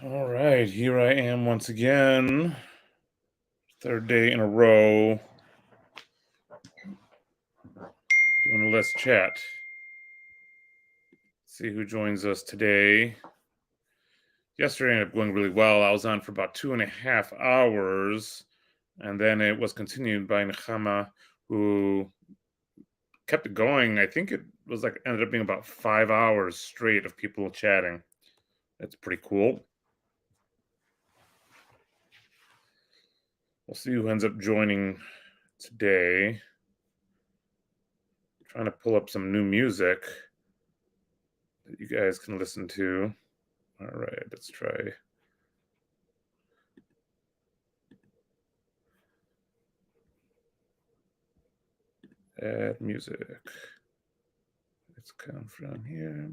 All right, here I am once again. Third day in a row. Doing a less chat. See who joins us today. Yesterday ended up going really well. I was on for about 2.5 hours, and then it was continued by Nechama, who kept it going. I think it was ended up being about 5 hours straight of people chatting. That's pretty cool. We'll see who ends up joining today. Trying to pull up some new music that you guys can listen to. All right, let's try. Add music. Let's come from here.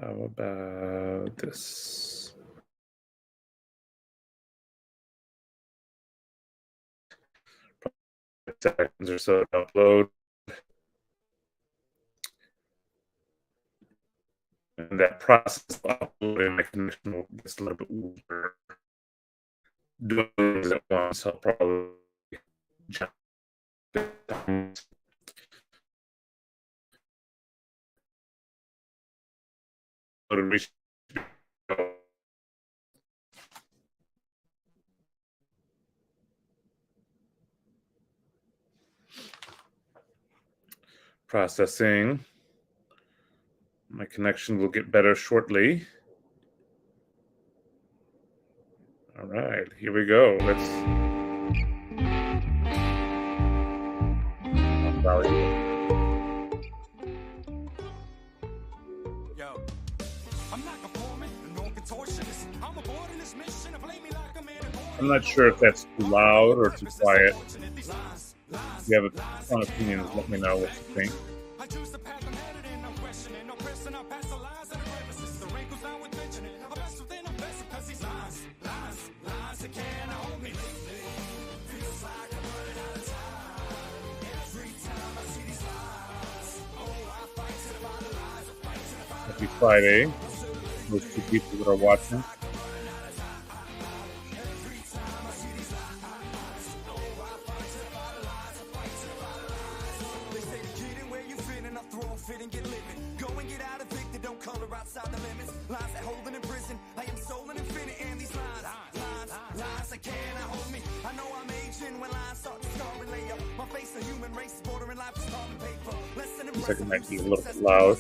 How about this? Seconds or so to upload. And that process of uploading my connection will get a little bit weirder. Doing things at once, I'll probably jump processing. My connection will get better shortly. All right, here we go. Let's. Yo, I'm not conforming, no contortionist. I'm aborting this mission. Play me like a man. I'm not sure if that's too loud or too quiet. If you have a ton of opinions, let me know what you think. I choose the path I'm headed in. I'm questioning, no pressing. I pass the lies and the crevices. The wrinkles down with mentioning. I'm best within, I'm best because these lies, they can't hold me. Feels like I'm running out of time. Every time I see these lies, oh, I fight to the bottom lies. I fight to the bottom. Happy Friday, those two people that are watching. Looks like it might be a little bit loud.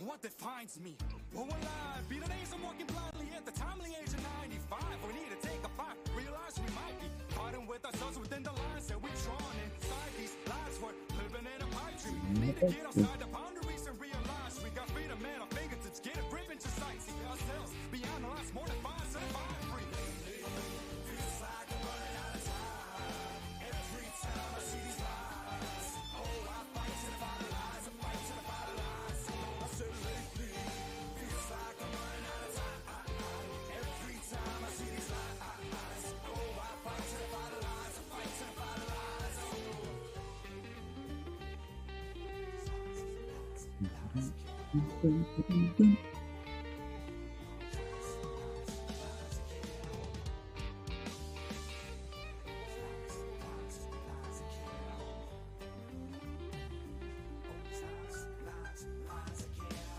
What defines me? Well, alive, be the days I'm walking blindly at the timely age of 95. We need to take a fight, realize we might be fighting with ourselves within the lines that we've drawn inside these lives. We're living in a pipe dream. We need to get outside the boundaries and realize we got freedom at our fingertips. Get a grip into sight, see ourselves beyond the lines, more than fine, certified free. Feels like I'm running out of time. Every time I see these lies, oh, I fight to the bottom lies. I fight to the bottom lies. I say lately, feels like I'm running out of time. Every time I see these lies, oh, I fight to the bottom lies. I fight to the bottom lies.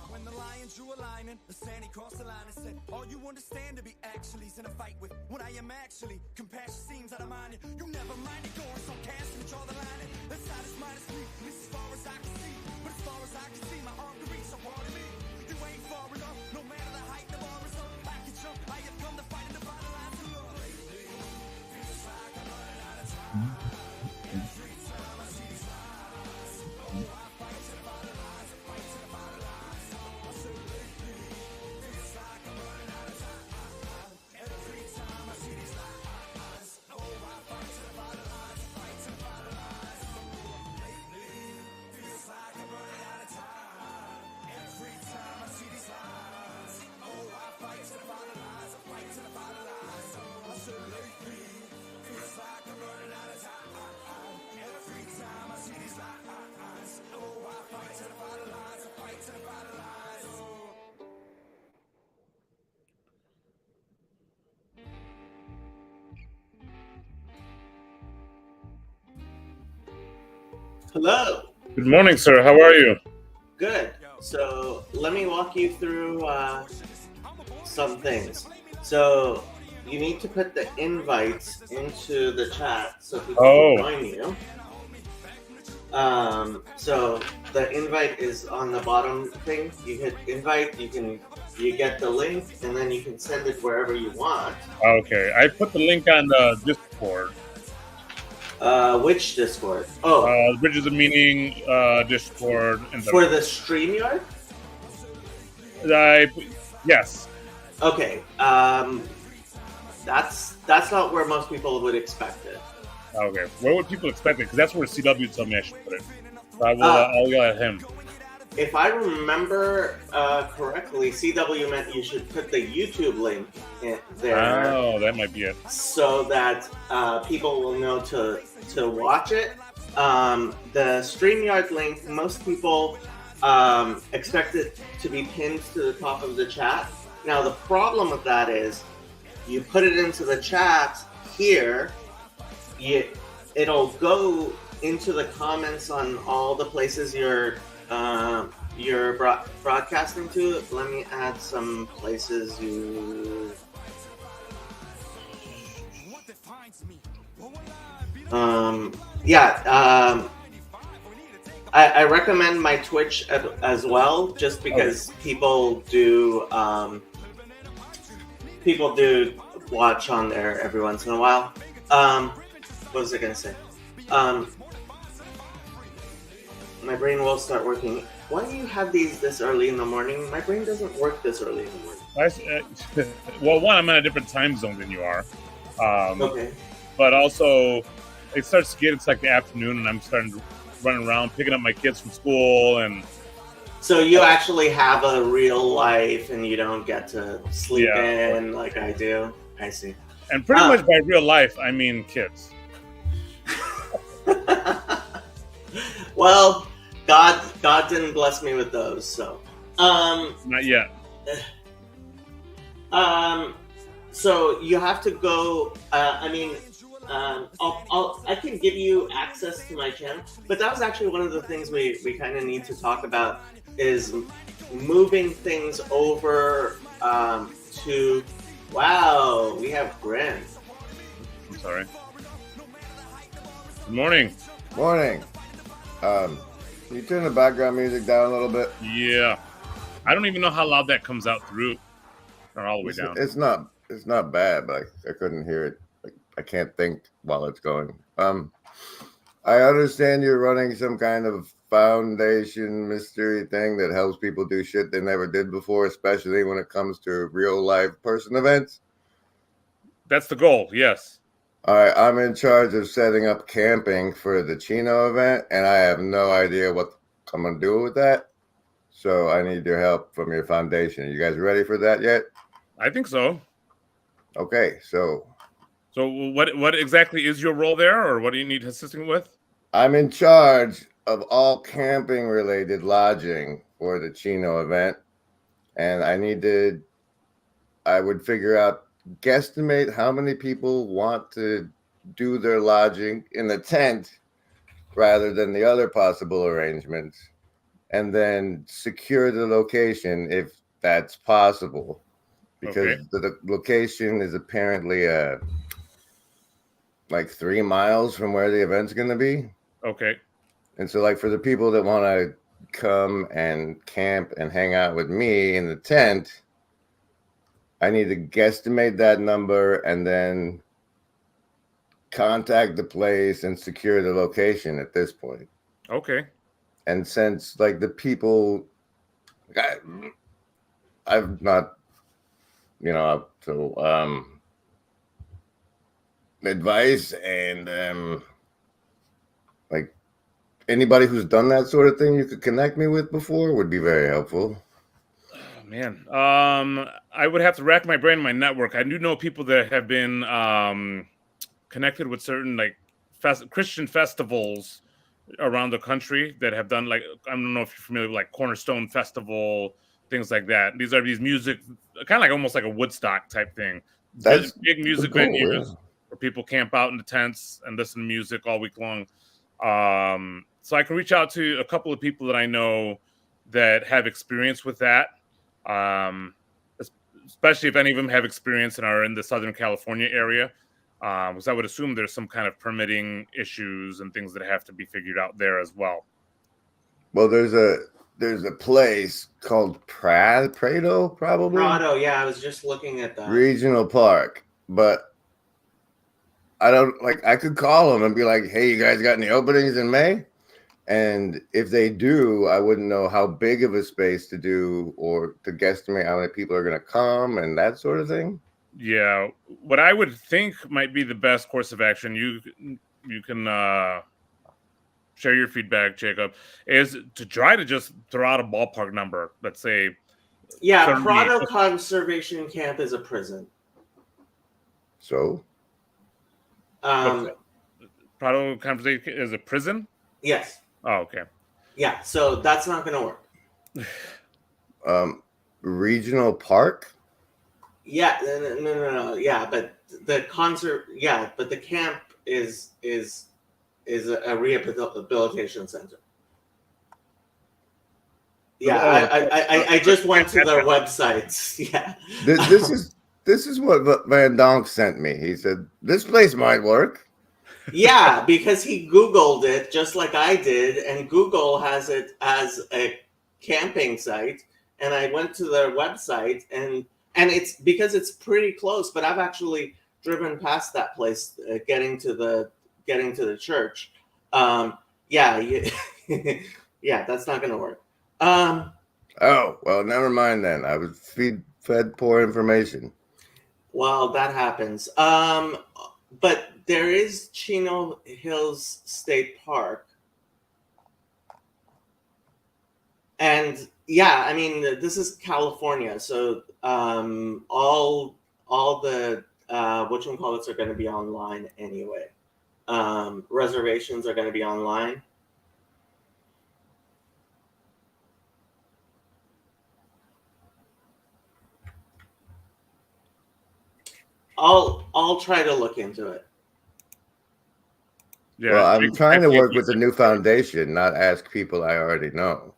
When the lion drew a line and the sand, he crossed the line and said, all you understand to be actually's in a fight with what I am actually. Compassion seems out of mind. You never mind it going, so cast and draw the line. And that's not as mine as me, at least as far as I can see. But as far as I can see, my arm can reach, so pardon me. You ain't far enough, no matter the height, the bar is up. I can jump, I have come to fight and to find the lines of love. Feels like I'm running out of time. Every time I see these lies, oh, I fight to the bottom lies. I fight to the bottom lies. I say lately, feels like I'm running out of time. Every time Hello. Good morning, sir. How are you? Good. So let me walk you through some things. So you need to put the invites into the chat so people can join you. So the invite is on the bottom thing. You hit invite, you get the link, and then you can send it wherever you want. Okay, I put the link on the Discord. Which Discord? Oh, Bridges of Meaning Discord. For the StreamYard? Yes. Okay. That's not where most people would expect it. Okay, where would people expect it? Because that's where CW told me I should put it. So I'll yell at him. If I remember correctly, CW meant you should put the YouTube link there. Oh, that might be it. So that people will know to watch it. The StreamYard link, most people expect it to be pinned to the top of the chat. Now, the problem with that is you put it into the chat here, it'll go into the comments on all the places you're broadcasting to. Let me add some places you. I recommend my Twitch as well, just because people do watch on there every once in a while. What was I gonna say? My brain will start working. Why do you have these this early in the morning? My brain doesn't work this early in the morning. Well, one, I'm in a different time zone than you are. Okay. But also, it starts to get, it's like the afternoon, and I'm starting to run around picking up my kids from school. And so you actually have a real life, and you don't get to sleep in like I do. I see. And pretty much by real life, I mean kids. Well, God didn't bless me with those, so not yet. So you have to go. I can give you access to my channel, but that was actually one of the things we kind of need to talk about is moving things over to. Wow, we have Brent. I'm sorry. Good morning. Morning. Can you turn the background music down a little bit? Yeah. I don't even know how loud that comes out through. Or all the way down. It's not bad, but I couldn't hear it. I can't think while it's going. I understand you're running some kind of foundation mystery thing that helps people do shit they never did before, especially when it comes to real life person events. That's the goal, yes. All right, I'm in charge of setting up camping for the Chino event, and I have no idea what I'm going to do with that. So I need your help from your foundation. Are you guys ready for that yet? I think so. Okay, so what exactly is your role there, or what do you need assisting with? I'm in charge of all camping related lodging for the Chino event, and I would figure out, guesstimate how many people want to do their lodging in the tent rather than the other possible arrangements, and then secure the location if that's possible, because the location is apparently like 3 miles from where the event's going to be. Okay. And so, like, for the people that want to come and camp and hang out with me in the tent, I need to guesstimate that number and then contact the place and secure the location at this point. Okay. And since, like, the people, I've not, advice and, like, anybody who's done that sort of thing you could connect me with before would be very helpful. Oh, man. I would have to rack my brain in my network. I do know people that have been connected with certain like Christian festivals around the country that have done, like, I don't know if you're familiar with like Cornerstone Festival, things like that. These are these music, kind of like almost like a Woodstock type thing. That's big music venues where people camp out in the tents and listen to music all week long. So I can reach out to a couple of people that I know that have experience with that, especially if any of them have experience and are in the Southern California area, because I would assume there's some kind of permitting issues and things that have to be figured out there as well. Well, there's a place called Prado, probably. Prado, yeah, I was just looking at that. Regional Park, but I don't like. I could call them and be like, "Hey, you guys got any openings in May?" And if they do, I wouldn't know how big of a space to do or to guesstimate how many people are going to come and that sort of thing. Yeah, what I would think might be the best course of action, you can share your feedback, Jacob, is to try to just throw out a ballpark number. Let's say, Yeah, 30. Prado Conservation Camp is a prison. So, Prado Conservation is a prison? Yes. Oh, okay. Yeah, so that's not going to work. Regional Park? Yeah, no. Yeah, but the camp is a rehabilitation center. Yeah, I just went to their websites. Yeah. This is what Van Donk sent me. He said, this place might work. Yeah, because he Googled it just like I did, and Google has it as a camping site. And I went to their website, and it's because it's pretty close. But I've actually driven past that place, getting to the church. Yeah, that's not going to work. Oh well, never mind then. I was fed poor information. Well, that happens. But there is Chino Hills State Park. And yeah, I mean, this is California. So all the whatchamacallits are going to be online anyway. Reservations are going to be online. I'll try to look into it. Yeah, well, I'm trying to work with the new foundation, not ask people I already know.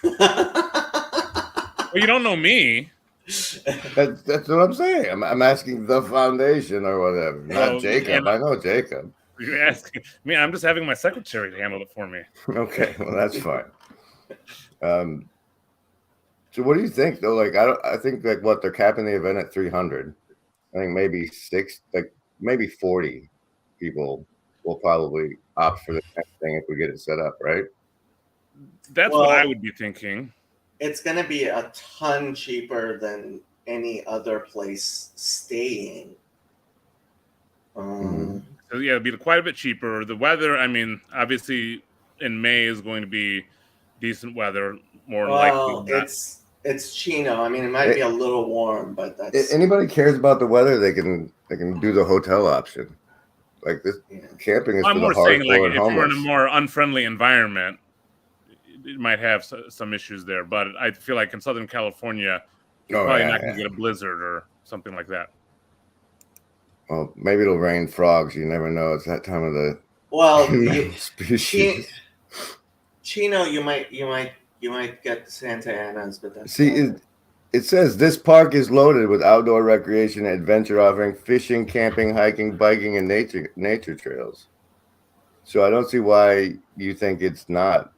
Well, you don't know me. That's what I'm saying. I'm asking the foundation or whatever, not Jacob. I know Jacob. You're asking me. I'm just having my secretary handle it for me. Okay, well that's fine. So what do you think though? Like I think like what they're capping the event at 300. I think maybe 40 people will probably opt for the next thing if we get it set up, right? That's what I would be thinking. It's going to be a ton cheaper than any other place staying. So yeah, it'll be quite a bit cheaper. The weather, I mean, obviously in May is going to be decent weather, more likely. It's Chino. I mean, it might be a little warm, but that's... Anybody cares about the weather, they can do the hotel option. Like this, camping is for the hardcore and homeless. If you're in a more unfriendly environment, it might have some issues there. But I feel like in Southern California, you're probably not going to get a blizzard or something like that. Well, maybe it'll rain frogs. You never know. It's that time of the species. Chino, you might get Santa Ana's, but that's it says this park is loaded with outdoor recreation and adventure offering fishing, camping, hiking, biking, and nature trails. So I don't see why you think it's not.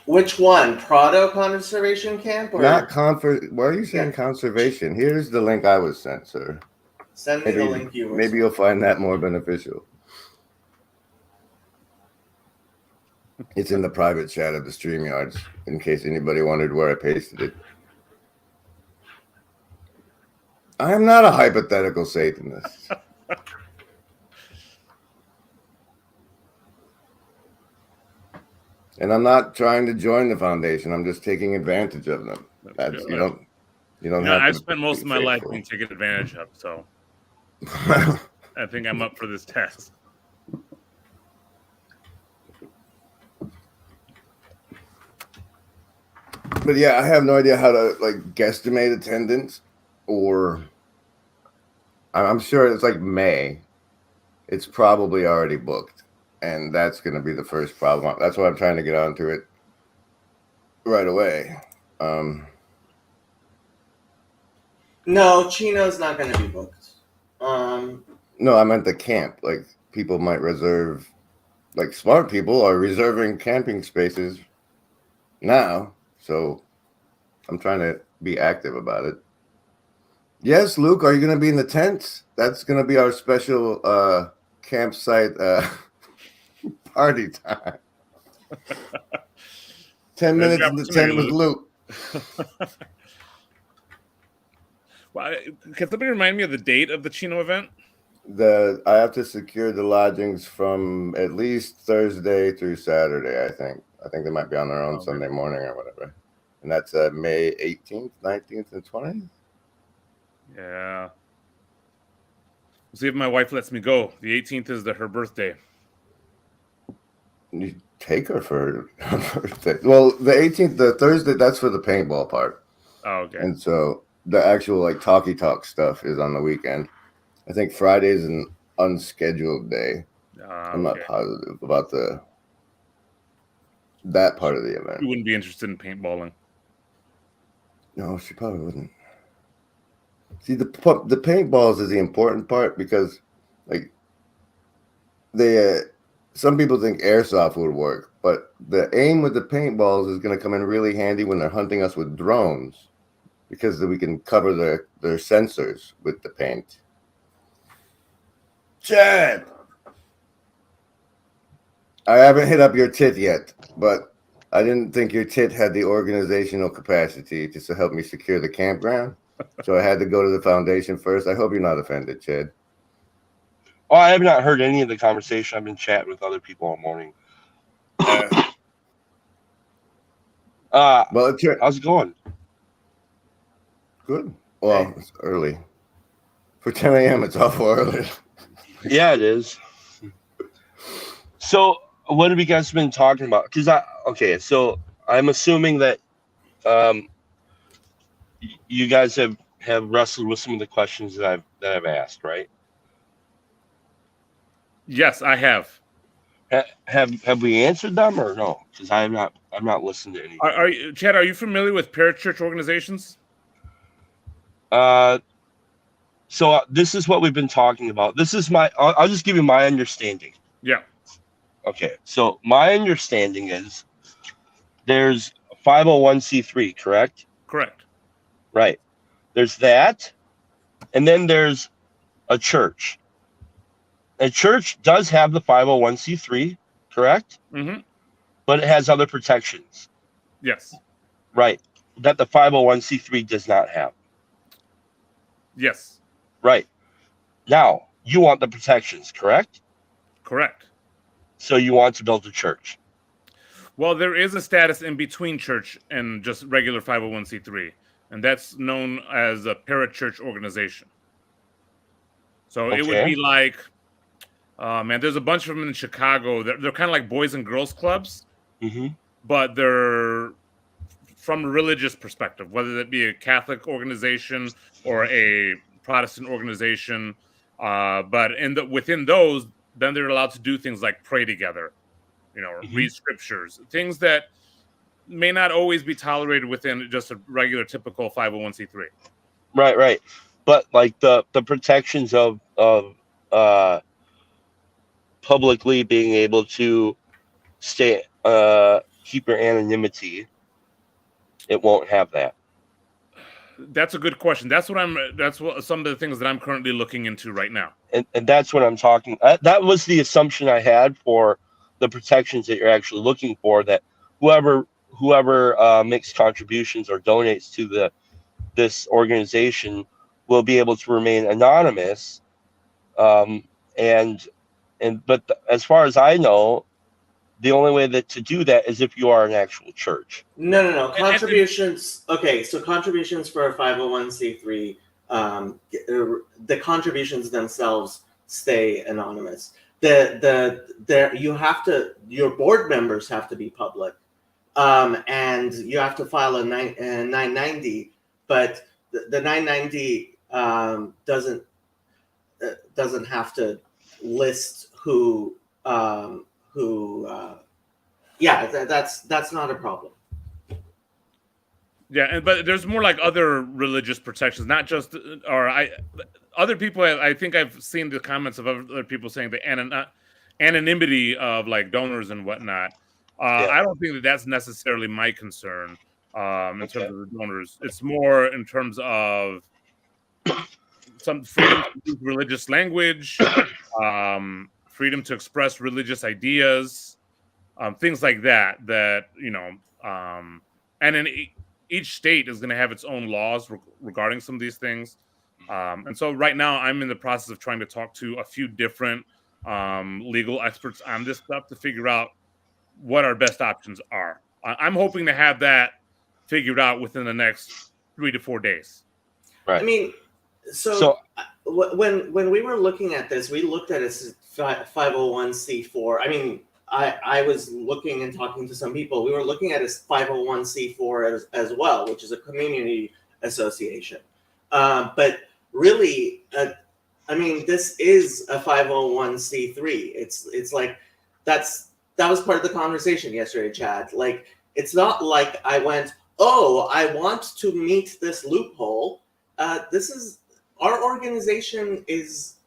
Which one? Prado Conservation Camp? Or? Not why are you saying conservation? Here's the link I was sent, sir. Send me the link you were Maybe you'll find that more beneficial. It's in the private chat of the StreamYards, in case anybody wondered where I pasted it. I am not a hypothetical Satanist. And I'm not trying to join the foundation. I'm just taking advantage of them. You don't have to. I've spent most of my life being taken advantage of, so I think I'm up for this test. But yeah, I have no idea how to guesstimate attendance, or I'm sure it's like May. it's probably already booked, and that's going to be the first problem. That's why I'm trying to get onto it right away. No, Chino's not going to be booked. No, I meant the camp. Like, people might reserve, like smart people are reserving camping spaces now. So I'm trying to be active about it. Yes, Luke, are you going to be in the tents? That's going to be our special campsite party time. 10 minutes in the tent with Luke. Well, can somebody remind me of the date of the Chino event? I have to secure the lodgings from at least Thursday through Saturday, I think. I think they might be on their own Sunday morning or whatever. And that's May 18th, 19th, and 20th. Yeah. We'll see if my wife lets me go. The 18th is her birthday. You take her for her birthday. Well, the 18th, the Thursday, that's for the paintball part. Oh, okay. And so the actual like talkie talk stuff is on the weekend. I think Friday's an unscheduled day. I'm not positive about that part of the event. You wouldn't be interested in paintballing. No, she probably wouldn't. See, the paintballs is the important part because, like, some people think airsoft would work, but the aim with the paintballs is going to come in really handy when they're hunting us with drones, because we can cover their sensors with the paint. Chad, I haven't hit up your tit yet, but I didn't think your tit had the organizational capacity to help me secure the campground. So I had to go to the foundation first. I hope you're not offended, Chad. Oh, I have not heard any of the conversation. I've been chatting with other people all morning. Well, how's it going? Good. Well, it's early. For 10 a.m., it's awful early. Yeah, it is. So, what have you guys been talking about? So I'm assuming that you guys have wrestled with some of the questions that I've asked, right? Yes, I have. Have we answered them or no? Because I've not listened to any. Chad, are you familiar with parachurch organizations? So this is what we've been talking about. This is I'll just give you my understanding. Yeah. Okay. So my understanding is there's 501c3, correct? Correct. Right. There's that. And then there's a church. A church does have the 501c3, correct? Mm-hmm. But it has other protections. Yes. Right. That the 501c3 does not have. Yes. Right. Now, you want the protections, correct? Correct. So you want to build a church. Well, there is a status in between church and just regular 501c3, and that's known as a parachurch organization. So It would be like, there's a bunch of them in Chicago. They're kind of like boys and girls clubs, but they're from a religious perspective, whether that be a Catholic organization or a Protestant organization. But within those, then they're allowed to do things like pray together, or read scriptures, things that may not always be tolerated within just a regular typical 501c3. Right. But like the protections of publicly being able to keep your anonymity, it won't have that. That's a good question. That's what some of the things that I'm currently looking into right now. And that's what I'm talking. That was the assumption I had for the protections that you're actually looking for. That whoever makes contributions or donates to this organization will be able to remain anonymous. But as far as I know, the only way to do that is if you are an actual church. No. Contributions. Okay, so contributions for a 501c3, the contributions themselves stay anonymous. Your board members have to be public, and you have to file a 990. But the 990 doesn't have to list who that's not a problem. Yeah, but there's more like other religious protections, not just other people. I think I've seen the comments of other people saying the anonymity of like donors and whatnot. I don't think that that's necessarily my concern in terms of the donors. It's more in terms of some freedom to use religious language, freedom to express religious ideas, things like that. And in each state is going to have its own laws regarding some of these things. And so right now I'm in the process of trying to talk to a few different legal experts on this stuff to figure out what our best options are. I'm hoping to have that figured out within the next 3 to 4 days. Right. I mean, so when we were looking at this, we looked at it as 501c4. I mean, I was looking and talking to some people. We were looking at it as 501c4 as well, which is a community association. But really, I mean, this is a 501c3. It's like that was part of the conversation yesterday, Chad. Like, it's not like I went, oh, I want to meet this loophole. This is our organization is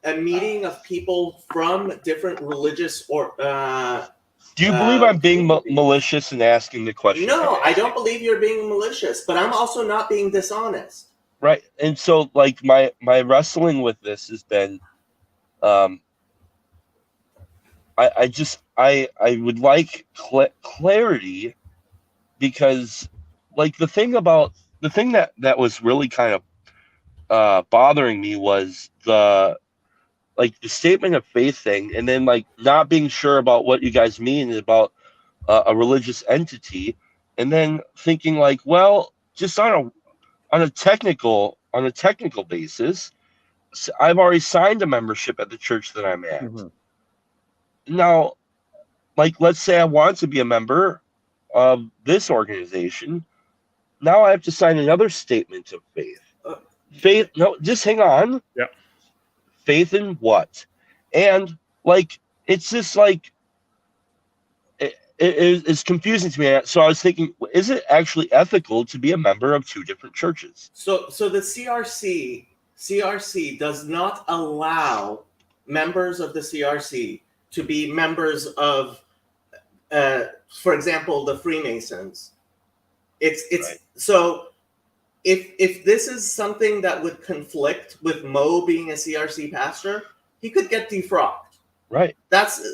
a meeting of people from different religious or. Do you believe I'm being malicious in asking the question? No, I don't believe you're being malicious, but I'm also not being dishonest. Right, and so like my wrestling with this has been, I would like clarity, because like the thing that was really kind of bothering me was the statement of faith thing, and then like not being sure about what you guys mean about a religious entity, and then thinking like, well, just on a technical basis, I've already signed a membership at the church that I'm at. Mm-hmm. Now, like, let's say I want to be a member of this organization. Now I have to sign another statement of faith. Faith? No, just hang on. Yeah. Faith in what? And like, it's just like, it's confusing to me. So I was thinking, is it actually ethical to be a member of two different churches? So the CRC does not allow members of the CRC to be members of, for example, the Freemasons. It's right. So if this is something that would conflict with Mo being a CRC pastor, he could get defrocked. Right.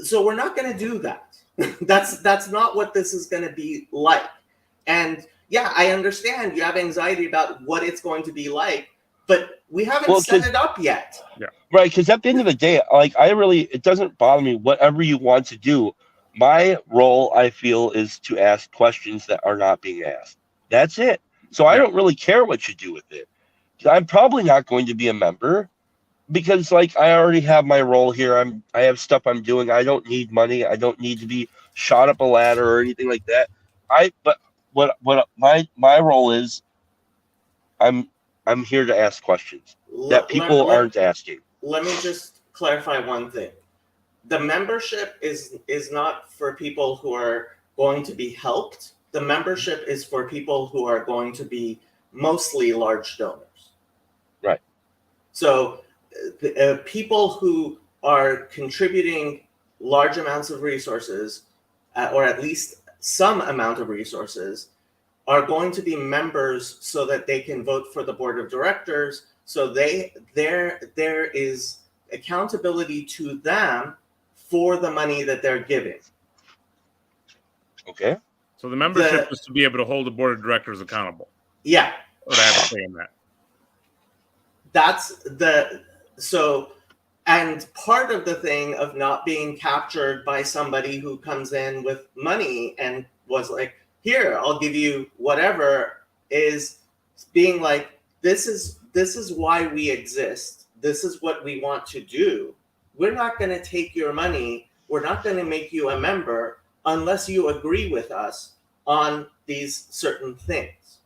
So we're not going to do that. That's not what this is going to be like. And yeah, I understand you have anxiety about what it's going to be like, but we haven't set it up yet. Yeah. Right, because at the end of the day, like it doesn't bother me whatever you want to do. My role, I feel, is to ask questions that are not being asked. That's it. So I don't really care what you do with it. I'm probably not going to be a member, because like I already have my role here. I have stuff I'm doing. I don't need money. I don't need to be shot up a ladder or anything like that. But what my role is, I'm here to ask questions that people aren't asking. Let me just clarify one thing. The membership is not for people who are going to be helped. The membership is for people who are going to be mostly large donors. Right. So people who are contributing large amounts of resources, or at least some amount of resources, are going to be members so that they can vote for the board of directors. So there is accountability to them for the money that they're giving. Okay. So the membership is to be able to hold the board of directors accountable. Yeah. Or to have a say in that. And part of the thing of not being captured by somebody who comes in with money and was like, here, I'll give you whatever, is being like, this is why we exist. This is what we want to do. We're not going to take your money. We're not going to make you a member unless you agree with us on these certain things.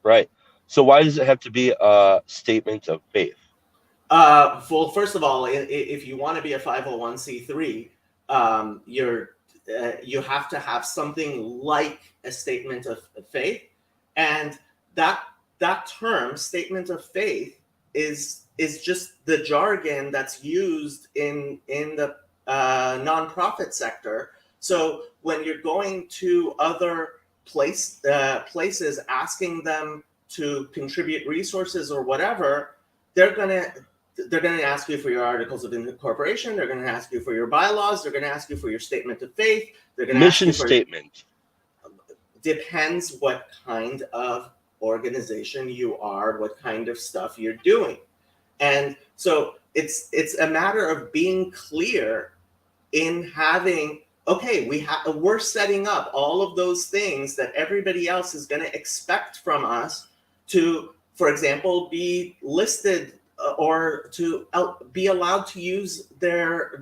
Right. So why does it have to be a statement of faith? Well, first of all, if you want to be a 501c3, you have to have something like a statement of faith, and that term, statement of faith, is just the jargon that's used in the nonprofit sector. So when you're going to other places asking them to contribute resources or whatever, they're going to ask you for your articles of incorporation. They're going to ask you for your bylaws. They're going to ask you for your statement of faith. They're going to Mission ask you for, statement. depends what kind of organization you are, what kind of stuff you're doing. And so it's a matter of being clear in having, okay, we're setting up all of those things that everybody else is going to expect from us to, for example, be listed or to be allowed to use their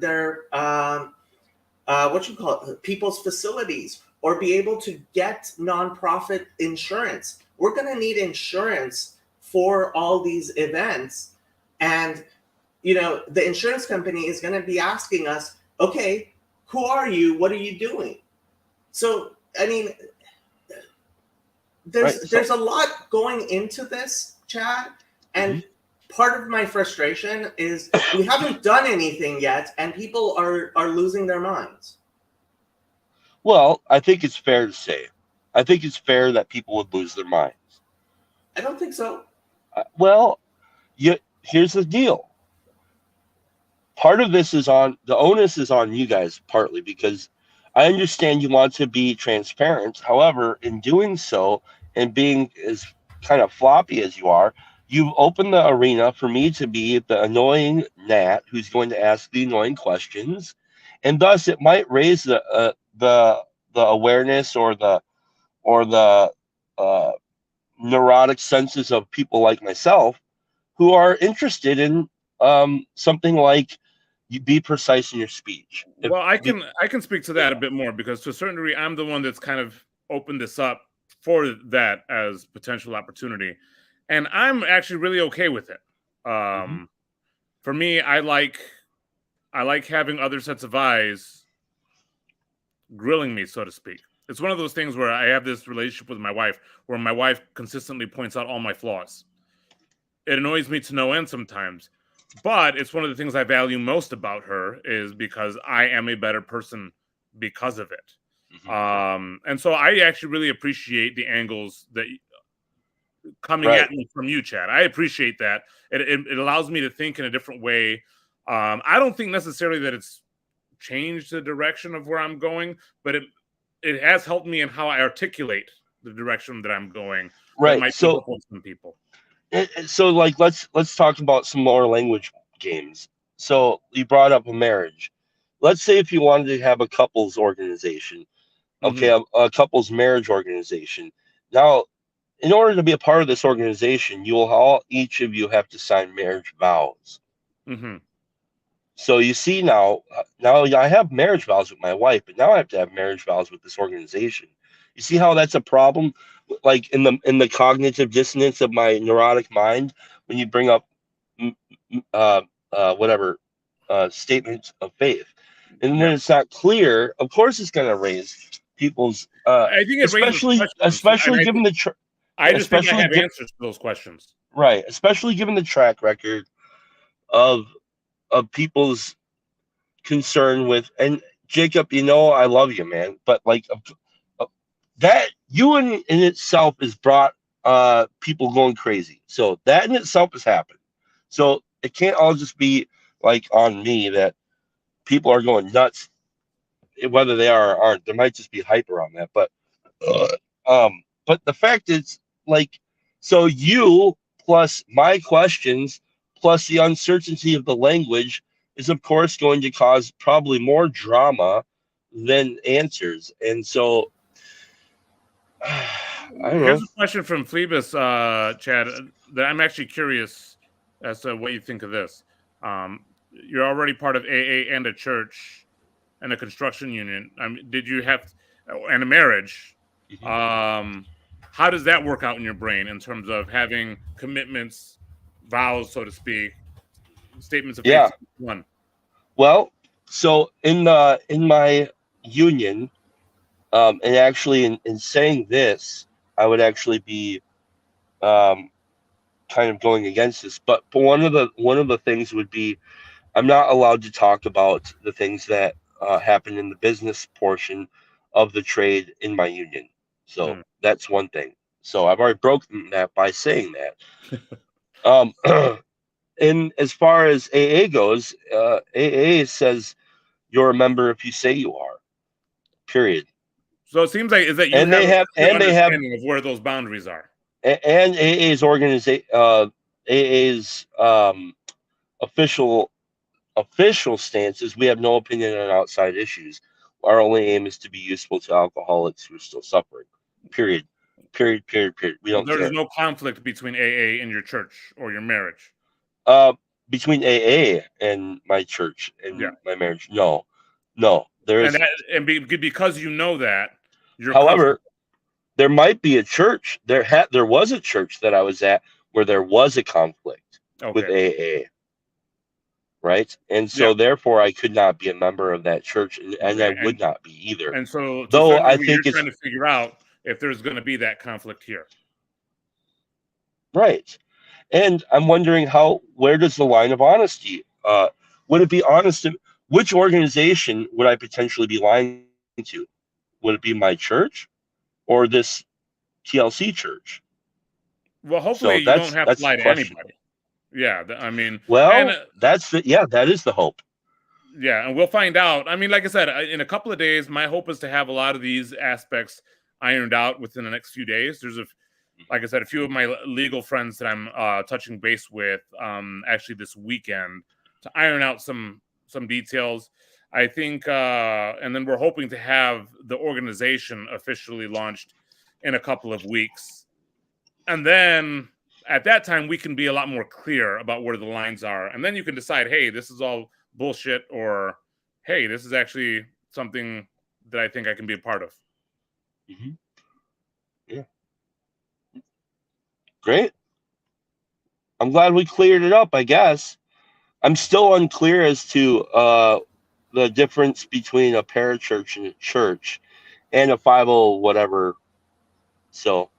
people's facilities, or be able to get nonprofit insurance. We're going to need insurance for all these events, and the insurance company is going to be asking us, okay, who are you? What are you doing? So, I mean, there's a lot going into this, Chad, and part of my frustration is we haven't done anything yet, and people are losing their minds. Well, I think it's fair to say. I think it's fair that people would lose their minds. I don't think so. Well, here's the deal. Part of this the onus is on you guys, partly because I understand you want to be transparent. However, in doing so and being as kind of floppy as you are, you've opened the arena for me to be the annoying gnat who's going to ask the annoying questions, and thus it might raise the awareness or the neurotic senses of people like myself who are interested in something like you be precise in your speech. Well, I can speak to that a bit more, because to a certain degree, I'm the one that's kind of opened this up for that as potential opportunity, and I'm actually really okay with it. For me, I like having other sets of eyes grilling me, so to speak. It's one of those things where I have this relationship with my wife, where my wife consistently points out all my flaws. It annoys me to no end sometimes, but it's one of the things I value most about her, is because I am a better person because of it. And so I actually really appreciate the angles that coming at me from you, Chad. I appreciate that. It allows me to think in a different way. I don't think necessarily that it's changed the direction of where I'm going, but it has helped me in how I articulate the direction that I'm going. Right. Might so some people. So like let's talk about some more language games. So you brought up a marriage. Let's say if you wanted to have a couples organization, okay, a couples marriage organization. Now, in order to be a part of this organization, each of you have to sign marriage vows. So you see now I have marriage vows with my wife, but now I have to have marriage vows with this organization. You see how that's a problem, like in the cognitive dissonance of my neurotic mind when you bring up statements of faith, and when it's not clear, of course it's going to raise people's. I think it especially given I just think I have answers to those questions. Right, especially given the track record of people's concern with, and Jacob, I love you, man, but like that you in itself has brought people going crazy. So that in itself has happened. So it can't all just be like on me that people are going nuts, whether they are or aren't. There might just be hyper on that, but the fact is, like, so you plus my questions plus the uncertainty of the language is, of course, going to cause probably more drama than answers. And so, I don't know. Here's a question from Phlebas, Chad, that I'm actually curious as to what you think of this. You're already part of AA and a church and a construction union. Did you have, and a marriage? How does that work out in your brain in terms of having commitments, vows, so to speak, statements of Yeah. faith. One. Well, so in my union, and actually in saying this, I would actually be kind of going against this. But one of the things would be I'm not allowed to talk about the things that happen in the business portion of the trade in my union. So that's one thing. So I've already broken that by saying that. And as far as AA goes, AA says you're a member if you say you are. Period. So it seems like is that you And have they a have clear and they have understanding of where those boundaries are. and AA's organization, AA's official stance is we have no opinion on outside issues. Our only aim is to be useful to alcoholics who are still suffering. Period. Period. Period. Period. We don't There's care. no conflict between AA and your church or your marriage. Between AA and my church and my marriage, no, there is. Because you know that, you're However, there might be a church. There was a church that I was at where there was a conflict with AA. Right, and so therefore I could not be a member of that church, and I would not be either. And so, though I think you're trying to figure out if there's going to be that conflict here. Right, and I'm wondering where does the line of honesty? Would it be honest? Which organization would I potentially be lying to? Would it be my church or this TLC church? Well, hopefully you don't have to lie to anybody. Yeah, I mean, well, that is the hope. Yeah, and we'll find out. I mean, like I said, in a couple of days, my hope is to have a lot of these aspects ironed out within the next few days. There's like I said, a few of my legal friends that I'm touching base with actually this weekend to iron out some details. I think, and then we're hoping to have the organization officially launched in a couple of weeks. And then at that time, we can be a lot more clear about where the lines are. And then you can decide, hey, this is all bullshit, or hey, this is actually something that I think I can be a part of. Mm-hmm. Yeah. Great. I'm glad we cleared it up, I guess. I'm still unclear as to the difference between a parachurch and a church and a 50 whatever. So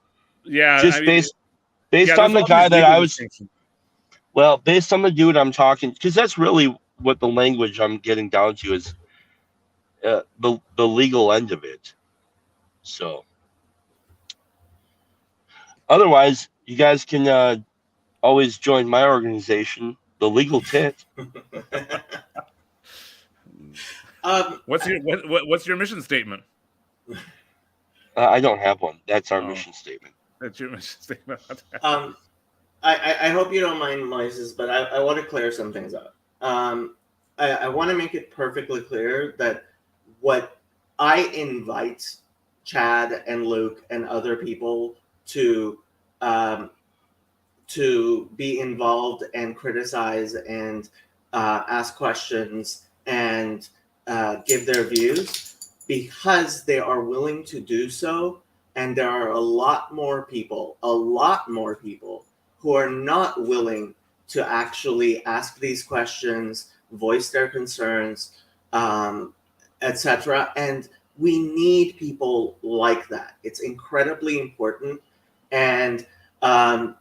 yeah, just based on the guy that I was based on the dude I'm talking, because that's really what the language I'm getting down to is the legal end of it. So otherwise, you guys can always join my organization, the Legal Tit. What's your mission statement? I don't have one. That's our mission statement. That's your mission statement. I hope you don't mind noises, but I want to clear some things up. I want to make it perfectly clear that what I invite Chad and Luke and other people to be involved and criticize and ask questions and give their views, because they are willing to do so. And there are a lot more people who are not willing to actually ask these questions, voice their concerns, etc. And we need people like that. It's incredibly important. And, I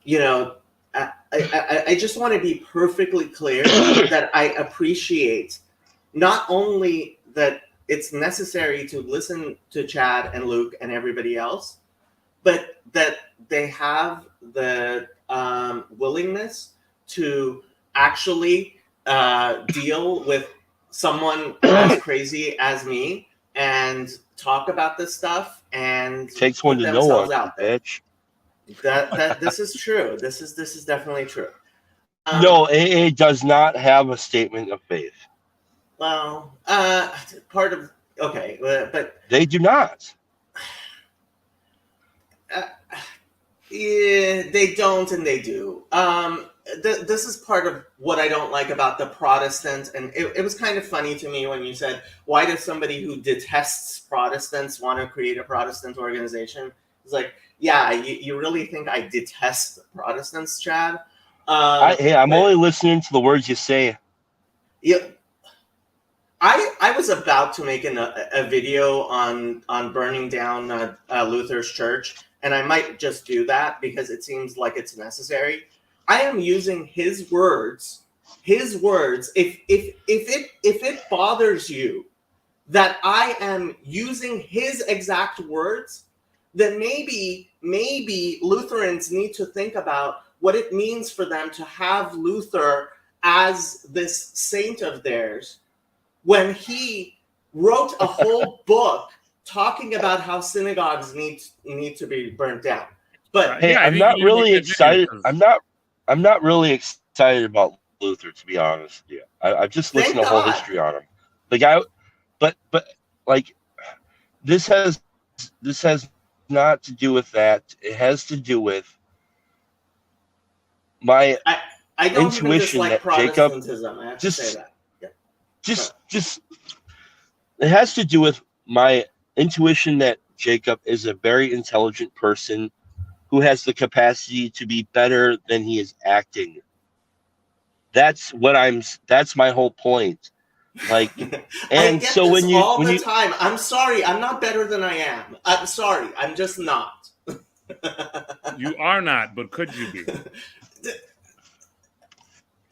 just want to be perfectly clear that I appreciate not only that it's necessary to listen to Chad and Luke and everybody else, but that they have the willingness to actually deal with someone as crazy as me and talk about this stuff and takes one to know one, out there. Bitch. That this is true. This is definitely true. No, AA does not have a statement of faith. Well, part of but they do not. Yeah, they don't, and they do. This is part of what I don't like about the Protestant, and it was kind of funny to me when you said, why does somebody who detests Protestants want to create a Protestant organization? It's like, yeah, you really think I detest Protestants, Chad? I'm only listening to the words you say. Yeah, I was about to make a video on burning down Luther's church, and I might just do that because it seems like it's necessary. I am using his words. If it bothers you that I am using his exact words, then maybe Lutherans need to think about what it means for them to have Luther as this saint of theirs when he wrote a whole book talking about how synagogues need to be burnt down. But hey, I'm not really excited. I'm not really excited about Luther, to be honest. Yeah, I've just listened to a whole history on him. The guy, but like this has not to do with that. It has to do with my I don't intuition even dislike that Jacob Protestantism. I have to say that. Yeah. Just it has to do with my intuition that Jacob is a very intelligent person who has the capacity to be better than he is acting. That's my whole point. Like, and I get so this all the you time. I'm sorry, I'm not better than I am. I'm sorry, I'm just not. You are not, but could you be?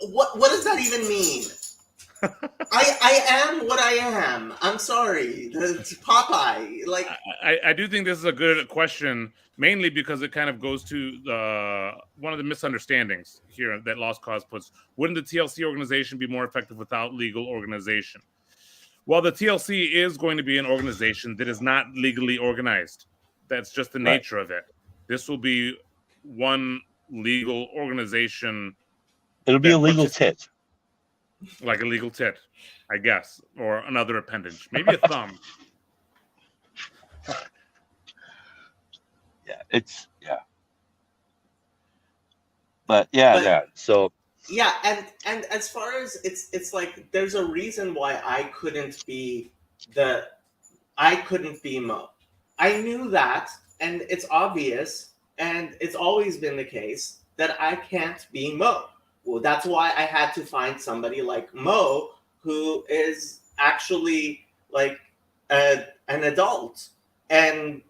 What does that even mean? I am what I am. I'm sorry. It's Popeye. Like I do think this is a good question, mainly because it kind of goes to one of the misunderstandings here that Lost Cause puts. Wouldn't the TLC organization be more effective without legal organization? Well, the TLC is going to be an organization that is not legally organized. That's just the nature of it. This will be one legal organization. It'll be a legal tit. Like a legal tit, I guess, or another appendage, maybe a thumb. So yeah, and as far as it's like there's a reason why I couldn't be Mo. I knew that, and it's obvious, and it's always been the case that I can't be Mo. Well, that's why I had to find somebody like Mo who is actually like an adult. And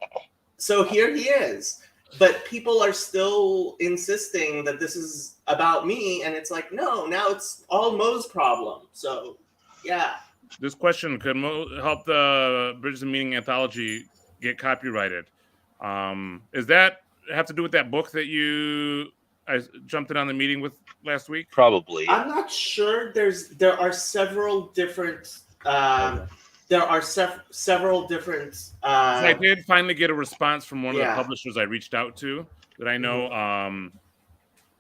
so here he is. But people are still insisting that this is about me. And it's like, no, now it's all Mo's problem. So, yeah. This question, could Mo help the Bridges and Meaning anthology get copyrighted? Is that have to do with that book that I jumped in on the meeting with last week? Probably. I'm not sure. There are several different. Several different. I did finally get a response from one of the publishers I reached out to that I know.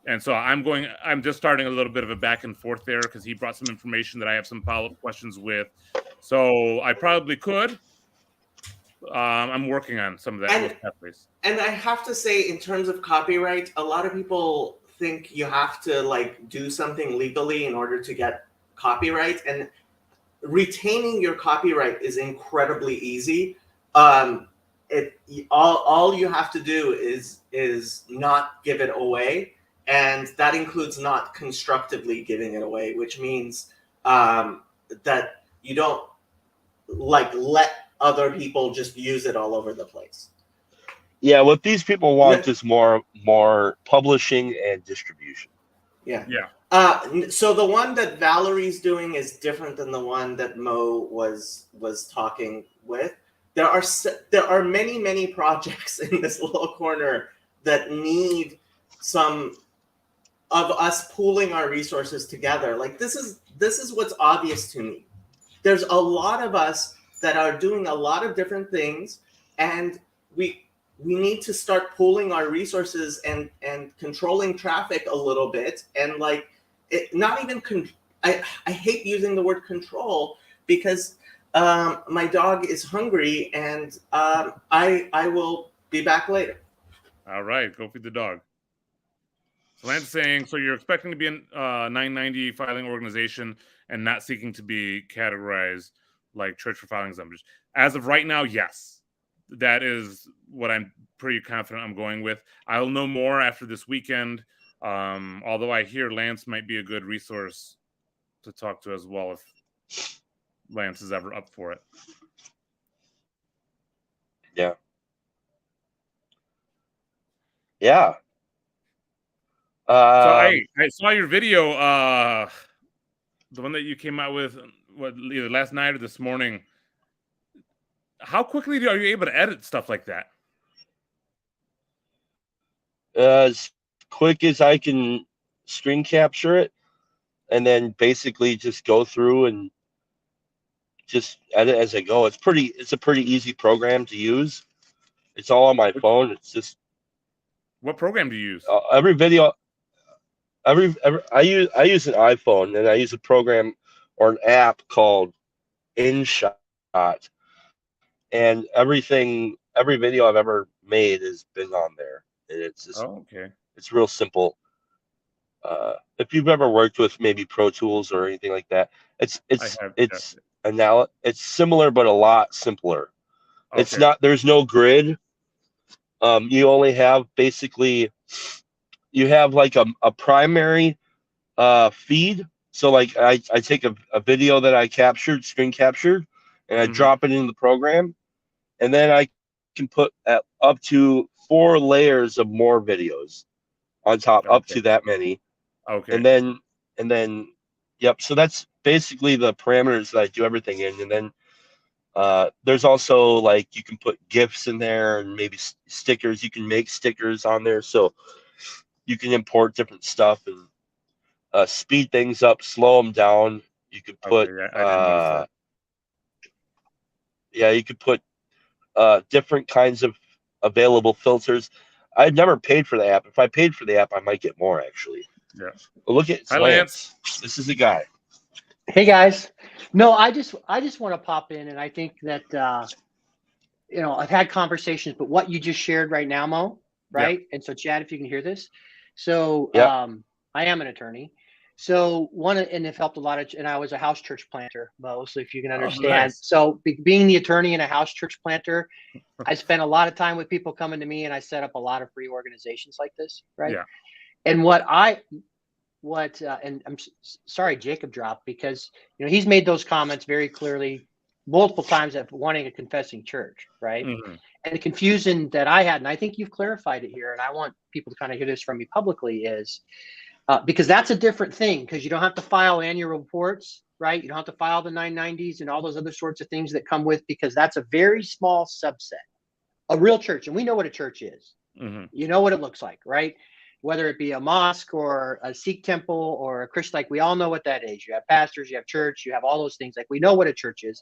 And so I'm just starting a little bit of a back and forth there because he brought some information that I have some follow-up questions with. So I probably could. I'm working on some of that with pathways. And I have to say, in terms of copyright, a lot of people think you have to like do something legally in order to get copyright, and retaining your copyright is incredibly easy. All you have to do is not give it away, and that includes not constructively giving it away, which means that you don't like let other people just use it all over the place. Yeah, what these people want is more publishing and distribution. Yeah. So the one that Valerie's doing is different than the one that Mo was talking with. There are many projects in this little corner that need some of us pooling our resources together. Like this is what's obvious to me. There's a lot of us that are doing a lot of different things, and we need to start pooling our resources and controlling traffic a little bit. And like, not even I hate using the word control because my dog is hungry, and I will be back later. All right, go feed the dog. So Lance saying, so you're expecting to be a 990 filing organization and not seeking to be categorized like Church for Filing Numbers. As of right now, yes. That is what I'm pretty confident I'm going with. I'll know more after this weekend Although I hear Lance might be a good resource to talk to as well if Lance is ever up for it. Yeah. Yeah. So I saw your video, the one that you came out with, either last night or this morning. How quickly are you able to edit stuff like that? As quick as I can screen capture it, and then basically just go through and just edit as I go. It's a pretty easy program to use. It's all on my phone. It's just What program do you use? every video. I use an iPhone, and I use a program or an app called InShot, and every video I've ever made has been on there, and it's just okay. It's real simple. If you've ever worked with maybe Pro Tools or anything like that, it's similar but a lot simpler. Okay. It's not. There's no grid. You only have basically. You have like a primary feed. So like I take a video that I screen captured, and I drop it in the program, and then I can put up to 4 layers of more videos on top, up to that many. Okay. And then, yep. So that's basically the parameters that I do everything in. And then there's also like you can put GIFs in there and maybe stickers. You can make stickers on there, so you can import different stuff and speed things up, slow them down. You could put you could put different kinds of available filters. I've never paid for the app. If I paid for the app, I might get more actually. Yeah. Well, look at Lance. This is the guy. Hey guys. No, I just want to pop in, and I think that I've had conversations, but what you just shared right now, Mo, right? Yeah. And so Chad, if you can hear this. So I am an attorney. So and it helped a lot and I was a house church planter, Mo, so if you can understand. Oh, nice. So being the attorney and a house church planter, I spent a lot of time with people coming to me, and I set up a lot of free organizations like this, right? Yeah. And and I'm sorry Jacob dropped, because he's made those comments very clearly multiple times of wanting a confessing church, right? Mm-hmm. And the confusion that I had, and I think you've clarified it here, and I want people to kind of hear this from you publicly, is because that's a different thing, because you don't have to file annual reports, right? You don't have to file the 990s and all those other sorts of things that come with, because that's a very small subset. A real church, and we know what a church is. Mm-hmm. You know what it looks like, right? Whether it be a mosque or a Sikh temple or a Christian, like we all know what that is. You have pastors, you have church, you have all those things. Like we know what a church is.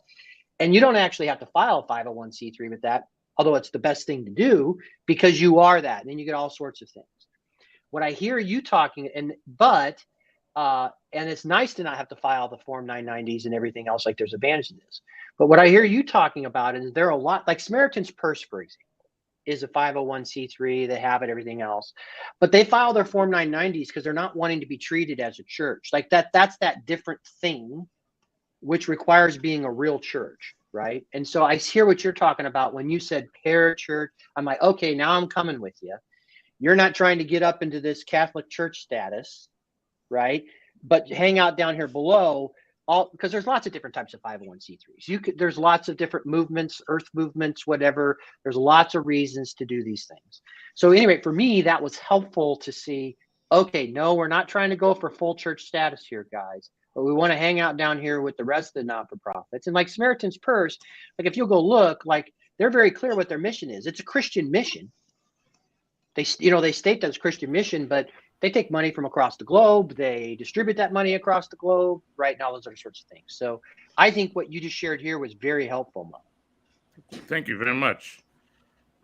And you don't actually have to file a 501c3 with that, although it's the best thing to do because you are that. And then you get all sorts of things. What I hear you talking, and it's nice to not have to file the Form 990s and everything else, like there's advantage to this. But what I hear you talking about is there are a lot, like Samaritan's Purse, for example, is a 501c3, they have it, everything else. But they file their Form 990s because they're not wanting to be treated as a church. Like that's that different thing, which requires being a real church, right? And so I hear what you're talking about when you said Parachurch. I'm like, okay, now I'm coming with you. You're not trying to get up into this Catholic church status, right? But hang out down here below, because there's lots of different types of 501c3s. There's lots of different movements, earth movements, whatever. There's lots of reasons to do these things. So anyway, for me, that was helpful to see, okay, no, we're not trying to go for full church status here, guys, but we want to hang out down here with the rest of the not-for-profits. And like Samaritan's Purse, like if you'll go look, like they're very clear what their mission is. It's a Christian mission. They state that it's Christian mission, but they take money from across the globe. They distribute that money across the globe, right? And all those other sorts of things. So I think what you just shared here was very helpful, Mo. Thank you very much.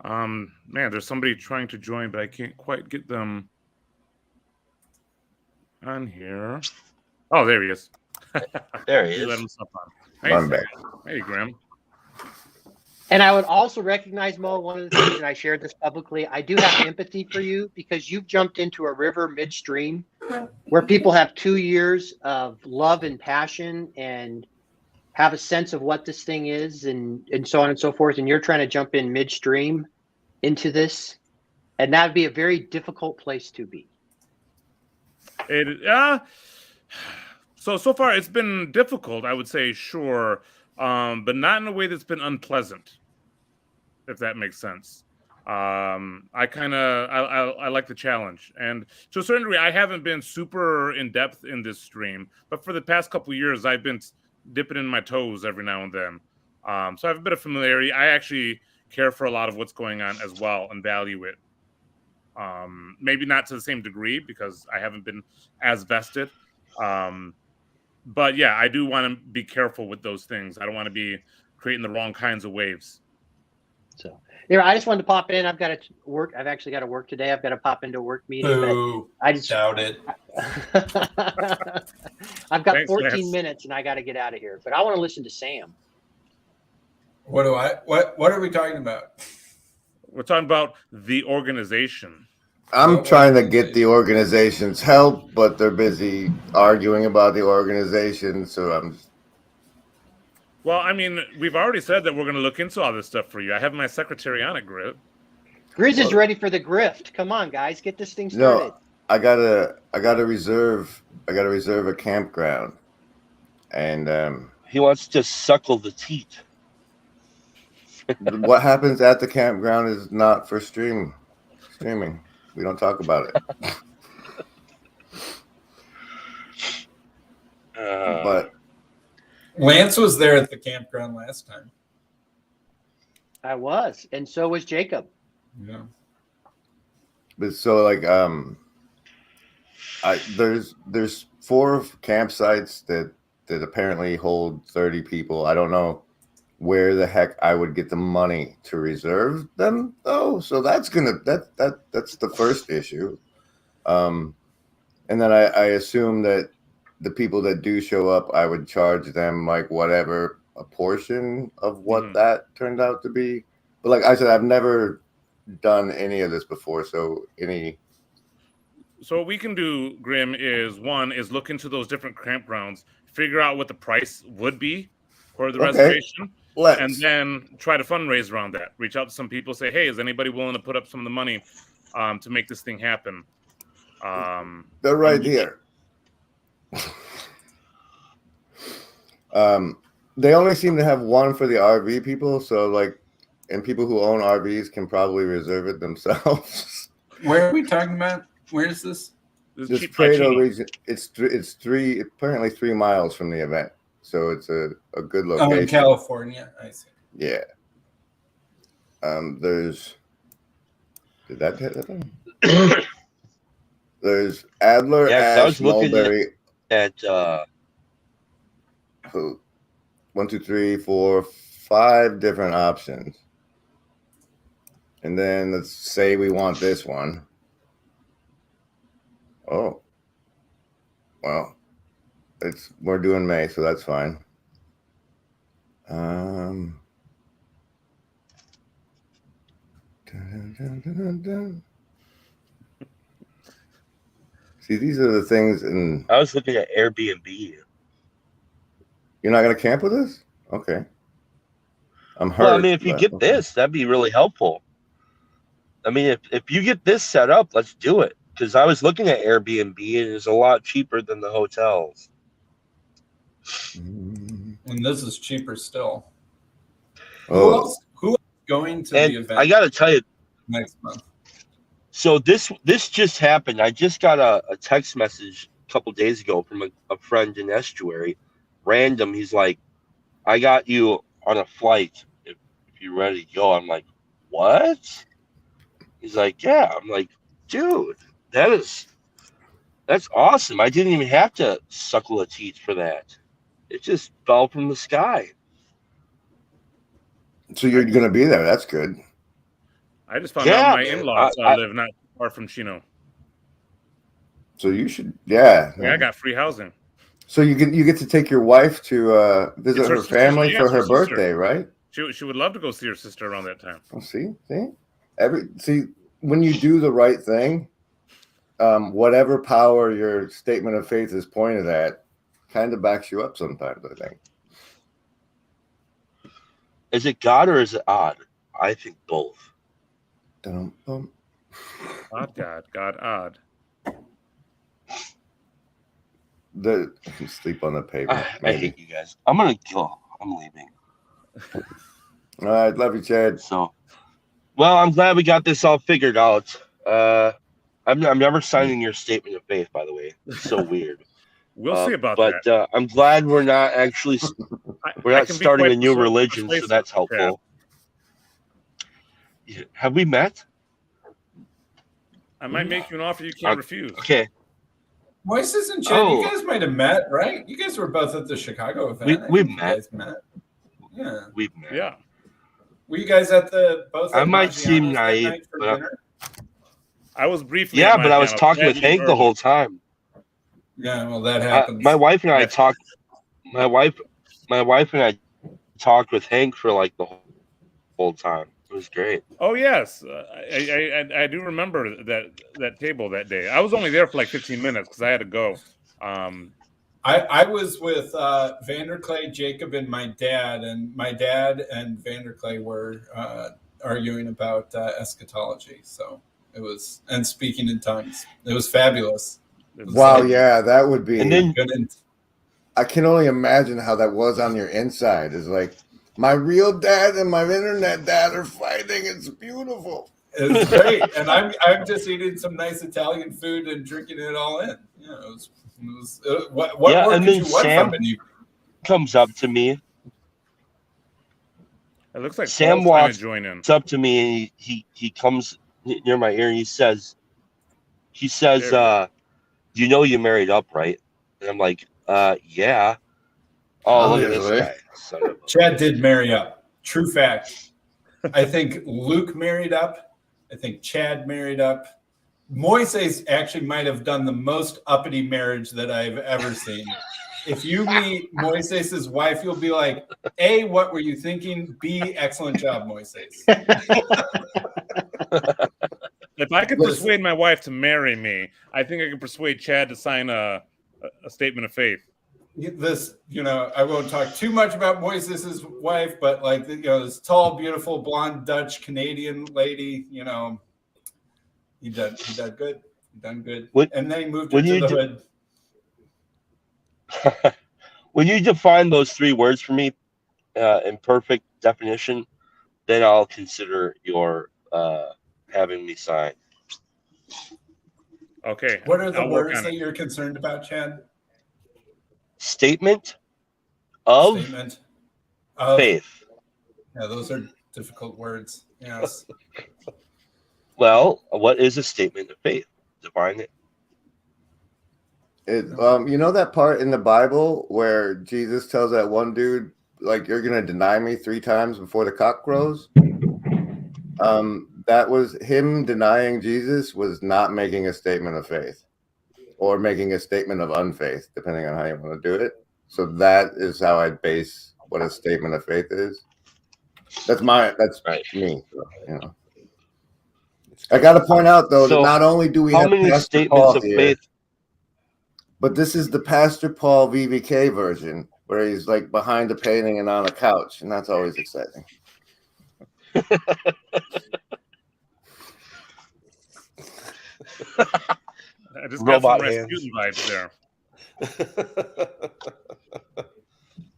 Man, there's somebody trying to join, but I can't quite get them on here. Oh, there he is. There he is. Let himself on. Nice. I'm back. Hey, Graham. And I would also recognize, Mo, one of the things, and I shared this publicly, I do have empathy for you because you've jumped into a river midstream where people have 2 years of love and passion and have a sense of what this thing is and so on and so forth. And you're trying to jump in midstream into this. And that would be a very difficult place to be. So far it's been difficult, I would say, sure, but not in a way that's been unpleasant, if that makes sense. I kind of I like the challenge, and to a certain degree, I haven't been super in depth in this stream, but for the past couple years, I've been dipping in my toes every now and then. So I have a bit of familiarity. I actually care for a lot of what's going on as well and value it. Maybe not to the same degree because I haven't been as vested. But yeah, I do want to be careful with those things. I don't want to be creating the wrong kinds of waves. So here, I just wanted to pop in. I've got to work. I've actually got to work today. I've got to pop into a work meeting. Boo. But I just Doubt it. I've got Thanks, 14 Lance. minutes and I got to get out of here. But I want to listen to Sam. What are we talking about? We're talking about the organization. I'm trying to get the organization's help, but they're busy arguing about the organization. So I'm. Well, I mean, we've already said that we're going to look into all this stuff for you. I have my secretary on it, Grizz. Grizz is ready for the grift. Come on, guys, get this thing started. No, I gotta reserve a campground, and He wants to suckle the teat. what happens at the campground is not for streaming. We don't talk about it. But Lance was there at the campground last time. I was, and so was Jacob. Yeah. But so like there's 4 campsites that apparently hold 30 people. I don't know where the heck I would get the money to reserve them though. So that's that's the first issue. And then I assume that the people that do show up, I would charge them like whatever a portion of what that turned out to be. But like I said, I've never done any of this before, so what we can do, Grim, is look into those different campgrounds, figure out what the price would be for the reservation, and then try to fundraise around that. Reach out to some people, say, hey, is anybody willing to put up some of the money to make this thing happen? They're right here. They only seem to have one for the RV people, so like, and people who own RVs can probably reserve it themselves. Where are we talking about? Where is this? This Prado region. It's apparently 3 miles from the event, so it's a good location. Oh, in California, I see. Yeah. There's. Did that hit that? There's Adler, Ash, Mulberry. At 1, 2, 3, 4, 5 different options. And then let's say we want this one. Oh. Well, we're doing May, so that's fine. Dun, dun, dun, dun. See, these are the things, and I was looking at Airbnb. You're not going to camp with us? Okay. I'm hurt. Well, I mean, if you get this, that'd be really helpful. I mean, if you get this set up, let's do it. Because I was looking at Airbnb, and it's a lot cheaper than the hotels. And this is cheaper still. Oh. Who else going to the event? I got to tell you, next month. So this just happened. I just got a text message a couple days ago from a friend in Estuary. Random. He's like, I got you on a flight if you're ready to go. I'm like, what? He's like, yeah. I'm like, dude, that's awesome. I didn't even have to suckle a teat for that. It just fell from the sky. So you're going to be there. That's good. I just found out my in-laws live not far from Chino. So you should, yeah. I got free housing. So you get to take your wife to visit her family for her birthday, right? She would love to go see her sister around that time. Oh, see, when you do the right thing, whatever power your statement of faith is pointed at, kind of backs you up sometimes. I think. Is it God or is it odd? I think both. Odd God, odd. Sleep on the pavement. I hate you guys. I'm gonna go. I'm leaving. All right, love you, Chad. So, well, I'm glad we got this all figured out. I'm never signing your statement of faith, by the way. It's so weird. We'll see about but that. I'm glad we're not actually we're not starting a new religion, so that's helpful. Yeah. Have we met? I might make you an offer you can't refuse. Okay. Moises and Chad, you guys might have met, right? You guys were both at the Chicago event. We've met. You guys met. Yeah. We've met. Yeah. Were you guys at both? I might seem naive, but I was briefly. Yeah, but I was talking with Hank the whole time. Yeah, well, that happens. My wife and I talked. My wife and I talked with Hank for like the whole time. It was great. Oh yes, I do remember that table that day. I was only there for like 15 minutes because I had to go. I was with Vanderclay, Jacob, and my dad and Vanderclay were arguing about eschatology. So it was, and speaking in tongues. It was fabulous. Wow, yeah, that would be. And then, I can only imagine how that was on your inside. It's like, my real dad and my internet dad are fighting. It's beautiful. It's great, and I'm just eating some nice Italian food and drinking it all in. Yeah, it was what more and could then you want Sam from an evening? Comes up to me. It looks like Sam walks up to me and he comes near my ear and he says, you know you married up, right? And I'm like, yeah. Oh, look at this guy. Chad did marry up. True fact. I think Luke married up. I think Chad married up. Moises actually might have done the most uppity marriage that I've ever seen. If you meet Moises' wife, you'll be like, A, what were you thinking? B, excellent job, Moises. If I could persuade my wife to marry me, I think I can persuade Chad to sign a statement of faith. This, I won't talk too much about Moises' wife, but like, this tall, beautiful, blonde Dutch Canadian lady, he done good. He done good. And then he moved into the hood. When you define those three words for me in perfect definition, then I'll consider your having me sign. Okay. What are the words that you're concerned about, Chad? Statement of faith. Yeah, those are difficult words. Yes. Well, what is a statement of faith? Define it. You know that part in the Bible where Jesus tells that one dude, like, you're going to deny me 3 times before the cock crows? That was him denying Jesus was not making a statement of faith or making a statement of unfaith, depending on how you want to do it. So that is how I base what a statement of faith is. That's right. Me. So, I got to point out, though, that not only do we have many statements of faith, but this is the Pastor Paul VBK version where he's like behind a painting and on a couch, and that's always exciting. I just got some Rasputin vibes there.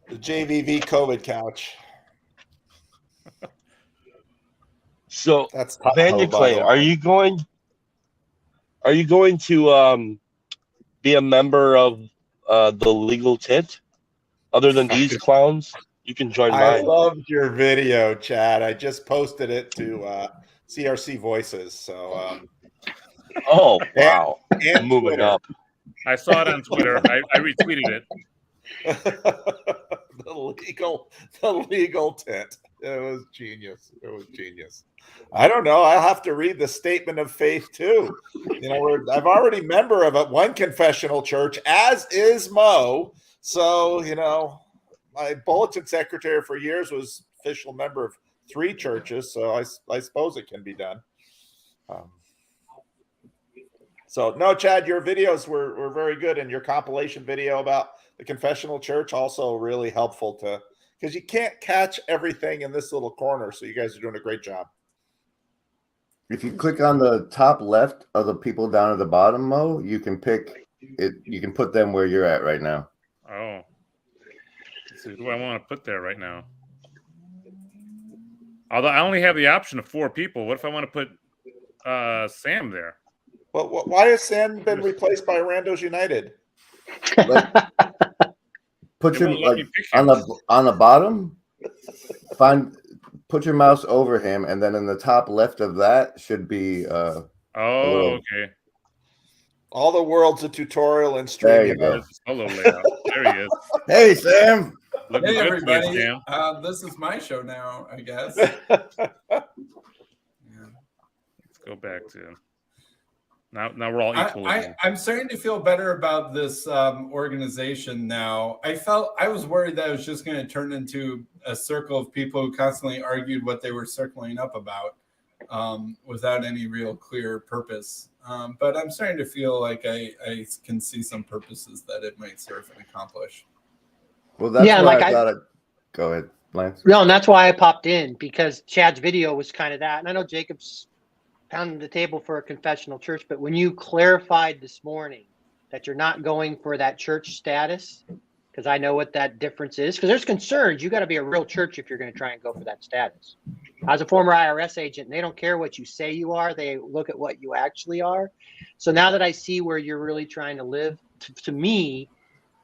The JVV COVID couch. So that's Vanderclay, are you going to be a member of the Legal Tit? Other than these clowns, you can join mine. I loved your video, Chad. I just posted it to CRC Voices. So oh wow. And moving Twitter. Up. I saw it on Twitter. I retweeted it. the legal tit. It was genius. I don't know. I'll have to read the statement of faith too. I've already member of one confessional church, as is Mo. So, my bulletin secretary for years was official member of 3 churches. So I suppose it can be done. So no, Chad, your videos were very good, and your compilation video about the confessional church also really helpful because you can't catch everything in this little corner. So you guys are doing a great job. If you click on the top left of the people down at the bottom, Mo, you can pick you can put them where you're at right now. Oh. Let's see, who do I want to put there right now? Although I only have the option of 4 people. What if I want to put Sam there? Well, why has Sam been replaced by Randos United? Put your like on the bottom. Put your mouse over him, and then in the top left of that should be okay. All the world's a tutorial in stream. There you go. Solo layout. There he is. Hey, Sam. Looking Hey, good everybody. today, Sam. This is my show now, I guess. Let's go back to now we're all equal. I'm starting to feel better about this organization now. I was worried that it was just going to turn into a circle of people who constantly argued what they were circling up about without any real clear purpose. But I'm starting to feel like I can see some purposes that it might serve and accomplish. Well, that's why I thought go ahead, Lance. No, and that's why I popped in, because Chad's video was kind of that. And I know Jacob's pounding the table for a confessional church, but when you clarified this morning that you're not going for that church status, because I know what that difference is, because there's concerns. You got to be a real church if you're going to try and go for that status. I was a former IRS agent, and they don't care what you say you are. They look at what you actually are. So now that I see where you're really trying to live, to me,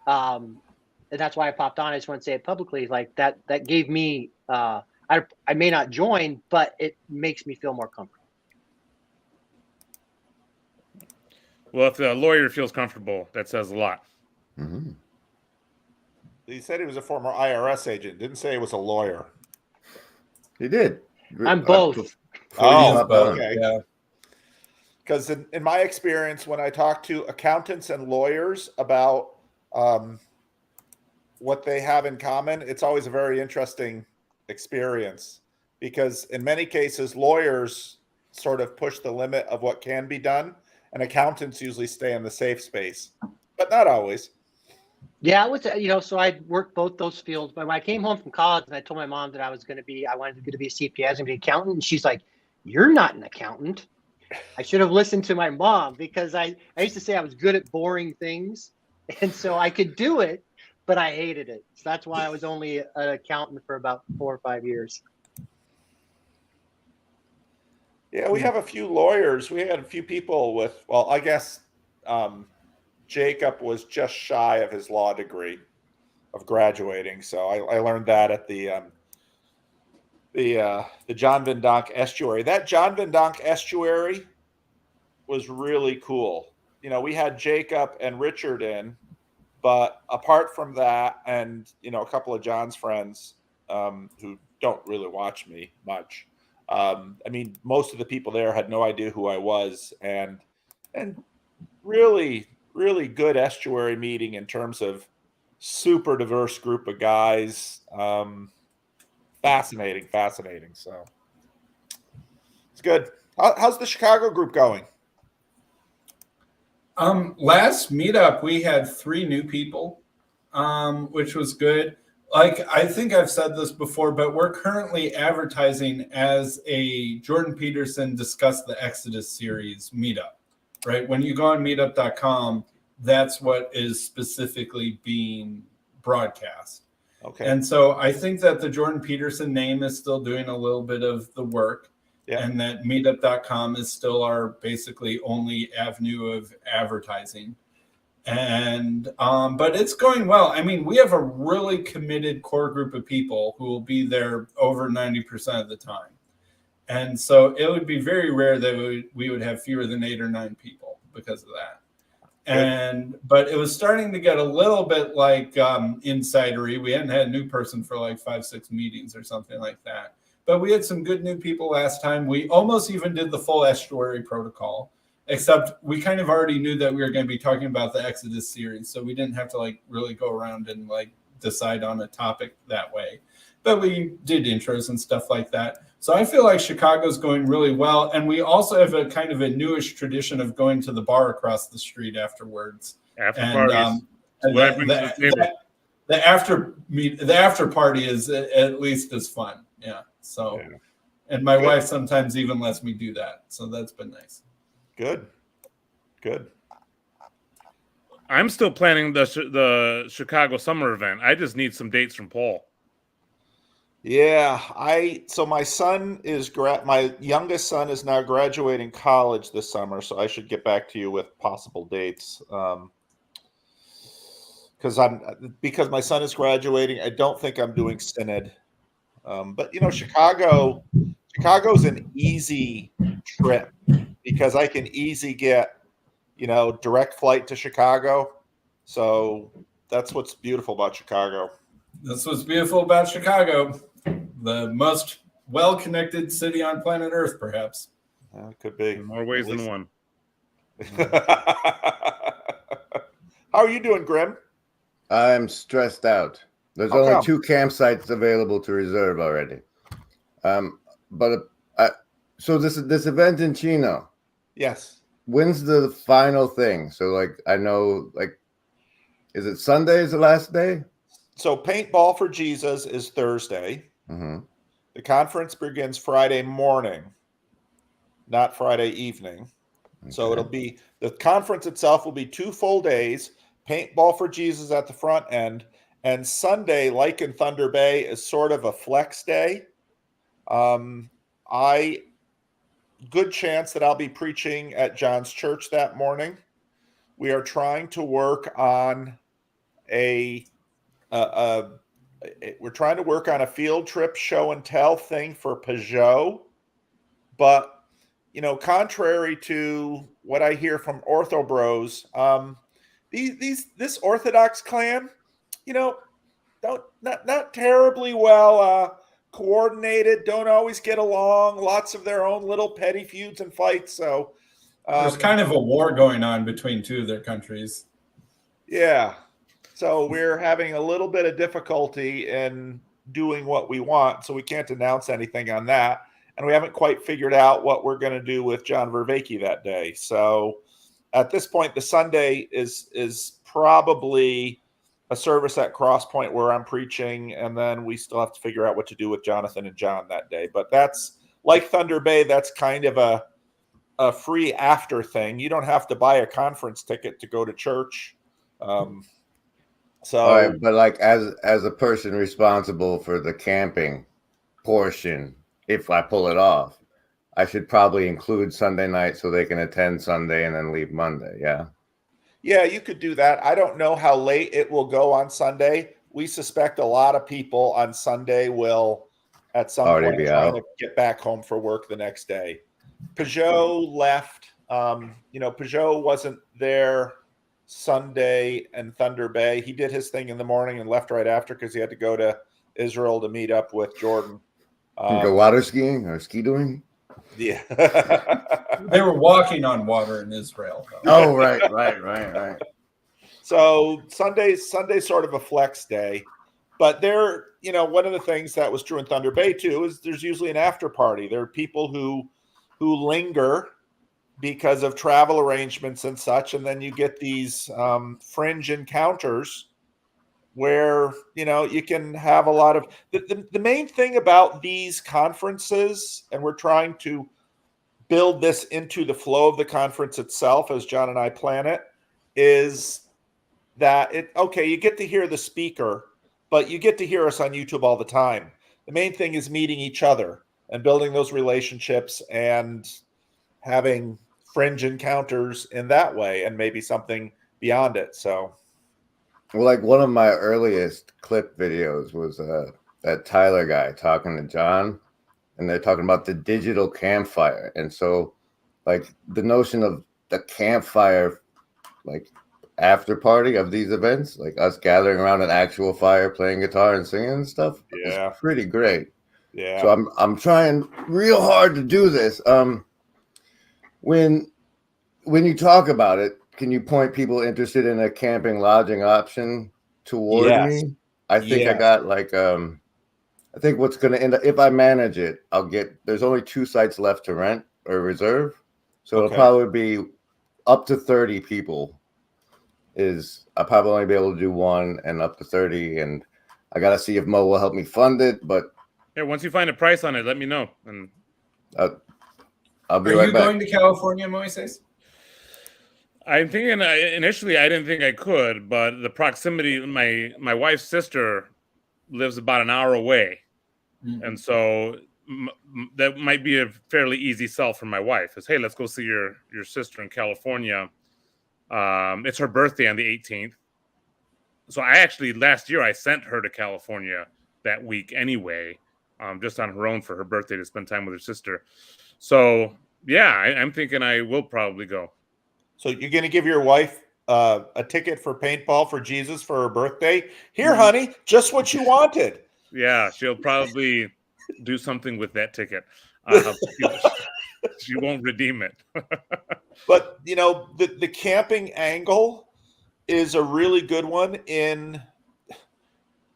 and that's why I popped on. I just want to say it publicly. Like that gave me, I may not join, but it makes me feel more comfortable. Well, if the lawyer feels comfortable, that says a lot. Mm-hmm. He said he was a former IRS agent. Didn't say he was a lawyer. He did. I'm both. Okay. Yeah. Because in my experience, when I talk to accountants and lawyers about what they have in common, it's always a very interesting experience, because in many cases, lawyers sort of push the limit of what can be done, and accountants usually stay in the safe space, but not always. Yeah, it was, so I worked both those fields. But when I came home from college and I told my mom that I wanted to be a CPA, I was going to be an accountant, and she's like, "You're not an accountant." I should have listened to my mom, because I used to say I was good at boring things, and so I could do it, but I hated it. So that's why I was only an accountant for about 4 or 5 years. Yeah, we have a few lawyers. We had a few people with, well, I guess Jacob was just shy of his law degree of graduating. So I learned that at the John Van Donk estuary. That John Van Donk estuary was really cool. We had Jacob and Richard in, but apart from that, and a couple of John's friends who don't really watch me much. Most of the people there had no idea who I was, and really, really good estuary meeting in terms of super diverse group of guys. Fascinating. So it's good. How's the Chicago group going? Last meetup, we had 3 new people, which was good. Like, I think I've said this before, but we're currently advertising as a Jordan Peterson Discuss the Exodus series meetup, right? When you go on meetup.com, that's what is specifically being broadcast. Okay. And so I think that the Jordan Peterson name is still doing a little bit of the work. Yeah. And that meetup.com is still our basically only avenue of advertising. And but it's going well. We have a really committed core group of people who will be there over 90% of the time. And so it would be very rare that we would have fewer than 8 or 9 people because of that. But it was starting to get a little bit like insidery. We hadn't had a new person for like 5-6 meetings or something like that. But we had some good new people last time. We almost even did the full estuary protocol, except we kind of already knew that we were going to be talking about the Exodus series. So we didn't have to really go around and decide on a topic that way. But we did intros and stuff like that. So I feel like Chicago's going really well. And we also have a kind of a newish tradition of going to the bar across the street afterwards. After parties. The after party is at least as fun. Yeah. So, yeah. And my wife sometimes even lets me do that. So that's been nice. Good. I'm still planning the Chicago summer event. I just need some dates from Paul. Yeah, so my son is my youngest son is now graduating college this summer, so I should get back to you with possible dates. Because my son is graduating, I don't think I'm doing Synod. But Chicago's an easy trip because I can easy get direct flight to Chicago. So that's what's beautiful about Chicago. That's what's beautiful about Chicago. The most well-connected city on planet Earth, perhaps. It could be. In more ways than one. How are you doing, Grim? I'm stressed out. There's only 2 campsites available to reserve already. So this event in Chino. Yes. When's the final thing? So I know is it Sunday is the last day? So Paintball for Jesus is Thursday. Mm-hmm. The conference begins Friday morning, not Friday evening. Okay. So the conference itself will be 2 full days. Paintball for Jesus at the front end, and Sunday, like in Thunder Bay, is sort of a flex day. Good chance that I'll be preaching at John's church that morning. We are trying to work on a field trip show and tell thing for Peugeot, but contrary to what I hear from Ortho Bros, this Orthodox clan, not terribly well coordinated, don't always get along, lots of their own little petty feuds and fights. So there's kind of a war going on between 2 of their countries. Yeah. So we're having a little bit of difficulty in doing what we want, so we can't announce anything on that. And we haven't quite figured out what we're going to do with John Vervaeke that day. So at this point, the Sunday is probably a service at Cross Point where I'm preaching, and then we still have to figure out what to do with Jonathan and John that day. But that's like Thunder Bay. That's kind of a free after thing. You don't have to buy a conference ticket to go to church. All right, but as a person responsible for the camping portion, if I pull it off, I should probably include Sunday night so they can attend Sunday and then leave Monday. Yeah. Yeah, you could do that. I don't know how late it will go on Sunday. We suspect a lot of people on Sunday will at some point trying to get back home for work the next day. Peugeot left. Peugeot wasn't there Sunday and Thunder Bay. He did his thing in the morning and left right after because he had to go to Israel to meet up with Jordan. Go water skiing or ski doing? Yeah. They were walking on water in Israel. Oh, right. So Sunday's sort of a flex day. But one of the things that was true in Thunder Bay too is there's usually an after party. There are people who linger because of travel arrangements and such, and then you get these fringe encounters where you can have a lot of the main thing about these conferences, and we're trying to build this into the flow of the conference itself as John and I plan it, is that you get to hear the speaker, but you get to hear us on YouTube all the time. The main thing is meeting each other and building those relationships and having fringe encounters in that way, and maybe something beyond it. So, well, one of my earliest clip videos was that Tyler guy talking to John, and they're talking about the digital campfire. And so the notion of the campfire, after party of these events, us gathering around an actual fire, playing guitar and singing and stuff, is pretty great. Yeah. So I'm trying real hard to do this. When you talk about it, can you point people interested in a camping lodging option toward me? I think I got I think what's going to end up, if I manage it, there's only 2 sites left to rent or reserve. So it'll probably be up to 30 people. I'll probably only be able to do 1 and up to 30. And I got to see if Mo will help me fund it. But yeah, once you find a price on it, let me know. And I'll be right back. Are you going to California, Moises? I'm thinking initially I didn't think I could, but the proximity, my wife's sister lives about an hour away. And so that might be a fairly easy sell for my wife is, hey, let's go see your sister in California. It's her birthday on the 18th. So I actually, last year, I sent her to California that week anyway, just on her own for her birthday to spend time with her sister. So yeah, I'm thinking I will probably go. So you're going to give your wife a ticket for paintball for Jesus for her birthday? Here, honey, just what you wanted. Yeah, she'll probably do something with that ticket. She won't redeem it. But you know, the camping angle is a really good one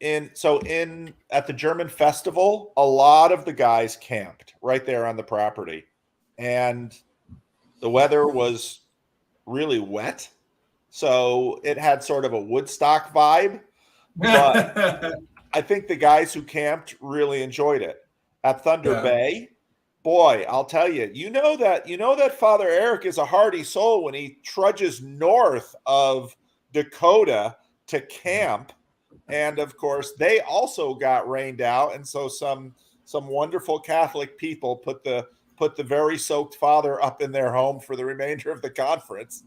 at the German festival, a lot of the guys camped right there on the property, and the weather was really wet, so it had sort of a Woodstock vibe. But I think the guys who camped really enjoyed it. At Thunder Bay, boy, I'll tell you, you know that Father Eric is a hardy soul when he trudges north of Dakota to camp. And of course, they also got rained out, and so some wonderful Catholic people put the very soaked father up in their home for the remainder of the conference.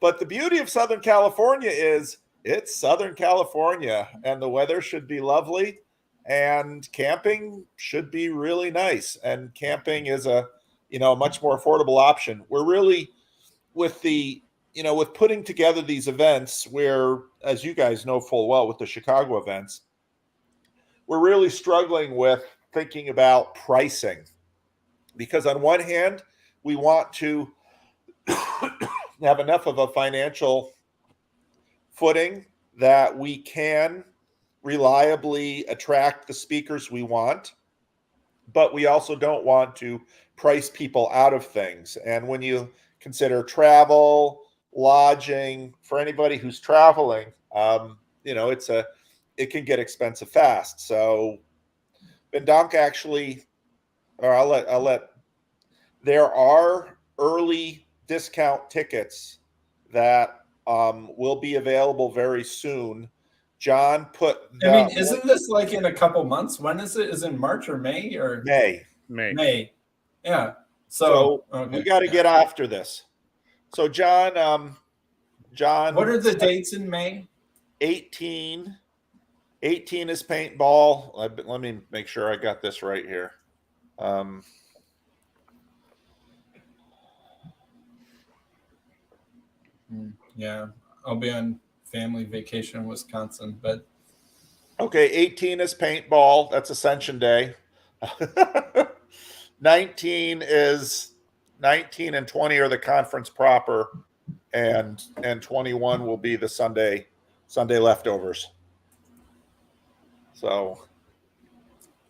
But the beauty of Southern California is it's Southern California, and the weather should be lovely, and camping should be really nice. And camping is a much more affordable option. We're really with putting together these events where, as you guys know full well with the Chicago events, we're really struggling with thinking about pricing. Because on one hand, we want to have enough of a financial footing that we can reliably attract the speakers we want, but we also don't want to price people out of things. And when you consider travel, lodging, for anybody who's traveling, it can get expensive fast. So Bendonk actually, or I'll let, there are early discount tickets that will be available very soon. John put. Isn't this like in a couple months? When is it? Is it in March or May or May? Yeah. So we got to get after this. So John, what are the dates in May? 18 is paintball. Let me make sure I got this right here. Yeah, I'll be on family vacation in Wisconsin, but okay, 18 is paintball. That's Ascension Day. 19 and 20 are the conference proper, and 21 will be the Sunday leftovers. So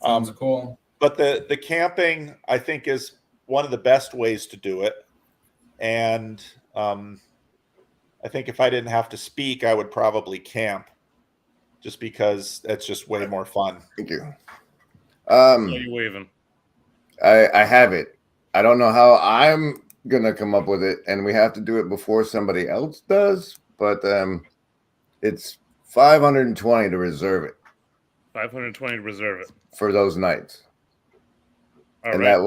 sounds cool. But the camping, I think, is one of the best ways to do it. And I think if I didn't have to speak, I would probably camp, just because it's just way more fun. Thank you. Are you waving? I have it. I don't know how I'm gonna come up with it, and we have to do it before somebody else does. But it's $520 to reserve it. $520 to reserve it for those nights. All and right.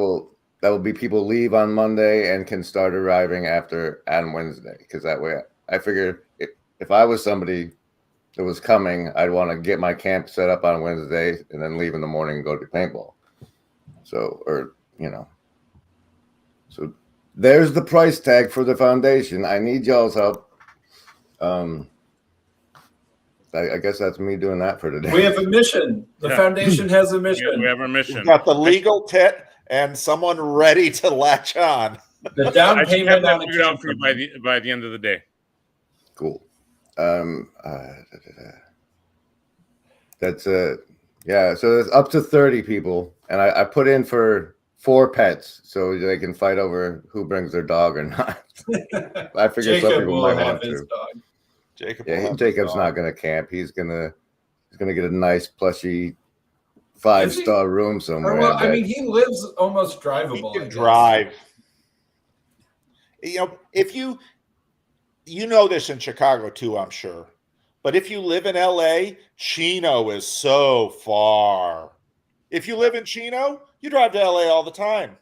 that will be people leave on Monday and can start arriving on Wednesday, because that way I figure if I was somebody that was coming, I'd want to get my camp set up on Wednesday and then leave in the morning and go to paintball. So there's the price tag for the foundation. I need y'all's help. I guess that's me doing that for today. We have a mission. The foundation has a mission. We have a mission. We've got the legal tit and someone ready to latch on. The down payment on figured out for you by the end of the day. Cool. That's yeah. So it's up to 30 people, and I put in for 4 pets so they can fight over who brings their dog or not. I figure some people might want to. Jacob's not going to camp. He's gonna get a nice plushy 5-star room somewhere. Well, I mean, he lives almost drivable. He can drive. If you you know this in Chicago too, I'm sure. But if you live in LA, Chino is so far. If you live in Chino, you drive to LA all the time.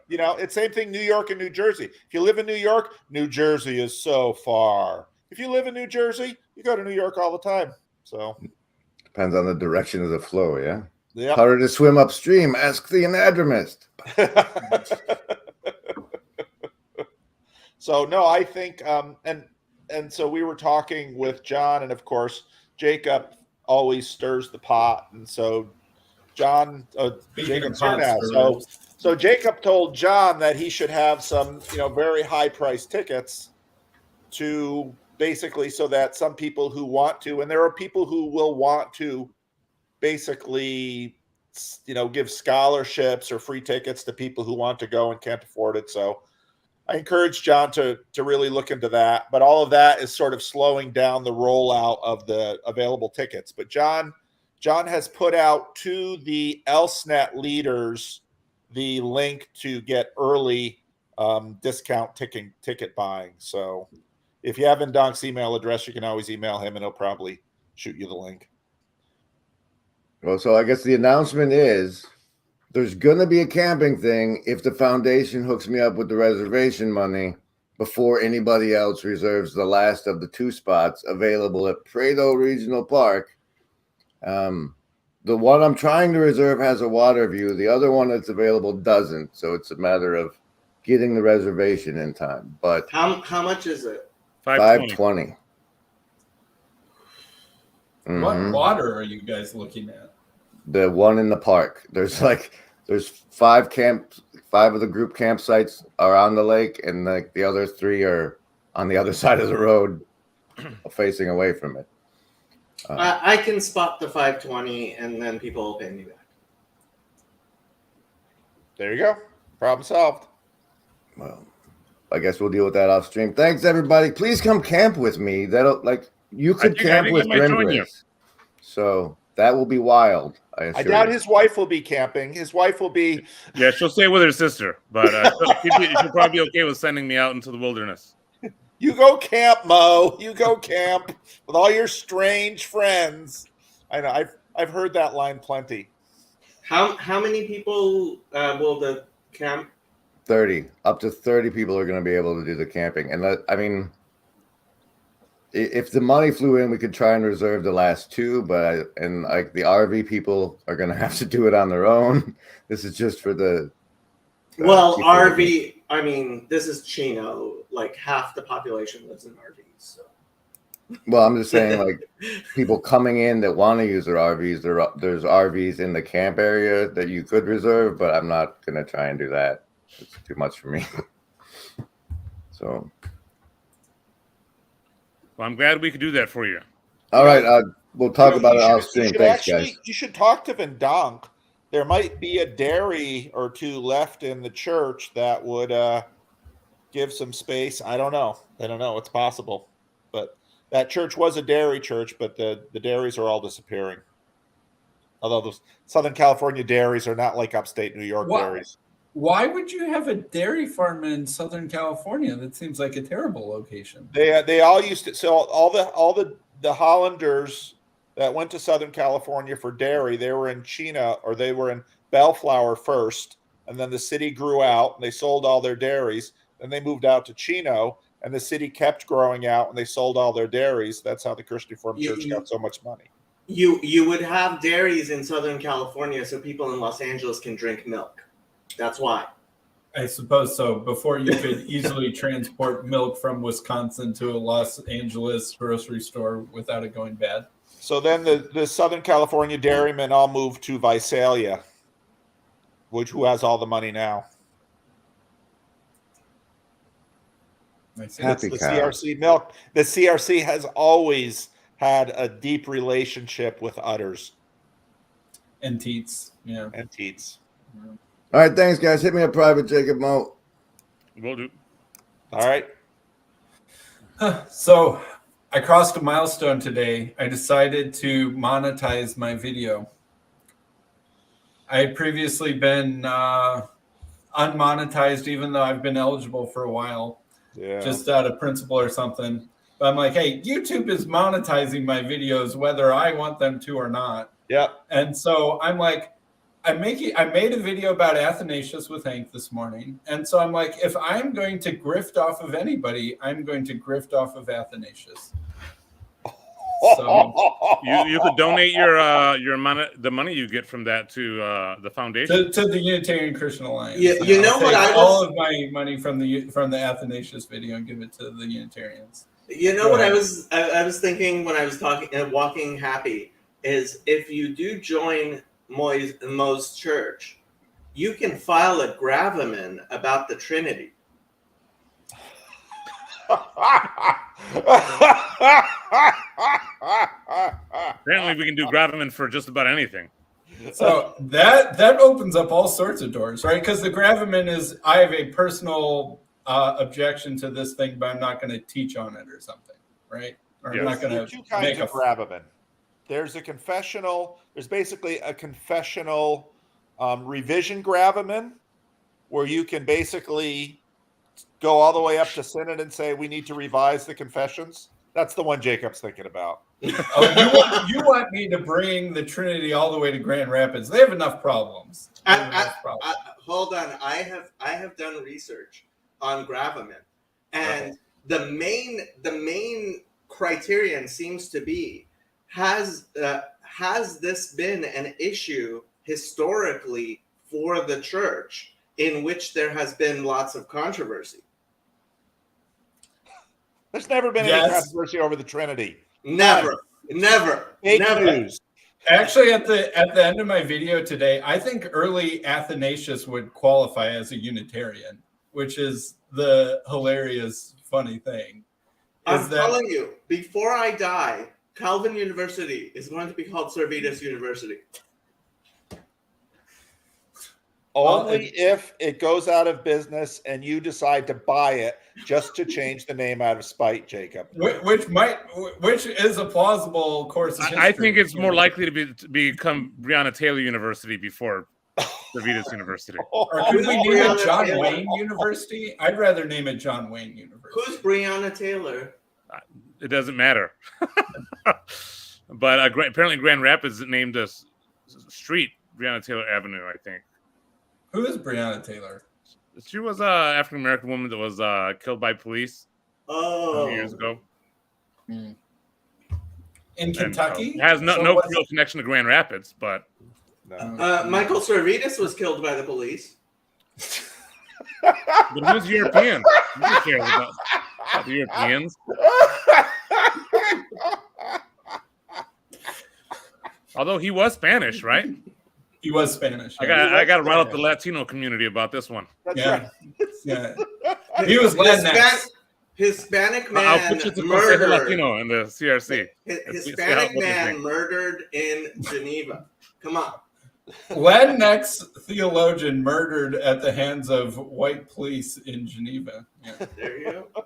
You know, it's same thing New York and New Jersey. If you live in New York, New Jersey is so far. If you live in New Jersey, you go to New York all the time. So depends on the direction of the flow, yeah? yeah. Harder to swim upstream, ask the anadromist. So no, I think and so we were talking with John, and of course Jacob always stirs the pot, and so John Jacob's here now. So Jacob told John that he should have some, very high priced tickets to basically so that some people who want to, and there are people who will want to basically, give scholarships or free tickets to people who want to go and can't afford it. So I encourage John to really look into that, but all of that is sort of slowing down the rollout of the available tickets. But John has put out to the LSNet leaders the link to get early discount ticket buying. So if you have Donk's email address, you can always email him and he'll probably shoot you the link. Well, so I guess the announcement is there's going to be a camping thing if the foundation hooks me up with the reservation money before anybody else reserves the last of the 2 spots available at Prado Regional Park. The one I'm trying to reserve has a water view. The other one that's available doesn't. So it's a matter of getting the reservation in time. But how much is it? $520. What water are you guys looking at? The one in the park. There's 5 of the group campsites are on the lake, and the other 3 are on the other side of the road, facing away from it. I can spot the 520, and then people will pay me back. There you go. Problem solved. Well, I guess we'll deal with that off stream. Thanks, everybody. Please come camp with me. You could camp with Grimgris. So that will be wild. I doubt his wife will be camping. His wife will be. Yeah, she'll stay with her sister, but she'll probably be okay with sending me out into the wilderness. You go camp, Mo. You go camp with all your strange friends. I know. I've heard that line plenty. How many people will the camp? 30. Up to 30 people are going to be able to do the camping. And if the money flew in, we could try and reserve the last 2. But the RV people are going to have to do it on their own. This is just for the. Well, RV. I mean, this is Chino. Like half the population lives in RVs. So. Well, I'm just saying, people coming in that want to use their RVs. There's RVs in the camp area that you could reserve, but I'm not going to try and do that. It's too much for me. So. Well, I'm glad we could do that for you. All right, we'll talk about it off stream. Thanks, guys. You should talk to Vendonk. There might be a dairy or 2 left in the church that would give some space. I don't know. It's possible. But that church was a dairy church, but the dairies are all disappearing. Although the Southern California dairies are not like upstate New York dairies. Why would you have a dairy farm in Southern California? That seems like a terrible location. They all used to. So all the Hollanders that went to Southern California for dairy, they were in Chino, or they were in Bellflower first, and then the city grew out and they sold all their dairies. Then they moved out to Chino, and the city kept growing out and they sold all their dairies. That's how the Christian Reformed Church got so much money. You would have dairies in Southern California so people in Los Angeles can drink milk. That's why. I suppose so. Before you could easily transport milk from Wisconsin to a Los Angeles grocery store without it going bad. So then the Southern California dairymen all moved to Visalia, who has all the money now. Happy the cow. CRC milk. The CRC has always had a deep relationship with udders. And teats. Yeah. And teats. Yeah. All right, thanks, guys. Hit me up private, Jacob Mo. Will do. All right. So I crossed a milestone today. I decided to monetize my video. I had previously been unmonetized, even though I've been eligible for a while. just out of principle or something. But I'm like, hey, YouTube is monetizing my videos whether I want them to or not. Yep. And so I'm like, I made a video about Athanasius with Hank this morning. And so I'm like, if I'm going to grift off of anybody, I'm going to grift off of Athanasius. So you could donate the money you get from that to the foundation, to the Unitarian Christian Alliance. You know what? All of my money from the Athanasius video and give it to the Unitarians. You know what I was thinking when I was walking happy is if you do join Mo's church, you can file a gravamen about the Trinity. Apparently, we can do gravamen for just about anything. So that opens up all sorts of doors, right? Because the gravamen is, I have a personal objection to this thing, but I'm not going to teach on it or something, right? Or I'm not going to two kinds of gravamen. There's a confessional. There's basically a confessional revision gravamen, where you can basically go all the way up to synod and say we need to revise the confessions. That's the one Jacob's thinking about. Oh, you want me to bring the Trinity all the way to Grand Rapids? They have enough problems. Hold on, I have done research on gravamen, and the main criterion seems to be has this been an issue historically for the church in which there has been lots of controversy? There's never been any controversy over the Trinity. Never. Fake news. Actually, at the end of my video today, I think early Athanasius would qualify as a Unitarian, which is the hilarious, funny thing. I'm telling you, before I die, Calvin University is going to be called Servetus University. Only if it goes out of business and you decide to buy it just to change the name out of spite, Jacob. Which is a plausible course of history. I think it's more likely to become Breonna Taylor University before Servetus University. Or could we name it John Wayne University? I'd rather name it John Wayne University. Who's Breonna Taylor? It doesn't matter. But apparently Grand Rapids named a street Breonna Taylor Avenue, I think. Who is Breonna Taylor? She was an African-American woman that was killed by police years ago. In Kentucky? Has no real connection to Grand Rapids, but... Michael Servetus was killed by the police. But who's European? Who cares about the Europeans? Although he was Spanish, right? He was Spanish. I got to rile up the Latino community about this one. That's right. Yeah. He was Latinx. Hispanic man I'll put you to murdered. Latino in the CRC. Hispanic man murdered in Geneva. Come on. Latinx theologian murdered at the hands of white police in Geneva. Yeah. There you go.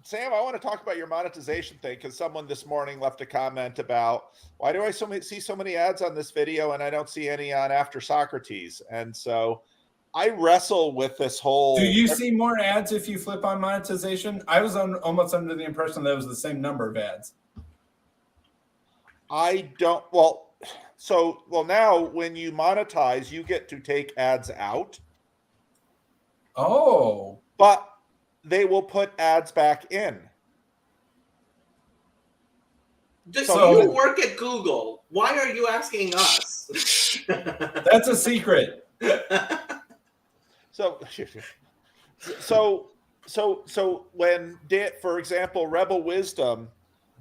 Sam, I want to talk about your monetization thing because someone this morning left a comment about why do I see so many ads on this video and I don't see any on After Socrates? And so I wrestle with this whole... Do you see more ads if you flip on monetization? I was almost under the impression that it was the same number of ads. I don't... Well, now when you monetize, you get to take ads out. Oh. But they will put ads back in. You work at Google. Why are you asking us? That's a secret. So when, for example, Rebel Wisdom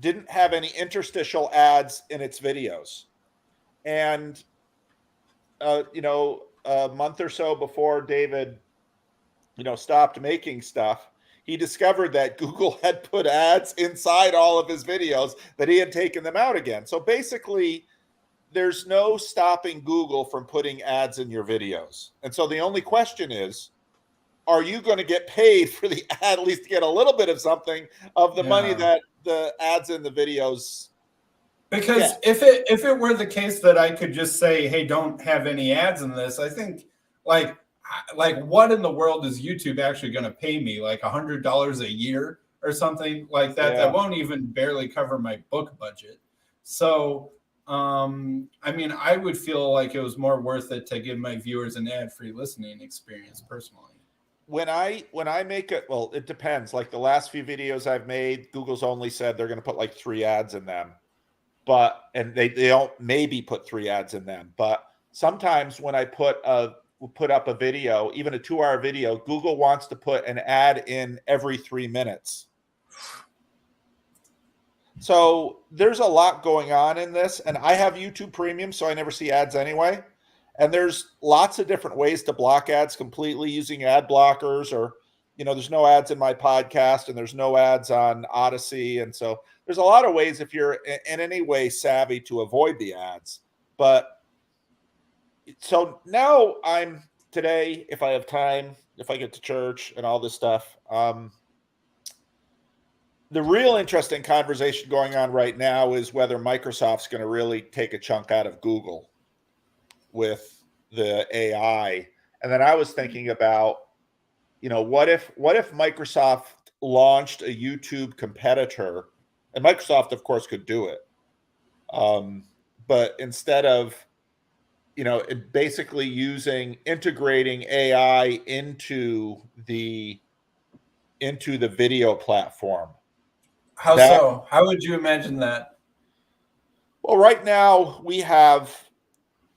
didn't have any interstitial ads in its videos, and a month or so before David, stopped making stuff, he discovered that Google had put ads inside all of his videos that he had taken them out again. So basically, there's no stopping Google from putting ads in your videos. And so the only question is, are you going to get paid for the ad, at least to get a little bit of something of the money that the ads in the videos? Because if it were the case that I could just say, hey, don't have any ads in this, I think, like, what in the world is YouTube actually going to pay me? Like $100 a year or something like that? Yeah. That won't even barely cover my book budget. So, I mean, I would feel like it was more worth it to give my viewers an ad-free listening experience personally. When I make it, well, it depends. Like the last few videos I've made, Google's only said they're going to put like 3 ads in them. And they don't maybe put 3 ads in them. But sometimes when I put up a video, even a 2-hour video, Google wants to put an ad in every 3 minutes. So there's a lot going on in this, and I have YouTube Premium, so I never see ads anyway. And there's lots of different ways to block ads completely using ad blockers, or, there's no ads in my podcast and there's no ads on Odyssey. And so there's a lot of ways if you're in any way savvy to avoid the ads. But so now today, if I have time, if I get to church and all this stuff, the real interesting conversation going on right now is whether Microsoft's going to really take a chunk out of Google with the AI. And then I was thinking about, what if Microsoft launched a YouTube competitor, and Microsoft of course could do it. But instead of, basically integrating AI into the video platform. How so? How would you imagine that? Well, right now we have,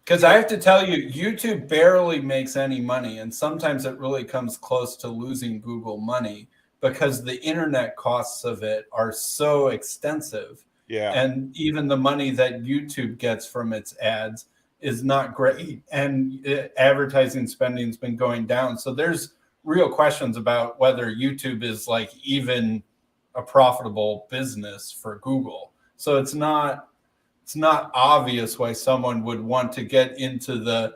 because I have to tell you, YouTube barely makes any money, and sometimes it really comes close to losing Google money because the internet costs of it are so extensive. Yeah. And even the money that YouTube gets from its ads is not great, and advertising spending has been going down. So there's real questions about whether YouTube is like even a profitable business for Google. So it's not obvious why someone would want to get into the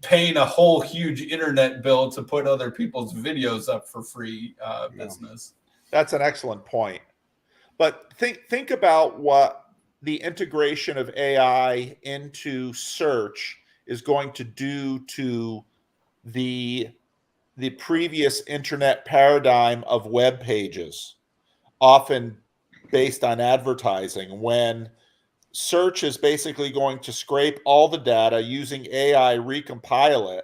paying a whole huge internet bill to put other people's videos up for free business. That's an excellent point. But think about what the integration of AI into search is going to do to the previous internet paradigm of web pages, often based on advertising, when search is basically going to scrape all the data using AI, recompile it.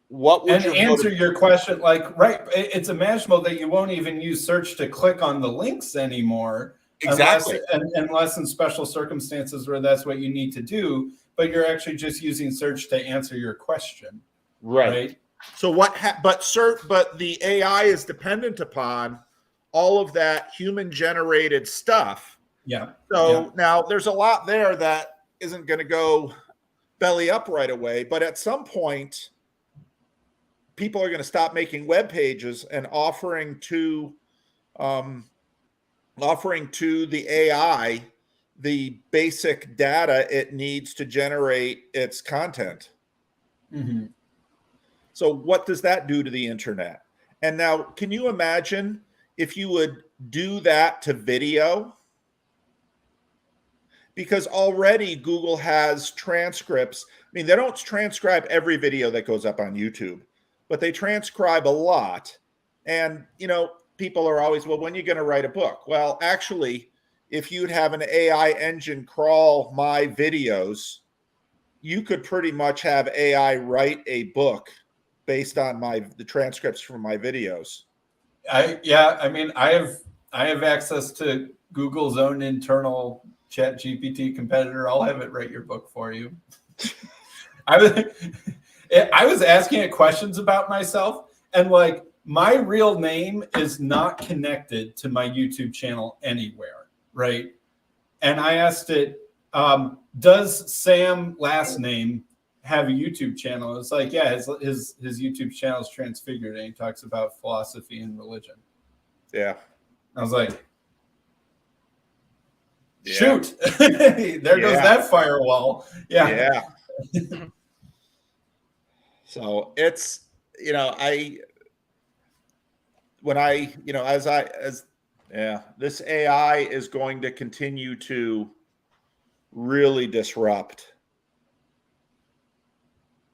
What would answer your question? Like, right, it's imaginable that you won't even use search to click on the links anymore. Exactly. Unless in special circumstances where that's what you need to do, but you're actually just using search to answer your question. Right. So but the AI is dependent upon all of that human generated stuff. Yeah. So now there's a lot there that isn't going to go belly up right away, but at some point people are going to stop making web pages and offering to the AI the basic data it needs to generate its content. Mm-hmm. So what does that do to the internet? And now, can you imagine if you would do that to video? Because already Google has transcripts. I mean, they don't transcribe every video that goes up on YouTube, but they transcribe a lot. And, people are always, well, when are you going to write a book? Well, actually, if you'd have an AI engine crawl my videos, you could pretty much have AI write a book based on the transcripts from my videos. I have access to Google's own internal ChatGPT competitor. I'll have it write your book for you. I was asking it questions about myself, and like, my real name is not connected to my YouTube channel anywhere, right? And I asked it, does Sam last name have a YouTube channel? It's like, yeah, his YouTube channel is Transfigured, and he talks about philosophy and religion. Yeah. I was like, shoot, there goes that firewall. Yeah. So it's, this AI is going to continue to really disrupt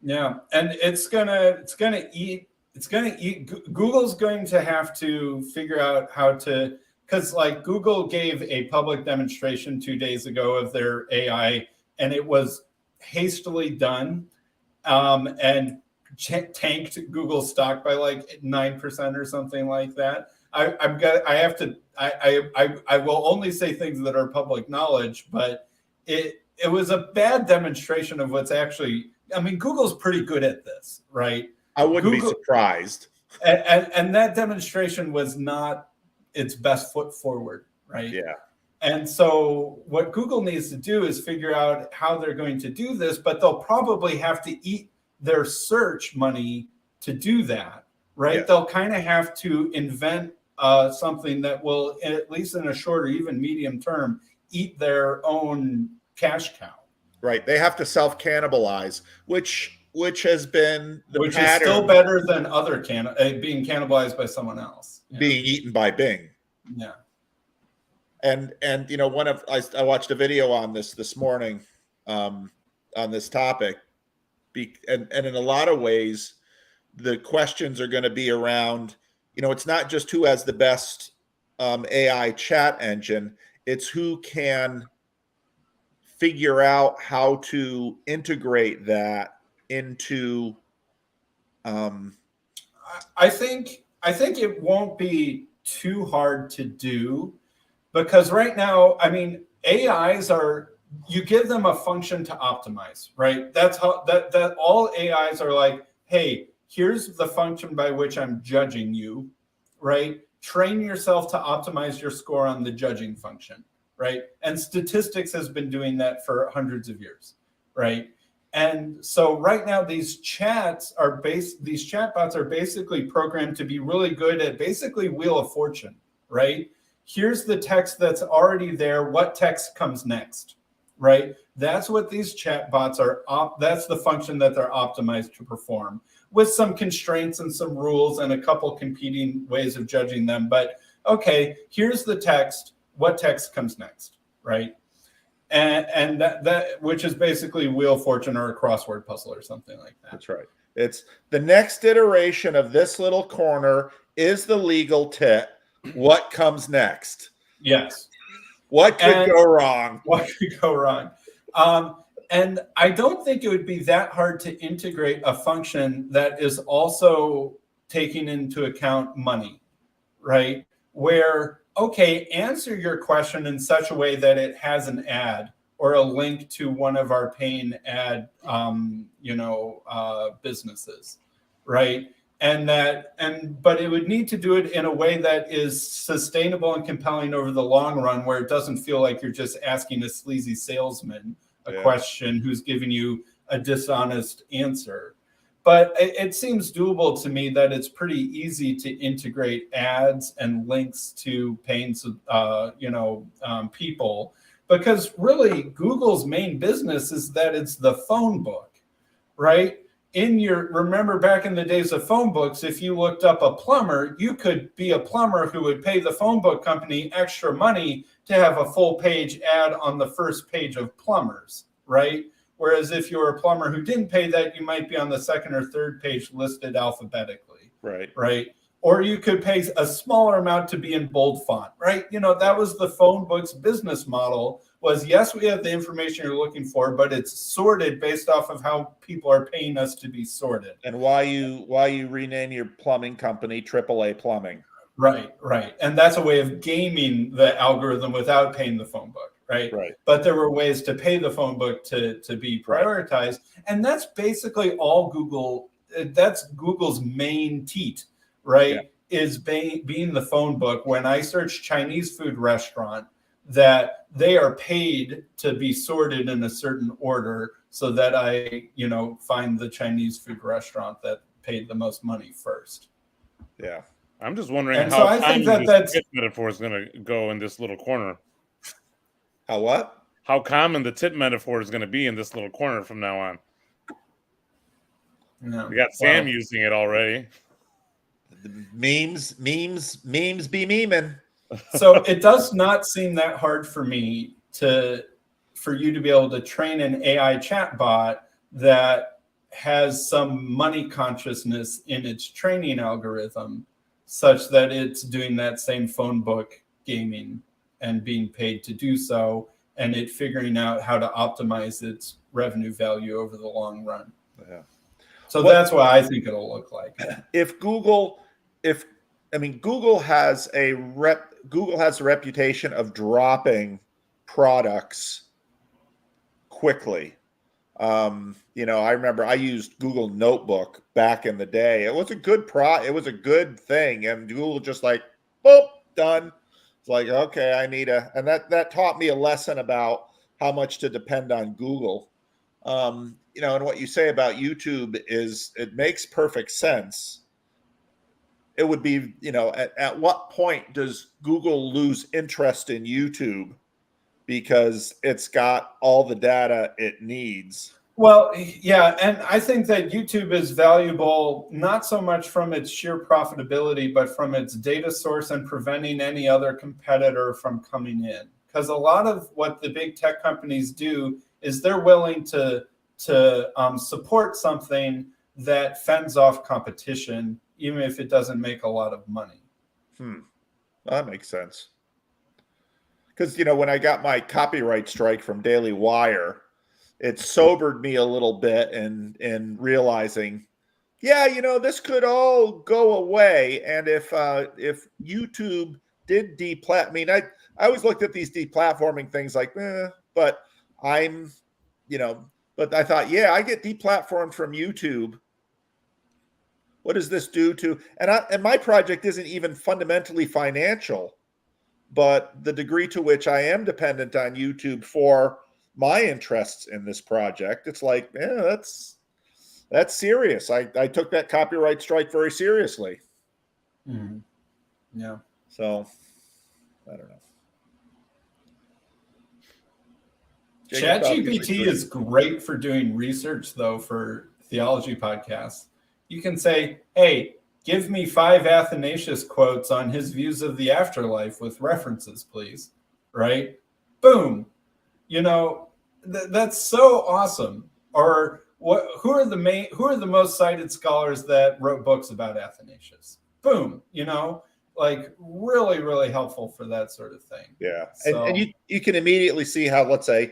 Yeah, and it's gonna eat. Google's going to have to figure out how to, because like Google gave a public demonstration 2 days ago of their AI, and it was hastily done, and tanked Google stock by like 9% or something like that. I will only say things that are public knowledge, but it was a bad demonstration of what's actually. I mean, Google's pretty good at this, right? I wouldn't Google, be surprised. and that demonstration was not its best foot forward, right? Yeah. And so what Google needs to do is figure out how they're going to do this, but they'll probably have to eat their search money to do that, right? Yeah. They'll kind of have to invent something that will, at least in a short or even medium term, eat their own cash cow. Right. They have to self-cannibalize, which has been the which pattern, is still better than other being cannibalized by someone else. Yeah. being eaten by Bing. Yeah. And you know, I watched a video on this morning on this topic, and in a lot of ways, the questions are going to be around, you know, it's not just who has the best AI chat engine, it's who can figure out how to integrate that into. I think it won't be too hard to do, because right now, I mean, AIs are, you give them a function to optimize, right? That's how that all AIs are like, hey, here's the function by which I'm judging you, right? Train yourself to optimize your score on the judging function, right? And statistics has been doing that for hundreds of years, right? And so right now these chatbots are basically programmed to be really good at basically Wheel of Fortune, right? Here's the text that's already there. What text comes next, right? That's what these chatbots are. That's the function that they're optimized to perform, with some constraints and some rules and a couple competing ways of judging them. But okay, here's the text. What text comes next, right? And that which is basically Wheel of Fortune or a crossword puzzle or something like that. That's right. It's the next iteration of this little corner is the legal tit. What comes next? Yes. What could go wrong? What could go wrong? And I don't think it would be that hard to integrate a function that is also taking into account money, right? Where, okay, answer your question in such a way that it has an ad or a link to one of our paying ad, businesses, right? But it would need to do it in a way that is sustainable and compelling over the long run, where it doesn't feel like you're just asking a sleazy salesman a question who's giving you a dishonest answer. But it seems doable to me that it's pretty easy to integrate ads and links to paying, people, because really Google's main business is that it's the phone book, right? Remember back in the days of phone books, if you looked up a plumber, you could be a plumber who would pay the phone book company extra money to have a full page ad on the first page of plumbers, right? Whereas if you were a plumber who didn't pay that, you might be on the second or third page listed alphabetically. Right. Or you could pay a smaller amount to be in bold font, right? You know, that was the phone book's business model, was yes, we have the information you're looking for, but it's sorted based off of how people are paying us to be sorted. And why you rename your plumbing company AAA Plumbing. Right. And that's a way of gaming the algorithm without paying the phone book. Right. But there were ways to pay the phone book to be prioritized. And that's basically all Google. That's Google's main teat, right? Is being the phone book. When I search Chinese food restaurant, that they are paid to be sorted in a certain order so that I, find the Chinese food restaurant that paid the most money first. Yeah. I'm just wondering and how so I think this tit metaphor is going to go in this little corner. How what? How common the tit metaphor is going to be in this little corner from now on. No. We got Sam using it already. The memes be memeing. So it does not seem that hard for me for you to be able to train an AI chatbot that has some money consciousness in its training algorithm, such that it's doing that same phone book gaming and being paid to do so, and it figuring out how to optimize its revenue value over the long run. Yeah. So that's what I think it'll look like. Google has a reputation of dropping products quickly. I remember I used Google Notebook back in the day. It was a good it was a good thing, and Google just like, boop, done. It's like, okay, and that taught me a lesson about how much to depend on Google. And what you say about YouTube it makes perfect sense. It would be, at what point does Google lose interest in YouTube because it's got all the data it needs? Well, yeah, and I think that YouTube is valuable not so much from its sheer profitability, but from its data source and preventing any other competitor from coming in. Because a lot of what the big tech companies do is they're willing to support something that fends off competition, even if it doesn't make a lot of money. That makes sense. Because, when I got my copyright strike from Daily Wire, it sobered me a little bit in realizing, this could all go away. And if YouTube did I always looked at these deplatforming things like, but I thought, I get deplatformed from YouTube. What does this do to, and my project isn't even fundamentally financial, but the degree to which I am dependent on YouTube for my interests in this project, it's like, that's serious. I took that copyright strike very seriously. Mm-hmm. Yeah. So, I don't know. ChatGPT is great for doing research, though, for theology podcasts. You can say, hey, give me 5 Athanasius quotes on his views of the afterlife with references, please. Right? Boom. That's so awesome. Or who are the most cited scholars that wrote books about Athanasius? Boom. Really, really helpful for that sort of thing. Yeah. So, and you can immediately see how, let's say,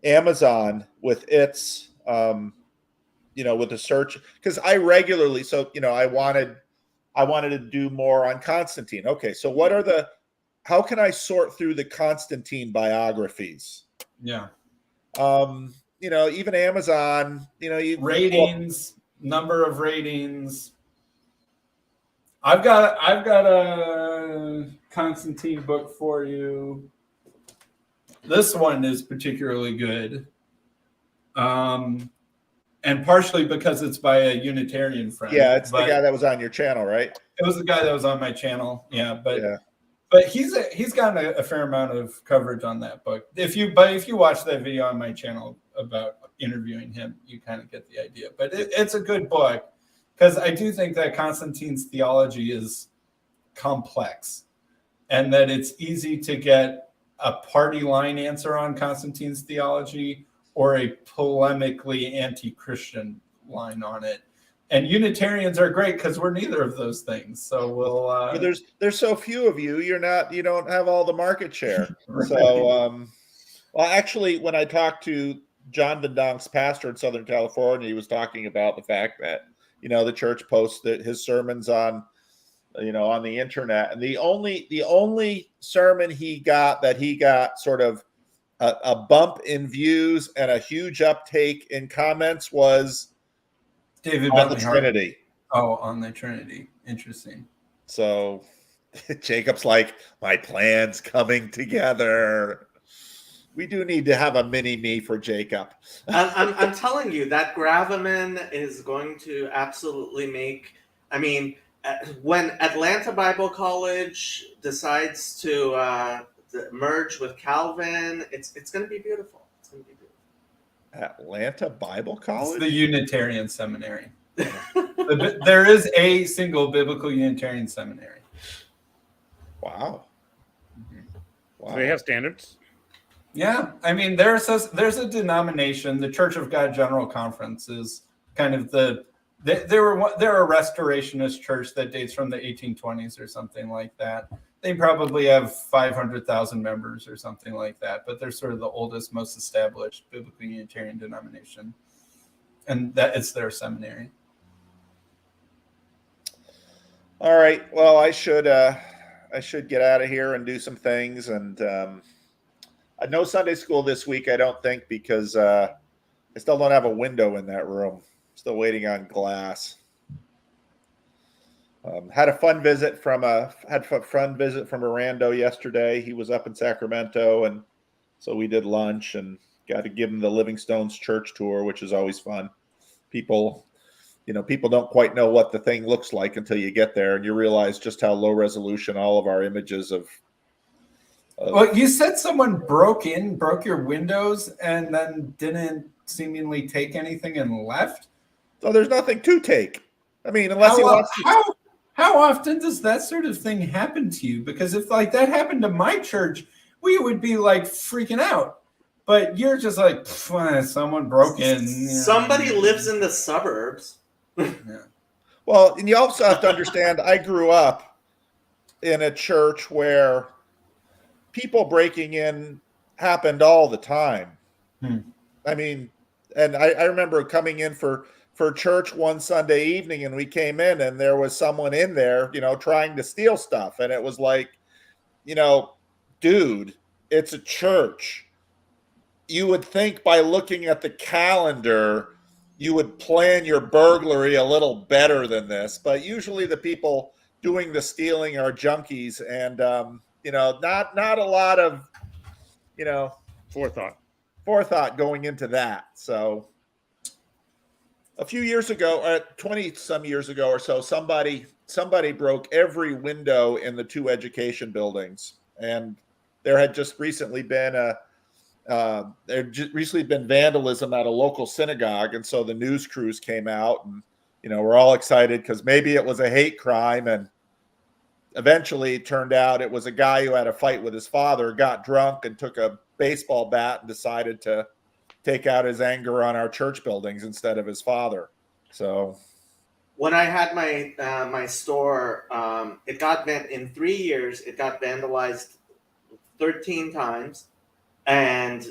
Amazon with its with the search, because I regularly, I wanted to do more on Constantine. Okay, so how can I sort through the Constantine biographies? Yeah. Even Amazon, ratings, number of ratings. I've got a Constantine book for you. This one is particularly good. And partially because it's by a Unitarian friend. Yeah, it's the guy that was on your channel, right? It was the guy that was on my channel. Yeah, but he's gotten a fair amount of coverage on that book. If you watch that video on my channel about interviewing him, you kind of get the idea. But it's a good book, because I do think that Constantine's theology is complex, and that it's easy to get a party line answer on Constantine's theology or a polemically anti-Christian line on it. And Unitarians are great because we're neither of those things. So we'll. But there's so few of you. You don't have all the market share. Right. So, actually, when I talked to John Vendonk's pastor in Southern California, he was talking about the fact that the church posts his sermons on the internet, and the only sermon he got sort of a bump in views and a huge uptake in comments was David on the Trinity. Oh, on the Trinity. Interesting. So Jacob's like, my plan's coming together. We do need to have a mini me for Jacob. I'm telling you, that gravamen is going to absolutely make. I mean, when Atlanta Bible College decides to merge with Calvin, it's going to be beautiful. It's going to be beautiful. Atlanta Bible College? It's the Unitarian Seminary. There is a single biblical Unitarian seminary. Wow. Wow. Do they have standards? Yeah. I mean, there's a denomination, the Church of God General Conference is kind of they're a restorationist church that dates from the 1820s or something like that. They probably have 500,000 members or something like that, but they're sort of the oldest, most established biblical Unitarian denomination, and that it's their seminary. All right. Well, I should get out of here and do some things, and no Sunday school this week, I don't think, because I still don't have a window in that room. Still waiting on glass. Had a fun visit from a rando yesterday. He was up in Sacramento, and so we did lunch and got to give him the Livingstone's church tour, which is always fun. People don't quite know what the thing looks like until you get there, and you realize just how low resolution all of our images of. Well, you said someone broke your windows, and then didn't seemingly take anything and left. So there's nothing to take. I mean, unless he wants to. How often does that sort of thing happen to you? Because if like that happened to my church, we would be like freaking out. But you're just like, someone broke in. Somebody lives in the suburbs. Yeah. Well, and you also have to understand, I grew up in a church where people breaking in happened all the time. I mean, and I remember coming in for church one Sunday evening, and we came in and there was someone in there, trying to steal stuff. And it was like, dude, it's a church. You would think by looking at the calendar, you would plan your burglary a little better than this. But usually the people doing the stealing are junkies, and, not a lot of, forethought going into that. So a few years ago, 20 some years ago or so, somebody broke every window in the two education buildings, and there had just recently been vandalism at a local synagogue, and so the news crews came out, and we're all excited because maybe it was a hate crime, and eventually it turned out it was a guy who had a fight with his father, got drunk, and took a baseball bat and decided to take out his anger on our church buildings instead of his father. So when I had my store, it got in 3 years, it got vandalized 13 times. And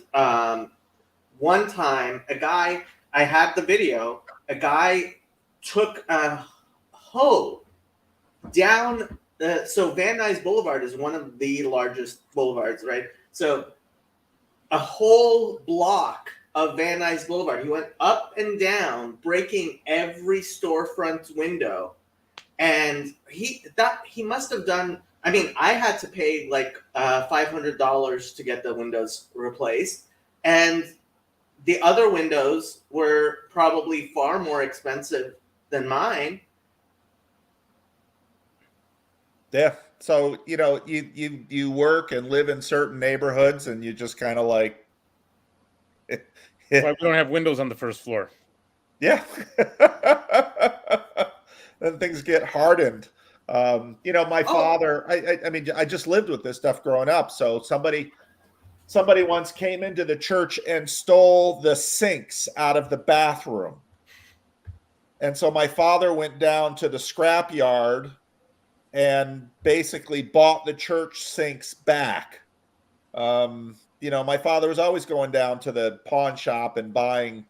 one time, I had the video, a guy took a hoe down. So Van Nuys Boulevard is one of the largest boulevards, right? So a whole block of Van Nuys Boulevard. He went up and down, breaking every storefront window. And he must have done, I mean, I had to pay like $500 to get the windows replaced. And the other windows were probably far more expensive than mine. Yeah. So, you work and live in certain neighborhoods, and you just kind of like. Well, we don't have windows on the first floor. Yeah. Then things get hardened. My father, I just lived with this stuff growing up. So somebody once came into the church and stole the sinks out of the bathroom. And so my father went down to the scrap yard and basically bought the church sinks back. My father was always going down to the pawn shop and buying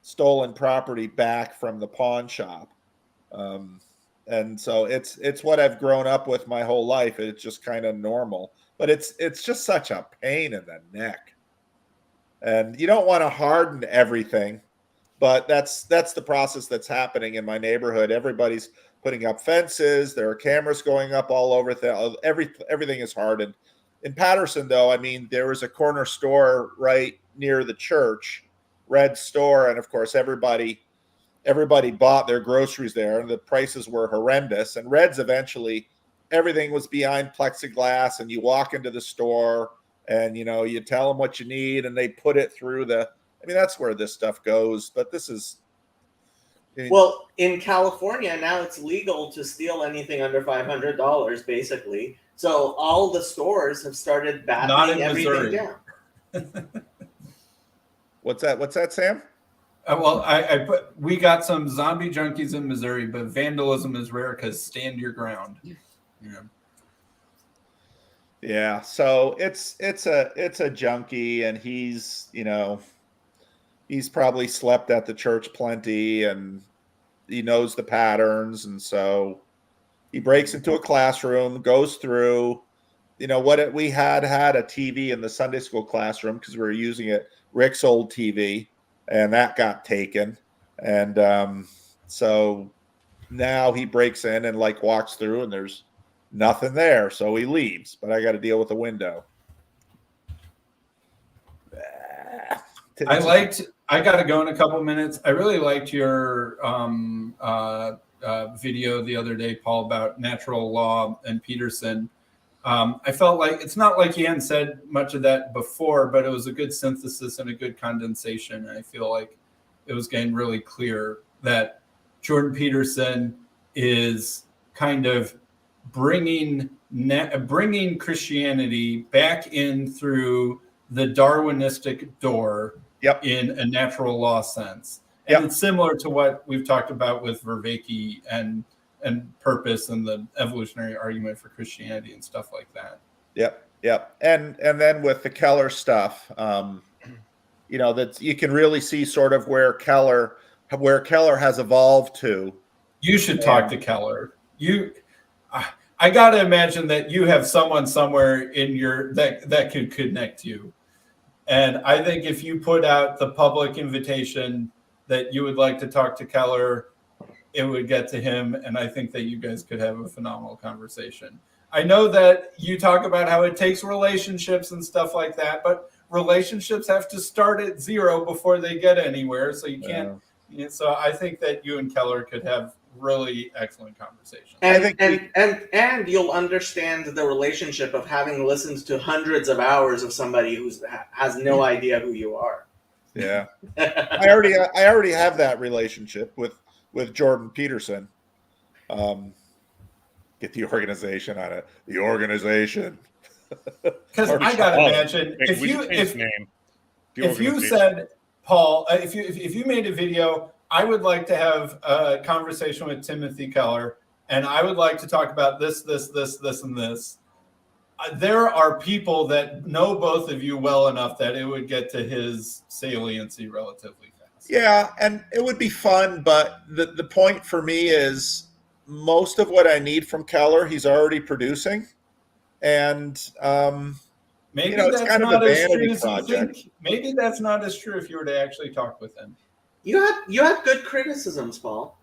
stolen property back from the pawn shop. And so it's what I've grown up with my whole life. It's just kind of normal, but it's just such a pain in the neck. And you don't want to harden everything, but that's the process that's happening in my neighborhood. Everybody's putting up fences. There are cameras going up all over. Everything is hardened. In Patterson, though, I mean, there was a corner store right near the church, Red Store, and of course everybody bought their groceries there, and the prices were horrendous. And Red's eventually, everything was behind plexiglass, and you walk into the store, and you tell them what you need, and they put it through that's where this stuff goes. But this is. Well, in California now it's legal to steal anything under $500, basically. So all the stores have started battening everything down. What's that, Sam? We got some zombie junkies in Missouri, but vandalism is rare because stand your ground. Yeah. Yeah, so it's a junkie, and he's probably slept at the church plenty, and he knows the patterns, and so he breaks into a classroom, goes through, we had a TV in the Sunday school classroom because we were using it, Rick's old TV, and that got taken, and so now he breaks in and walks through, and there's nothing there, so he leaves. But I got to deal with the window. I got to go in a couple of minutes. I really liked your video the other day, Paul, about natural law and Peterson. I felt like it's not like he hadn't said much of that before, but it was a good synthesis and a good condensation. And I feel like it was getting really clear that Jordan Peterson is kind of bringing Christianity back in through the Darwinistic door. Yep. In a natural law sense. And It's similar to what we've talked about with Vervaeke and purpose and the evolutionary argument for Christianity and stuff like that. Yep. And then with the Keller stuff, that you can really see sort of where Keller has evolved to. You should talk to Keller. I got to imagine that you have someone somewhere in that could connect you. And I think if you put out the public invitation that you would like to talk to Keller, it would get to him. And I think that you guys could have a phenomenal conversation. I know that you talk about how it takes relationships and stuff like that, but relationships have to start at zero before they get anywhere. So you can't. Yeah. So I think that you and Keller could have really excellent conversation. And you'll understand the relationship of having listened to hundreds of hours of somebody who has no idea who you are. Yeah. I already have that relationship with Jordan Peterson. Get the organization on it. The organization. Because I gotta imagine if you said, Paul, if you made a video, I would like to have a conversation with Timothy Keller, and I would like to talk about this, and this. There are people that know both of you well enough that it would get to his saliency relatively fast. Yeah, and it would be fun, but the point for me is most of what I need from Keller, he's already producing. And maybe it's that's kind of not a as true vanity as you project. think. Maybe that's not as true if you were to actually talk with him. You had good criticisms, Paul.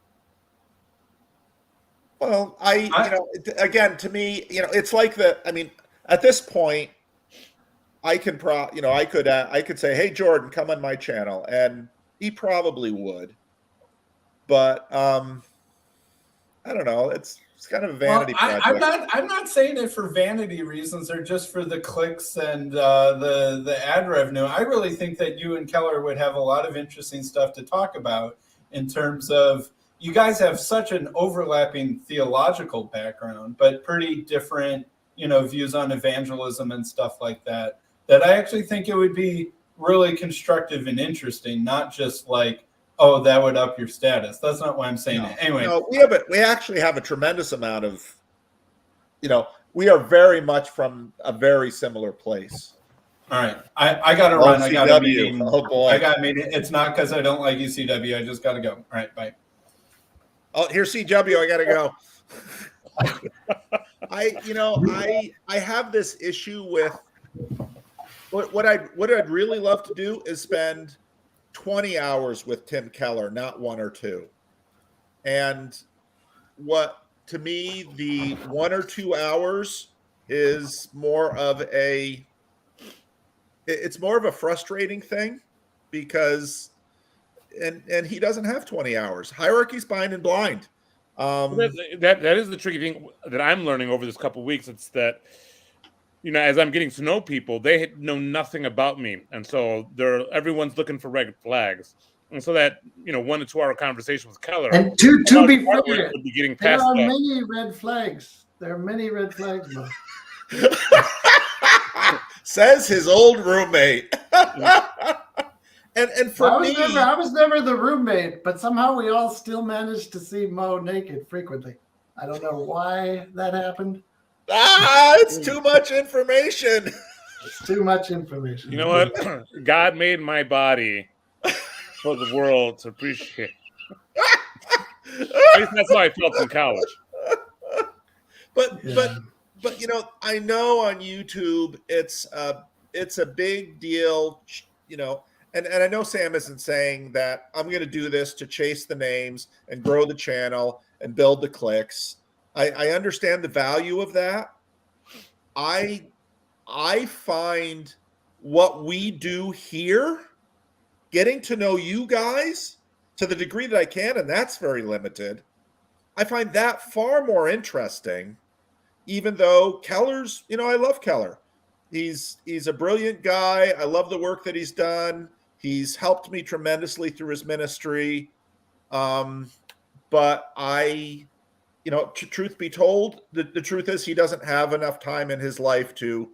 Well, again, to me, it's like at this point, I could say, hey, Jordan, come on my channel, and he probably would. But I don't know. It's kind of a vanity project. I'm not saying it for vanity reasons or just for the clicks and the ad revenue. I really think that you and Keller would have a lot of interesting stuff to talk about in terms of you guys have such an overlapping theological background, but pretty different, views on evangelism and stuff like that, that I actually think it would be really constructive and interesting, not just like, oh, that would up your status. That's not why I'm saying it. Anyway. No, we actually have a tremendous amount of, we are very much from a very similar place. All right. I got to run. I got a meeting. Oh, boy. I got a meeting. It's not because I don't like UCW. I just got to go. All right. Bye. Oh, here's CW. I got to go. I have this issue with what I'd really love to do is spend 20 hours with Tim Keller, not 1 or 2. And what, to me, the 1 or 2 hours is more of a frustrating thing because, and he doesn't have 20 hours. Hierarchy's bind and blind. That is the tricky thing that I'm learning over this couple of weeks. It's that, as I'm getting to know people, they know nothing about me, and so everyone's looking for red flags, and so that 1 to 2 hour conversation with Keller. And to be fair, would be getting there past are that. many red flags. There are many red flags. Says his old roommate. And for me, I was never the roommate, but somehow we all still managed to see Mo naked frequently. I don't know why that happened. it's too much information. It's too much information. You know what? God made my body for the world to appreciate. At least that's how I felt in college. But Yeah. but you know, I know on YouTube it's a big deal, you know, and I know Sam isn't saying that I'm going to do this to chase the names and grow the channel and build the clicks. I understand the value of that. I find what we do here, getting to know you guys to the degree that I can, and that's very limited, I find that far more interesting, even though Keller's, you know, I love Keller. He's a brilliant guy. I love the work that he's done. He's helped me tremendously through his ministry. But you know, truth be told, the truth is he doesn't have enough time in his life to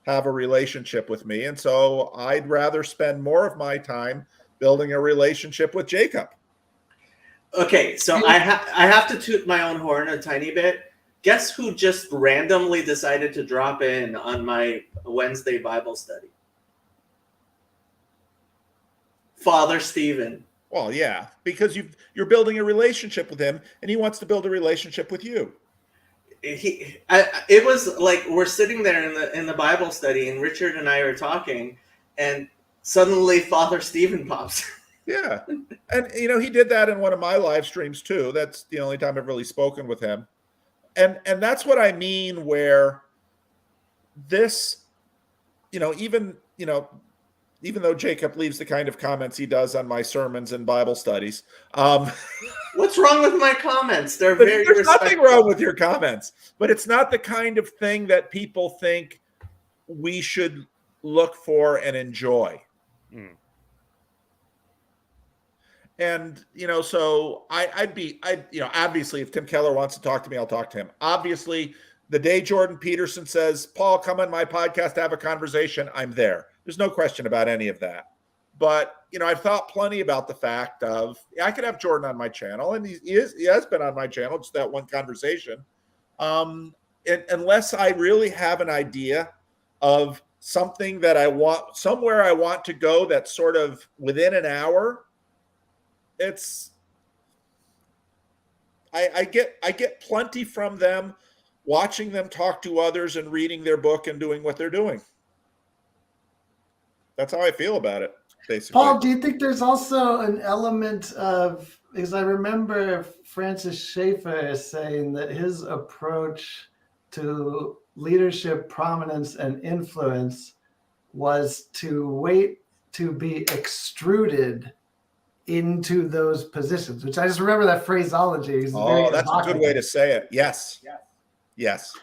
have a relationship with me. And so I'd rather spend more of my time building a relationship with Jacob. Okay, so I have to toot my own horn a tiny bit. Guess who just randomly decided to drop in on my Wednesday Bible study? Father Stephen. Well, yeah, because you're building a relationship with him, and he wants to build a relationship with you. It was like we're sitting there in the Bible study, and Richard and I are talking, and suddenly Father Stephen pops. Yeah, and you know, he did that in one of my live streams too. That's the only time I've really spoken with him, and that's what I mean. Where this, you know, even though Jacob leaves the kind of comments he does on my sermons and Bible studies, what's wrong with my comments? They're very there's respectful. nothing wrong with your comments, but it's not the kind of thing that people think we should look for and enjoy. And, you know, so I'd you know, obviously if Tim Keller wants to talk to me, I'll talk to him. Obviously, the day Jordan Peterson says, Paul, come on my podcast, have a conversation, I'm there. There's no question about any of that. But, you know, I've thought plenty about the fact of, I could have Jordan on my channel, and he has been on my channel, just that one conversation. Unless I really have an idea of something that I want, somewhere I want to go that's sort of within an hour, I get plenty from them, watching them talk to others and reading their book and doing what they're doing. That's how I feel about it, basically. Paul, do you think there's also an element of, because I remember Francis Schaeffer saying that his approach to leadership, prominence, and influence was to wait to be extruded into those positions, which I just remember that phraseology. Oh, that's a good way to say it. Yes. Yes.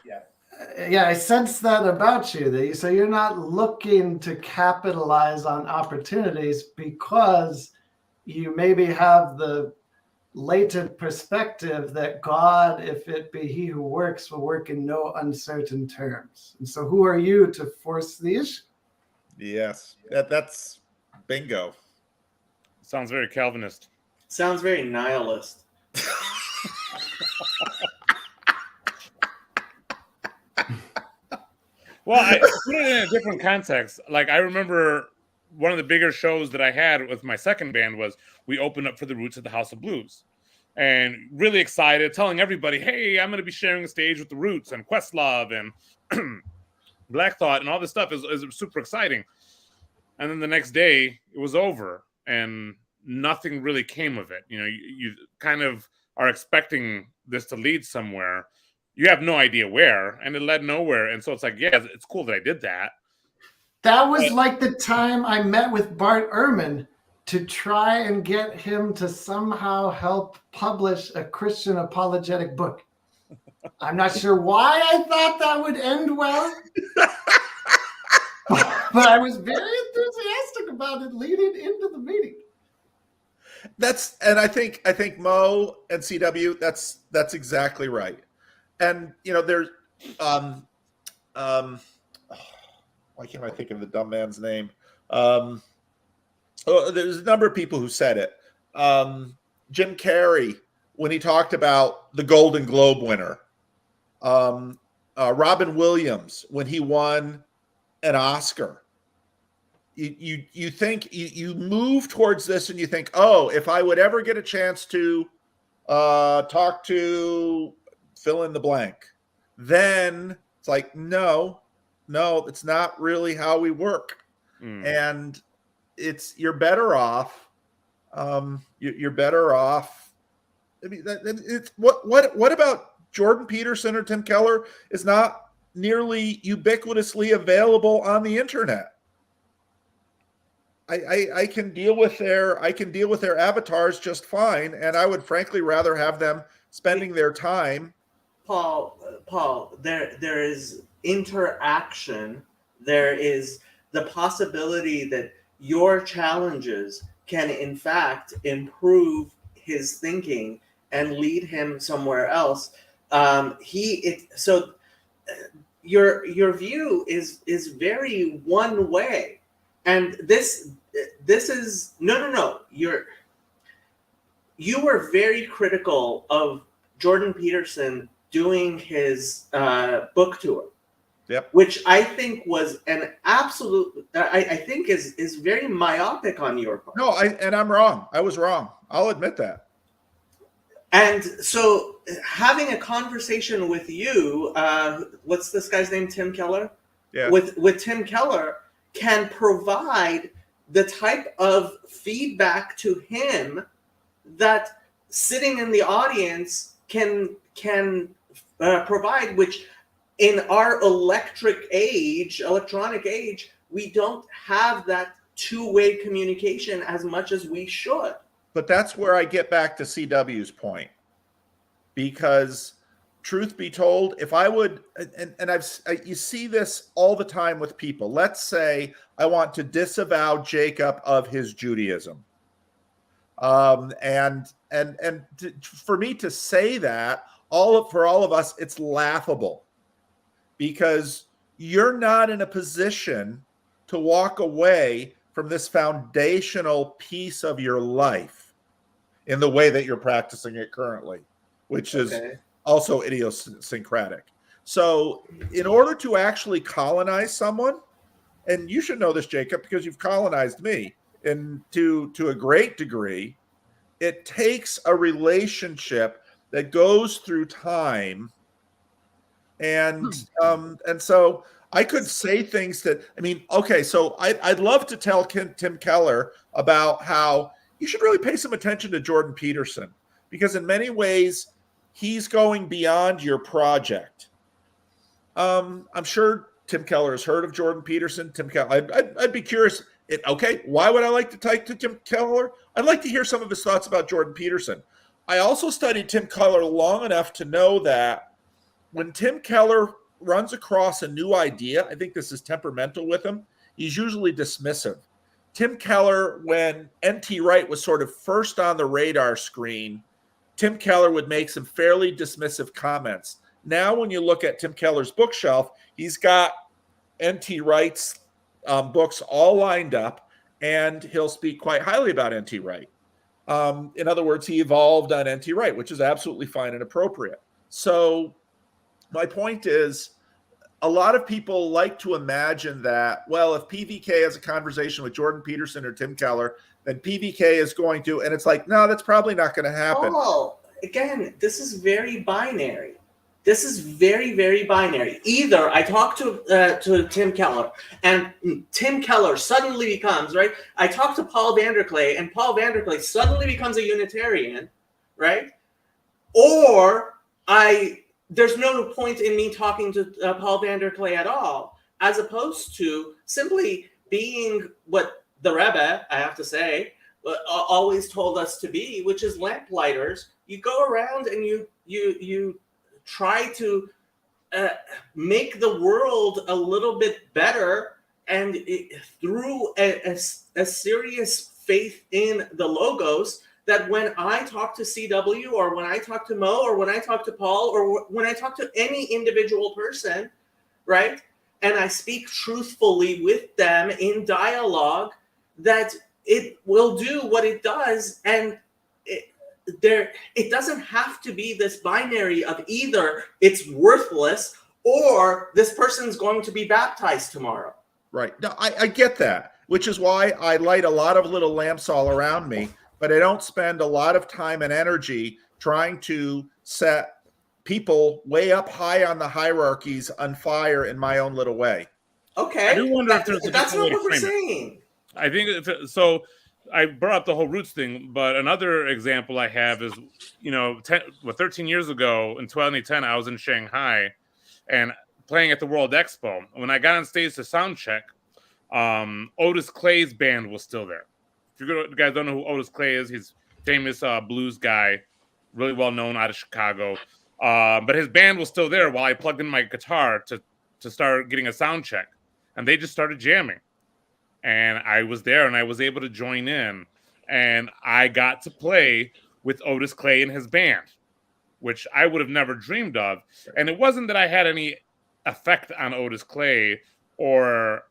Yeah, I sense that about you. So you're not looking to capitalize on opportunities because you maybe have the latent perspective that God, if it be he who works, will work in no uncertain terms. And so who are you to force the issue? Yes, that's bingo. Sounds very Calvinist. Sounds very nihilist. Well, I put it in a different context. Like, I remember one of the bigger shows that I had with my second band was we opened up for the Roots at the House of Blues. And really excited, telling everybody, hey, I'm going to be sharing a stage with the Roots and Questlove and Black Thought and all this stuff is super exciting. And then the next day, it was over. And nothing really came of it. You know, you kind of are expecting this to lead somewhere. You have no idea where, and it led nowhere. And so it's like, yeah, it's cool that I did that. That was like the time I met with Bart Ehrman to try and get him to somehow help publish a Christian apologetic book. I'm not sure why I thought that would end well, but I was very enthusiastic about it leading into the meeting. And I think Mo and CW, that's exactly right. And you know, there's why can't I think of the dumb man's name? there's a number of people who said it. Jim Carrey, when he talked about the Golden Globe winner. Robin Williams, when he won an Oscar. You think you move towards this and you think, oh, if I would ever get a chance to talk to fill in the blank, then it's like, no, it's not really how we work. And you're better off. You're better off. I mean, it's what about Jordan Peterson or Tim Keller is not nearly ubiquitously available on the internet. I can deal with their avatars just fine, and I would frankly rather have them spending their time. Paul, there is interaction. There is the possibility that your challenges can in fact improve his thinking and lead him somewhere else. Your view is very one way, and this is no. You were very critical of Jordan Peterson doing his book tour. Yep. Which I think was an absolute. I think is very myopic on your part. No, I'm wrong. I was wrong. I'll admit that. And so, having a conversation with you, what's this guy's name? Tim Keller. Yeah. With Tim Keller can provide the type of feedback to him that sitting in the audience can provide, which in our electronic age, we don't have that two-way communication as much as we should. But that's where I get back to CW's point, because truth be told, if I would, you see this all the time with people. Let's say I want to disavow Jacob of his Judaism, for me to say that, for all of us, it's laughable, because you're not in a position to walk away from this foundational piece of your life in the way that you're practicing it currently, which is also idiosyncratic. So in order to actually colonize someone, and you should know this, Jacob, because you've colonized me, and to a great degree, it takes a relationship that goes through time. And so I could say things that, so I'd love to tell Tim Keller about how you should really pay some attention to Jordan Peterson, because in many ways, he's going beyond your project. I'm sure Tim Keller has heard of Jordan Peterson. Tim Keller, I'd be curious. Why would I like to talk to Tim Keller? I'd like to hear some of his thoughts about Jordan Peterson. I also studied Tim Keller long enough to know that when Tim Keller runs across a new idea, I think this is temperamental with him, he's usually dismissive. Tim Keller, when N.T. Wright was sort of first on the radar screen, Tim Keller would make some fairly dismissive comments. Now, when you look at Tim Keller's bookshelf, he's got N.T. Wright's books all lined up, and he'll speak quite highly about N.T. Wright. In other words, he evolved on N.T. Wright, which is absolutely fine and appropriate. So my point is, a lot of people like to imagine that, well, if PVK has a conversation with Jordan Peterson or Tim Keller, then PVK is going to, and it's like, no, that's probably not going to happen. Oh, again, this is very binary. This is very, very binary. Either I talk to Tim Keller, and Tim Keller suddenly becomes, right? I talk to Paul Vanderklay, and Paul Vanderklay suddenly becomes a Unitarian, right? Or there's no point in me talking to Paul Vanderklay at all, as opposed to simply being what the Rebbe, I have to say, always told us to be, which is lamp-lighters. You go around and you try to make the world a little bit better, and through a serious faith in the Logos, that when I talk to CW, or when I talk to Mo, or when I talk to Paul, or when I talk to any individual person, right, and I speak truthfully with them in dialogue, that it will do what it does, and it doesn't have to be this binary of either it's worthless or this person's going to be baptized tomorrow. Right. No, I get that, which is why I light a lot of little lamps all around me, but I don't spend a lot of time and energy trying to set people way up high on the hierarchies on fire in my own little way. Okay. I do wonder if there's a that's different way not to what we're frame it. saying. I think so. I brought up the whole roots thing, but another example I have is, 13 years ago in 2010, I was in Shanghai and playing at the World Expo. When I got on stage to sound check, Otis Clay's band was still there. If you guys don't know who Otis Clay is, he's a famous blues guy, really well known out of Chicago. But his band was still there while I plugged in my guitar to start getting a sound check, and they just started jamming. And I was there, and I was able to join in, and I got to play with Otis Clay and his band, which I would have never dreamed of. And it wasn't that I had any effect on Otis Clay or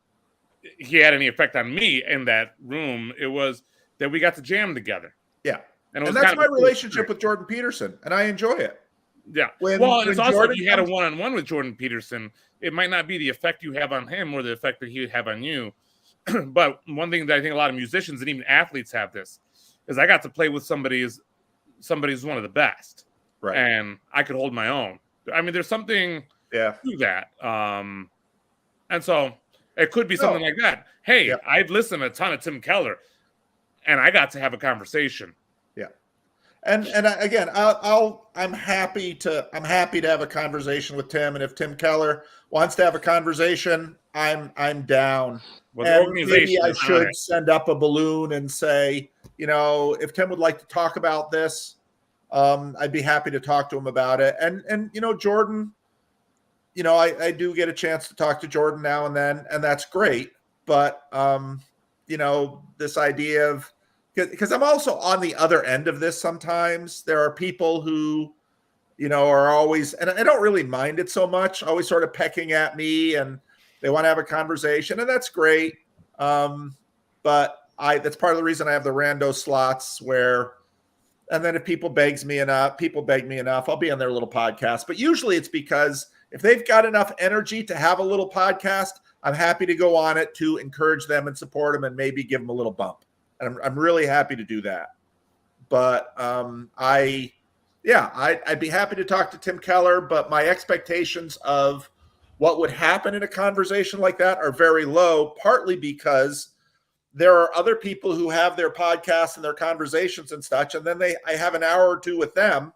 he had any effect on me in that room. It was that we got to jam together. Yeah. And that's my relationship with Jordan Peterson, and I enjoy it. Yeah. When it's also Jordan if you had a one-on-one with Jordan Peterson, it might not be the effect you have on him or the effect that he would have on you. But one thing that I think a lot of musicians and even athletes have this is I got to play with somebody who's one of the best, right? And I could hold my own. I mean, there's something to that, and so it could be something like that. Hey, I've listened to a ton of Tim Keller, and I got to have a conversation. Yeah, and again, I'm happy to have a conversation with Tim, and if Tim Keller wants to have a conversation, I'm down. Well, and maybe I should send up a balloon and say, if Tim would like to talk about this, I'd be happy to talk to him about it. And Jordan, I do get a chance to talk to Jordan now and then, and that's great. But this idea of, because I'm also on the other end of this sometimes. There are people who, are always, and I don't really mind it so much, always sort of pecking at me and they want to have a conversation, and that's great. But that's part of the reason I have the rando slots where, and then if people beg me enough, I'll be on their little podcast. But usually it's because if they've got enough energy to have a little podcast, I'm happy to go on it to encourage them and support them and maybe give them a little bump. And I'm really happy to do that. But I'd be happy to talk to Tim Keller, but my expectations of what would happen in a conversation like that are very low, partly because there are other people who have their podcasts and their conversations and such, and then I have an hour or two with them,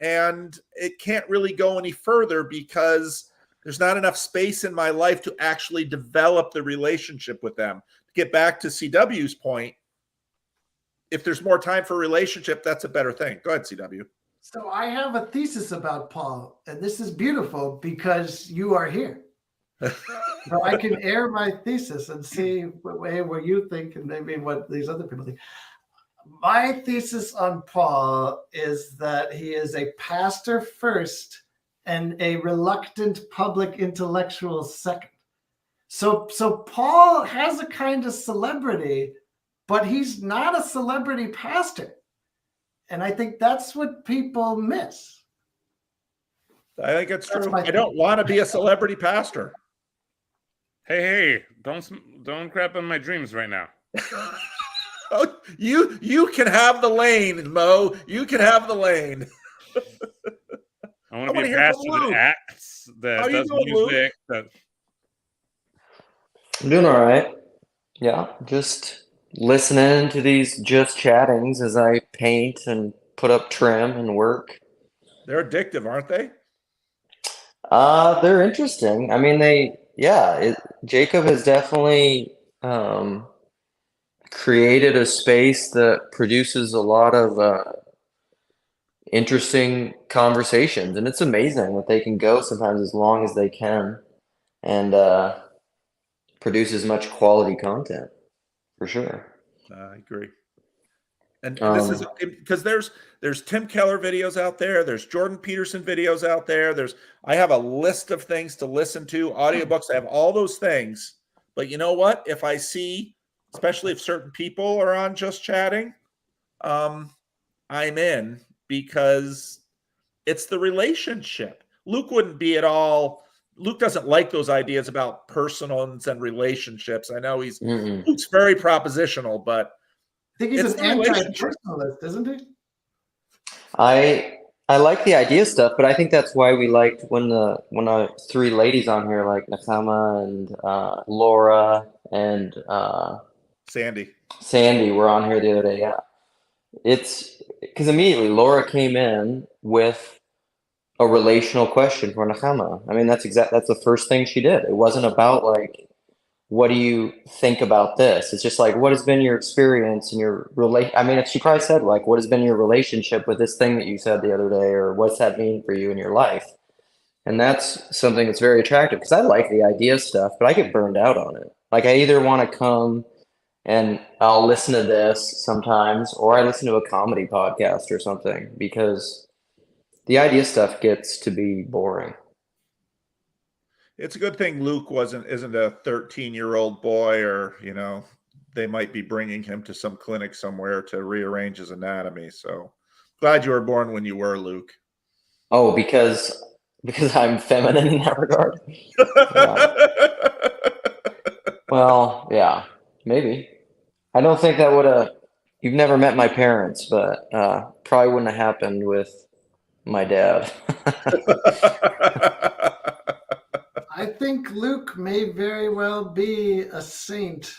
and it can't really go any further because there's not enough space in my life to actually develop the relationship with them. To get back to CW's point, if there's more time for a relationship, that's a better thing. Go ahead, CW. So I have a thesis about Paul, and this is beautiful because you are here. So I can air my thesis and see what you think and maybe what these other people think. My thesis on Paul is that he is a pastor first and a reluctant public intellectual second. So Paul has a kind of celebrity, but he's not a celebrity pastor. And I think that's what people miss. I think it's true. I don't want to be a celebrity pastor. Hey, don't crap on my dreams right now. Oh, you can have the lane, Mo. You can have the lane. I want to be a pastor that acts, that does music. I'm doing all right. Yeah, just listening to these just chattings as I paint and put up trim and work. They're addictive, aren't they? They're interesting. I mean, Jacob has definitely created a space that produces a lot of interesting conversations, and it's amazing that they can go sometimes as long as they can and produce as much quality content, for sure. I agree. And this is because there's Tim Keller videos out there. There's Jordan Peterson videos out there. I have a list of things to listen to, audiobooks. I have all those things. But you know what? If I see especially if certain people are on Just Chatting, I'm in, because it's the relationship. Luke wouldn't be at all. Luke doesn't like those ideas about personals and relationships. I know Luke's very propositional, but I think he's an anti-personalist, isn't he? I like the idea stuff, but I think that's why we liked when the three ladies on here, like Nakama and Laura and Sandy were on here the other day. Yeah, it's because immediately Laura came in with a relational question for Nakama. I mean, that's the first thing she did. It wasn't about like, what do you think about this? It's just like, what has been your experience and your I mean, she probably said like, what has been your relationship with this thing that you said the other day, or what's that mean for you in your life? And that's something that's very attractive, because I like the idea stuff, but I get burned out on it. Like, I either want to come and I'll listen to this sometimes, or I listen to a comedy podcast or something, because the idea stuff gets to be boring. It's a good thing Luke isn't a 13-year-old boy, or, you know, they might be bringing him to some clinic somewhere to rearrange his anatomy. So glad you were born when you were, Luke. Oh, because I'm feminine in that regard. Well, yeah, maybe. I don't think that would have. You've never met my parents, but probably wouldn't have happened with my dad. I think Luke may very well be a saint,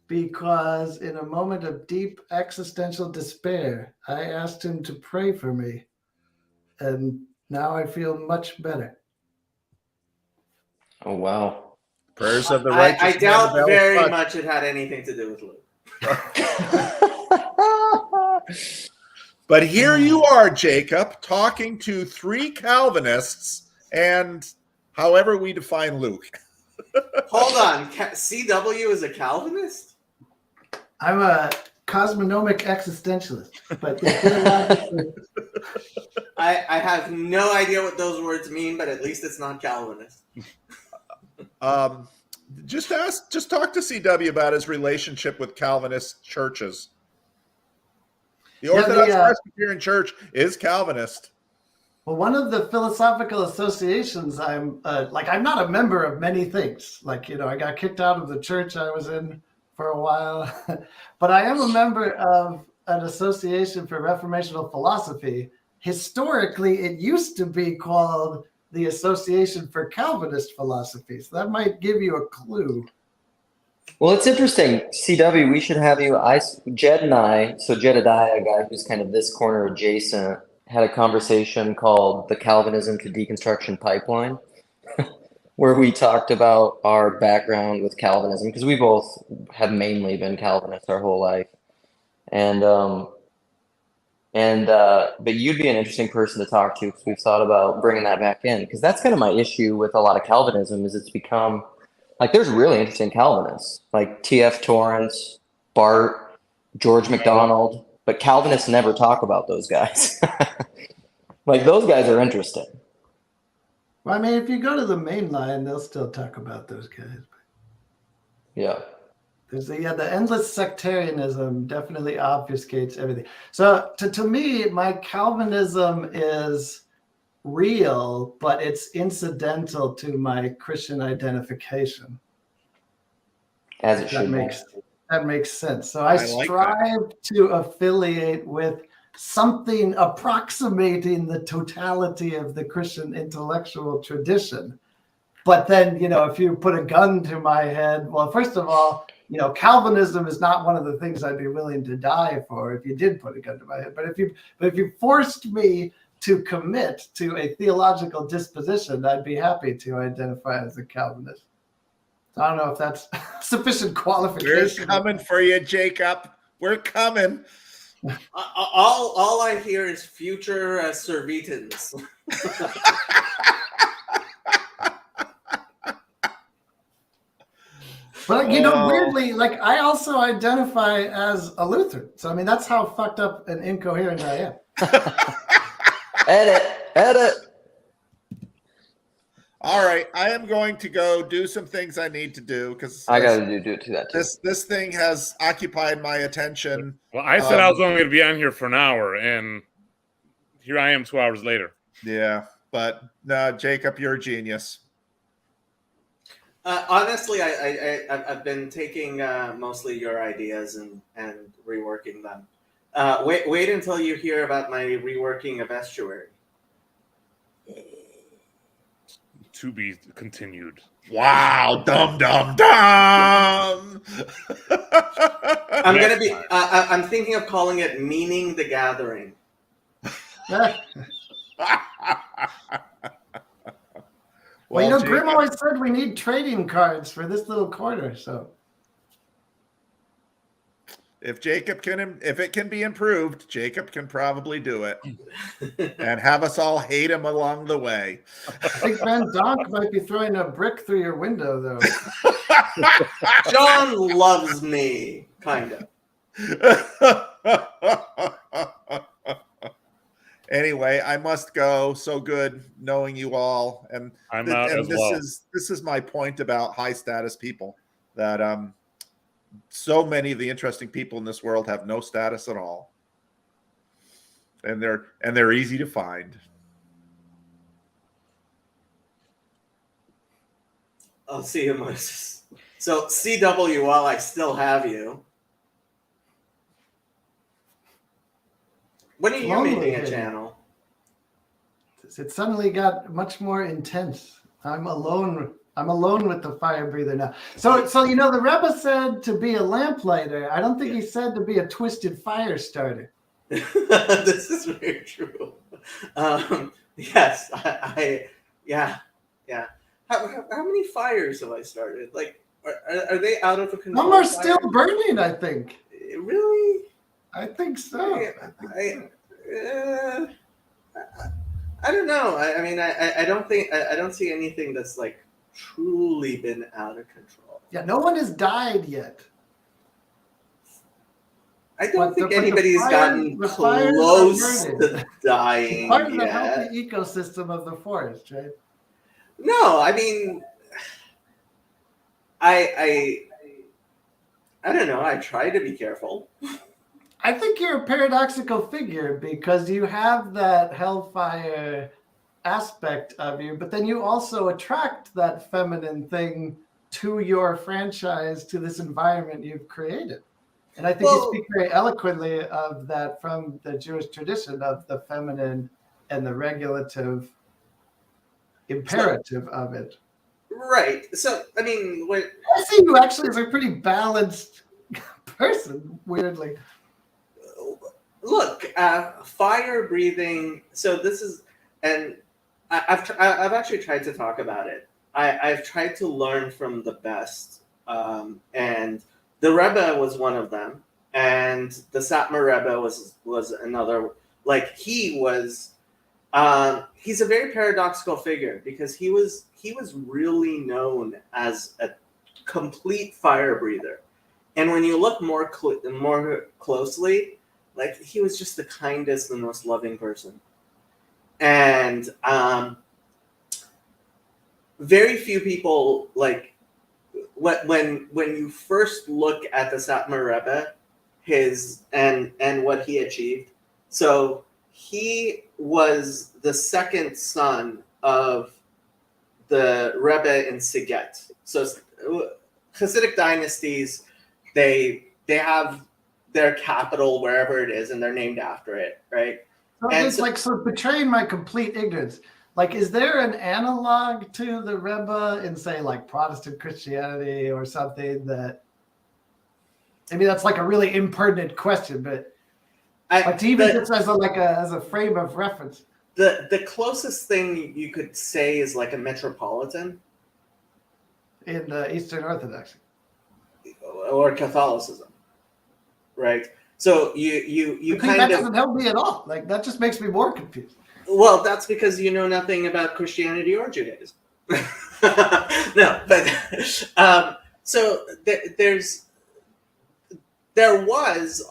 because in a moment of deep existential despair, I asked him to pray for me, and now I feel much better. Oh, wow. Prayers of the righteous. I doubt very much it had anything to do with Luke. But here you are, Jacob, talking to three Calvinists, and however we define Luke. Hold on. CW is a Calvinist? I'm a cosmonomic existentialist, but I have no idea what those words mean, but at least it's not Calvinist. Just talk to CW about his relationship with Calvinist churches. The Orthodox Presbyterian Church is Calvinist. Well, one of the philosophical associations I'm not a member of many things. Like, you know, I got kicked out of the church I was in for a while, but I am a member of an association for reformational philosophy. Historically, it used to be called the Association for Calvinist Philosophy. So that might give you a clue. Well, it's interesting. CW, we should have you. Jed and I, so Jedediah, a guy who's kind of this corner adjacent, had a conversation called the Calvinism to Deconstruction Pipeline, where we talked about our background with Calvinism, because we both have mainly been Calvinists our whole life. But you'd be an interesting person to talk to, because we've thought about bringing that back in, because that's kind of my issue with a lot of Calvinism, is it's become like, there's really interesting Calvinists like T.F. Torrance, Bart, George MacDonald, but Calvinists never talk about those guys. Like, those guys are interesting. Well, I mean, if you go to the main line, they'll still talk about those guys. Yeah. There's the endless sectarianism definitely obfuscates everything. So to me, my Calvinism is real, but it's incidental to my Christian identification. As it should be. That makes sense. So I strive to affiliate with something approximating the totality of the Christian intellectual tradition. But then, you know, if you put a gun to my head, well, first of all, you know, Calvinism is not one of the things I'd be willing to die for if you did put a gun to my head. But if you forced me to commit to a theological disposition, I'd be happy to identify as a Calvinist. I don't know if that's sufficient qualification. We're coming for you, Jacob. We're coming. All I hear is future servitans. But, you know, weirdly, like, I also identify as a Lutheran. So, I mean, that's how fucked up and incoherent I am. Edit. All right, I am going to go do some things I need to do because I got to do that too. this thing has occupied my attention. Well, I said I was only going to be on here for an hour, and here I am 2 hours later. Yeah, but Jacob, you're a genius. Honestly, I've been taking mostly your ideas and reworking them. Wait until you hear about my reworking of estuary. To be continued. Wow, dumb. I'm thinking of calling it "Meaning the Gathering." Well, Jacob, Grim always said we need trading cards for this little corner, so. if it can be improved, Jacob can probably do it and have us all hate him along the way. I think Van Donk might be throwing a brick through your window, though. John loves me, kind of. Anyway, I must go. So good knowing you all, and I'm out as well. This is my point about high status people, that so many of the interesting people in this world have no status at all, and they're easy to find. I'll see you, Moses. So CW, while I still have you, when are you making a channel? It suddenly got much more intense. I'm alone with the fire breather now. So the Rebbe said to be a lamplighter. I don't think he said to be a twisted fire starter. This is very true. Yes, yeah. How many fires have I started? Like, are they out of control? Some are still burning, I think. Really? I think so. I don't know. I mean, I don't see anything that's like truly been out of control. Yeah, no one has died yet. I don't think anybody's gotten close to dying part of the yet. healthy ecosystem of the forest, right? No, I mean, I don't know. I try to be careful. I think you're a paradoxical figure because you have that hellfire aspect of you, but then you also attract that feminine thing to your franchise, to this environment you've created. And I think you speak very eloquently of that from the Jewish tradition of the feminine and the regulative imperative of it. Right. So, I mean, I see you actually as a pretty balanced person, weirdly. Look, fire breathing. So this is, and I've actually tried to talk about it. I've tried to learn from the best, and the Rebbe was one of them, and the Satmar Rebbe was another. Like he was, he's a very paradoxical figure because he was really known as a complete fire breather, and when you look more closely, like he was just the kindest and most loving person, and very few people like when you first look at the Satmar Rebbe, and what he achieved. So he was the second son of the Rebbe in Siget. So Hasidic dynasties, they have their capital wherever it is, and they're named after it, right? So it's so betraying my complete ignorance. Like, is there an analog to the Rebbe in, say, like Protestant Christianity or something that? I mean, that's like a really impertinent question, but just as a frame of reference. The closest thing you could say is like a metropolitan in Eastern Orthodoxy or Catholicism, right? So you kind that doesn't help me at all. Like that just makes me more confused. Well, that's because you know nothing about Christianity or Judaism. No, but so there was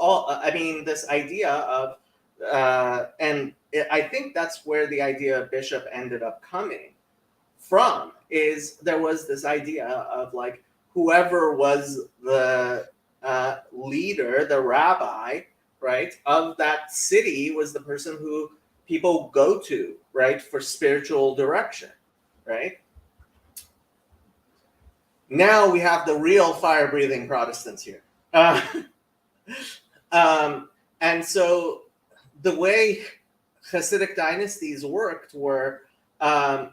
this idea of, and I think that's where the idea of bishop ended up coming from is there was this idea of like whoever was the leader, the rabbi, right, of that city was the person who people go to, right, for spiritual direction, right? Now we have the real fire-breathing Protestants here. And so the way Hasidic dynasties worked were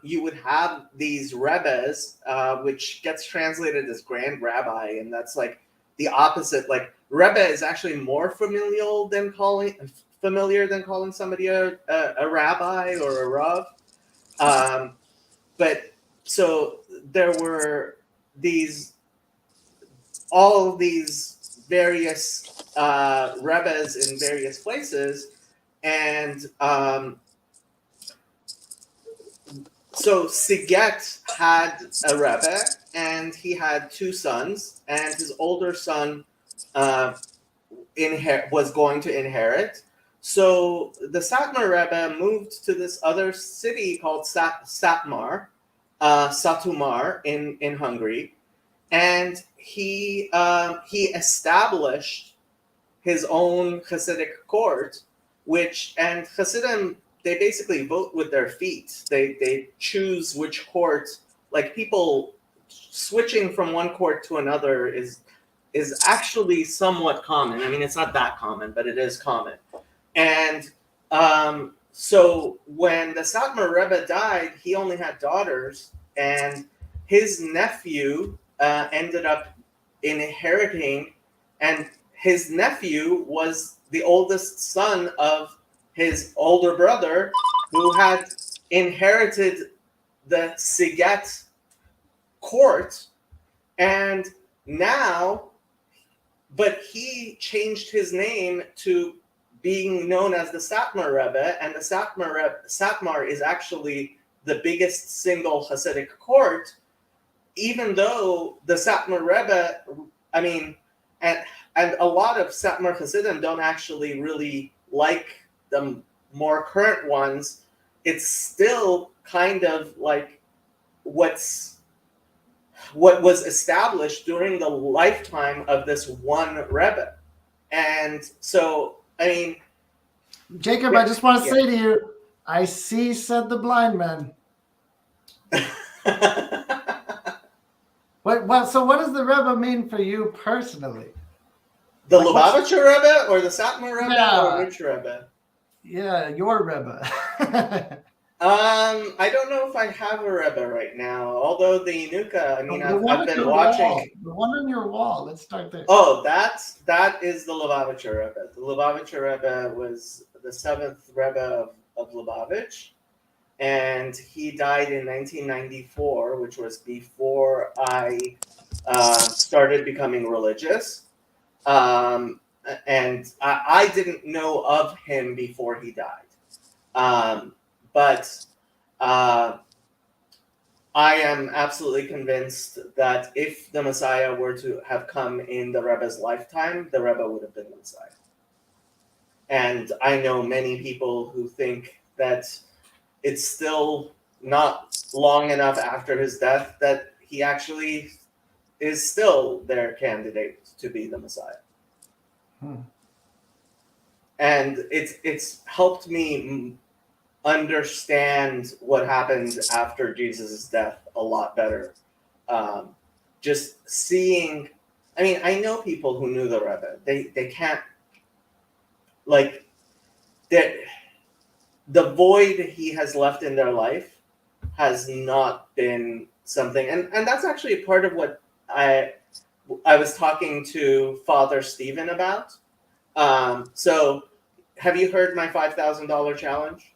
you would have these rebbes, which gets translated as grand rabbi, and that's like the opposite. Like rebbe is actually more familiar than calling somebody a rabbi or a rav. But so there were all these various rebbes in various places, and so Siget had a rebbe, and he had two sons, and his older son was going to inherit. So the Satmar Rebbe moved to this other city called Satmar, Satumar in Hungary, and he established his own Hasidic court, and Hasidim, they basically vote with their feet. They choose which court, like people switching from one court to another is actually somewhat common. I mean, it's not that common, but it is common. And so when the Satmar Rebbe died, he only had daughters, and his nephew ended up inheriting, and his nephew was the oldest son of his older brother, who had inherited the Siget court, and now, but he changed his name to being known as the Satmar Rebbe, and the Satmar is actually the biggest single Hasidic court, even though the Satmar Rebbe, I mean, and a lot of Satmar Hasidim don't actually really like the more current ones. It's still kind of like what was established during the lifetime of this one Rebbe. And so, I mean, Jacob, I just want to say to you, I see, said the blind man. So what does the Rebbe mean for you personally? The Lubavitcher Rebbe or the Satmar Rebbe or which Rebbe? Yeah, your Rebbe. I don't know if I have a Rebbe right now, although the Nuka, I mean, I've been watching. Wall. The one on your wall. Let's start there. Oh, that is the Lubavitcher Rebbe. The Lubavitcher Rebbe was the 7th Rebbe of Lubavitch, and he died in 1994, which was before I started becoming religious. And I didn't know of him before he died. But I am absolutely convinced that if the Messiah were to have come in the Rebbe's lifetime, the Rebbe would have been the Messiah. And I know many people who think that it's still not long enough after his death that he actually is still their candidate to be the Messiah. And it's helped me understand what happened after Jesus' death a lot better. Just seeing, I mean, I know people who knew the Rebbe. They can't, like, that the void he has left in their life has not been something, and that's actually part of what I was talking to Father Stephen about. So have you heard my $5,000 challenge?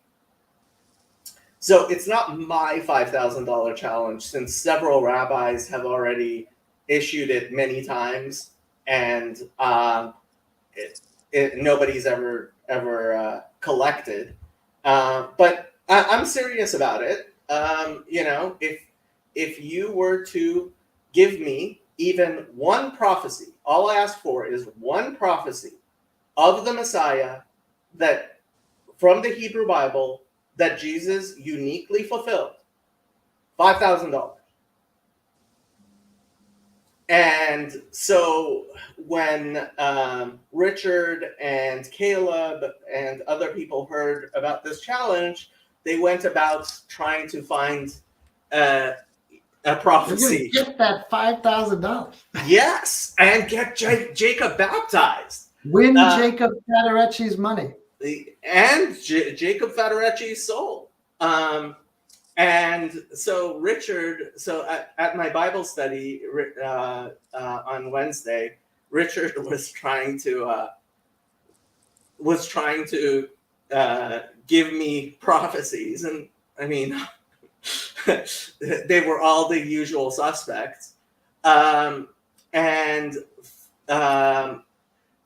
So it's not my $5,000 challenge, since several rabbis have already issued it many times, and nobody's ever collected. But I'm serious about it. You know, if you were to give me even one prophecy, all I ask for is one prophecy of the Messiah that from the Hebrew Bible that Jesus uniquely fulfilled $5,000. And so when Richard and Caleb and other people heard about this challenge, they went about trying to find a prophecy. You're gonna get that $5,000. Yes, and get Jacob baptized. Win Jacob Federecci's money. And Jacob Federecci's soul. And so Richard, at my Bible study on Wednesday, Richard was trying to give me prophecies, and I mean, they were all the usual suspects. And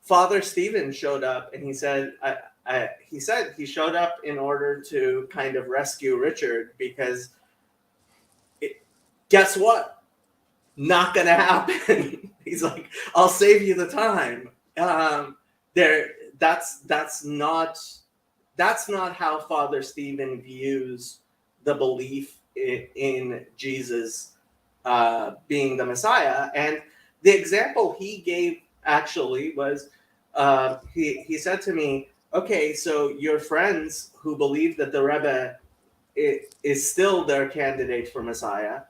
Father Stephen showed up, and he said, he showed up in order to kind of rescue Richard, because guess what? Not gonna happen. He's like, I'll save you the time. That's not how Father Stephen views the belief in Jesus being the Messiah. And the example he gave actually was, he said to me, okay, so your friends who believe that the Rebbe is still their candidate for Messiah,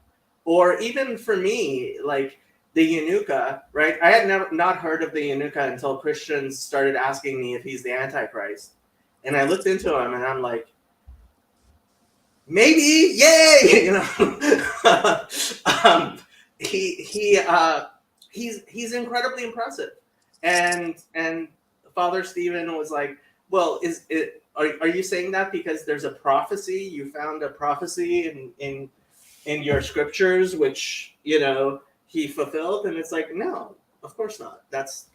or even for me, like the Yanuka, right? I had not heard of the Yanuka until Christians started asking me if he's the Antichrist. And I looked into him and I'm like, maybe, yay, you know. He's incredibly impressive. And Father Stephen was like, well, are you saying that because there's a prophecy? You found a prophecy in your scriptures, which, you know, he fulfilled? And it's like, no, of course not. That's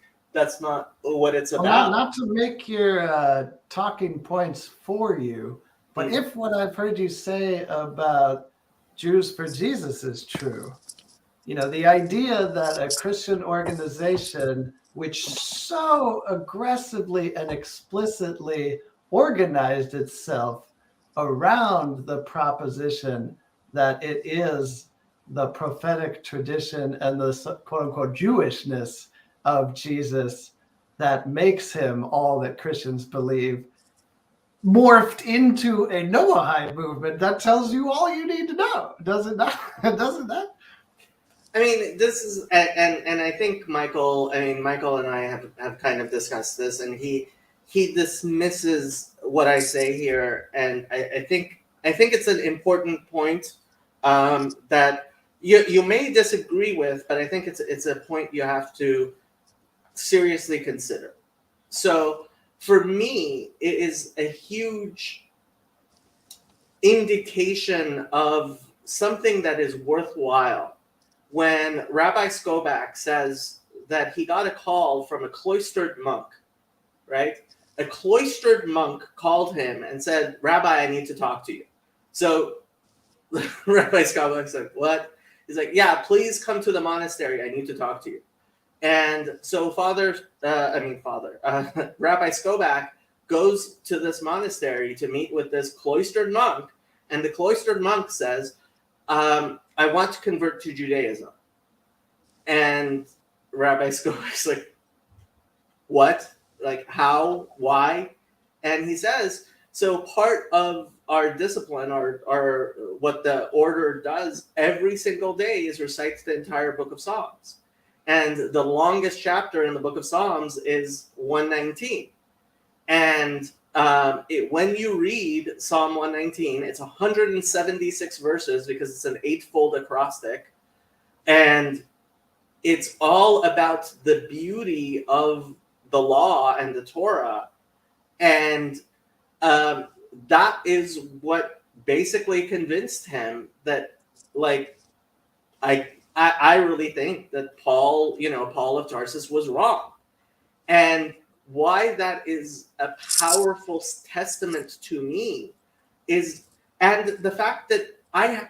not what it's about. Not to make your talking points for you, but if what I've heard you say about Jews for Jesus is true, you know, the idea that a Christian organization which so aggressively and explicitly organized itself around the proposition that it is the prophetic tradition and the quote-unquote Jewishness of Jesus that makes him all that Christians believe, morphed into a Noahide movement. That tells you all you need to know, does it not? Doesn't that? I mean, this is, and I think Michael and I have kind of discussed this, and he dismisses what I say here, and I think it's an important point that you may disagree with, but I think it's a point you have to seriously consider. So for me, it is a huge indication of something that is worthwhile when Rabbi Skobach says that he got a call from a cloistered monk, right? A cloistered monk called him and said, Rabbi, I need to talk to you. So Rabbi Skobach's like, what? He's like, yeah, please come to the monastery. I need to talk to you. And so Rabbi Skobach goes to this monastery to meet with this cloistered monk. And the cloistered monk says, I want to convert to Judaism. And Rabbi Skobach's like, what? Like, how? Why? And he says, so part of our discipline, our what the order does every single day is recites the entire book of Psalms. And the longest chapter in the book of Psalms is 119. And when you read Psalm 119, it's 176 verses because it's an 8-fold acrostic. And it's all about the beauty of the law and the Torah. And that is what basically convinced him that, like, I really think that Paul of Tarsus was wrong. And why that is a powerful testament to me is, and the fact that I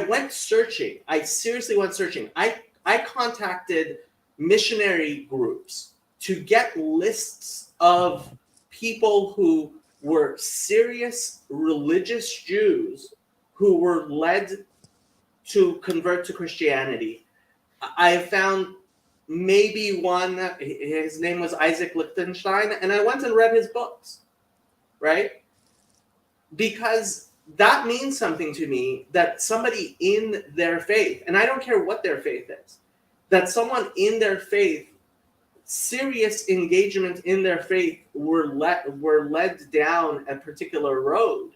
went searching. I seriously went searching. I contacted missionary groups to get lists of people who were serious religious Jews who were led to convert to Christianity. I found maybe one, his name was Isaac Lichtenstein, and I went and read his books, right? Because that means something to me, that somebody in their faith, and I don't care what their faith is, that someone in their faith, serious engagement in their faith, were led down a particular road,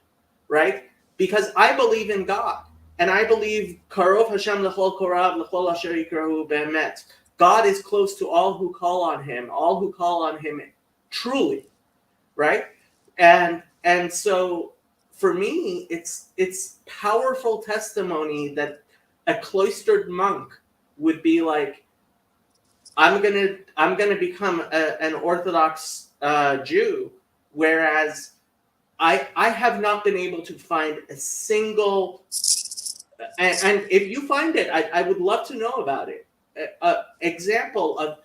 right? Because I believe in God, and I believe Karov Hashem lechol korav lechol asher yikrahu be'emet. God is close to all who call on Him truly, right? And so for me, it's powerful testimony that a cloistered monk would be like, I'm gonna become an Orthodox Jew, whereas I have not been able to find a single, and if you find it, I would love to know about it. Example of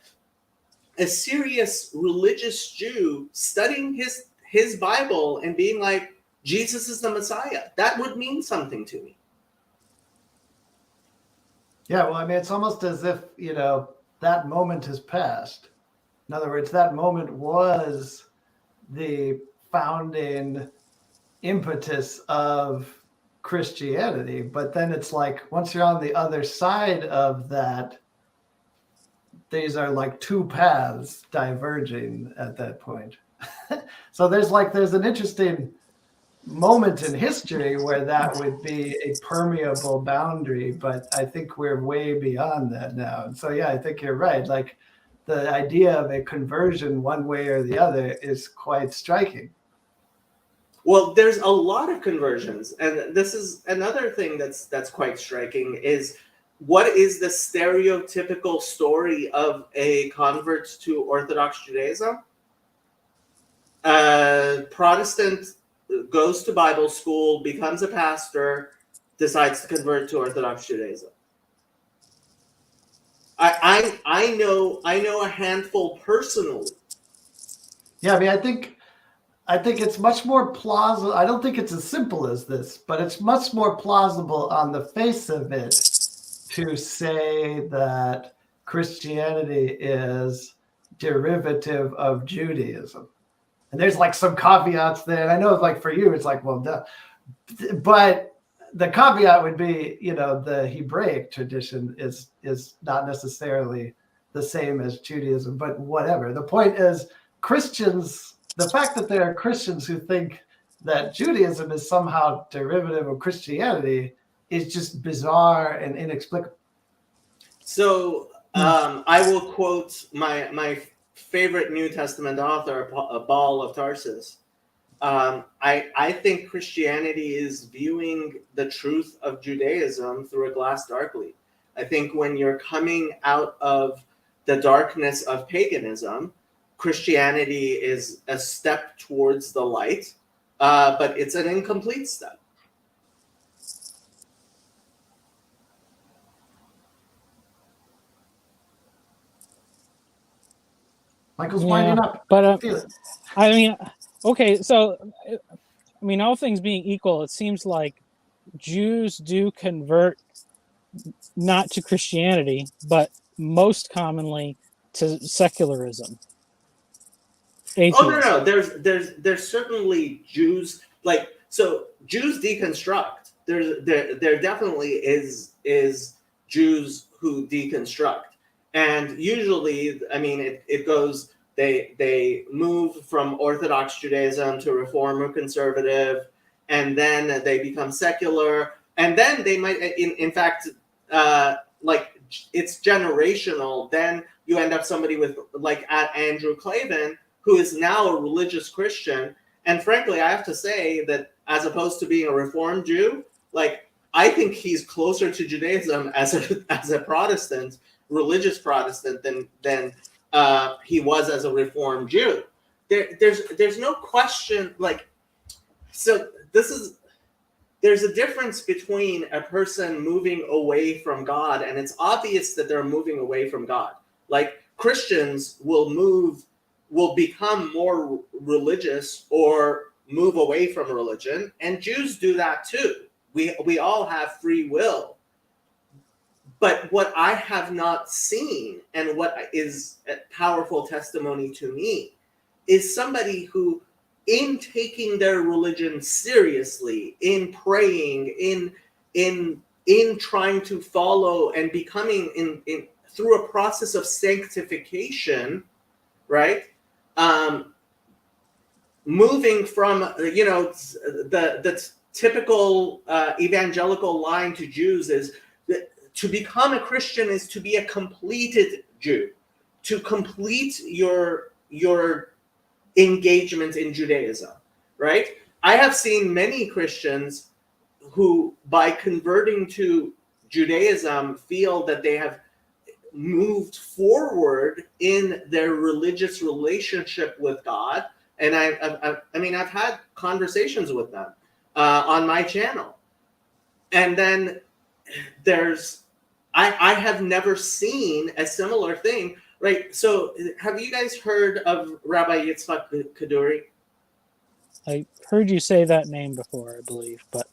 a serious religious Jew studying his Bible and being like, Jesus is the Messiah. That would mean something to me. Yeah, well, I mean, it's almost as if, that moment has passed. In other words, that moment was the founding impetus of Christianity. But then it's like, once you're on the other side of that, these are like two paths diverging at that point. So there's an interesting moment in history where that would be a permeable boundary, but I think we're way beyond that now. And so, yeah, I think you're right. Like, the idea of a conversion one way or the other is quite striking. Well, there's a lot of conversions, and this is another thing that's quite striking, is what is the stereotypical story of a convert to Orthodox Judaism? Protestant goes to Bible school, becomes a pastor, decides to convert to Orthodox Judaism. I know a handful personally. Yeah, I mean, I think it's much more plausible. I don't think it's as simple as this, but it's much more plausible on the face of it to say that Christianity is derivative of Judaism. And there's like some caveats there. And I know, like, for you, it's like, well, duh. But the caveat would be, the Hebraic tradition is not necessarily the same as Judaism, but whatever. The point is, Christians, the fact that there are Christians who think that Judaism is somehow derivative of Christianity is just bizarre and inexplicable. So I will quote my favorite New Testament author, Paul of Tarsus. I think Christianity is viewing the truth of Judaism through a glass darkly. I think when you're coming out of the darkness of paganism, Christianity is a step towards the light, but it's an incomplete step. Michael's winding up. But I mean, okay, so I mean, all things being equal, it seems like Jews do convert not to Christianity, but most commonly to secularism. Atheism. Oh no, there's certainly Jews, like, so Jews deconstruct. There definitely is Jews who deconstruct. And usually, I mean, it goes, they move from Orthodox Judaism to Reform or Conservative, and then they become secular, and then they might, in fact, like, it's generational. Then you end up somebody with, like, at Andrew Clavin, who is now a religious Christian. And frankly, I have to say that as opposed to being a Reformed Jew, like, I think he's closer to Judaism as a Protestant, religious Protestant, than he was as a Reformed Jew. There's no question, like, so there's a difference between a person moving away from God, and it's obvious that they're moving away from God. Like, Christians will become more religious or move away from religion, and Jews do that too. We all have free will. But what I have not seen, and what is a powerful testimony to me, is somebody who, in taking their religion seriously, in praying, in trying to follow and becoming in through a process of sanctification, right? Moving from the typical evangelical line to Jews is that to become a Christian is to be a completed Jew, to complete your engagement in Judaism, right? I have seen many Christians who, by converting to Judaism, feel that they have moved forward in their religious relationship with God. And I've had conversations with them on my channel. And then I have never seen a similar thing, right? So have you guys heard of Rabbi Yitzchak Kaduri? I heard you say that name before, I believe, but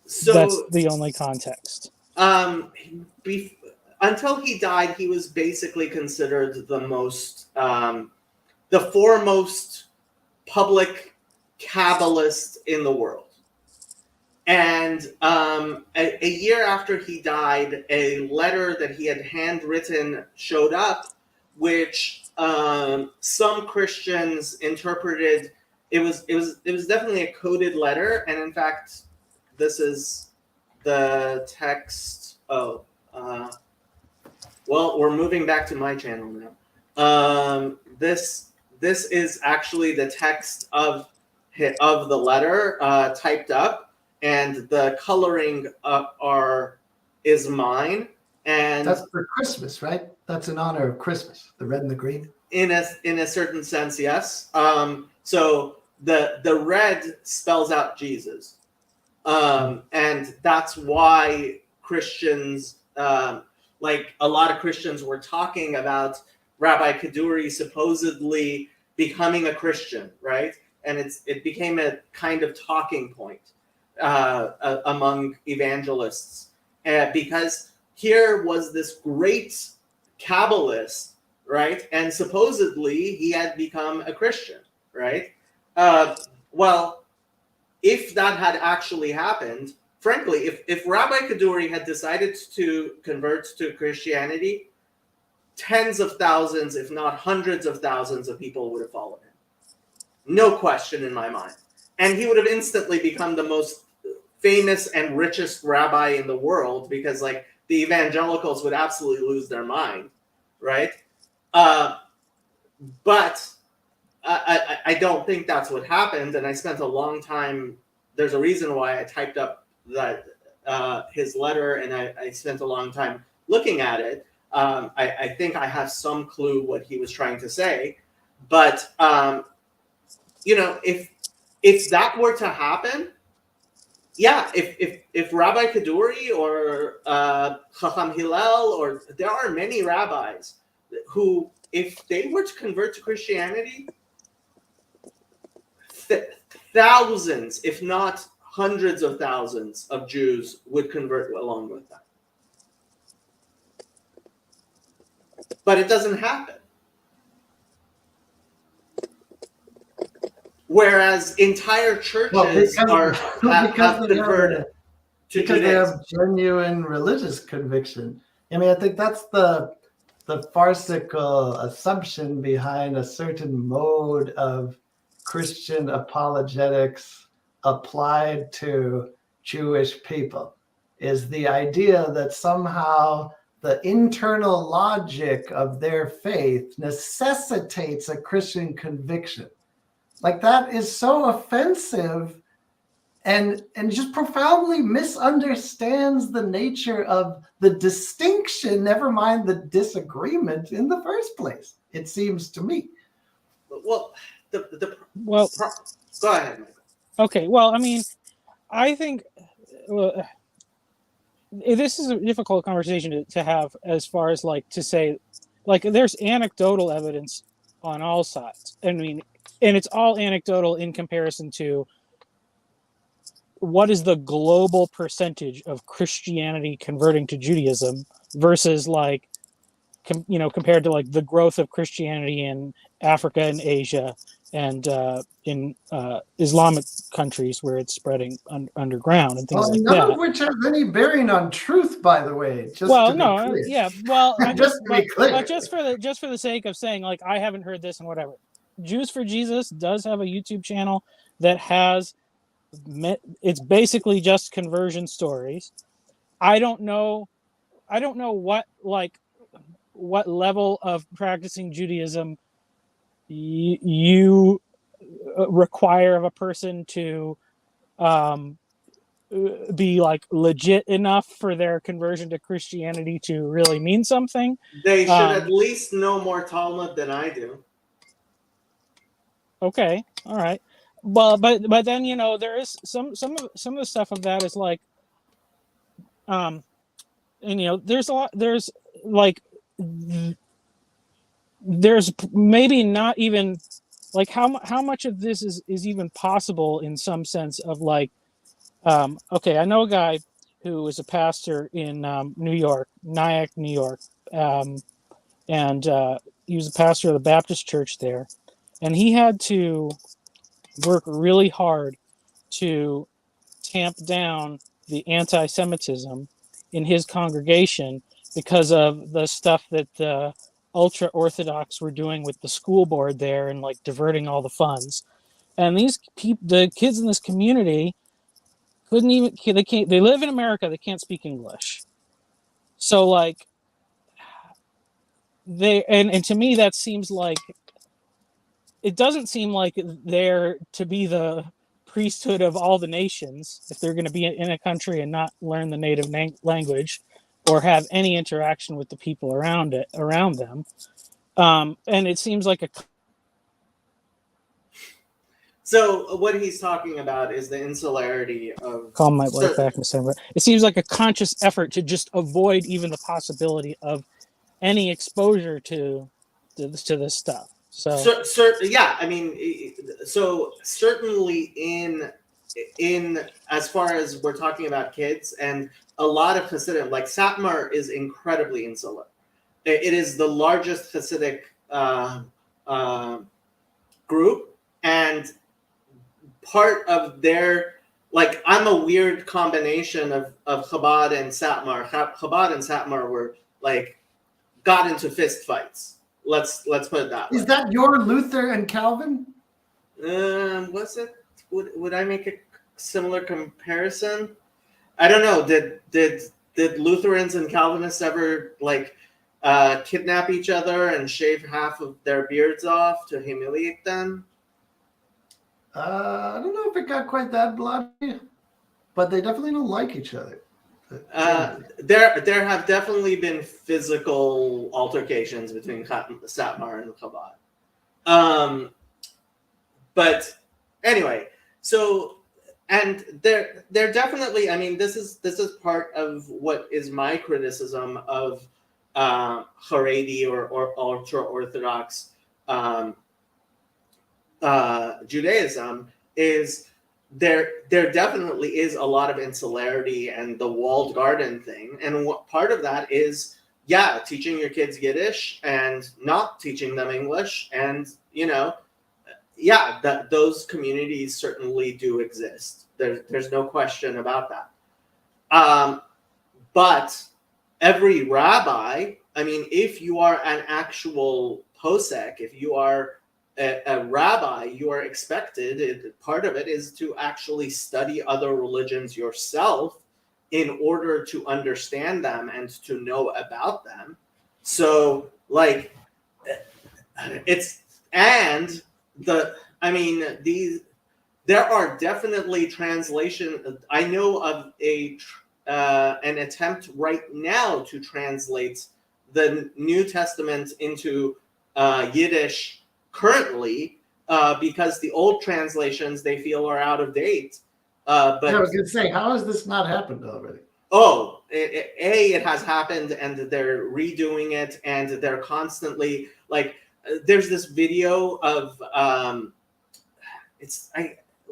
So that's the only context. Until he died, he was basically considered the foremost public Kabbalist in the world. And a year after he died, a letter that he had handwritten showed up, which some Christians interpreted. It was definitely a coded letter, and in fact, this is the text. Well, we're moving back to my channel now. This is actually the text of the letter typed up, and the coloring is mine. And that's for Christmas, right? That's in honor of Christmas, the red and the green. In a certain sense, yes. So the red spells out Jesus, and that's why Christians, like a lot of Christians, were talking about Rabbi Kaduri supposedly becoming a Christian, right? And it became a kind of talking point among evangelists, because here was this great Kabbalist, right? And supposedly he had become a Christian, right? Well, if that had actually happened, frankly, if Rabbi Kaduri had decided to convert to Christianity, tens of thousands, if not hundreds of thousands of people would have followed him. No question in my mind. And he would have instantly become the most famous and richest rabbi in the world, because like the evangelicals would absolutely lose their mind, right? But I don't think that's what happened. And I spent a long time. There's a reason why I typed up that his letter, and I spent a long time looking at it. I think I have some clue what he was trying to say, but if that were to happen, yeah, if Rabbi Kaduri or Chacham Hillel, or there are many rabbis who, if they were to convert to Christianity, thousands, if not hundreds of thousands of Jews would convert along with them. But it doesn't happen. Whereas entire churches have converted to because they Judaism. have genuine religious conviction. I mean, I think that's the farcical assumption behind a certain mode of Christian apologetics applied to Jewish people, is the idea that somehow the internal logic of their faith necessitates a Christian conviction. Like, that is so offensive and just profoundly misunderstands the nature of the distinction, never mind the disagreement in the first place, it seems to me. Well, go ahead, Michael. Okay, well, I mean, I think this is a difficult conversation to have, as far as like to say, like, there's anecdotal evidence on all sides. I mean, and it's all anecdotal in comparison to what is the global percentage of Christianity converting to Judaism versus like, compared to like the growth of Christianity in Africa and Asia and in Islamic countries where it's spreading underground and things like none that. of which has any bearing on truth, by the way. Just Well, to be no, clear. yeah, well, Just to be clear. but just for the sake of saying, like, I haven't heard this and whatever. Jews for Jesus does have a YouTube channel that has, it's basically just conversion stories. I don't know what level of practicing Judaism you require of a person to be like legit enough for their conversion to Christianity to really mean something. They should at least know more Talmud than I do. Okay, all right. Well, but then there is some of the stuff of that is like, and there's a lot. There's like, there's maybe not even like how much of this is even possible in some sense of like, okay, I know a guy who is a pastor in New York, Nyack, New York, and he was a pastor of the Baptist church there, and he had to work really hard to tamp down the anti-Semitism in his congregation because of the stuff that the ultra-Orthodox were doing with the school board there and like diverting all the funds. And these people, the kids in this community, they live in America, they can't speak English. So like and to me that seems like, it doesn't seem like they're to be the priesthood of all the nations if they're going to be in a country and not learn the native language or have any interaction with the people around them. And it seems like So what he's talking about is the insularity of. Call my wife back in a second. It seems like a conscious effort to just avoid even the possibility of any exposure to this stuff. So yeah, I mean, so certainly in as far as we're talking about kids, and a lot of Hasidim, like Satmar is incredibly insular. It is the largest Hasidic group, and part of their, like, I'm a weird combination of Chabad and Satmar. Chabad and Satmar were like got into fist fights. Let's put it that way. Is that your Luther and Calvin? Was it? Would I make a similar comparison? I don't know. Did Lutherans and Calvinists ever like kidnap each other and shave half of their beards off to humiliate them? I don't know if it got quite that bloody, but they definitely don't like each other. There have definitely been physical altercations between Satmar and Chabad. But anyway, so, and they're definitely, I mean, this is part of what is my criticism of Haredi or ultra Orthodox Judaism is there definitely is a lot of insularity and the walled garden thing. And what part of that is, yeah, teaching your kids Yiddish and not teaching them English. And, those communities certainly do exist. There's no question about that. But every rabbi, I mean, if you are an actual posek, if you are a rabbi, you are expected, part of it is to actually study other religions yourself in order to understand them and to know about them. So, like, there are definitely translation. I know of an attempt right now to translate the New Testament into Yiddish currently, because the old translations they feel are out of date. But I was going to say, how has this not happened already? Oh, it has happened, and they're redoing it, and they're constantly like. There's this video of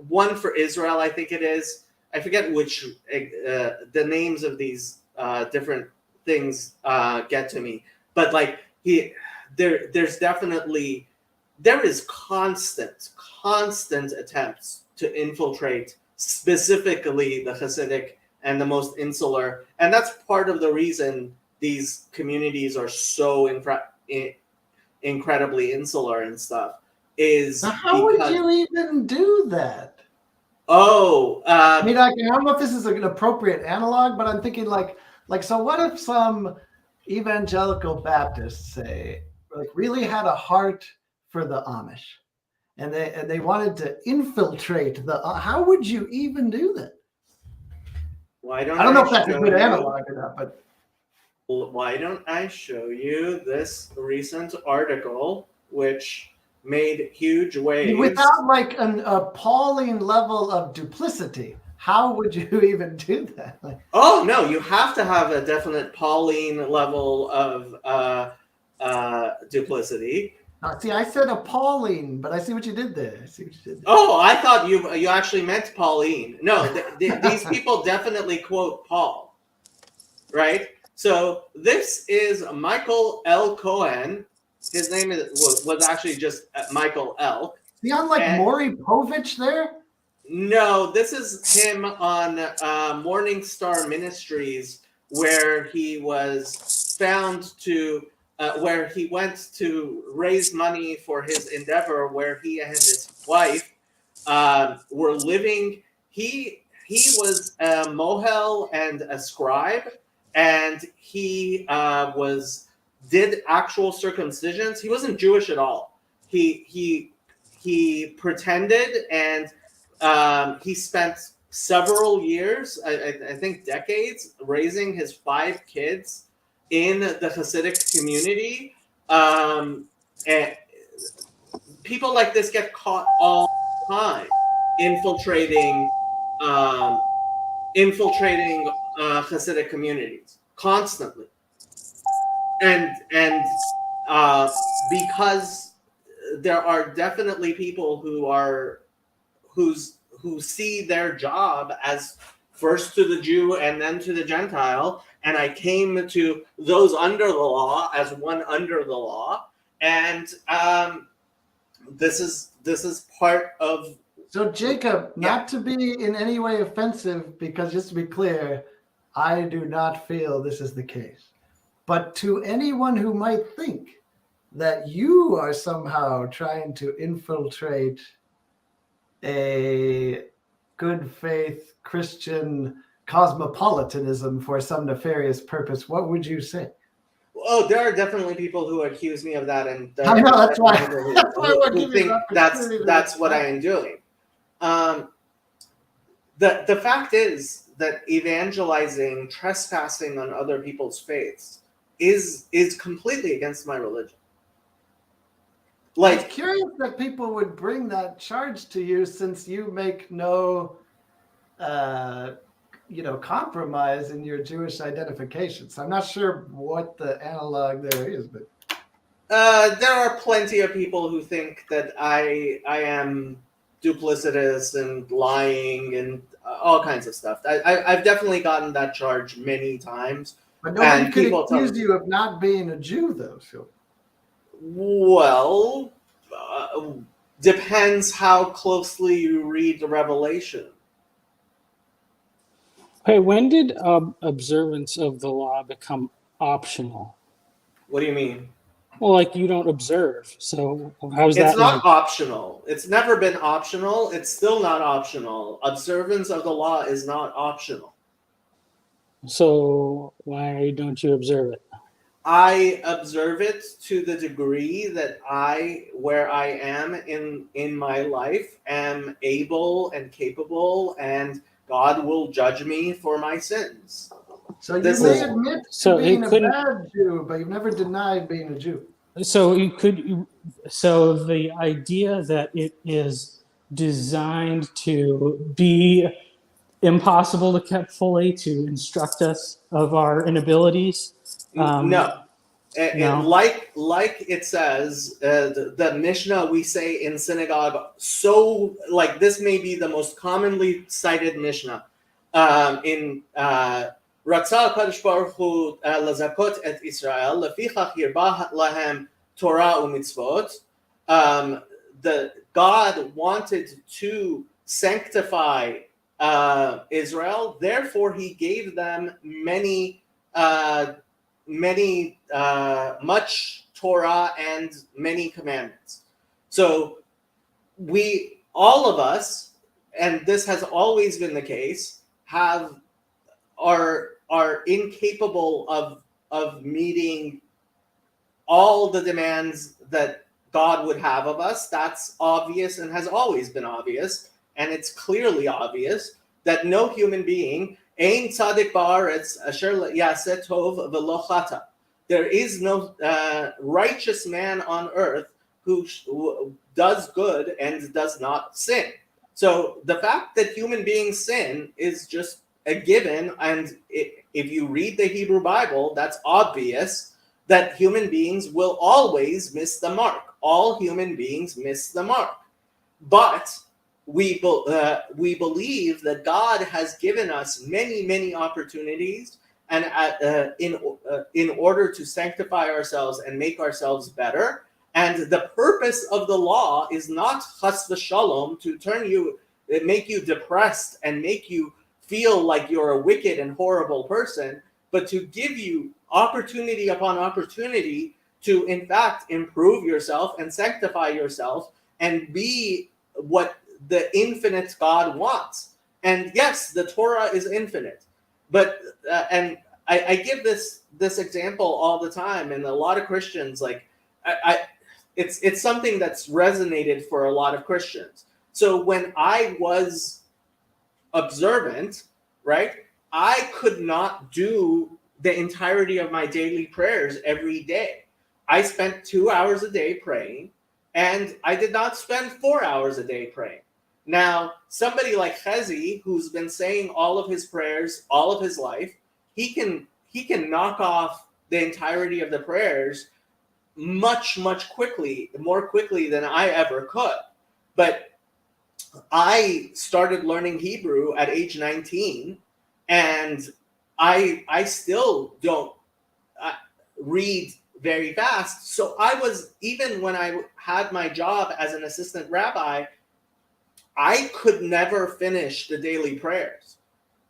one for Israel, I think it is. I forget which the names of these different things get to me, but like there's definitely there is constant attempts to infiltrate specifically the Hasidic and the most insular, and that's part of the reason these communities are so incredibly insular and stuff. Is now, how would you even do that? Oh, I mean, I don't know if this is an appropriate analog, but I'm thinking like, so what if some evangelical Baptists, say, like really had a heart for the Amish, and they wanted to infiltrate the? How would you even do that? Why don't I don't know if I that's a show good you- analog or not, but Why don't I show you this recent article, which made huge waves? without like an appalling level of duplicity, how would you even do that? Like, Oh no, you have to have a definite Pauline level of duplicity. see, I said appalling, but I see what you did there. I see what you did there. Oh, I thought you actually meant Pauline. No, these people definitely quote Paul, right? So this is Michael L. Cohen. His name was actually just Michael L. See, I'm like Maury Povich there. No, this is him on Morning Star Ministries, where he was found to, where he went to raise money for his endeavor, where he and his wife were living. He was a mohel and a scribe, and he did actual circumcisions. He wasn't Jewish at all. He pretended, and he spent several years, I think decades, raising his 5 kids in the Hasidic community. And people like this get caught all the time, infiltrating Hasidic communities constantly. And because there are definitely people who see their job as first to the Jew and then to the Gentile, and I came to those under the law as one under the law, and this is part of. So Jacob, not to be in any way offensive, because just to be clear, I do not feel this is the case. But to anyone who might think that you are somehow trying to infiltrate a good faith Christian cosmopolitanism for some nefarious purpose, what would you say? Oh, there are definitely people who accuse me of that, and I know, that's why. who think that's what I am doing. The fact is that evangelizing, trespassing on other people's faiths is completely against my religion. Like, it's curious that people would bring that charge to you, since you make no, compromise in your Jewish identification. So I'm not sure what the analog there is, but there are plenty of people who think that I am duplicitous and lying and all kinds of stuff. I've definitely gotten that charge many times. But nobody could accuse you of not being a Jew, though. So. Well, depends how closely you read the Revelation. Hey, when did observance of the law become optional? What do you mean? Well, like you don't observe, so how's that? It's not optional. It's never been optional. It's still not optional. Observance of the law is not optional. So why don't you observe it? I observe it to the degree that where I am in my life, am able and capable, and God will judge me for my sins. So you may admit to being a bad Jew, but you've never denied being a Jew. So the idea that it is designed to be impossible to keep fully, to instruct us of our inabilities. No. Like it says, the Mishnah we say in synagogue, so like this may be the most commonly cited Mishnah. in רצה הקדוש ברוך הוא לזכות את ישראל, לפיכך הרבה להם Torah u'mitzvot. The God wanted to sanctify Israel, therefore he gave them much Torah and many commandments. So we, all of us, and this has always been the case, are incapable of meeting all the demands that God would have of us. That's obvious and has always been obvious, and it's clearly obvious that no human being, ein tzadik ba'aretz asher yaseh tov v'lo chata. There is no righteous man on earth who does good and does not sin. So the fact that human beings sin is just a given, and if you read the Hebrew Bible, that's obvious that human beings will always miss the mark. All human beings miss the mark. But we believe that God has given us many, many opportunities, and in order to sanctify ourselves and make ourselves better. And the purpose of the law is not chas v'shalom, to make you depressed and make you feel like you're a wicked and horrible person, but to give you opportunity upon opportunity to, in fact, improve yourself and sanctify yourself and be what the infinite God wants. And yes, the Torah is infinite, but and I give this example all the time, and a lot of Christians, like, it's something that's resonated for a lot of Christians. So when I was observant, right, I could not do the entirety of my daily prayers every day. I spent 2 hours a day praying, and I did not spend 4 hours a day praying. Now, somebody like Chezi, who's been saying all of his prayers all of his life, he can knock off the entirety of the prayers much more quickly than I ever could. But I started learning Hebrew at age 19, and I still don't read very fast. So I was, even when I had my job as an assistant rabbi, I could never finish the daily prayers.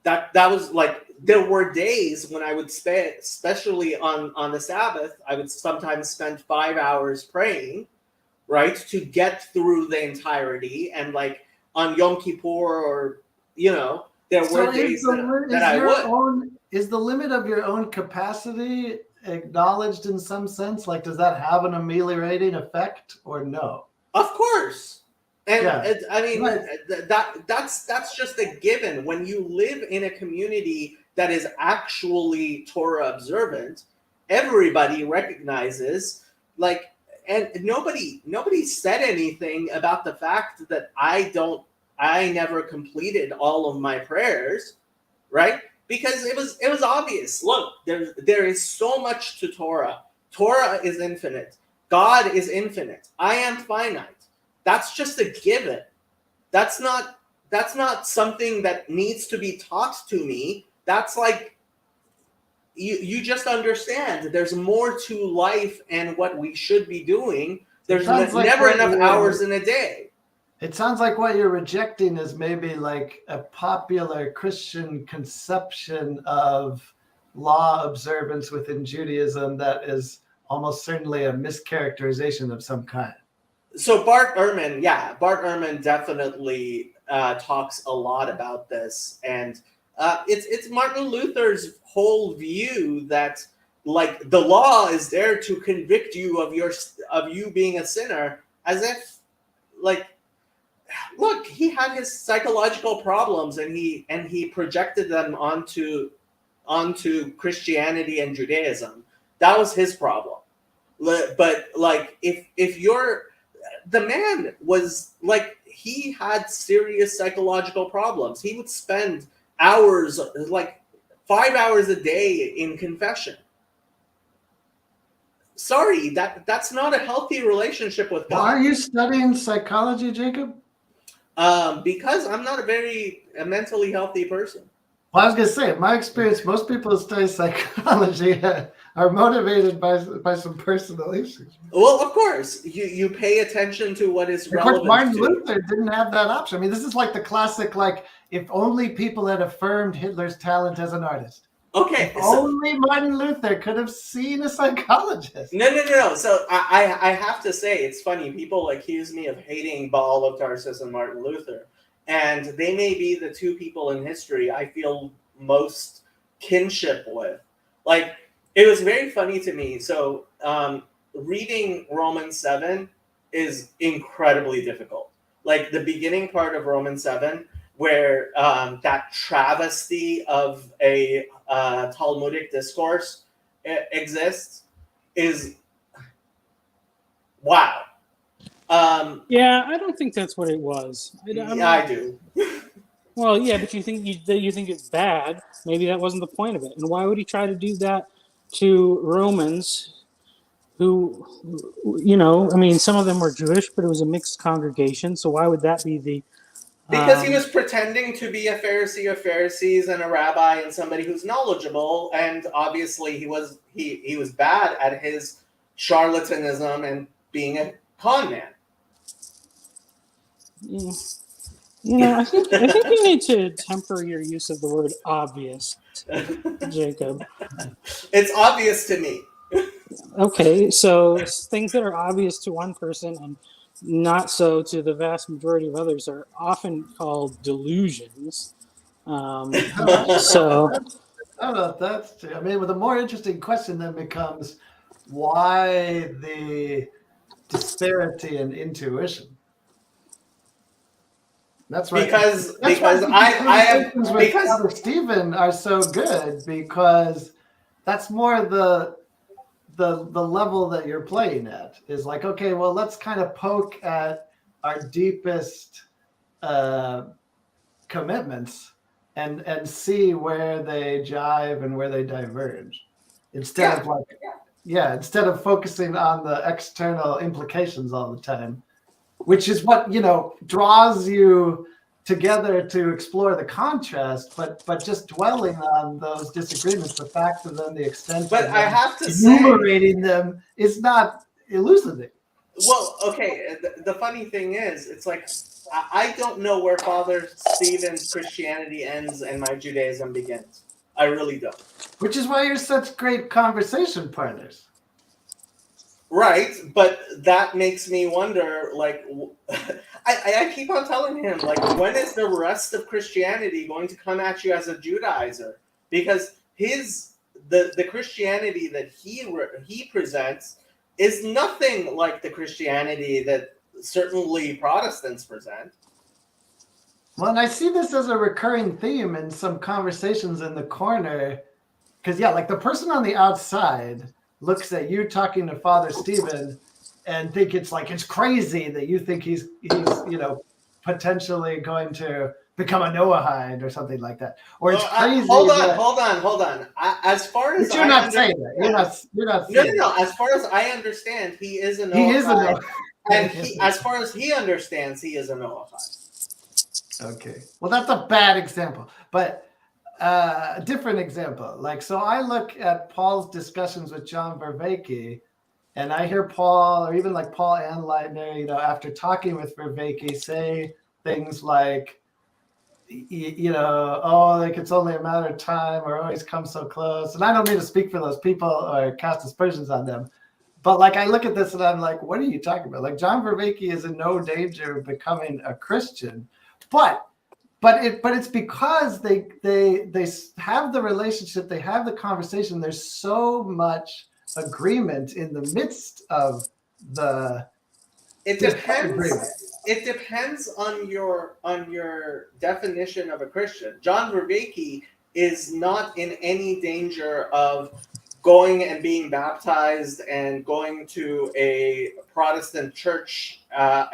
That was like, there were days when I would spend, especially on the Sabbath, I would sometimes spend 5 hours praying, right, to get through the entirety. And like on Yom Kippur, or, you know, there were days that I would. Is the limit of your own capacity acknowledged in some sense? Like, does that have an ameliorating effect or no? Of course. And Yeah. I mean, Right. that's just a given. When you live in a community that is actually Torah observant, everybody recognizes, like, and nobody said anything about the fact that I never completed all of my prayers, right? Because it was obvious. Look, there is so much to Torah. Torah is infinite. God is infinite. I am finite. That's just a given. That's not something that needs to be taught to me. That's like, you just understand there's more to life and what we should be doing. There's never enough hours in a day. It sounds like what you're rejecting is maybe like a popular Christian conception of law observance within Judaism that is almost certainly a mischaracterization of some kind. So Bart Ehrman definitely talks a lot about this, and it's Martin Luther's whole view that, like, the law is there to convict you of you being a sinner, as if, like, look, he had his psychological problems, and he projected them onto Christianity and Judaism. That was his problem. But like, if you're, the man was like, he had serious psychological problems. He would spend hours, like 5 hours a day in confession. Sorry, that's not a healthy relationship with God. Are you studying psychology, Jacob? Because I'm not a very mentally healthy person. Well, I was going to say, in my experience, most people who study psychology are motivated by some personal issues. Well, of course, you pay attention to what is Of course, relevant Martin to Luther didn't have that option. I mean, this is like the classic, like, if only people had affirmed Hitler's talent as an artist. Okay, If only Martin Luther could have seen a psychologist. No. So I have to say, it's funny. People accuse me of hating Baal of Tarsus and Martin Luther. And they may be the two people in history I feel most kinship with. Like, it was very funny to me. So reading Romans 7 is incredibly difficult. Like, the beginning part of Romans 7, where that travesty of a Talmudic discourse exists, is wow. Yeah, I don't think that's what it was. I do. Well, yeah, but you think it's bad. Maybe that wasn't the point of it. And why would he try to do that to Romans who, I mean, some of them were Jewish, but it was a mixed congregation. So why would that be the... Because he was pretending to be a Pharisee of Pharisees and a rabbi and somebody who's knowledgeable, and obviously he was bad at his charlatanism and being a con man. I think you need to temper your use of the word obvious, Jacob. It's obvious to me. Okay, so things that are obvious to one person and not so to the vast majority of others are often called delusions. So I don't know if that's true. I mean, the more interesting question then becomes, why the disparity in intuition? That's right. Because Father Stephen are so good, because that's more the level that you're playing at is like, okay, well, let's kind of poke at our deepest commitments and see where they jive and where they diverge, instead of focusing on the external implications all the time, which is what draws you together to explore the contrast, but just dwelling on those disagreements, the fact of them, the extent but of I them, have to enumerating them is not elucidating. Well, okay, the funny thing is, it's like, I don't know where Father Stephen's Christianity ends and my Judaism begins. I really don't. Which is why you're such great conversation partners. Right, but that makes me wonder, like, I keep on telling him, like, when is the rest of Christianity going to come at you as a Judaizer? Because the Christianity that he presents is nothing like the Christianity that certainly Protestants present. Well, and I see this as a recurring theme in some conversations in the corner, because like the person on the outside looks at you talking to Father Stephen and think it's crazy that you think he's potentially going to become a Noahide or something like that, or it's crazy. Hold on. As far as you're not saying that, you're not saying no. As far as I understand, he is a Noahide. He is a Noahide, and as far as he understands, he is a Noahide. Okay, well, that's a bad example, but a different example. So I look at Paul's discussions with John Vervaeke, and I hear Paul, or even Paul and Leitner, after talking with Vervaeke, say things like, it's only a matter of time, or always come so close. And I don't mean to speak for those people or cast aspersions on them, but I look at this and I'm like, what are you talking about? John Vervaeke is in no danger of becoming a Christian, but it's because they have the relationship, they have the conversation. There's so much agreement in the midst of the. It depends on your definition of a Christian. John Vervaeke is not in any danger of going and being baptized and going to a Protestant church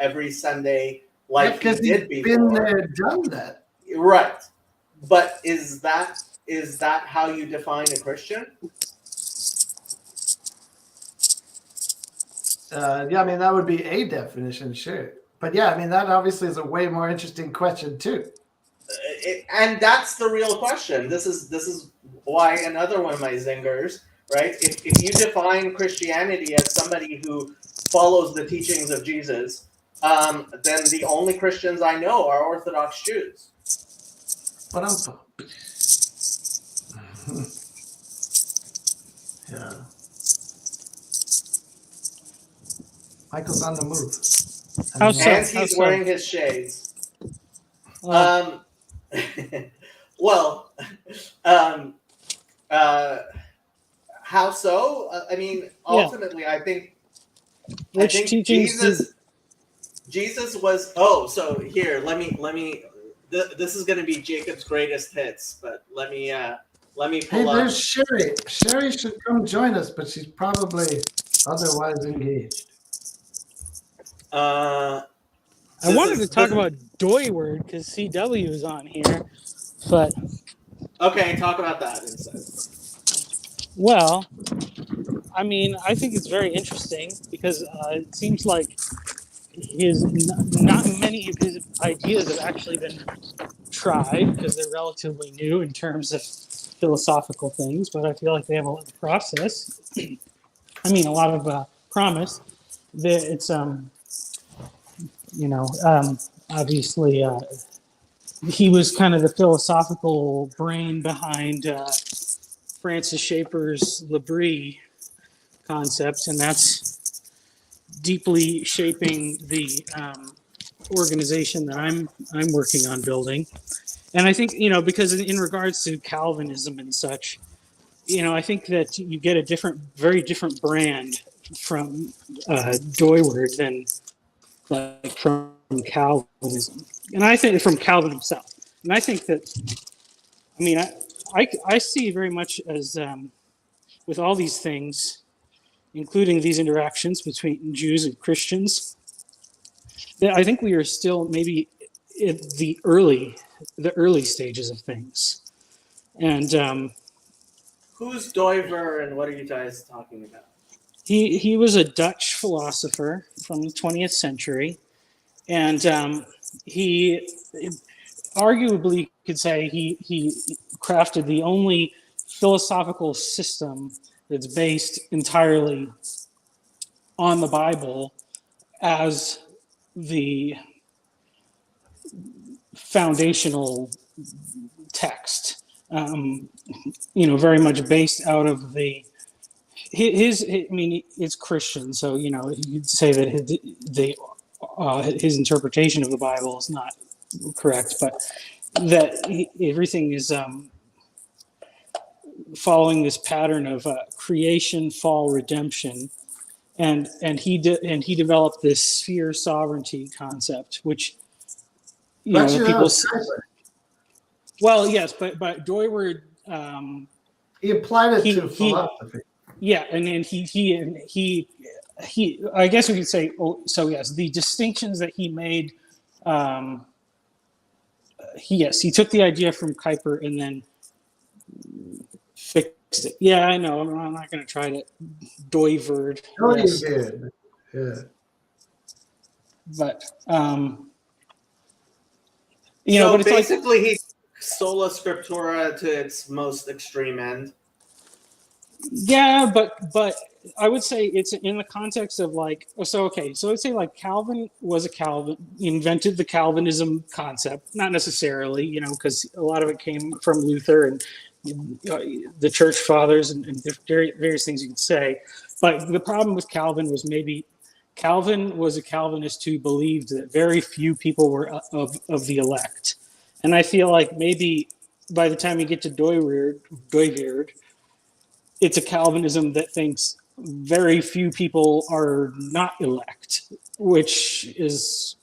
every Sunday like he did before. Been there, done that. Right. But is that how you define a Christian? That would be a definition, sure. But that obviously is a way more interesting question too. and that's the real question. This is why another one of my zingers, right? If you define Christianity as somebody who follows the teachings of Jesus, then the only Christians I know are Orthodox Jews. But yeah. Michael's on the move. How so? And How he's so? wearing his shades. Oh. Well, how so? I mean, ultimately, I think teachings Jesus was. Oh, so here, let me. This is going to be Jacob's greatest hits, but let me pull up. There's Sherry. Sherry should come join us, but she's probably otherwise engaged. I wanted to talk about Doyword because CW is on here, but okay, talk about that instead. Well, I mean, I think it's very interesting because it seems like not many of his ideas have actually been tried because they're relatively new in terms of philosophical things, but I feel like they have a lot of process. I mean, a lot of promise. It's obviously he was kind of the philosophical brain behind Francis Schaeffer's L'Abri concepts, and that's deeply shaping the organization that I'm working on building. And I think, because in regards to Calvinism and such, I think that you get a very different brand from Doyward than like from Calvinism, and I think from Calvin himself. And I think that, I see very much as with all these things, including these interactions between Jews and Christians, that I think we are still maybe at the early stages of things. And who's Doiver, and what are you guys talking about? He was a Dutch philosopher from the 20th century, and he arguably could say he crafted the only philosophical system that's based entirely on the Bible as the foundational text. Very much based out of it's Christian, so you'd say that his interpretation of the Bible is not correct, but that everything is following this pattern of creation, fall, redemption, and he developed this sphere sovereignty concept, which people. Well, yes, but Doyward. He applied it to philosophy. Yeah, and then he I guess we could say, so yes, the distinctions that he made, he took the idea from Kuyper and then fixed it. Yeah, I know. I'm not going to try to Doyward. Oh, yes. You did. Yeah. But so but basically he sola scriptura to its most extreme end. Yeah, but I would say it's in the context of so let's say Calvin was invented the Calvinism concept, not necessarily, because a lot of it came from Luther and the church fathers and various things you could say. But the problem with Calvin was maybe Calvin was a Calvinist who believed that very few people were of the elect. And I feel like maybe by the time you get to Doyward, it's a Calvinism that thinks very few people are not elect, which is,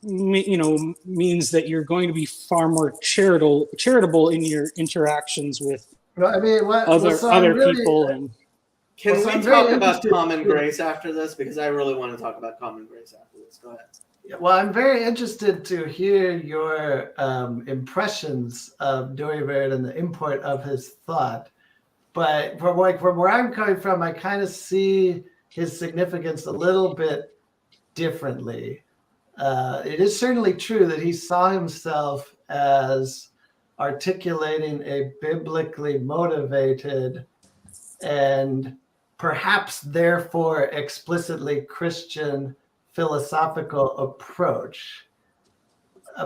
means that you're going to be far more charitable in your interactions with other people. And can we talk about common grace after this? Because I really want to talk about common grace after this. Go ahead. Well, I'm very interested to hear your impressions of Doyward and the import of his thought. But from where I'm coming from, I kind of see his significance a little bit differently. It is certainly true that he saw himself as articulating a biblically motivated and perhaps therefore explicitly Christian philosophical approach.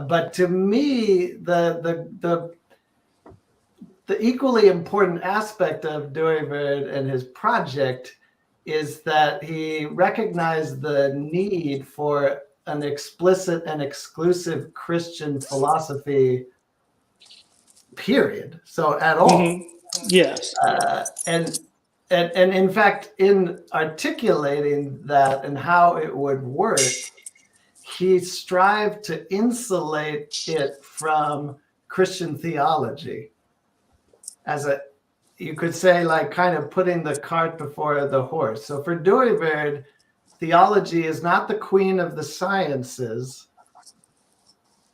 But to me, the equally important aspect of Dooyeweerd and his project is that he recognized the need for an explicit and exclusive Christian philosophy, period. So at all. Mm-hmm. Yes. And in fact, in articulating that and how it would work, he strived to insulate it from Christian theology as a, you could say, like kind of putting the cart before the horse. So for Dooyeweerd, theology is not the queen of the sciences.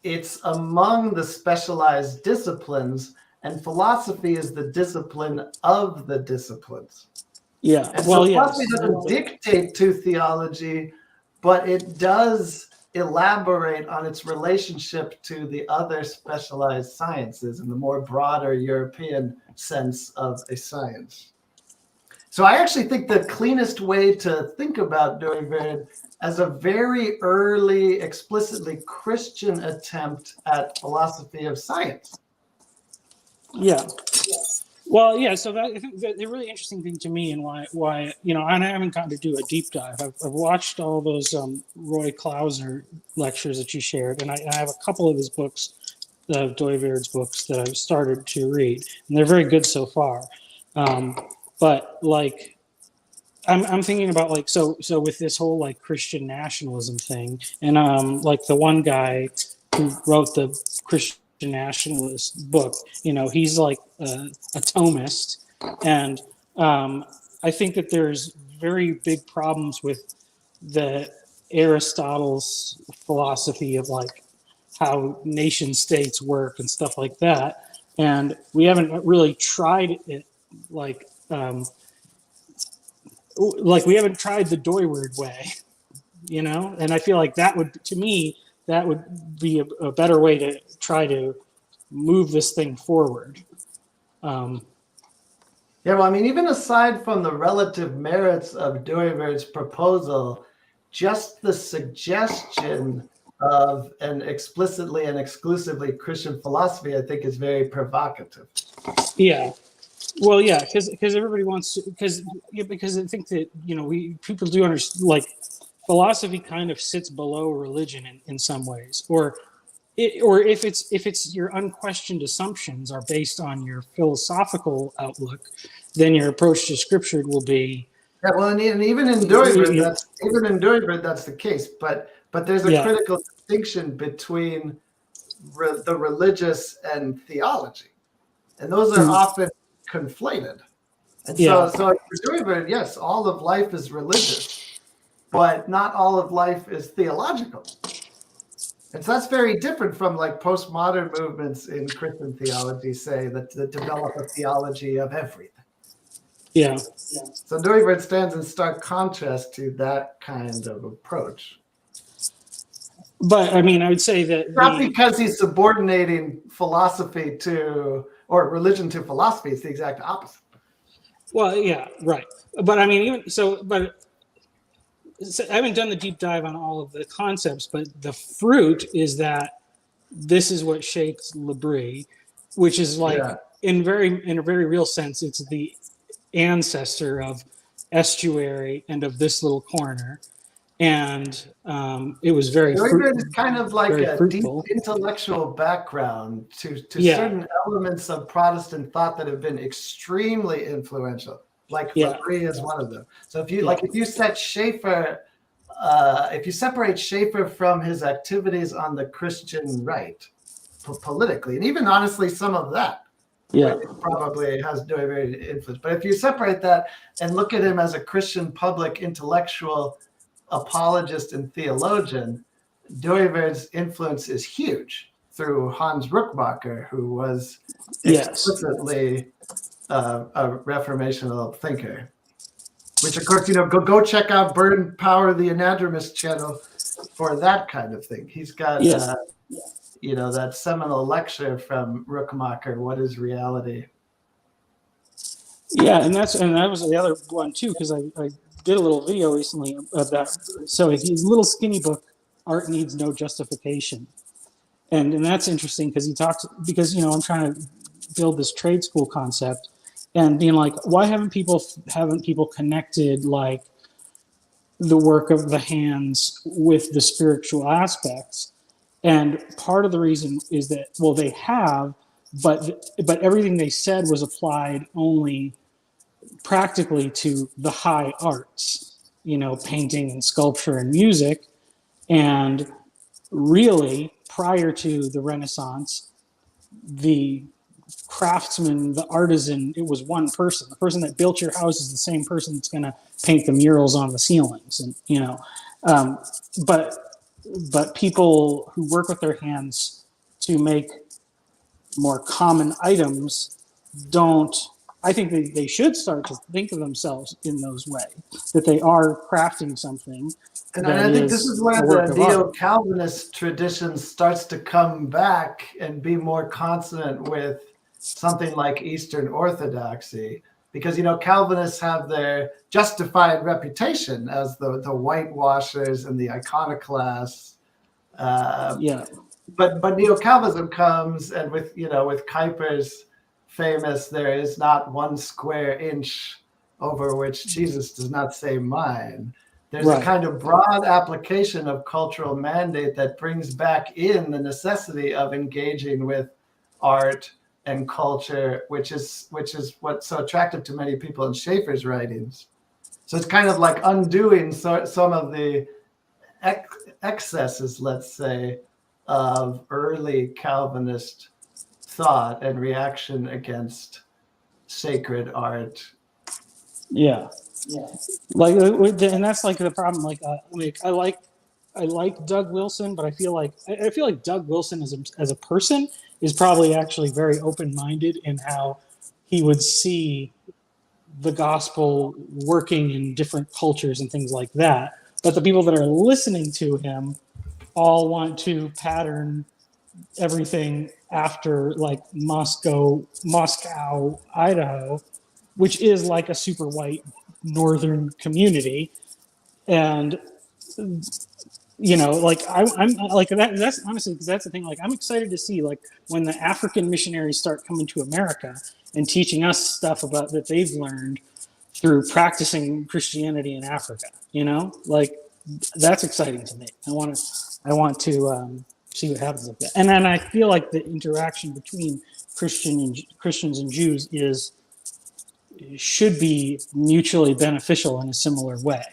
It's among the specialized disciplines, and philosophy is the discipline of the disciplines. Yeah. And well, so yes. philosophy doesn't dictate to theology, but it does elaborate on its relationship to the other specialized sciences in the more broader European sense of a science. So I actually think the cleanest way to think about Dooyeweerd as a very early, explicitly Christian attempt at philosophy of science. Yeah. Well, yeah. So that, I think the really interesting thing to me, and why and I haven't gotten to do a deep dive. I've watched all those Roy Clauser lectures that you shared, and I have a couple of his books, Dooyeweerd's books, that I've started to read, and they're very good so far. But like, I'm thinking about like so with this whole like Christian nationalism thing, and like the one guy who wrote the Christian nationalist book, he's like a Thomist, and I think that there's very big problems with the Aristotle's philosophy of like how nation states work and stuff like that, and we haven't really tried it like we haven't tried the Dooyeweerd way, and I feel like that would, to me, that would be a better way to try to move this thing forward. Yeah, well, I mean, even aside from the relative merits of Dooyeweerd's proposal, just the suggestion of an explicitly and exclusively Christian philosophy, I think, is very provocative. Yeah. Well, yeah, because everybody wants to, because I think that people do understand, like, philosophy kind of sits below religion in some ways, or if it's your unquestioned assumptions are based on your philosophical outlook, then your approach to scripture will be. Yeah, well, and even in Dooyeweerd, that's the case. But there's a critical distinction between the religious and theology, and those are often conflated. And so for Dooyeweerd, yes, all of life is religious, but not all of life is theological. And so that's very different from like postmodern movements in Christian theology, say, that develop a theology of everything. Yeah. So Dooyeweerd stands in stark contrast to that kind of approach. But I mean, I would say that not because he's subordinating philosophy to, or religion to philosophy, it's the exact opposite. Well, yeah, right. But I mean, I haven't done the deep dive on all of the concepts, but the fruit is that this is what shapes L'Abri, which is like in a very real sense, it's the ancestor of estuary and of this little corner, and it was very. It's kind of like a fruitful. Deep intellectual background to certain elements of Protestant thought that have been extremely influential. Like L'Abri is one of them. So if you if you set Schaeffer, if you separate Schaeffer from his activities on the Christian right, politically, and even honestly some of that, probably has Dooyeweerd influence. But if you separate that and look at him as a Christian public intellectual apologist and theologian, Dooyeweerd's influence is huge through Hans Ruckmacher, who was explicitly a reformational thinker. Which, of course, go check out Burn Power the Anadromist channel for that kind of thing. He's got that seminal lecture from Rookmacher, What is Reality? Yeah, and that was the other one too, because I did a little video recently about. So his little skinny book, Art Needs No Justification, and that's interesting because he talks, because I'm trying to build this trade school concept, and being like, why haven't people connected like the work of the hands with the spiritual aspects? And part of the reason is that, well, they have, but everything they said was applied only practically to the high arts, painting and sculpture and music. And really, prior to the Renaissance, the craftsman, the artisan, it was one person. The person that built your house is the same person that's going to paint the murals on the ceilings. And, but people who work with their hands to make more common items don't. I think they should start to think of themselves in those ways, that they are crafting something. And I think this is where the neo-Calvinist tradition starts to come back and be more consonant with something like Eastern Orthodoxy, because Calvinists have their justified reputation as the whitewashers and the iconoclasts. But neo-Calvinism comes, and with Kuyper's famous, there is not one square inch over which Jesus does not say mine. There's a kind of broad application of cultural mandate that brings back in the necessity of engaging with art and culture, which is what's so attractive to many people in Schaeffer's writings. So it's kind of like undoing some of the excesses, let's say, of early Calvinist thought and reaction against sacred art. Yeah. Like, and that's like the problem. Like I like Doug Wilson, but I feel like Doug Wilson as a person is probably actually very open-minded in how he would see the gospel working in different cultures and things like that. But the people that are listening to him all want to pattern everything after like Moscow, Idaho, which is like a super white northern community. And like I'm like that's honestly, because that's the thing, like I'm excited to see like when the African missionaries start coming to America and teaching us stuff about that they've learned through practicing Christianity in Africa, like that's exciting to me. I want to see what happens with that. And then I feel like the interaction between Christians and Jews should be mutually beneficial in a similar way.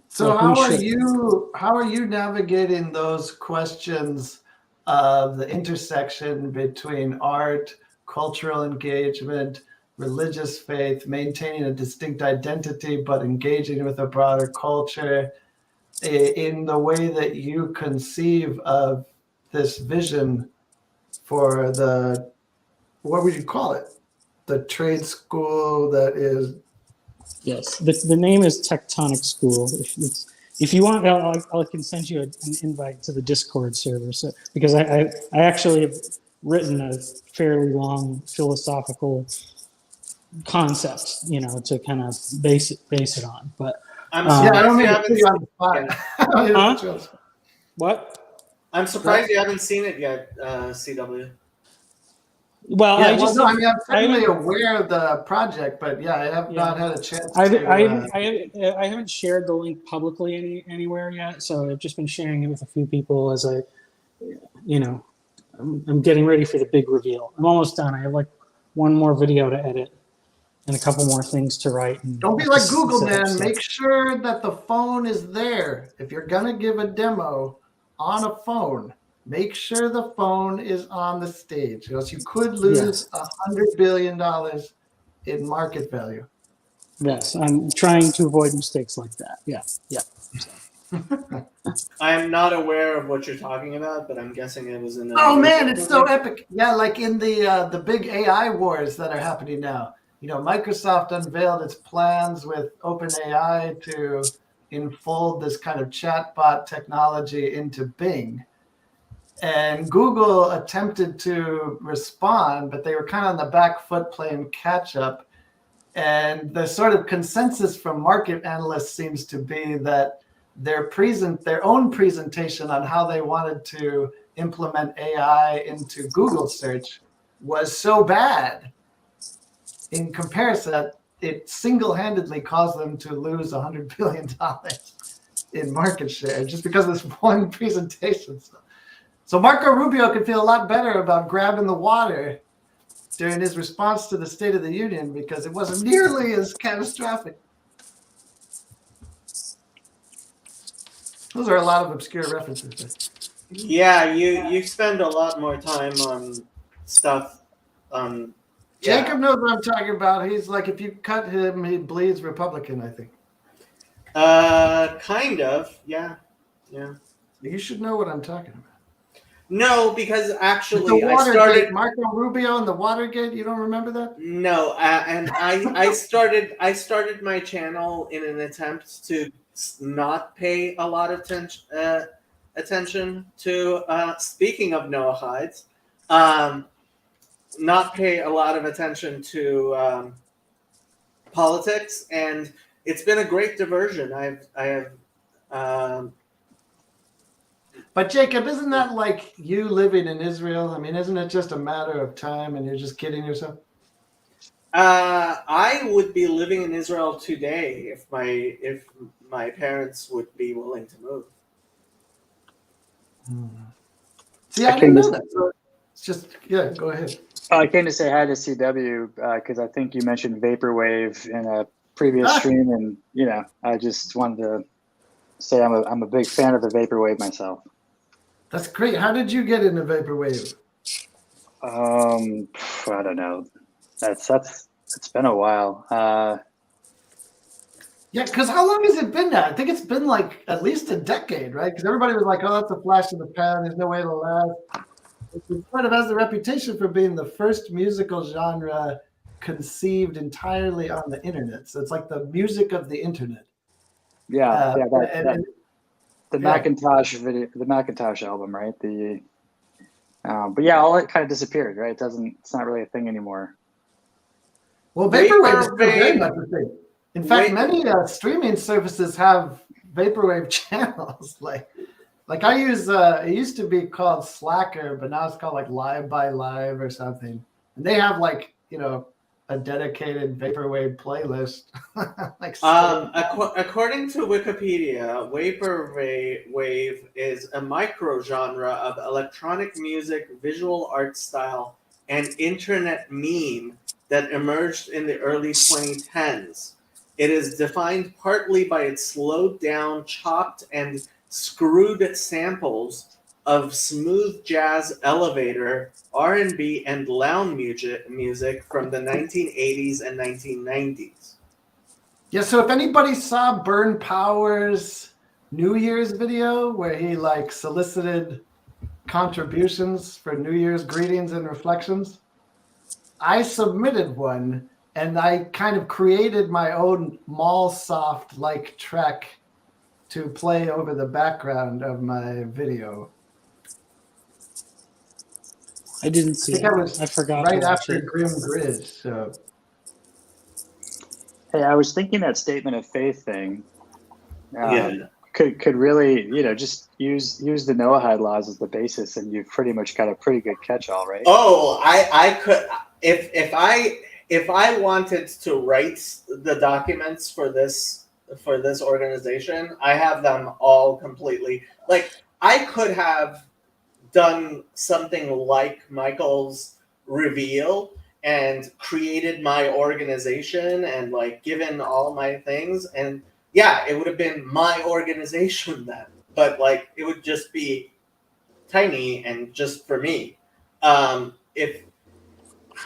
So how are you navigating those questions of the intersection between art, cultural engagement, religious faith, maintaining a distinct identity but engaging with a broader culture, in the way that you conceive of this vision for what would you call it? The trade school that is. Yes, the name is Tectonic School. If you want, I can send you an invite to the Discord server. So because I actually have written a fairly long philosophical concept, to kind of base it on. But I'm surprised I don't mean you to put you on the spot. What? I'm surprised you haven't seen it yet, CW. Well, I'm certainly aware of the project, but I have not had a chance to. I haven't shared the link publicly anywhere yet, so I've just been sharing it with a few people as I'm getting ready for the big reveal. I'm almost done. I have like one more video to edit and a couple more things to write. Don't be like Google, man. Make sure that the phone is there. If you're gonna give a demo on a phone, make sure the phone is on the stage, or else you could lose $100 billion in market value. Yes, I'm trying to avoid mistakes like that. Yeah. I'm not aware of what you're talking about, but I'm guessing it was in. Oh man, it's so epic! Yeah, like in the big AI wars that are happening now. Microsoft unveiled its plans with OpenAI to enfold this kind of chatbot technology into Bing. And Google attempted to respond, but they were kind of on the back foot playing catch up. And the sort of consensus from market analysts seems to be that their own presentation on how they wanted to implement AI into Google search was so bad in comparison that it single-handedly caused them to lose $100 billion in market share just because of this one presentation. So Marco Rubio could feel a lot better about grabbing the water during his response to the State of the Union because it wasn't nearly as catastrophic. Those are a lot of obscure references. Yeah, you spend a lot more time on stuff. Jacob knows what I'm talking about. He's like, if you cut him, he bleeds Republican, I think. Kind of, yeah. You should know what I'm talking about. No, because actually, the Watergate, Marco Rubio and the Watergate. You don't remember that? No, and I started my channel in an attempt to not pay a lot of attention to. Speaking of Noahides, not pay a lot of attention to politics, and it's been a great diversion. I have. But Jacob, isn't that like you living in Israel? I mean, isn't it just a matter of time and you're just kidding yourself? I would be living in Israel today if my parents would be willing to move. See, I didn't know that. So it's just, yeah, go ahead. I came to say hi to CW because I think you mentioned vaporwave in a previous stream, and I just wanted to say I'm a big fan of the vaporwave myself. That's great. How did you get into vaporwave? I don't know. It's been a while. Yeah, because how long has it been now? I think it's been like at least a decade, right? Because everybody was like, "Oh, that's a flash in the pan. There's no way it'll last." It sort of has the reputation for being the first musical genre conceived entirely on the internet. So it's like the music of the internet. Yeah, the Macintosh video, the Macintosh album, right? But yeah, all it kind of disappeared, right? It's not really a thing anymore. Well, vaporwave is still very much a thing. In fact, many streaming services have vaporwave channels. Like I use, it used to be called Slacker, but now it's called like Live by Live or something. And they have like, a dedicated vaporwave playlist. According to Wikipedia, vaporwave is a microgenre of electronic music, visual art style, and internet meme that emerged in the early 2010s. It is defined partly by its slowed down, chopped, and screwed samples of smooth jazz, elevator, R&B, and lounge music from the 1980s and 1990s. Yeah, so if anybody saw Burn Power's New Year's video where he solicited contributions for New Year's greetings and reflections, I submitted one and I kind of created my own MallSoft-like track to play over the background of my video. I didn't see it. I forgot right to watch after it. Grim Grid. So, hey, I was thinking that statement of faith thing could really, just use the Noahide laws as the basis, and you've pretty much got a pretty good catch-all, right? Oh, I could if I wanted to write the documents for this organization, I have them all completely. Like I could have done something like Michael's reveal and created my organization and given all my things, and yeah, it would have been my organization then, but it would just be tiny and just for me. If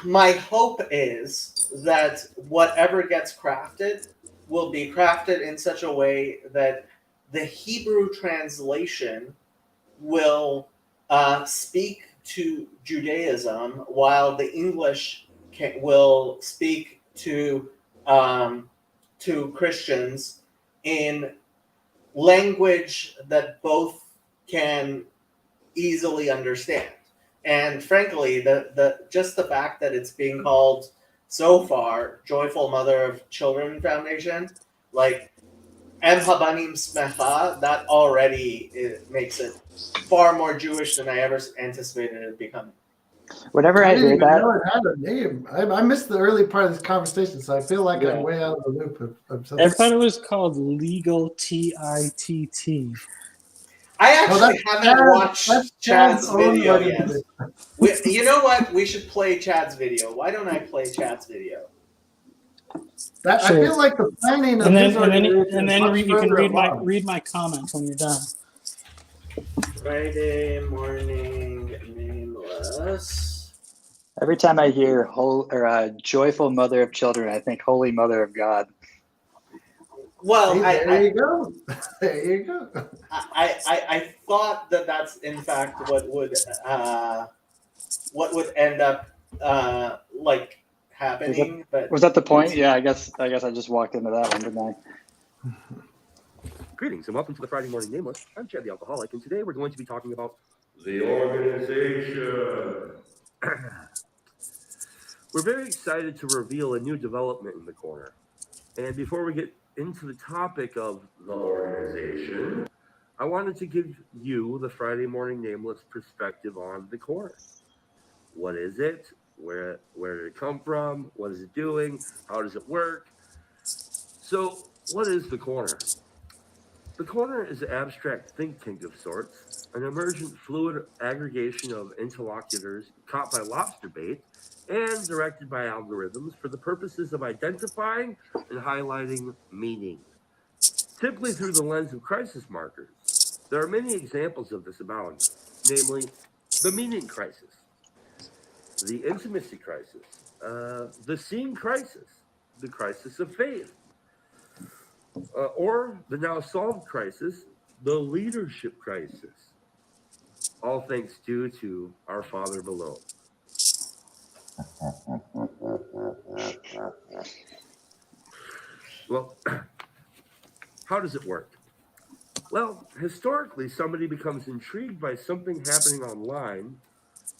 my hope is that whatever gets crafted will be crafted in such a way that the Hebrew translation will speak to Judaism, while the English will speak to Christians in language that both can easily understand. And frankly, just the fact that it's being called so far Joyful Mother of Children Foundation, like Em Habanim Smecha, that already makes it far more Jewish than I ever anticipated it becoming. Whenever I didn't hear even that, know it had a name. I missed the early part of this conversation, so I feel like Yeah. I'm way out of the loop of something. I thought it was called Legal TITT. I actually that's haven't Chad- watched that's Chad's Chad's own video yet. organization. You know what? We should play Chad's video. Why don't I play Chad's video? I Sure. feel like the planning of And then his organization and is then much you can further read along. my comments when you're done. Friday morning nameless. every time I hear Joyful Mother of Children, I think Holy Mother of God. Well, Hey, there you go. There you go. I thought that's in fact what would end up like happening, but Was that the point? Yeah, I guess I just walked into that one, didn't I? Greetings and welcome to the Friday Morning Nameless. I'm Chad the Alcoholic, and today we're going to be talking about the organization. We're very excited to reveal a new development in the corner. And before we get into the topic of the organization, I wanted to give you the Friday Morning Nameless perspective on the corner. What is it? Where did it come from? What is it doing? How does it work? So, what is the corner? The corner is an abstract think tank of sorts, an emergent fluid aggregation of interlocutors caught by lobster bait and directed by algorithms for the purposes of identifying and highlighting meaning, typically through the lens of crisis markers. There are many examples of this abound, namely the meaning crisis, the intimacy crisis, the scene crisis, the crisis of faith, or the now solved crisis, the leadership crisis. All thanks due to our Father below. Well, how does it work? Well, historically, somebody becomes intrigued by something happening online.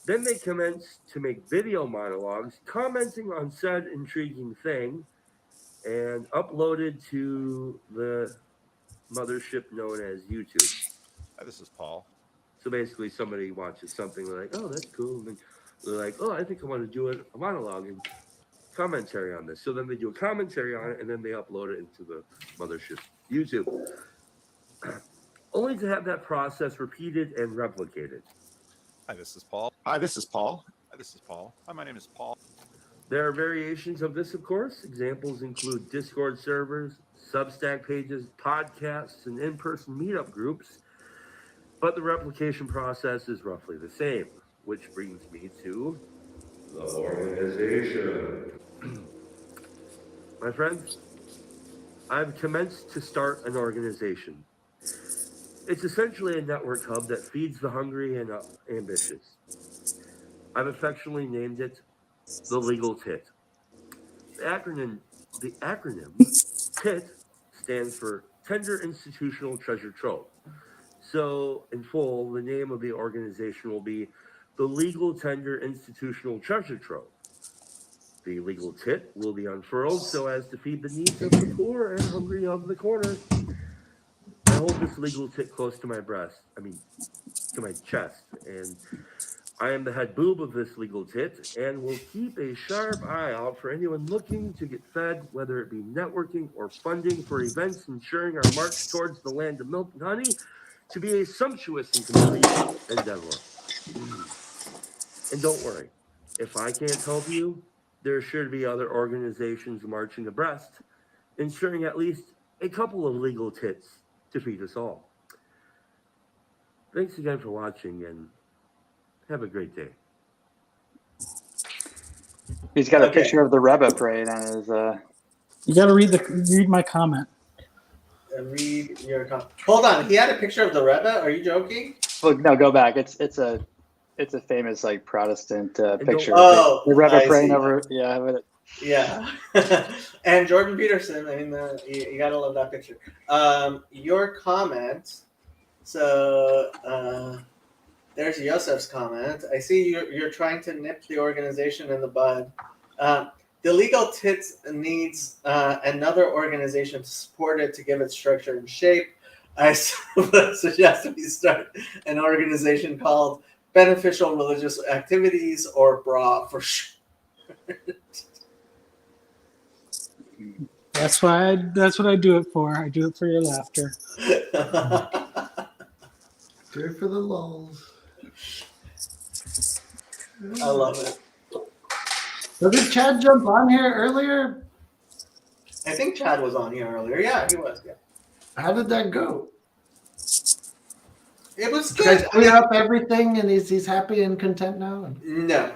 Then they commence to make video monologues commenting on said intriguing thing and uploaded to the mothership known as YouTube. Hi, this is Paul. So basically, somebody watches something, they're like, oh, that's cool. And then they're like, oh, I think I want to do a monologue and commentary on this. So then they do a commentary on it, and then they upload it into the mothership YouTube, only to have that process repeated and replicated. Hi, this is Paul. Hi, this is Paul. Hi, this is Paul. Hi, my name is Paul. There are variations of this, of course. Examples include Discord servers, Substack pages, podcasts, and in-person meetup groups. But the replication process is roughly the same, which brings me to the organization. My friends, I've commenced to start an organization. It's essentially a network hub that feeds the hungry and ambitious. I've affectionately named it the Legal TIT. The acronym TIT stands for Tender Institutional Treasure Trove. So, in full, the name of the organization will be the Legal Tender Institutional Treasure Trove. The legal tit will be unfurled so as to feed the needs of the poor and hungry of the corner. I hold this legal tit close to my to my chest, and I am the head boob of this legal tit and will keep a sharp eye out for anyone looking to get fed, whether it be networking or funding for events ensuring our march towards the land of milk and honey to be a sumptuous and complete endeavor. And don't worry, if I can't help you, there are sure to be other organizations marching abreast, ensuring at least a couple of legal tits to feed us all. Thanks again for watching, and have a great day. He's got a picture of the Rebbe parade on his. You got to read my comment. Read your comment. Hold on, he had a picture of the Rebbe. Are you joking? Well, no, go back. It's a famous like Protestant picture. Oh, the Rebbe I praying see. over. Yeah, but Yeah. And Jordan Peterson, I mean, you gotta love that picture. Your comment. So There's Yosef's comment. I see you're trying to nip the organization in the bud. The legal tits needs another organization to support it to give it structure and shape. I suggest we start an organization called Beneficial Religious Activities, or BRA for short. That's what I do it for. I do it for your laughter. Do it for the lulz. I love it. So did Chad jump on here earlier? I think Chad was on here earlier. Yeah, he was. Yeah. How did that go? It was You guys good. clear up everything and he's happy and content now? No.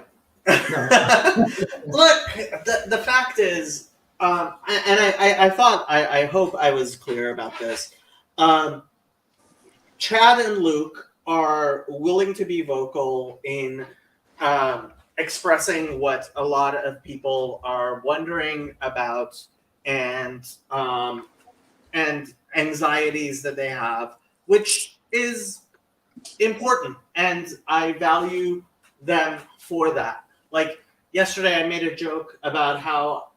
No. Look, the fact is, I thought, I hope I was clear about this. Chad and Luke are willing to be vocal in expressing what a lot of people are wondering about, and anxieties that they have, which is important, and I value them for that. Like yesterday, I made a joke about how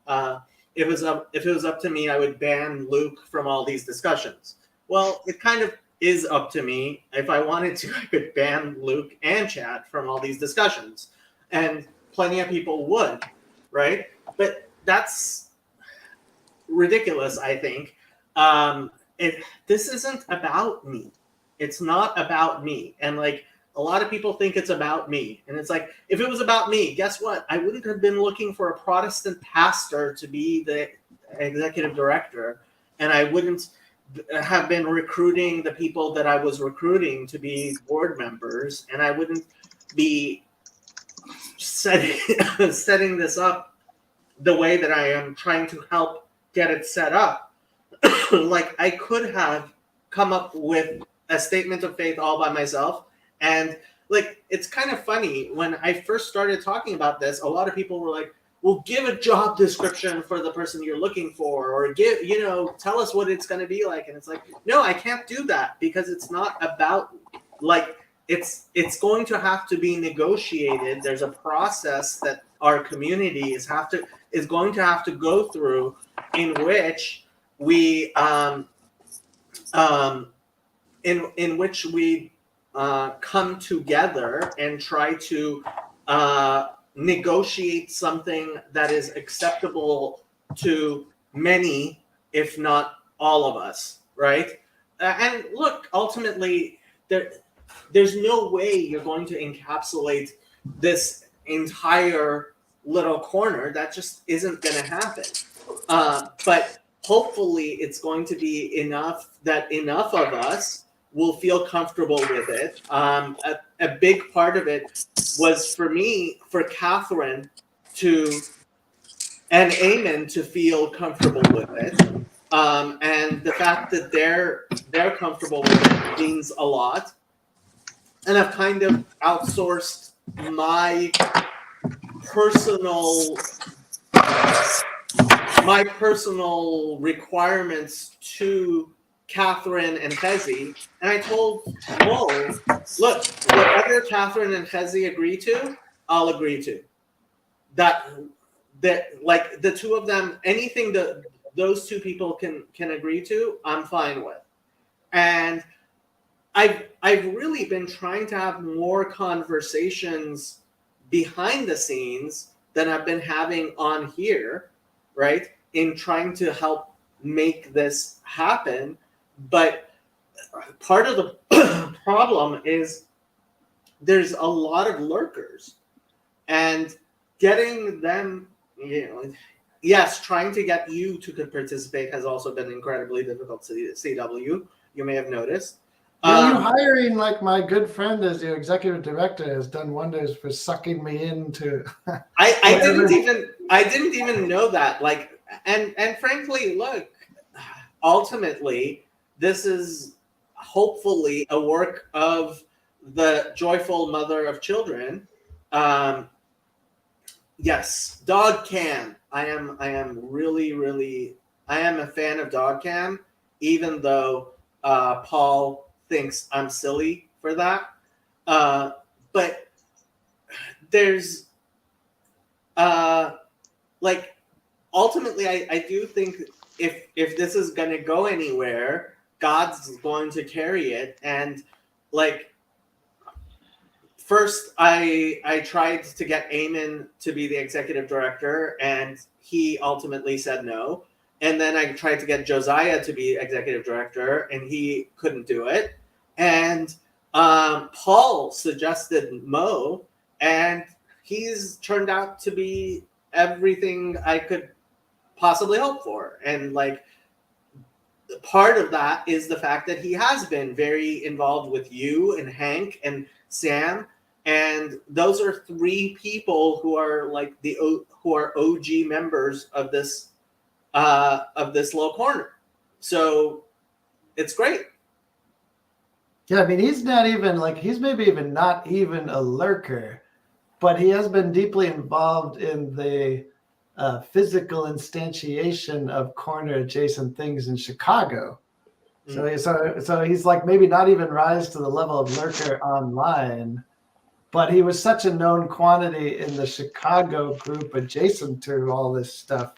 if it was up to me, I would ban Luke from all these discussions. Well, it kind of is up to me. If I wanted to, I could ban Luke and Chad from all these discussions, and plenty of people would, right? But that's ridiculous, I think. This isn't about me. It's not about me. And like, a lot of people think it's about me. And it's like, if it was about me, guess what? I wouldn't have been looking for a Protestant pastor to be the executive director. And I wouldn't have been recruiting the people that I was recruiting to be board members. And I wouldn't be setting this up the way that I am trying to help get it set up. Like, I could have come up with a statement of faith all by myself. And like, it's kind of funny, when I first started talking about this, a lot of people were like, well, give a job description for the person you're looking for, or tell us what it's going to be like. And it's like, no, I can't do that, because it's not about, like, it's going to have to be negotiated. There's a process that our community is going to have to go through, in which we in which we come together and try to negotiate something that is acceptable to many, if not all of us, right? And look, ultimately, there's no way you're going to encapsulate this entire little corner. That just isn't going to happen. But hopefully it's going to be enough that enough of us will feel comfortable with it. A big part of it was for Catherine and Eamon to feel comfortable with it. And the fact that they're comfortable with it means a lot. And I've kind of outsourced my personal requirements to Catherine and Chezi, and I told Mo, look, whatever Catherine and Chezi agree to, I'll agree to. That like, the two of them, anything that those two people can agree to, I'm fine with. And I've really been trying to have more conversations behind the scenes than I've been having on here, right? In trying to help make this happen. But part of the problem is there's a lot of lurkers, and getting them, yes, trying to get you to participate has also been incredibly difficult to CW. You may have noticed. Yeah, you hiring like my good friend as your executive director has done wonders for sucking me into. I didn't even know that. Like, and frankly, look, ultimately, this is hopefully a work of the joyful mother of children. Yes, Dog Cam. I am really a fan of Dog Cam, even though Paul thinks I'm silly for that. But there's like ultimately, I do think if this is going to go anywhere, God's going to carry it. And like, first, I tried to get Eamon to be the executive director, and he ultimately said no. And then I tried to get Josiah to be executive director, and he couldn't do it. And Paul suggested Mo, and he's turned out to be everything I could possibly hope for. And like, part of that is the fact that he has been very involved with you and Hank and Sam, and those are three people who are like who are OG members of this low corner. So it's great. Yeah, I mean, he's not even like, he's maybe even not even a lurker, but he has been deeply involved in the physical instantiation of corner adjacent things in Chicago. So he's like maybe not even rise to the level of lurker online, but he was such a known quantity in the Chicago group adjacent to all this stuff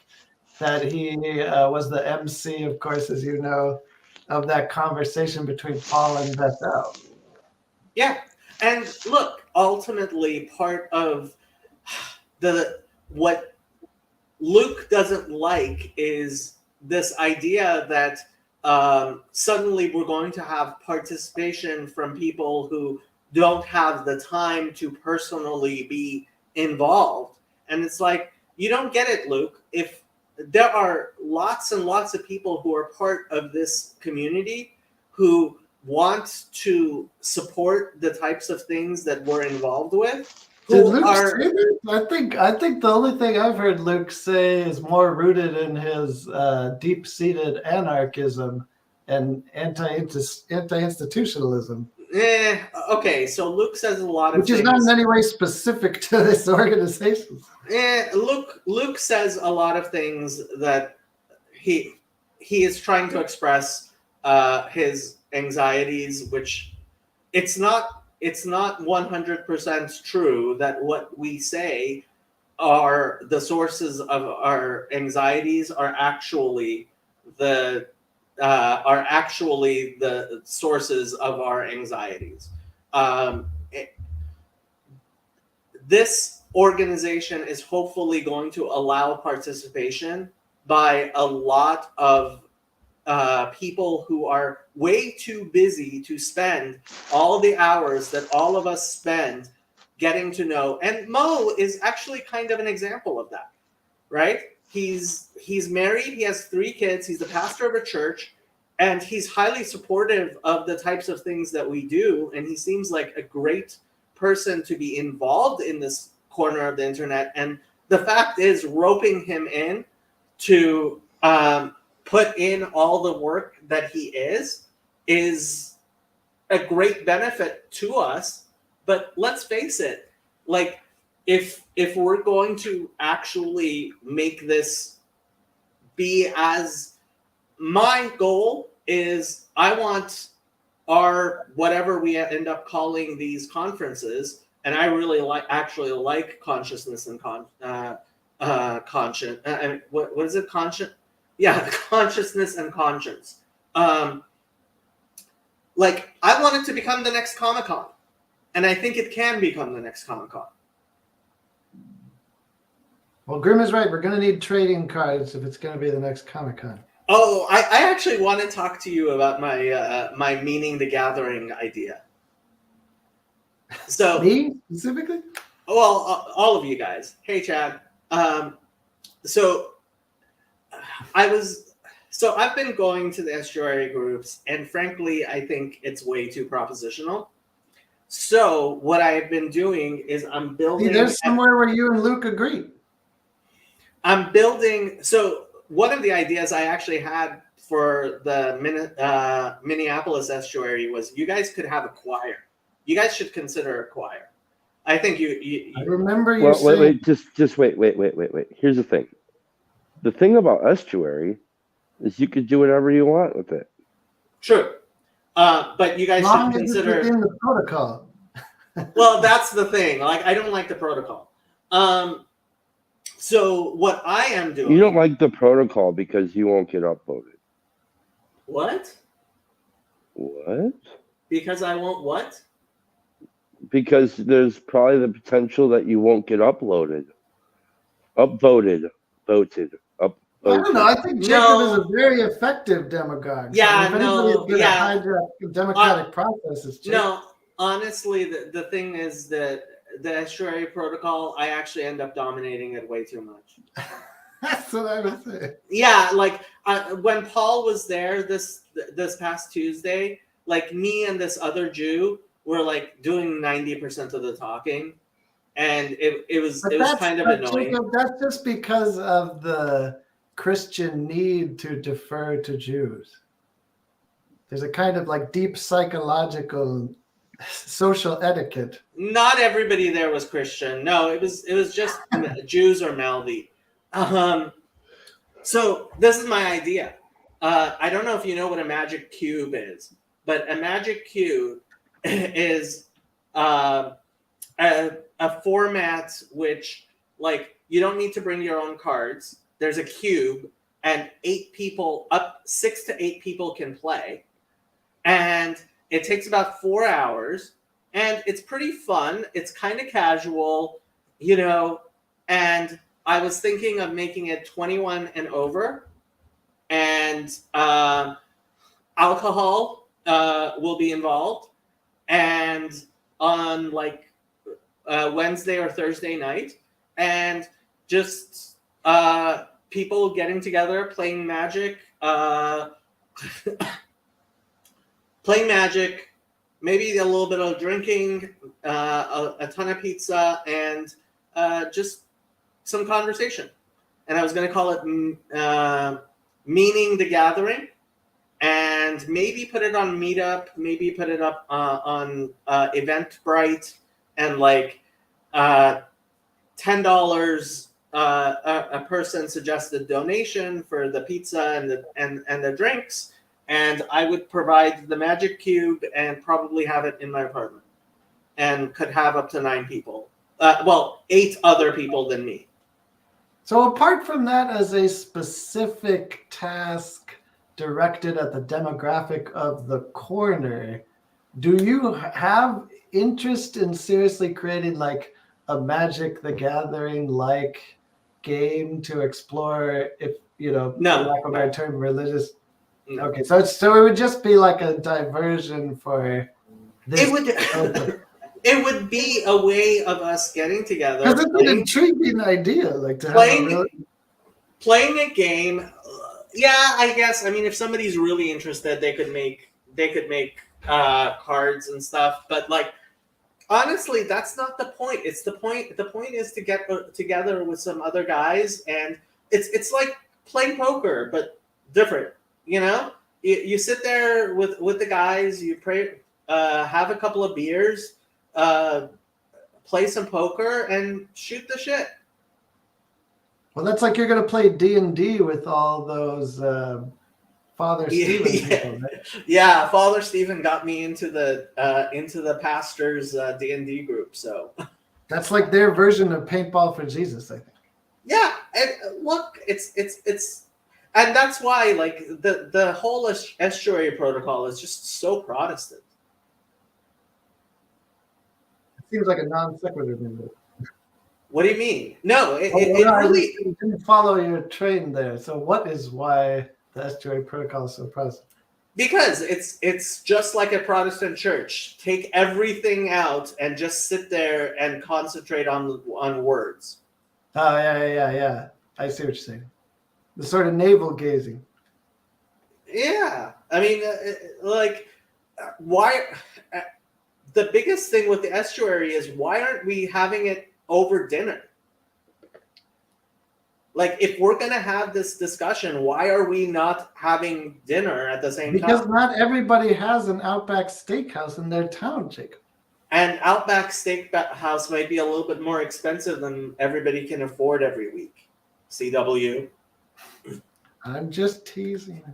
that he was the MC, of course, as you know, of that conversation between Paul and Bethel. Yeah. And look, ultimately part of what Luke doesn't like is this idea that suddenly we're going to have participation from people who don't have the time to personally be involved. And it's like, you don't get it, Luke. If there are lots and lots of people who are part of this community who want to support the types of things that we're involved with, Did Luke say that? I think the only thing I've heard Luke say is more rooted in his deep-seated anarchism and anti-institutionalism. Okay, so Luke says a lot of which things. Is not in any way specific to this organization. Luke says a lot of things that he is trying to express his anxieties, which it's not 100% true that what we say are the sources of our anxieties are actually the sources of our anxieties. This organization is hopefully going to allow participation by a lot of people who are way too busy to spend all the hours that all of us spend getting to know. And Mo is actually kind of an example of that, right? He's married, he has 3 kids, he's the pastor of a church, and he's highly supportive of the types of things that we do. And he seems like a great person to be involved in this corner of the internet. And the fact is, roping him in to put in all the work that he is a great benefit to us. But let's face it, like, if we're going to actually make this be as, my goal is, I want our, whatever we end up calling these conferences, and I really like consciousness and conscience. What is it? Yeah, consciousness and conscience. Like, I want it to become the next Comic-Con, and I think it can become the next Comic-Con. Well, Grim is right. We're going to need trading cards if it's going to be the next Comic-Con. Oh, I actually want to talk to you about my Meaning the Gathering idea. So me specifically? Well, all of you guys. Hey, Chad. So I've been going to the estuary groups, and frankly, I think it's way too propositional. So what I've been doing is I'm building. See, there's somewhere where you and Luke agree. I'm building. So one of the ideas I actually had for the Minneapolis estuary was, you guys could have a choir. You guys should consider a choir. I think you I remember you saying. Wait, just wait. Here's the thing. The thing about estuary is you could do whatever you want with it. True. But you guys should consider within the protocol. Well, that's the thing. Like, I don't like the protocol. So what I am doing. You don't like the protocol because you won't get uploaded. What? What? Because I won't what? Because there's probably the potential that you won't get voted. I don't know. I think Jacob is a very effective demagogue. Yeah, if anybody's going to hijack the democratic process, it's Jacob. No, honestly, the thing is that the estuary protocol, I actually end up dominating it way too much. That's what I was saying. Yeah, like when Paul was there this past Tuesday, like me and this other Jew were like doing 90% of the talking, and it was kind of annoying. Jacob, that's just because of the Christian need to defer to Jews. There's a kind of like deep psychological social etiquette. Not everybody there was Christian. No, it was just Jews or Malvi. So this is my idea. I don't know if you know what a magic cube is, but a magic cube is a format which, like, you don't need to bring your own cards. There's a cube, and 6 to 8 people can play, and it takes about 4 hours, and it's pretty fun. It's kind of casual, and I was thinking of making it 21 and over, and alcohol will be involved, and on like Wednesday or Thursday night, and just people getting together, playing Magic, maybe a little bit of drinking, a ton of pizza, and just some conversation. And I was going to call it Meaning the Gathering, and maybe put it on Meetup, maybe put it up on Eventbrite, and like $10 a person suggested donation for the pizza and the drinks, and I would provide the magic cube and probably have it in my apartment, and could have up to 9 people. 8 other people than me. So apart from that, as a specific task directed at the demographic of the corner, do you have interest in seriously creating like a Magic the Gathering like game to explore, if for lack of a better term, religious? No. Okay, so it would just be like a diversion for this. It would be a way of us getting together. That's an intriguing idea, like to playing a game. Yeah, I guess. I mean, if somebody's really interested, they could make cards and stuff. But like, honestly, that's not the point. It's the point. The point is to get together with some other guys, and it's like playing poker, but different. You sit there with the guys. You pray, have a couple of beers. Play some poker and shoot the shit. Well, that's like you're going to play D&D with all those Father Stephen people, right? Yeah, Father Stephen got me into the pastor's D&D group. So that's like their version of Paintball for Jesus, I think. Yeah, and look, it's and that's why like the whole estuary protocol is just so Protestant. Seems like a non sequitur. What do you mean? No, it really didn't follow your train there. So why the estuary protocol is so Protestant? Because it's just like a Protestant church. Take everything out and just sit there and concentrate on words. Oh yeah. I see what you're saying. The sort of navel gazing. Yeah, I mean, why? The biggest thing with the estuary is why aren't we having it over dinner? Like, if we're going to have this discussion, why are we not having dinner at the same time? Because not everybody has an Outback Steakhouse in their town, Jacob. And Outback Steakhouse might be a little bit more expensive than everybody can afford every week. CW. I'm just teasing.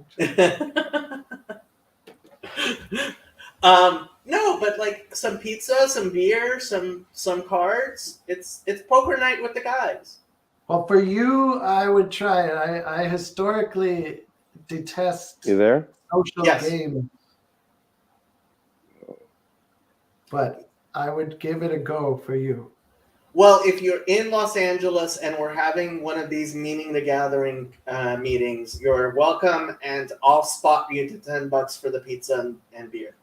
No, but like some pizza, some beer, some cards. It's poker night with the guys. Well, for you, I would try it. I historically detest You there? social Yes. games, but I would give it a go for you. Well, if you're in Los Angeles and we're having one of these meeting the gathering meetings, you're welcome, and I'll spot you to $10 for the pizza and beer.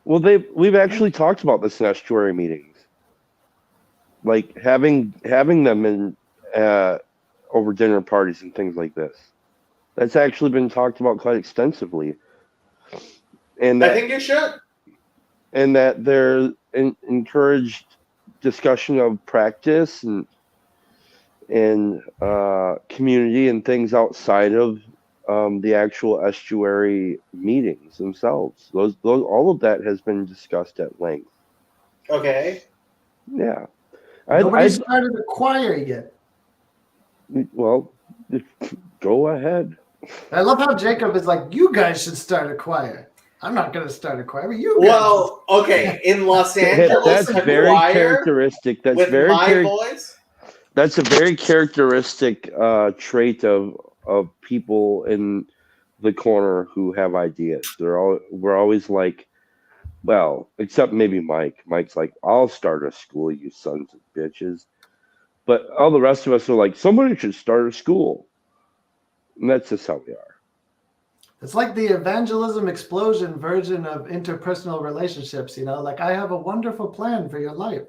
Well, we've actually talked about this in estuary meetings, like having them in over dinner parties and things like this. That's actually been talked about quite extensively, and I think you should. And that they're encouraged discussion of practice and community and things outside of the actual estuary meetings themselves. Those all of that has been discussed at length. Okay. Yeah. Nobody's started a choir yet. Well, go ahead. I love how Jacob is like, you guys should start a choir. I'm not going to start a choir, but you guys. Well, okay, in Los Angeles, that's very choir characteristic. That's with very my voice. That's a very characteristic trait of people in the corner who have ideas. We're always like, well, except maybe Mike. Mike's like, I'll start a school, you sons of bitches. But all the rest of us are like, somebody should start a school. And that's just how we are. It's like the evangelism explosion version of interpersonal relationships, you know, like I have a wonderful plan for your life.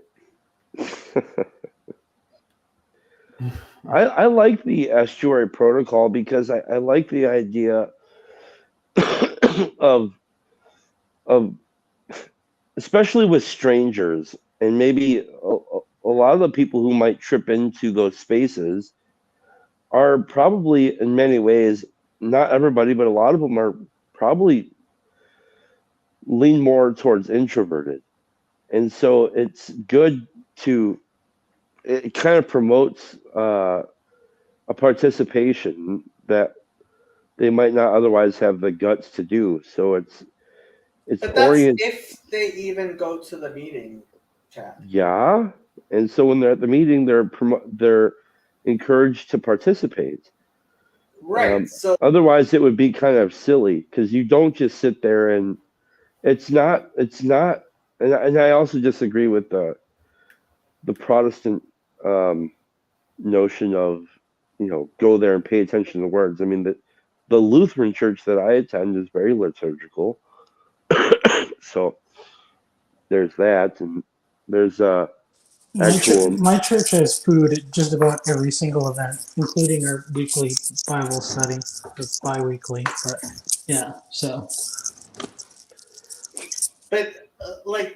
I like the estuary protocol because I like the idea of especially with strangers, and maybe a lot of the people who might trip into those spaces are probably in many ways, not everybody, but a lot of them are probably lean more towards introverted. And so it's good it kind of promotes a participation that they might not otherwise have the guts to do. So it's But that's oriented. if they even go to the meeting, Chad. Yeah, and so when they're at the meeting, they're encouraged to participate. Right. So otherwise, it would be kind of silly because you don't just sit there and it's not. And I also disagree with the Protestant notion of go there and pay attention to the words. I mean the Lutheran church that I attend is very liturgical. So there's that, and there's my church has food at just about every single event, including our weekly Bible study. It's bi-weekly, but yeah. So, but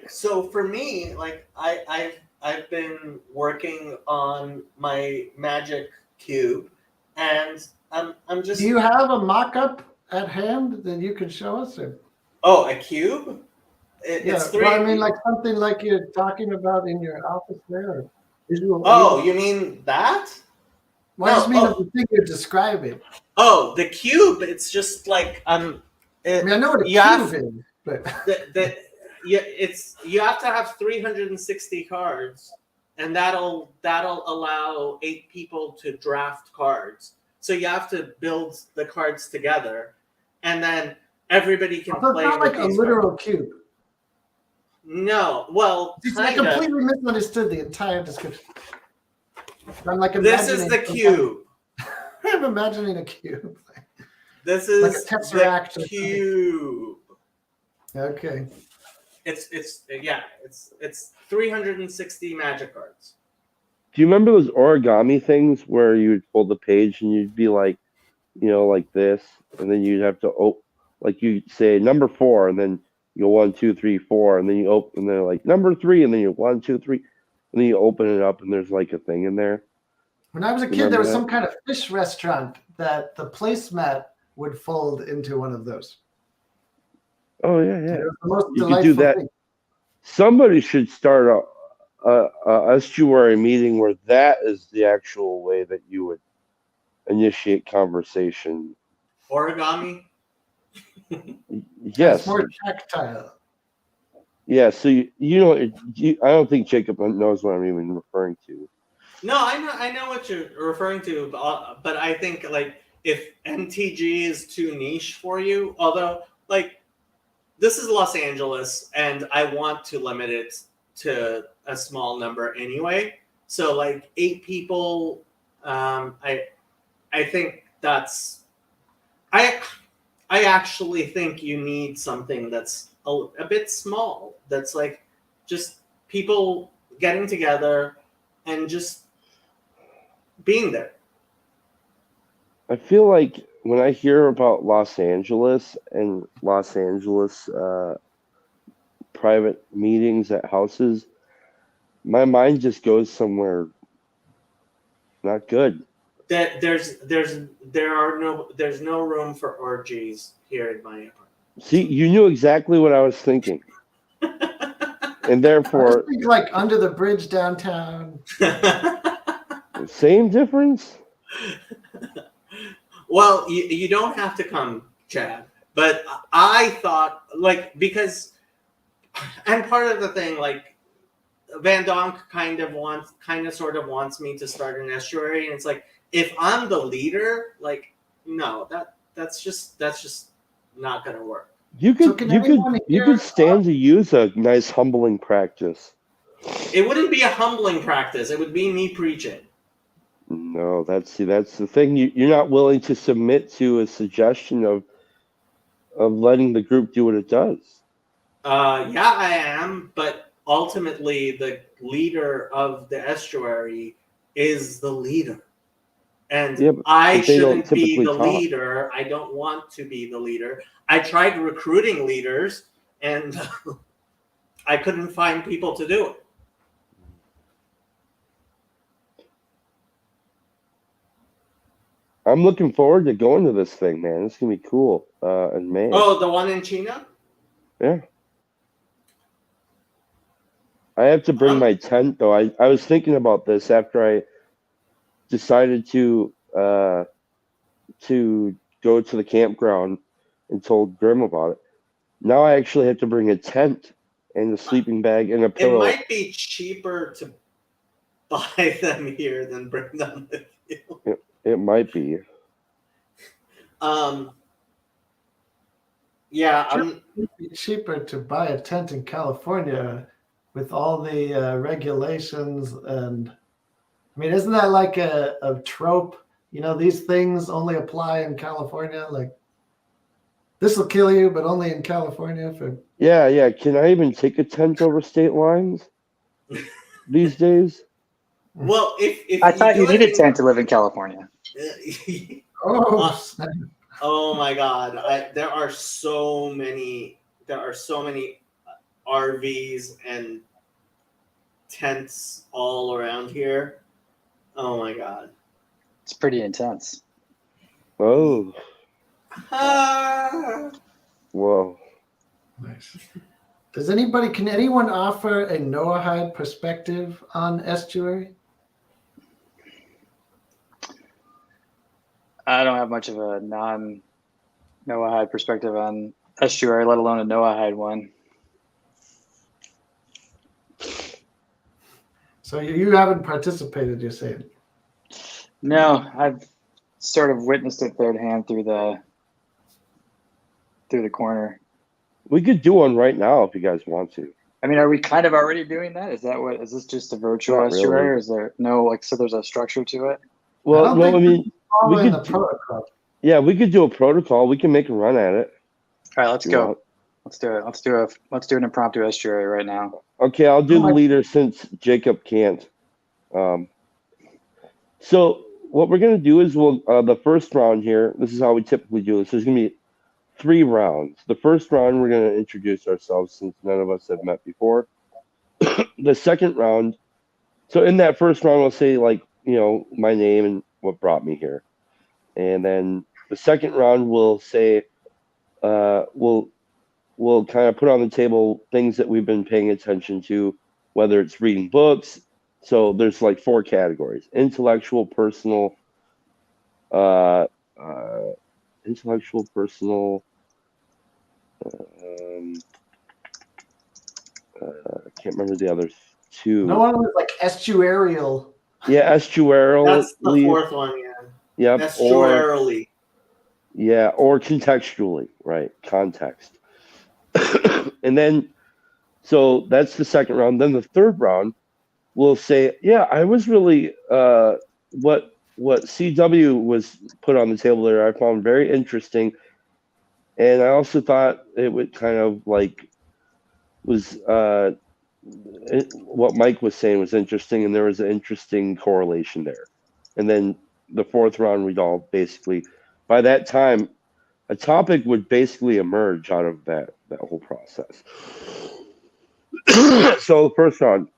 so for me, like I've been working on my magic cube, and I'm just. Do you have a mock-up at hand that you can show us? Or? Oh, a cube? It's three. Well, I mean, like something like you're talking about in your office there. Oh, you mean that? Well, I just mean the thing you're describing. Oh, the cube. It's just like I mean, I know what a cube is, but you have to have 360 cards, and that'll allow 8 people to draft cards. So you have to build the cards together, and then everybody can play. It's not like a literal cube. No, well, I completely misunderstood the entire description. I'm like, this is the cube. I'm imagining a cube. This is like a tesseract the cube. Okay. It's 360 magic cards. Do you remember those origami things where you would fold the page and you'd be like, like this, and then you'd have to like you'd say number 4, and then you go 1, 2, 3, 4, and then you open, and they're like number 3, and then you 1, 2, 3, and then you open it up, and there's like a thing in there. When I was a kid, there was some kind of fish restaurant that the placemat would fold into one of those. Oh yeah. It was the most you could do that. thing. Somebody should start a estuary meeting where that is the actual way that you would initiate Origami. Yes. It's more tactile. Yeah, so you know, I don't think Jacob knows what I'm even referring to. No, I know what you're referring to, but I think like if MTG is too niche for you, although like this is Los Angeles and I want to limit it to a small number anyway. So like 8 people, I think that's I actually think you need something that's a bit small. That's like just people getting together and just being there. I feel like when I hear about Los Angeles and Los Angeles private meetings at houses, my mind just goes somewhere not good. There's no room for orgies here in my apartment. See, you knew exactly what I was thinking, and therefore, like under the bridge downtown. same difference. Well, you don't have to come, Chad. But I thought, like, because, and part of the thing, like, Van Donk kind of sort of wants me to start an estuary, and it's like, if I'm the leader, like, no, that's just not gonna work. You could stand to use a nice humbling practice. It wouldn't be a humbling practice. It would be me preaching. No, that's the thing. You're not willing to submit to a suggestion of letting the group do what it does. Yeah, I am, but ultimately the leader of the estuary is the leader. And yeah, I shouldn't be the talk. leader. I don't want to be the leader. I tried recruiting leaders and I couldn't find people to do it. I'm looking forward to going to this thing, man. It's gonna be cool in May. Oh, the one in China? Yeah. I have to bring my tent though. I was thinking about this after I decided to go to the campground and told Grim about it. Now I actually have to bring a tent and a sleeping bag and a pillow. It might be cheaper to buy them here than bring them with you. It might be. Yeah, it'd be cheaper to buy a tent in California with all the regulations, and I mean, isn't that like a trope? You know, these things only apply in California. Like, this will kill you, but only in California. Yeah. Can I even take a tent over state lines these days? Well, if I thought you needed a tent to live in California. Oh my God! There are so many RVs and tents all around here. Oh my God! It's pretty intense. Oh. Whoa. Nice. Can anyone offer a Noahide perspective on estuary? I don't have much of a non-Noahide perspective on estuary, let alone a Noahide one. So you haven't participated, you're saying? No, I've sort of witnessed it third hand through the corner. We could do one right now if you guys want to. I mean, are we kind of already doing that? Is this just a virtual Not estuary, really. or is there so there's a structure to it? Well, no, I mean, we could protocol. Yeah, we could do a protocol. We can make a run at it. All right, let's go. Let's do it. Let's do an impromptu estuary right now. Okay, I'll do the leader since Jacob can't. So what we're gonna do is the first round here. This is how we typically do this. There's gonna be 3 rounds. The first round we're gonna introduce ourselves since none of us have met before. The second round. So in that first round, we'll say my name and what brought me here, and then the second round we'll say we'll kind of put on the table things that we've been paying attention to, whether it's reading books. So there's like 4 categories: intellectual, personal, I can't remember the other two. No one was like estuarial. Yeah, estuarial. That's the fourth one, yeah. Yep. Estuarily. Or contextually, right? Context. And then, so that's the second round. Then the third round, we'll say, yeah, I was really what CW was put on the table there. I found very interesting, and I also thought it would kind of like was what Mike was saying was interesting, and there was an interesting correlation there. And then the fourth round, we'd all basically, by that time, a topic would basically emerge out of that whole process. So the first round,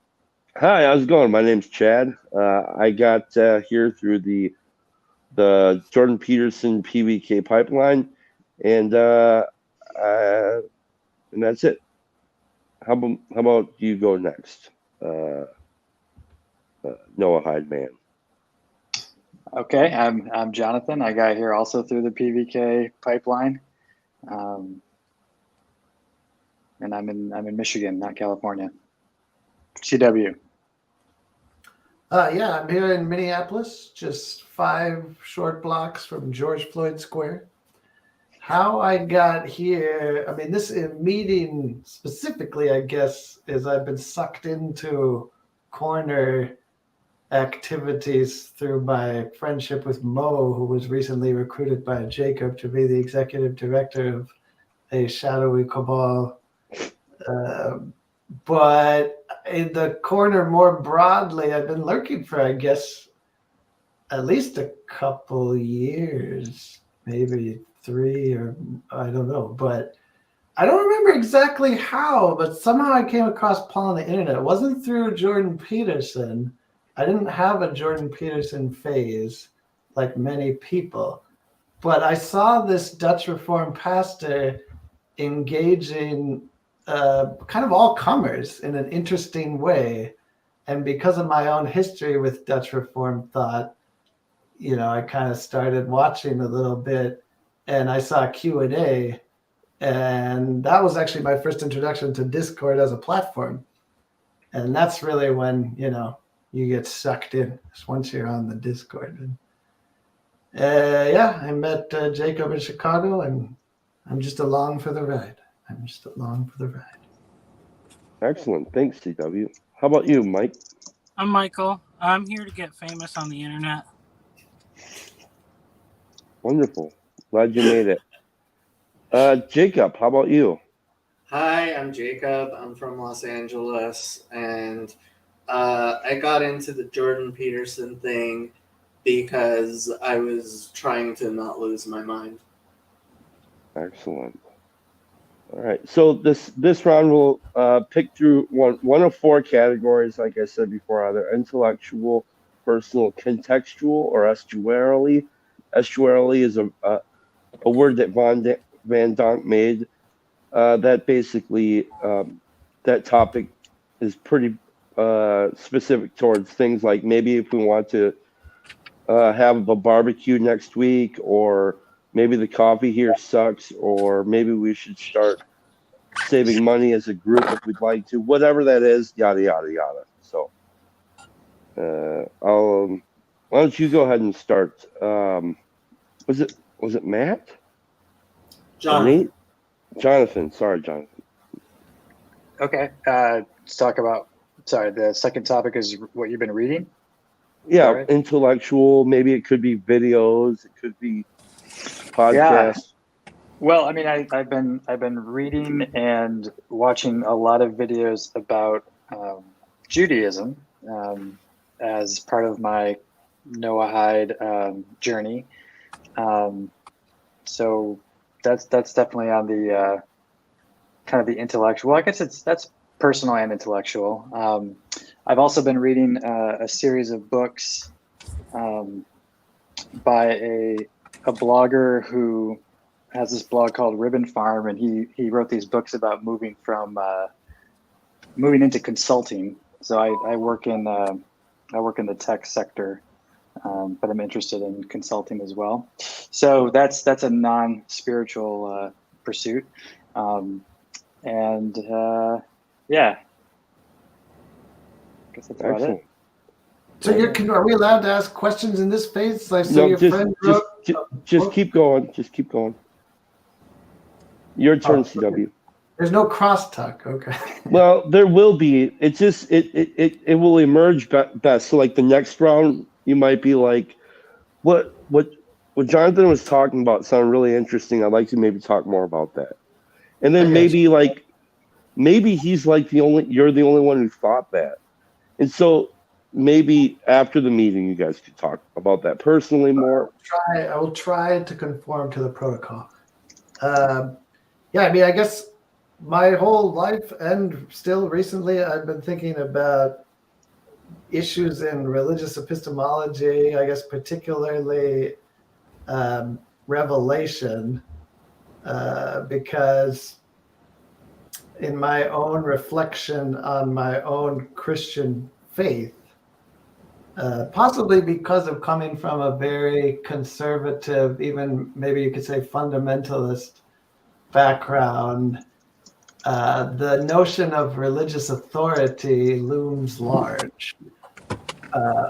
hi, how's it going? My name's Chad. I got here through the Jordan Peterson PVK pipeline, and that's it. How about you go next, Noah Hyde man? Okay, I'm Jonathan. I got here also through the PVK pipeline, and I'm in Michigan, not California. CW. Yeah, I'm here in Minneapolis, just 5 short blocks from George Floyd Square. How I got here, I mean, this meeting specifically, I guess, is I've been sucked into corner activities through my friendship with Mo, who was recently recruited by Jacob to be the executive director of a shadowy cabal. But in the corner more broadly, I've been lurking for, I guess, at least a couple years, maybe 3, or I don't know. But I don't remember exactly how, but somehow I came across Paul on the internet. It wasn't through Jordan Peterson. I didn't have a Jordan Peterson phase like many people, but I saw this Dutch Reformed pastor engaging kind of all comers in an interesting way. And because of my own history with Dutch Reformed thought, you know, I kind of started watching a little bit, and I saw Q&A, and that was actually my first introduction to Discord as a platform. And that's really when, you know, you get sucked in once you're on the Discord. And yeah, I met Jacob in Chicago, and I'm just along for the ride. Excellent. Thanks, CW. How about you, Mike? I'm Michael. I'm here to get famous on the internet. Wonderful. Glad you made it. Jacob, how about you? Hi, I'm Jacob. I'm from Los Angeles, and I got into the Jordan Peterson thing because I was trying to not lose my mind. Excellent. All right. So this round will pick through one of 4 categories, like I said before, either intellectual, personal, contextual, or estuarily. Estuarily is a word that Van Donk made. That basically that topic is pretty specific towards things like maybe if we want to have a barbecue next week, or maybe the coffee here sucks, or maybe we should start saving money as a group if we'd like to, whatever that is, yada, yada, yada. So why don't you go ahead and start? Was it Matt? Jonathan. Jonathan. Sorry, Jonathan. Okay. Let's talk about, the second topic is what you've been reading? Yeah, right? Intellectual. Maybe it could be videos. It could be podcasts. Yeah. Well, I mean, I've been reading and watching a lot of videos about Judaism as part of my Noah Hyde journey. So that's definitely on the kind of the intellectual. I guess that's personal and intellectual. I've also been reading a series of books by a blogger who has this blog called Ribbon Farm, and he wrote these books about moving into consulting. So I work in the tech sector, but I'm interested in consulting as well. So that's a non-spiritual pursuit, and yeah. guess that's about Excellent. it. So are we allowed to ask questions in this phase? Like, so No, your friend wrote. just keep going. Just keep going. Your turn, CW. There's no crosstalk. Okay. Well, there will be. It just it will emerge best. So like the next round, you might be like, what Jonathan was talking about sounded really interesting. I'd like to maybe talk more about that. And then maybe he's like you're the only one who thought that. And so maybe after the meeting, you guys could talk about that personally more. I will try to conform to the protocol. Yeah, I mean, I guess my whole life and still recently, I've been thinking about issues in religious epistemology, I guess particularly Revelation, because in my own reflection on my own Christian faith, possibly because of coming from a very conservative, even maybe you could say fundamentalist background, the notion of religious authority looms large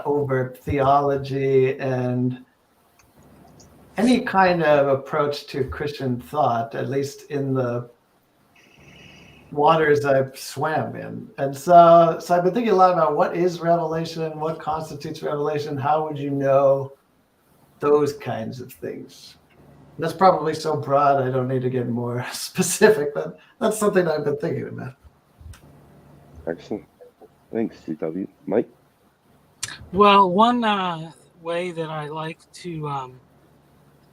over theology and any kind of approach to Christian thought, at least in the waters I've swam in. And so I've been thinking a lot about what is revelation, what constitutes revelation, how would you know those kinds of things. And that's probably so broad, I don't need to get more specific, but that's something I've been thinking about. Excellent. Thanks, CW. Mike? Well, one way that I like to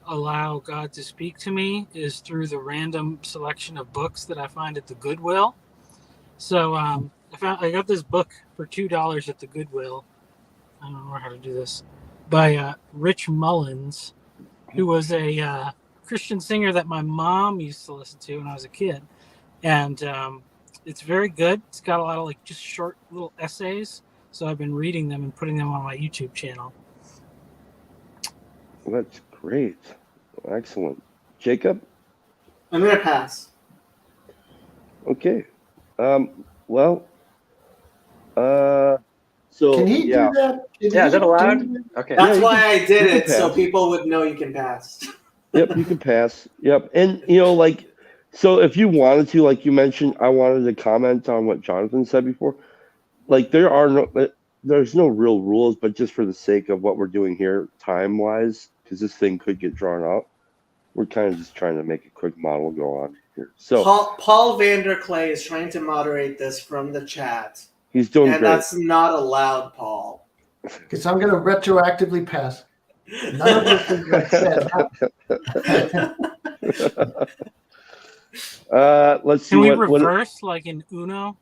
allow God to speak to me is through the random selection of books that I find at the Goodwill. So I got this book for $2 at the Goodwill. I don't know how to do this. By Rich Mullins, who was a Christian singer that my mom used to listen to when I was a kid. And it's very good. It's got a lot of like just short little essays. So I've been reading them and putting them on my YouTube channel. Well, that's great. Excellent. Jacob? I'm going to pass. Okay. So can he do that? Is that allowed? Okay. That's why I did it, so people would know you can pass. Yep, you can pass. Yep. And so if you wanted to, like you mentioned, I wanted to comment on what Jonathan said before. Like there's no real rules, but just for the sake of what we're doing here, time-wise, because this thing could get drawn out, we're kind of just trying to make a quick model go on here. So Paul Vanderclay is trying to moderate this from the chat. He's doing and great. That's not allowed, Paul. Okay, so I'm going to retroactively pass. None of this is said. Let's see. Can we reverse like in Uno?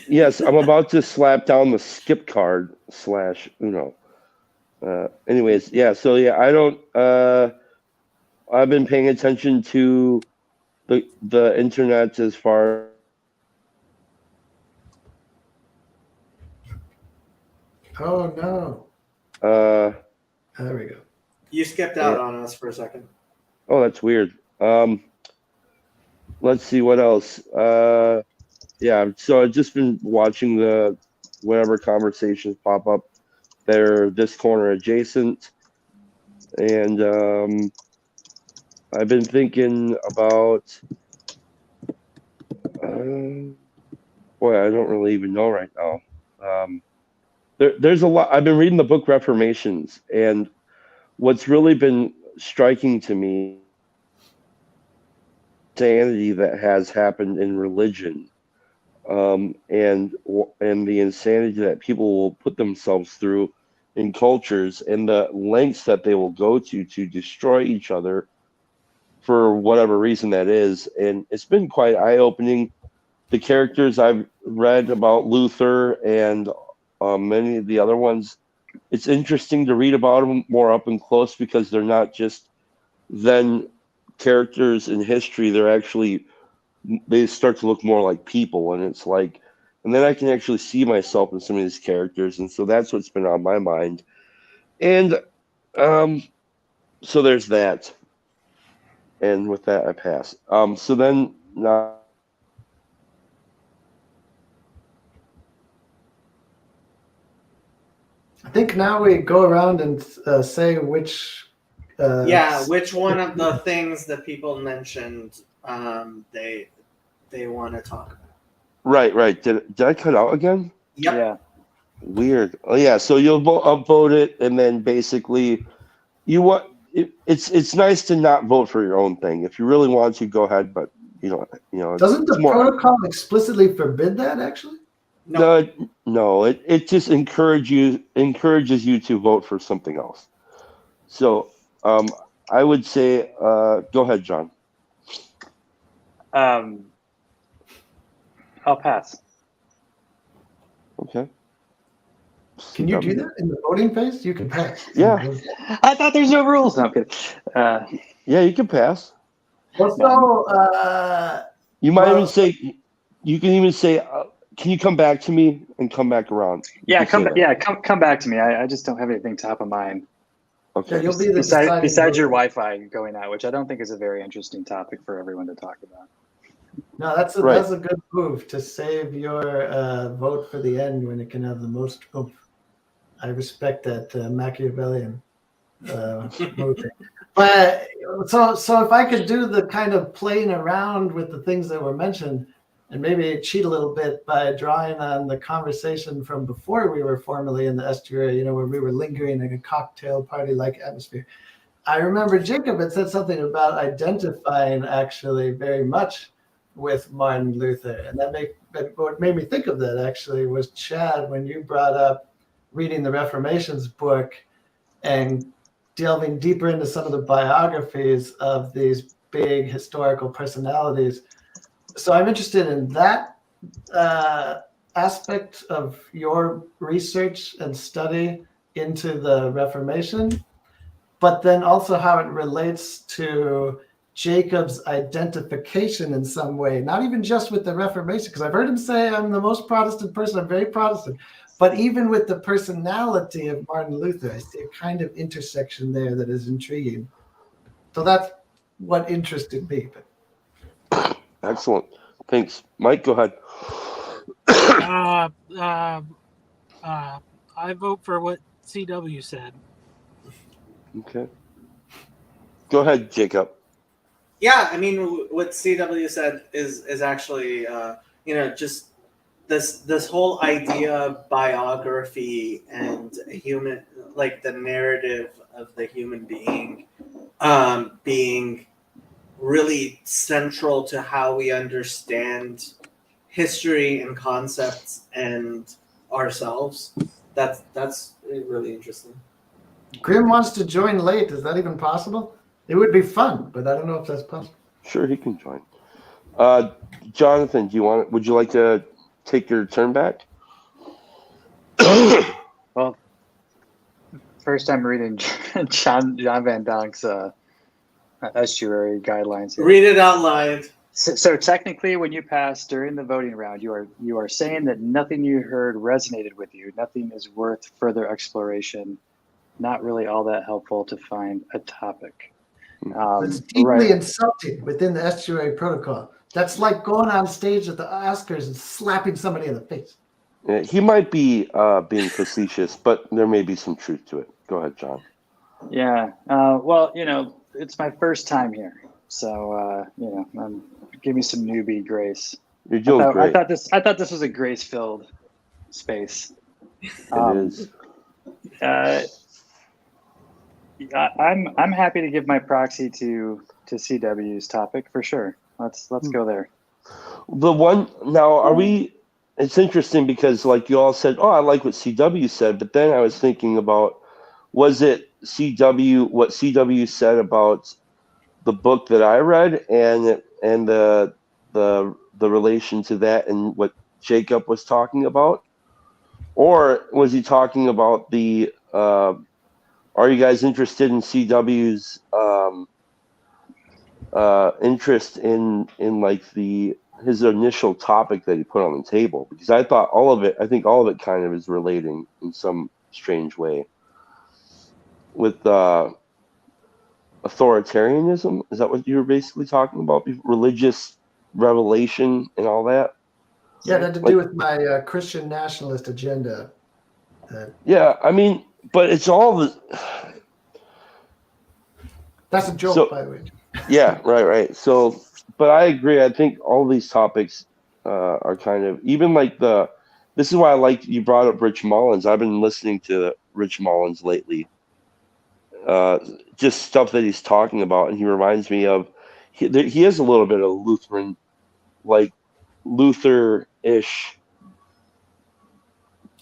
Yes, I'm about to slap down the skip card / Uno. Anyways, yeah. So yeah, I don't. I've been paying attention to the internet as far. Oh no. There we go. You skipped out on us for a second. Oh, that's weird. Let's see what else. Yeah, so I've just been watching the whatever conversations pop up. They're this corner adjacent, and I've been thinking about. Boy, I don't really even know right now. There's a lot. I've been reading the book Reformations, and what's really been striking to me, insanity that has happened in religion, and the insanity that people will put themselves through in cultures, and the lengths that they will go to destroy each other for whatever reason that is. And it's been quite eye-opening. The characters I've read about Luther and many of the other ones, it's interesting to read about them more up and close because they're not just then characters in history. They start to look more like people, and it's like, and then I can actually see myself in some of these characters, and so that's what's been on my mind. And so there's that. And with that, I pass. So then now. I think now we go around and say which. Which one of the things that people mentioned they want to talk about. Right. Did I cut out again? Yep. Yeah. Weird. Oh yeah. So you'll upvote it, and then basically, it's nice to not vote for your own thing. If you really want to, go ahead. But doesn't the protocol explicitly forbid that? Actually, no. It just encourages you to vote for something else. So I would say, go ahead, John. I'll pass. Okay. Can you do that in the voting phase? You can pass. Yeah. I thought there's no rules. No, I'm kidding. Yeah, you can pass. Well, so you might even say, you can even say, can you come back to me and come back around? Yeah, come back to me. I just don't have anything top of mind. Okay. Yeah, you'll be besides your Wi-Fi going out, which I don't think is a very interesting topic for everyone to talk about. No, that's a good move to save your vote for the end when it can have the most oomph. I respect that Machiavellian move. But so if I could do the kind of playing around with the things that were mentioned, and maybe cheat a little bit by drawing on the conversation from before we were formally in the estuary, where we were lingering in a cocktail party-like atmosphere. I remember Jacob had said something about identifying actually very much with Martin Luther. And what made me think of that actually was, Chad, when you brought up reading the Reformation's book and delving deeper into some of the biographies of these big historical personalities. So I'm interested in that aspect of your research and study into the Reformation, but then also how it relates to Jacob's identification in some way, not even just with the Reformation, because I've heard him say, I'm the most Protestant person, I'm very Protestant, but even with the personality of Martin Luther, I see a kind of intersection there that is intriguing. So that's what interested me. Excellent. Thanks. Mike, go ahead. I vote for what CW said. Okay. Go ahead, Jacob. Yeah, I mean, what CW said is actually, just this whole idea of biography and human, like the narrative of the human being, being really central to how we understand history and concepts and ourselves. That's really interesting. Grim wants to join late. Is that even possible? It would be fun, but I don't know if that's possible. Sure, he can join. Jonathan, would you like to take your turn back? Well, first I'm reading John Van Donk's estuary guidelines here. Read it out loud. So technically, when you pass during the voting round, you are saying that nothing you heard resonated with you. Nothing is worth further exploration. Not really all that helpful to find a topic. It's deeply insulting within the estuary protocol. That's like going on stage at the Oscars and slapping somebody in the face. Yeah, he might be being facetious, but there may be some truth to it. Go ahead, John. Yeah. Well, it's my first time here, so give me some newbie grace. You're doing great. I thought this was a grace-filled space. It is. I'm happy to give my proxy to CW's topic for sure. Let's go there. The one now, it's interesting because like you all said, oh, I like what CW said, but then I was thinking about, was it what CW said about the book that I read and the relation to that and what Jacob was talking about? Or was he talking about the are you guys interested in CW's interest in like his initial topic that he put on the table? Because I think all of it kind of is relating in some strange way with authoritarianism. Is that what you were basically talking about? Religious revelation and all that? Yeah, it had to do with my Christian nationalist agenda. Yeah, I mean, but it's all the. That's a joke, by the way. Yeah, right. So, but I agree. I think all these topics are kind of even like the. This is why I like you brought up Rich Mullins. I've been listening to Rich Mullins lately. Just stuff that he's talking about, and he reminds me of. He has a little bit of Lutheran, like Luther-ish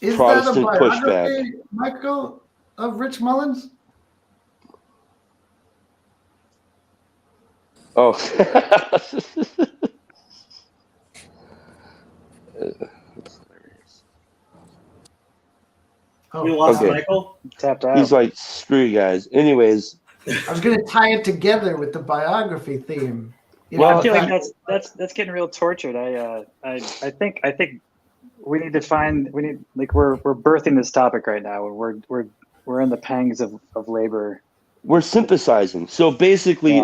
Is Protestant that a pushback. biography, Michael, of Rich Mullins? Oh. We lost Okay. Michael. Tapped out. He's like, screw you guys. Anyways. I was going to tie it together with the biography theme. Well, I feel like that's getting real tortured. I think we need we're birthing this topic right now. We're in the pangs of labor. We're synthesizing. So basically,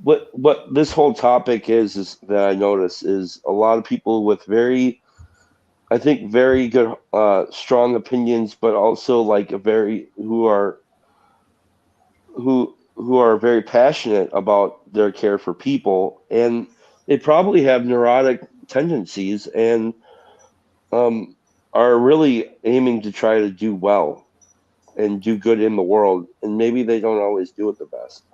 what this whole topic is that I notice is a lot of people with very good, strong opinions, but also like who are very passionate about their care for people, and they probably have neurotic tendencies and are really aiming to try to do well and do good in the world, and maybe they don't always do it the best.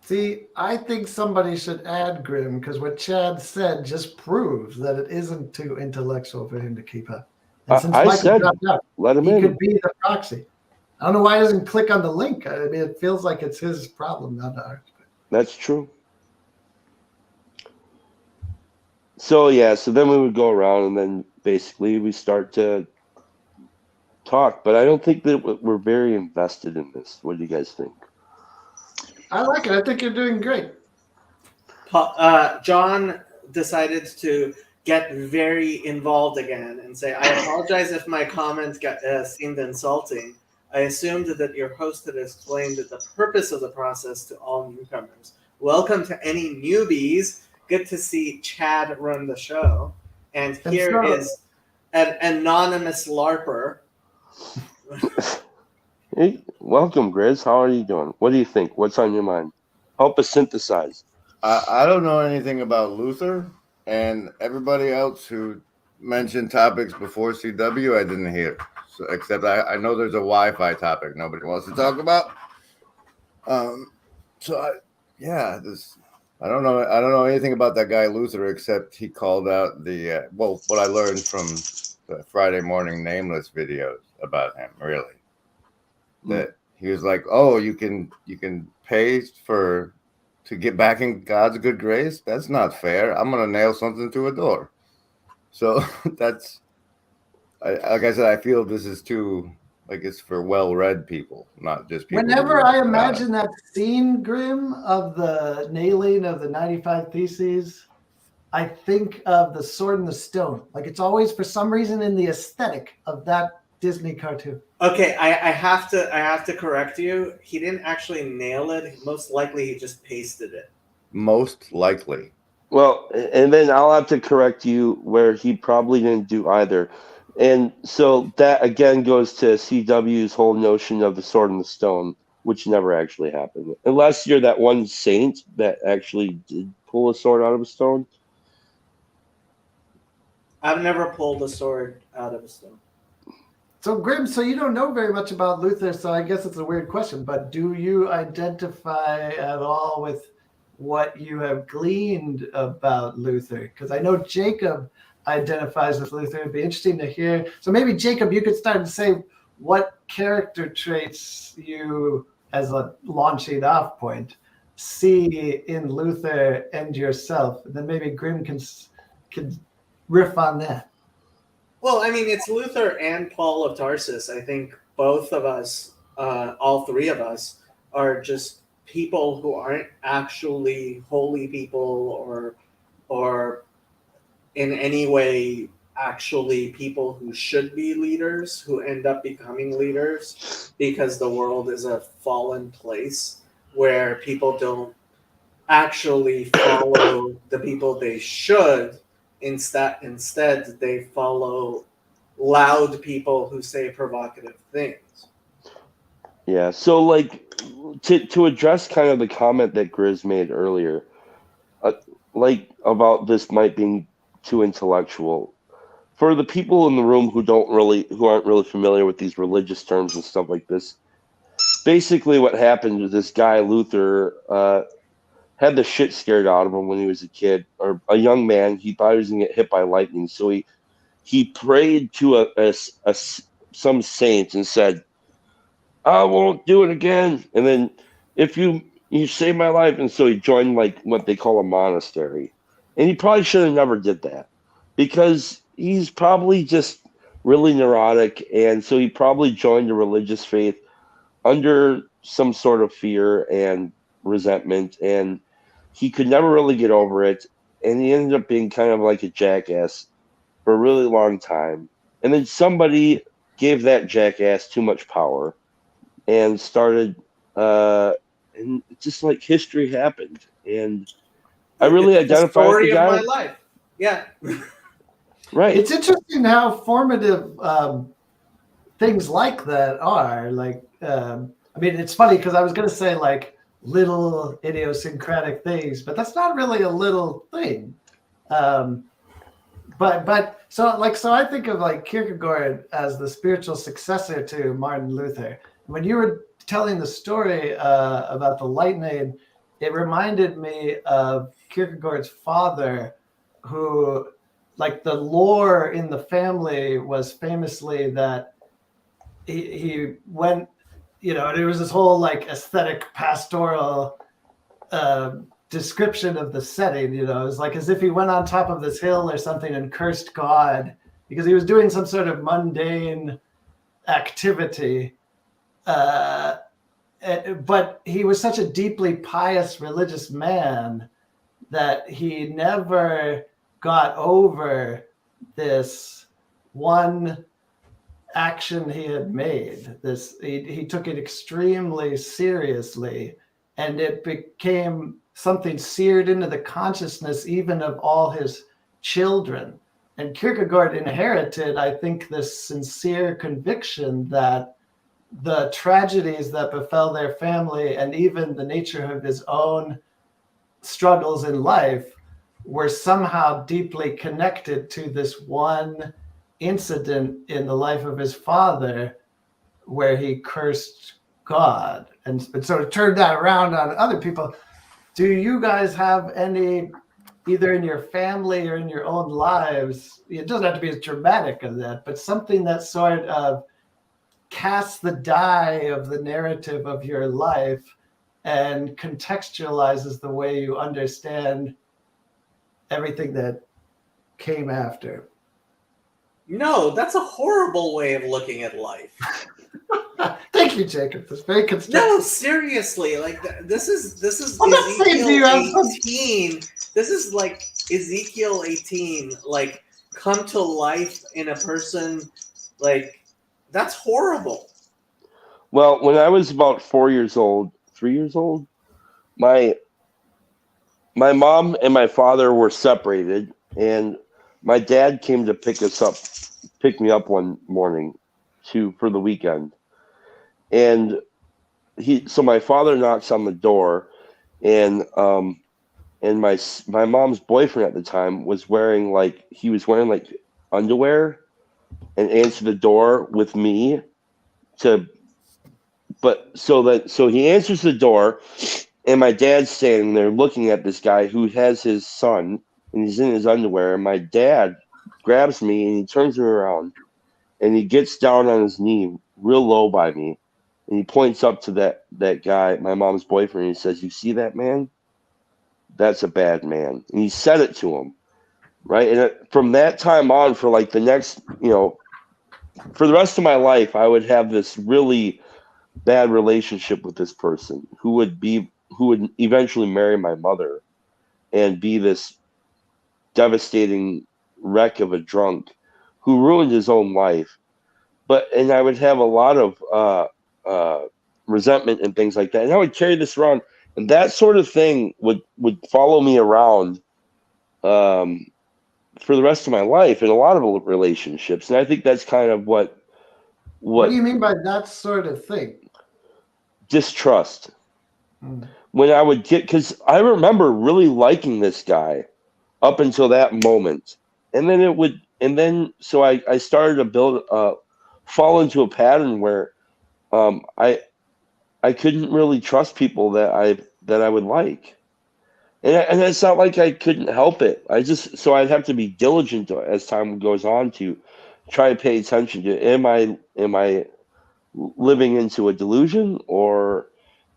See, I think somebody should add Grim, because what Chad said just proves that it isn't too intellectual for him to keep up. And since I Michael said, dropped out, let him he in. could be the proxy. I don't know why he doesn't click on the link. I mean, it feels like it's his problem, not ours. That's true. So then we would go around, and then basically we start to talk. But I don't think that we're very invested in this. What do you guys think? I like it. I think you're doing great. John decided to get very involved again and say, I apologize if my comments seemed insulting. I assumed that your host had explained the purpose of the process to all newcomers. Welcome to any newbies. Good to see Chad run the show. And here is an anonymous LARPer. Hey, welcome, Grizz. How are you doing? What do you think? What's on your mind? Help us synthesize. I don't know anything about Luther, and everybody else who mentioned topics before CW, I didn't hear. So, except I know there's a Wi-Fi topic nobody wants to talk about. I don't know anything about that guy Luther, except he called out what I learned from the Friday Morning Nameless videos about him, really. That he was like, oh, you can pay to get back in God's good grace? That's not fair. I'm gonna nail something to a door. So that's like I said, I feel this is too like it's for well-read people, not just people. Whenever I imagine that scene, Grim, of the nailing of the 95 Theses, I think of the Sword and the Stone. Like it's always for some reason in the aesthetic of that Disney cartoon. Okay, I have to correct you. He didn't actually nail it. Most likely he just pasted it. Most likely. Well, and then I'll have to correct you where he probably didn't do either. And so that again goes to CW's whole notion of the Sword and the Stone, which never actually happened. Unless you're that one saint that actually did pull a sword out of a stone. I've never pulled a sword out of a stone. So Grim, so you don't know very much about Luther, so I guess it's a weird question, but do you identify at all with what you have gleaned about Luther? Because I know Jacob identifies with Luther. It'd be interesting to hear. So maybe Jacob, you could start to say what character traits you, as a launching off point, see in Luther and yourself. And then maybe Grim can riff on that. Well, I mean, it's Luther and Paul of Tarsus. I think both of us, all three of us, are just people who aren't actually holy people or in any way actually people who should be leaders, who end up becoming leaders because the world is a fallen place where people don't actually follow the people they should. Instead they follow loud people who say provocative things. Yeah. So, like, to address kind of the comment that Grizz made earlier, like about this might being too intellectual. For the people in the room who aren't really familiar with these religious terms and stuff like this, basically what happened was this guy Luther had the shit scared out of him when he was a kid or a young man. He thought he was gonna get hit by lightning, so he prayed to some saint and said, "I won't do it again." And then if you save my life, and so he joined like what they call a monastery, and he probably should have never did that because he's probably just really neurotic, and so he probably joined a religious faith under some sort of fear and resentment, and he could never really get over it, and he ended up being kind of like a jackass for a really long time. And then somebody gave that jackass too much power and started and just like history happened, and I really It's the identify with the story of guy. my life. Yeah. Right. It's interesting how formative things like that are. Like, I mean, it's funny because I was going to say like little idiosyncratic things, but that's not really a little thing. But so I think of like Kierkegaard as the spiritual successor to Martin Luther. When you were telling the story about the lightning, it reminded me of Kierkegaard's father, who, like, the lore in the family was famously that he went, you know, there was this whole like aesthetic pastoral description of the setting. You know, it was like as if he went on top of this hill or something and cursed God because he was doing some sort of mundane activity. But he was such a deeply pious religious man that he never got over this one action he had made. He took it extremely seriously, and it became something seared into the consciousness even of all his children. And Kierkegaard inherited, I think, this sincere conviction that the tragedies that befell their family and even the nature of his own struggles in life were somehow deeply connected to this one incident in the life of his father where he cursed God and sort of turned that around on other people. Do you guys have any, either in your family or in your own lives, it doesn't have to be as dramatic as that, but something that sort of casts the die of the narrative of your life and contextualizes the way you understand everything that came after? No, that's a horrible way of looking at life. Thank you, Jacob. That's very constructive. No, seriously, like this is I'm not saying do you have Ezekiel 18. This is like Ezekiel 18, like come to life in a person. Like, that's horrible. Well, when I was about 3 years old, my mom and my father were separated, and my dad came to pick me up one morning for the weekend. And so my father knocks on the door, and my mom's boyfriend at the time was wearing like underwear, and answered the door with me so he answers the door, and my dad's standing there looking at this guy who has his son, and he's in his underwear, and my dad grabs me and he turns me around, and he gets down on his knee real low by me, and he points up to that guy, my mom's boyfriend, and he says, "You see that man? That's a bad man." And he said it to him, right? And from that time on, for like the next, for the rest of my life, I would have this really bad relationship with this person who would eventually marry my mother and be this devastating wreck of a drunk who ruined his own life. And I would have a lot of resentment and things like that, and I would carry this around, and that sort of thing would follow me around for the rest of my life in a lot of relationships. And I think that's kind of what do you mean by that sort of thing? Distrust. Hmm. When I would get, because I remember really liking this guy up until that moment. And then so I started to fall into a pattern where I couldn't really trust people that I would like. And it's not like I couldn't help it. So I'd have to be diligent as time goes on to try to pay attention to, am I living into a delusion, or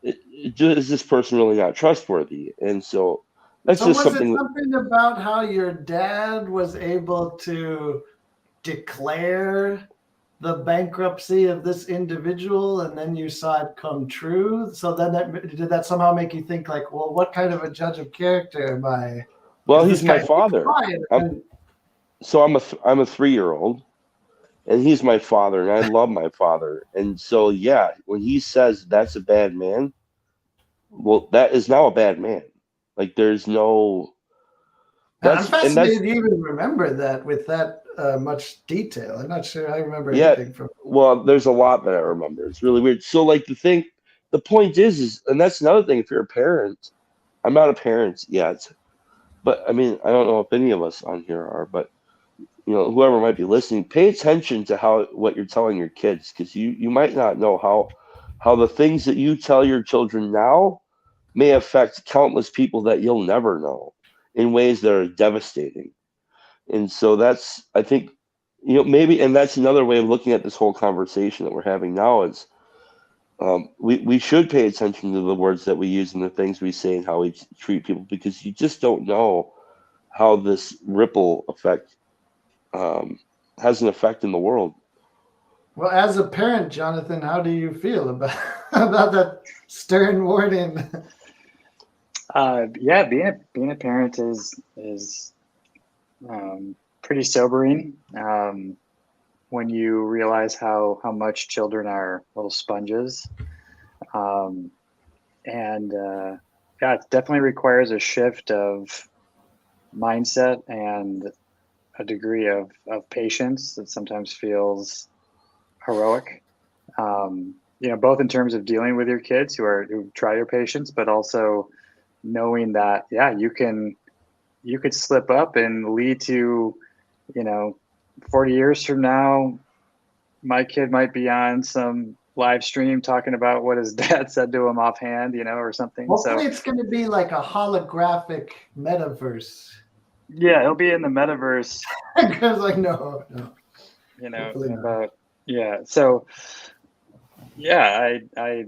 is this person really not trustworthy? And so that's So just was it something. something about how your dad was able to declare the bankruptcy of this individual, and then you saw it come true? So then did that somehow make you think like, well, what kind of a judge of character am I? Well, he's my father. I'm a 3-year-old, and he's my father, and I love my father. And so, yeah, when he says that's a bad man, well, that is now a bad man. Like, there's no. I'm fascinated you even remember that with that much detail. I'm not sure I remember anything from. Well, there's a lot that I remember. It's really weird. So, like, the point is, and that's another thing. If you're a parent, I'm not a parent yet, but I mean, I don't know if any of us on here are, but whoever might be listening, pay attention to what you're telling your kids, because you might not know how the things that you tell your children now may affect countless people that you'll never know in ways that are devastating. And so that's, I think, maybe, and that's another way of looking at this whole conversation that we're having now is we should pay attention to the words that we use and the things we say and how we treat people, because you just don't know how this ripple effect has an effect in the world. Well, as a parent, Jonathan, how do you feel about that stern warning? Yeah, being a parent is pretty sobering when you realize how much children are little sponges, and it definitely requires a shift of mindset and a degree of patience that sometimes feels heroic. Both in terms of dealing with your kids who try your patience, but also knowing that, you could slip up and lead to, 40 years from now, my kid might be on some live stream talking about what his dad said to him offhand, or something. Hopefully it's going to be like a holographic metaverse. Yeah, he'll be in the metaverse. Because like, no. About, yeah. So, yeah, I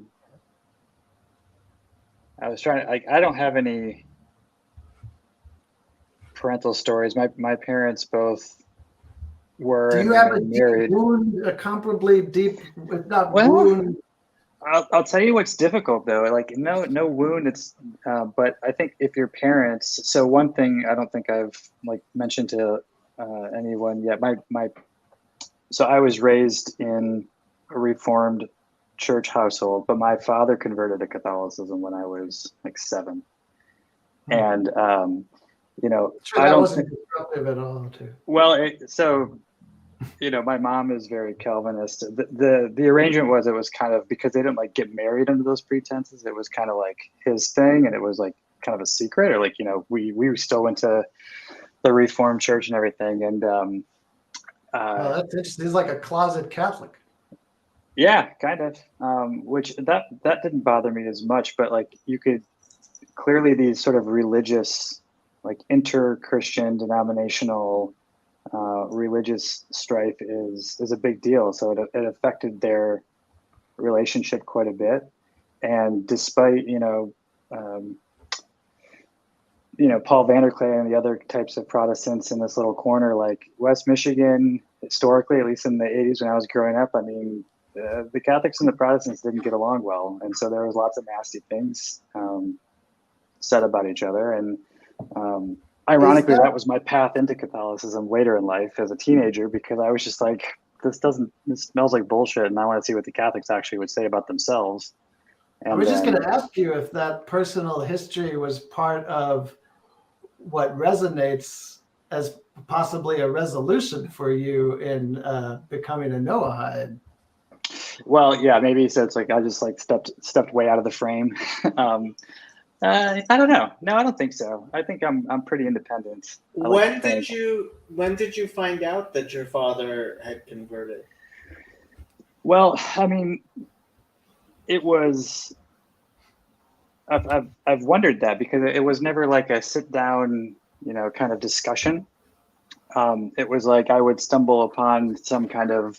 was trying to, I don't have any parental stories. My parents both were. Do you have a deep wound, a comparably deep, if not wound? I'll tell you what's difficult though. Like no wound. It's but I think if your parents. So one thing I don't think I've mentioned to anyone yet. So I was raised in a Reformed church household, but my father converted to Catholicism when I was 7, and Sure, that wasn't disruptive at all, too. Well, my mom is very Calvinist. The arrangement was, it was kind of, because they didn't get married under those pretenses, it was kind of like his thing, and it was kind of a secret, or we still went to the Reformed church and everything, and that's interesting. He's like a closet Catholic. Yeah, kind of. Which that didn't bother me as much, but you could clearly, these sort of religious, inter-Christian denominational religious strife is a big deal. So it affected their relationship quite a bit. And despite Paul Vanderklay and the other types of Protestants in this little corner, like West Michigan, historically, at least in the 80s when I was growing up, I mean, the Catholics and the Protestants didn't get along well. And so there was lots of nasty things said about each other. And ironically, that was my path into Catholicism later in life as a teenager, because I was just like, this smells like bullshit, and I want to see what the Catholics actually would say about themselves. And I was just going to ask you if that personal history was part of what resonates as possibly a resolution for you in becoming a Noahide. Well, yeah, maybe so. It's like I just like stepped way out of the frame. I don't know. No, I don't think so. I think I'm pretty independent. When did you find out that your father had converted? Well, I mean, it was. I've wondered that because it was never like a sit down, kind of discussion. It was like I would stumble upon some kind of,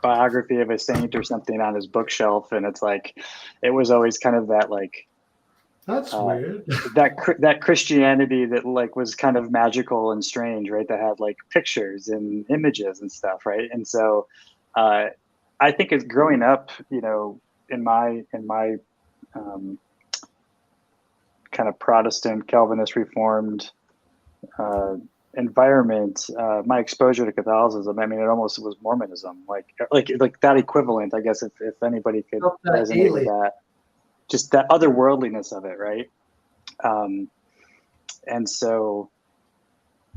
biography of a saint or something on his bookshelf, and it's like, it was always kind of that like. That's weird. that Christianity that like was kind of magical and strange, right? That had like pictures and images and stuff, right? And so, I think it's growing up, in my kind of Protestant, Calvinist, Reformed environment, my exposure to Catholicism, I mean, it almost was Mormonism, like that equivalent, I guess, if anybody could resonate with that, just that otherworldliness of it, right? And so,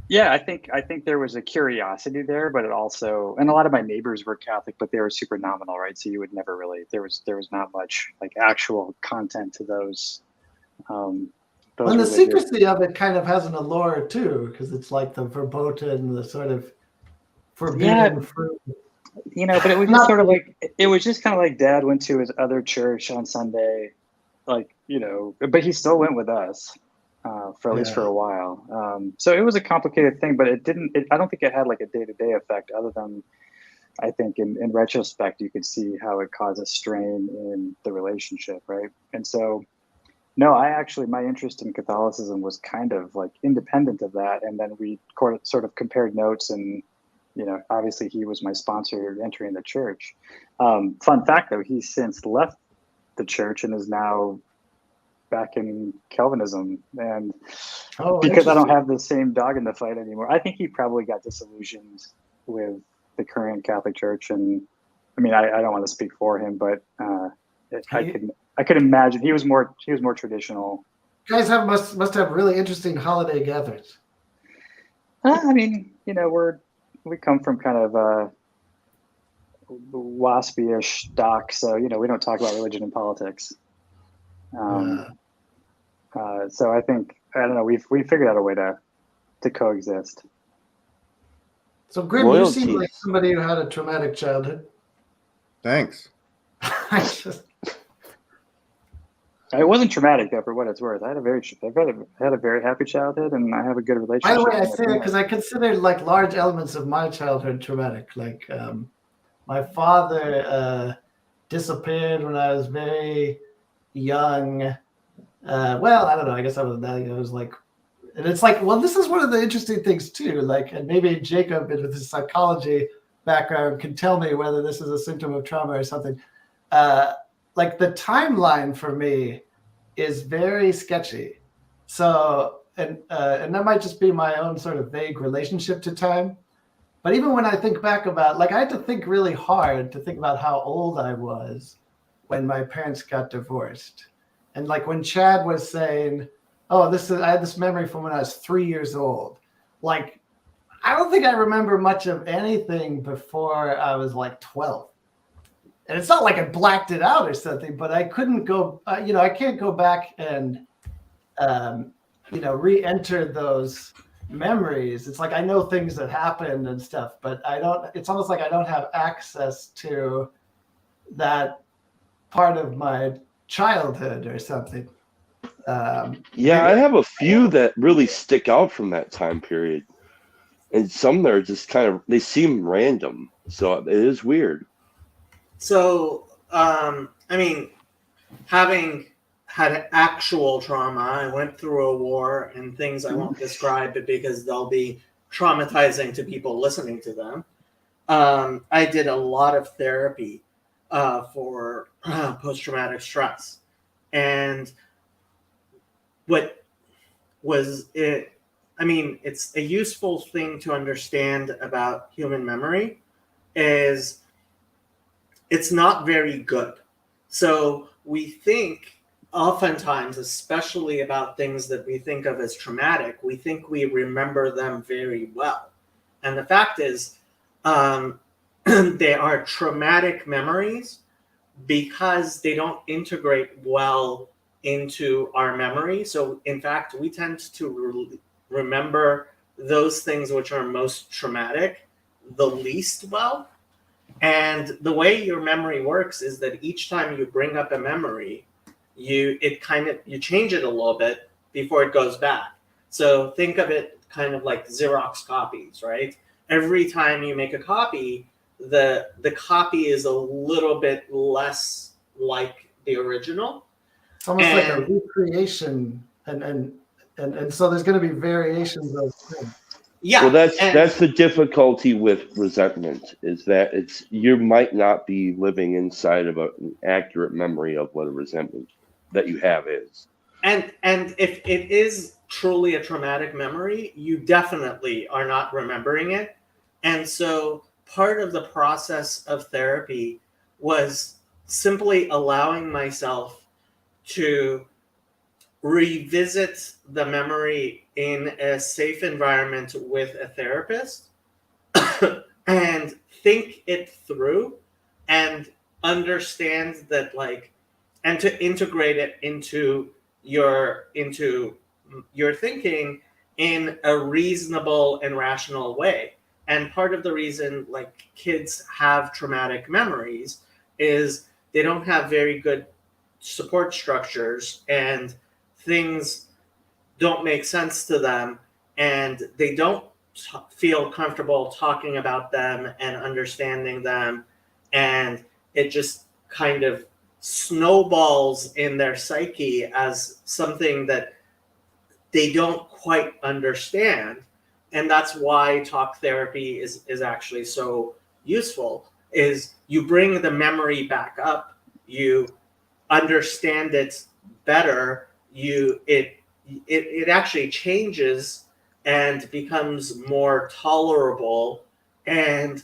yeah, I think there was a curiosity there, but it also, and a lot of my neighbors were Catholic, but they were super nominal, right? So you would never really, there was not much like actual content to those. And the secrecy of it kind of has an allure too, because it's like the verboten, the sort of forbidden fruit. But it was just sort of like, it was just kind of like Dad went to his other church on Sunday, like, but he still went with us for at least for a while. So it was a complicated thing, but I don't think it had like a day-to-day effect other than, I think in retrospect, you could see how it caused a strain in the relationship, right? And so, no, my interest in Catholicism was kind of like independent of that. And then we sort of compared notes and, obviously he was my sponsor entering the church. Fun fact though, he's since left the church and is now back in Calvinism. And because I don't have the same dog in the fight anymore, I think he probably got disillusioned with the current Catholic Church. And I mean, I don't want to speak for him, but I could imagine he was more traditional. You guys must have really interesting holiday gatherings. I mean, we come from kind of a waspy-ish stock, so we don't talk about religion and politics. So I think, I don't know, we figured out a way to coexist. So Grim, you seem like somebody who had a traumatic childhood. Thanks. It wasn't traumatic though, for what it's worth. I had a very happy childhood, and I have a good relationship. By the way, I say that because I consider like large elements of my childhood traumatic. Like my father disappeared when I was very young. Well, I don't know. I guess I was that young. I was like, and it's like, well, this is one of the interesting things too. Like, and maybe Jacob, with his psychology background, can tell me whether this is a symptom of trauma or something. Like the timeline for me is very sketchy. So, and that might just be my own sort of vague relationship to time. But even when I think back about, like, I had to think really hard to think about how old I was when my parents got divorced. And like when Chad was saying, oh, I had this memory from when I was 3 years old. Like, I don't think I remember much of anything before I was like 12. And it's not like I blacked it out or something, but I couldn't go, I can't go back and, re-enter those memories. It's like I know things that happened and stuff, but it's almost like I don't have access to that part of my childhood or something. I have a few that really stick out from that time period. And some that are just they seem random. So it is weird. So, I mean, having had actual trauma, I went through a war and things I won't describe because they'll be traumatizing to people listening to them. I did a lot of therapy for post-traumatic stress. And what was it? I mean, it's a useful thing to understand about human memory is it's not very good. So we think oftentimes, especially about things that we think of as traumatic, we think we remember them very well. And the fact is, they are traumatic memories because they don't integrate well into our memory. So, in fact, we tend to remember those things which are most traumatic the least well. And the way your memory works is that each time you bring up a memory, you change it a little bit before it goes back. So think of it kind of like Xerox copies, right? Every time you make a copy, the copy is a little bit less like the original. It's almost like a recreation, and so there's going to be variations of things. Yeah. Well, that's the difficulty with resentment, is that you might not be living inside of an accurate memory of what a resentment that you have is. And if it is truly a traumatic memory, you definitely are not remembering it. And so part of the process of therapy was simply allowing myself to revisit the memory in a safe environment with a therapist and think it through and understand that, like, and to integrate it into your thinking in a reasonable and rational way. And part of the reason, like, kids have traumatic memories is they don't have very good support structures, and things don't make sense to them, and they don't feel comfortable talking about them and understanding them, and it just kind of snowballs in their psyche as something that they don't quite understand. And that's why talk therapy is actually so useful, is you bring the memory back up, you understand it better, it actually changes and becomes more tolerable. And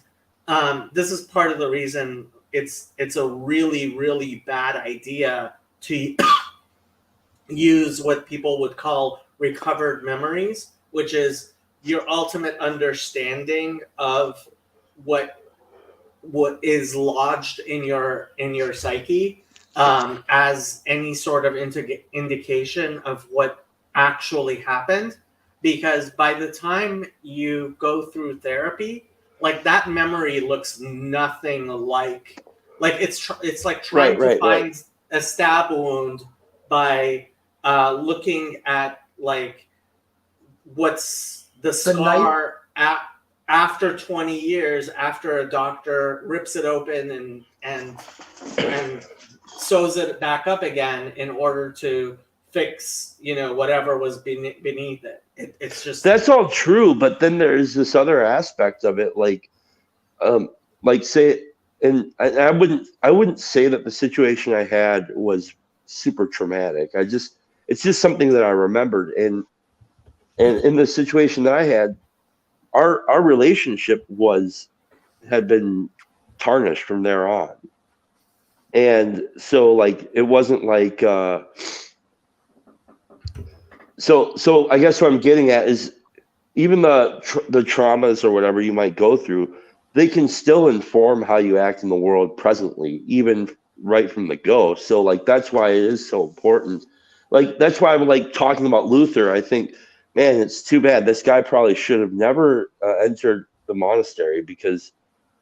this is part of the reason it's a really, really bad idea to use what people would call recovered memories, which is your ultimate understanding of what is lodged in your psyche, as any sort of indication of what actually happened. Because by the time you go through therapy, like, that memory looks nothing like it's like trying to find a stab wound by looking at, like, what's the scar after 20 years, after a doctor rips it open and sews it back up again in order to fix, whatever was beneath it. It's just, that's all true, but then there's this other aspect of it, like say, and I wouldn't say that the situation I had was super traumatic. It's just something that I remembered, and in the situation that I had, our relationship had been tarnished from there on. And so, like, it wasn't like so I guess what I'm getting at is, even the traumas or whatever you might go through, they can still inform how you act in the world presently, even right from the go. So, like, that's why it is so important. Like, that's why I'm, like, talking about Luther. I think, man, it's too bad. This guy probably should have never entered the monastery, because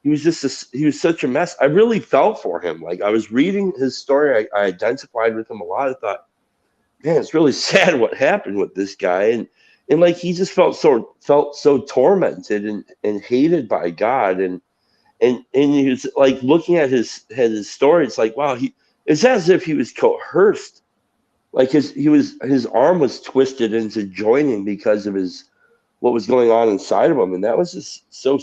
he was such a mess. I really felt for him. Like, I was reading his story. I identified with him a lot. I thought, man, it's really sad what happened with this guy. And like, he just felt so tormented and hated by God. And he was, like, looking at his story. It's like, wow, it's as if he was coerced. Like, his arm was twisted into joining because of what was going on inside of him. And that was just so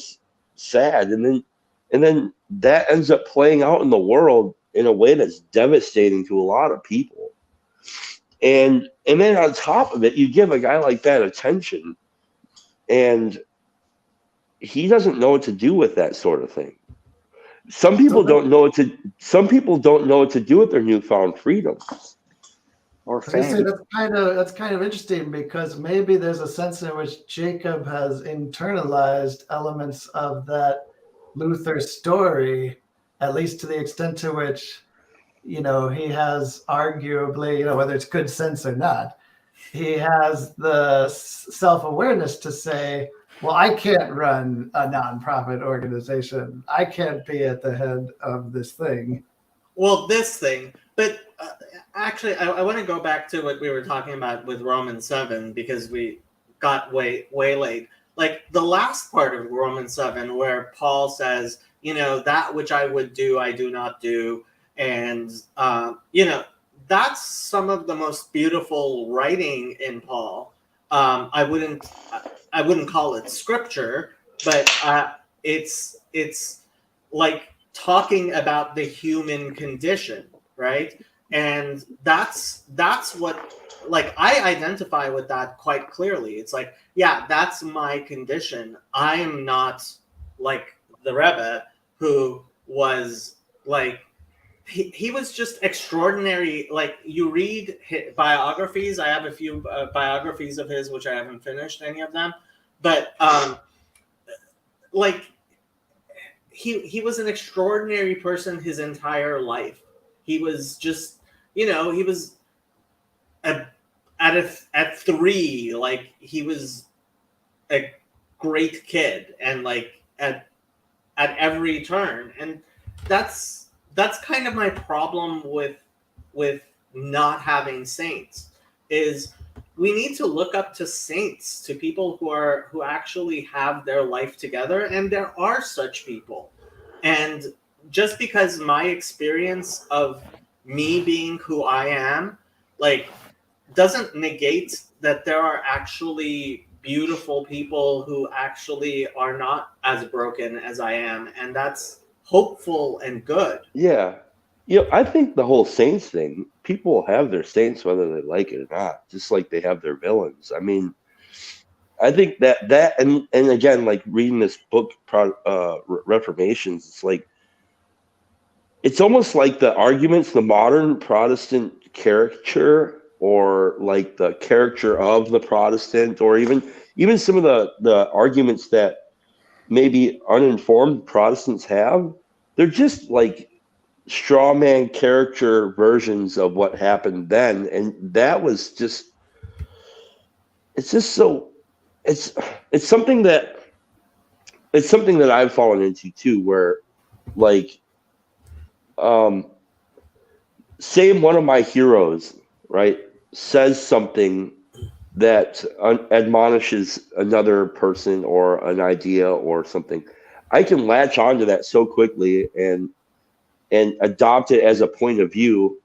sad. And then that ends up playing out in the world in a way that's devastating to a lot of people. And then on top of it, you give a guy like that attention, and he doesn't know what to do with that sort of thing. Some people don't know what to do with their newfound freedom. or I was gonna say fame. that's kind of interesting, because maybe there's a sense in which Jacob has internalized elements of that Luther story, at least to the extent to which, he has arguably, whether it's good sense or not, he has the self-awareness to say, well, I can't run a nonprofit organization. I can't be at the head of this thing. Well, this thing, but actually, I want to go back to what we were talking about with Romans 7, because we got way late. Like the last part of Romans 7, where Paul says, that which I would do, I do not do. And, that's some of the most beautiful writing in Paul. I wouldn't call it scripture, but it's like talking about the human condition, right? And that's what, like, I identify with that quite clearly. It's like, yeah, that's my condition. I am not like the Rebbe, who was like, he was just extraordinary. Like, you read his biographies. I have a few biographies of his, which I haven't finished any of them, but like, he was an extraordinary person his entire life. He was just, he was at 3, like, he was a great kid, and like at every turn. And that's kind of my problem with not having saints, is we need to look up to saints, to people who actually have their life together, and there are such people. And just because my experience of me being who I am, like, doesn't negate that there are actually beautiful people who actually are not as broken as I am, and that's hopeful and good. Yeah. I think the whole saints thing, people have their saints whether they like it or not, just like they have their villains. I mean, I think that and again, like reading this book, Reformations, it's like, it's almost like the arguments, the modern Protestant caricature, or like the caricature of the Protestant, or even some of the arguments that maybe uninformed Protestants have, they're just like straw man caricature versions of what happened then. And that was just, it's just so, it's something that I've fallen into too, where like, say one of my heroes, right, says something that admonishes another person or an idea or something, I can latch onto that so quickly and adopt it as a point of view,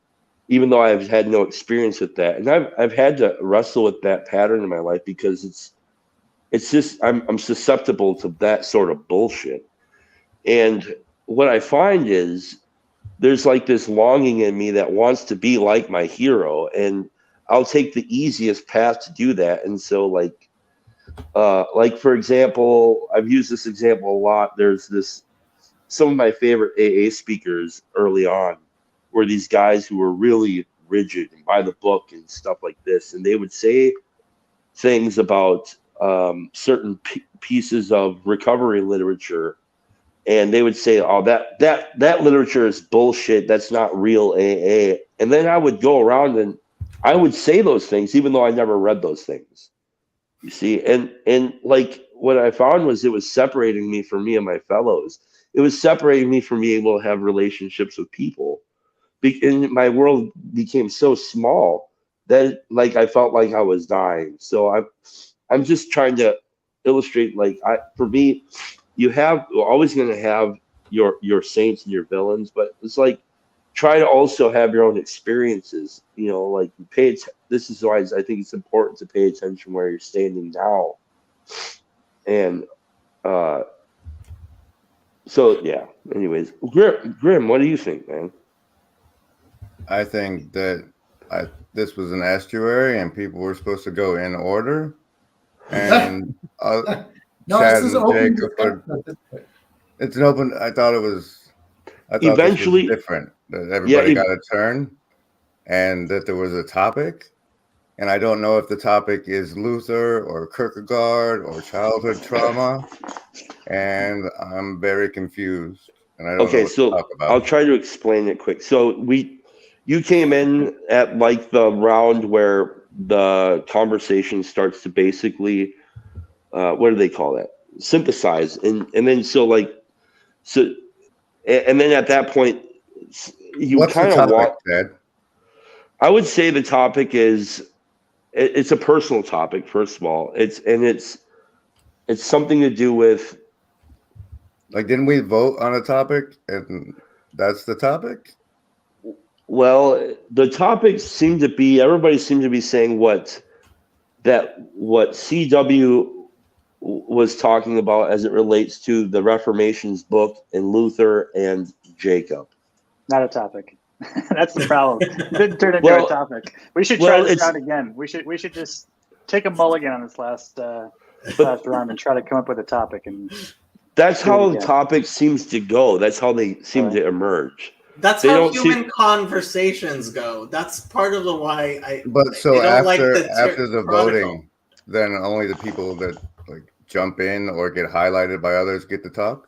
even though I've had no experience with that. And I've had to wrestle with that pattern in my life, because it's just I'm susceptible to that sort of bullshit. And what I find is there's like this longing in me that wants to be like my hero, and I'll take the easiest path to do that. And so like for example, I've used this example a lot. There's some of my favorite AA speakers early on were these guys who were really rigid and by the book and stuff like this. And they would say things about certain pieces of recovery literature, and they would say, "Oh, that literature is bullshit. That's not real AA." And then I would go around and I would say those things, even though I never read those things. You see, and like what I found was it was separating me from me and my fellows. It was separating me from being able to have relationships with people. And my world became so small that like I felt like I was dying. So I'm just trying to illustrate, like, for me, you're always going to have your saints and your villains, but it's like, try to also have your own experiences, like this is why I think it's important to pay attention where you're standing now. And so yeah, anyways, Grim, what do you think, man? I think that this was an estuary and people were supposed to go in order. And No, Chad this is and open Jacob discussion. it's an open. I thought Eventually this was different. That everybody got a turn. and that there was a topic. And I don't know if the topic is Luther or Kierkegaard or childhood trauma. And I'm very confused. And I don't know Okay, what to so talk about. I'll try to explain it quick. So you came in at like the round where the conversation starts to basically, what do they call that? Synthesize. And then and then at that point, you kind of want. Ted? I would say the topic is it's a personal topic. First of all, it's something to do with. Like, didn't we vote on a topic, and that's the topic? Well, the topics seem to be everybody seemed to be saying what CW was talking about as it relates to the Reformation's book and Luther and Jacob. Not a topic. That's the problem. It didn't turn into a topic. We should try this out again. We should just take a mulligan on this last round and try to come up with a topic. And that's how the topic seems to go. That's how they seem to emerge. That's how human conversations go. That's part of the why I. But so after the protocol. voting, then only the people that like jump in or get highlighted by others get to talk.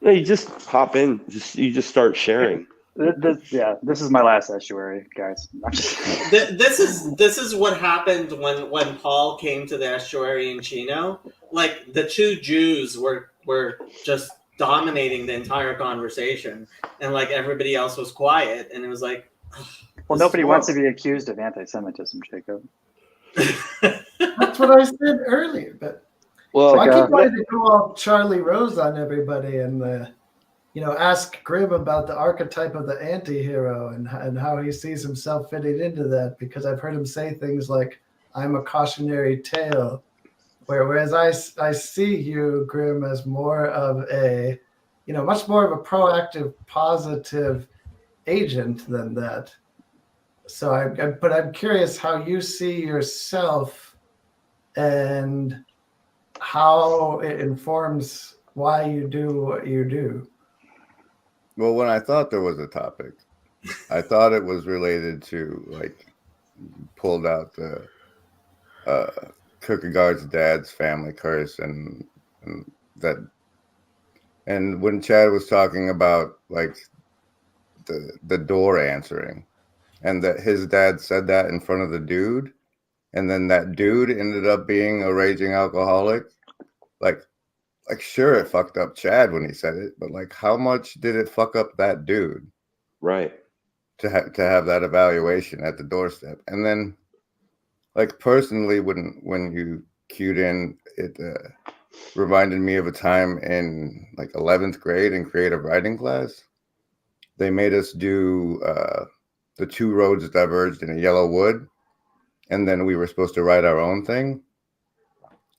No, you just hop in. You just start sharing. This is my last estuary, guys. This is what happened when Paul came to the estuary in Chino. Like the two Jews were just dominating the entire conversation, and like everybody else was quiet, and it was like, well, nobody wants to be accused of anti-Semitism, Jacob. That's what I said earlier, but I keep wanting to call Charlie Rose on everybody and ask Grimm about the archetype of the anti-hero and how he sees himself fitting into that, because I've heard him say things like, I'm a cautionary tale, whereas I see you, Grimm, as more of a, much more of a proactive, positive agent than that. So I'm curious how you see yourself and how it informs why you do what you do. Well, when I thought there was a topic, I thought it was related to, like, pulled out the Kierkegaard's dad's family curse and when Chad was talking about like the door answering, and that his dad said that in front of the dude, and then that dude ended up being a raging alcoholic, like sure, it fucked up Chad when he said it, but like how much did it fuck up that dude, right, to have that evaluation at the doorstep? And then like personally, when you cued in, it reminded me of a time in like 11th grade in creative writing class. They made us do the two roads diverged in a yellow wood, and then we were supposed to write our own thing.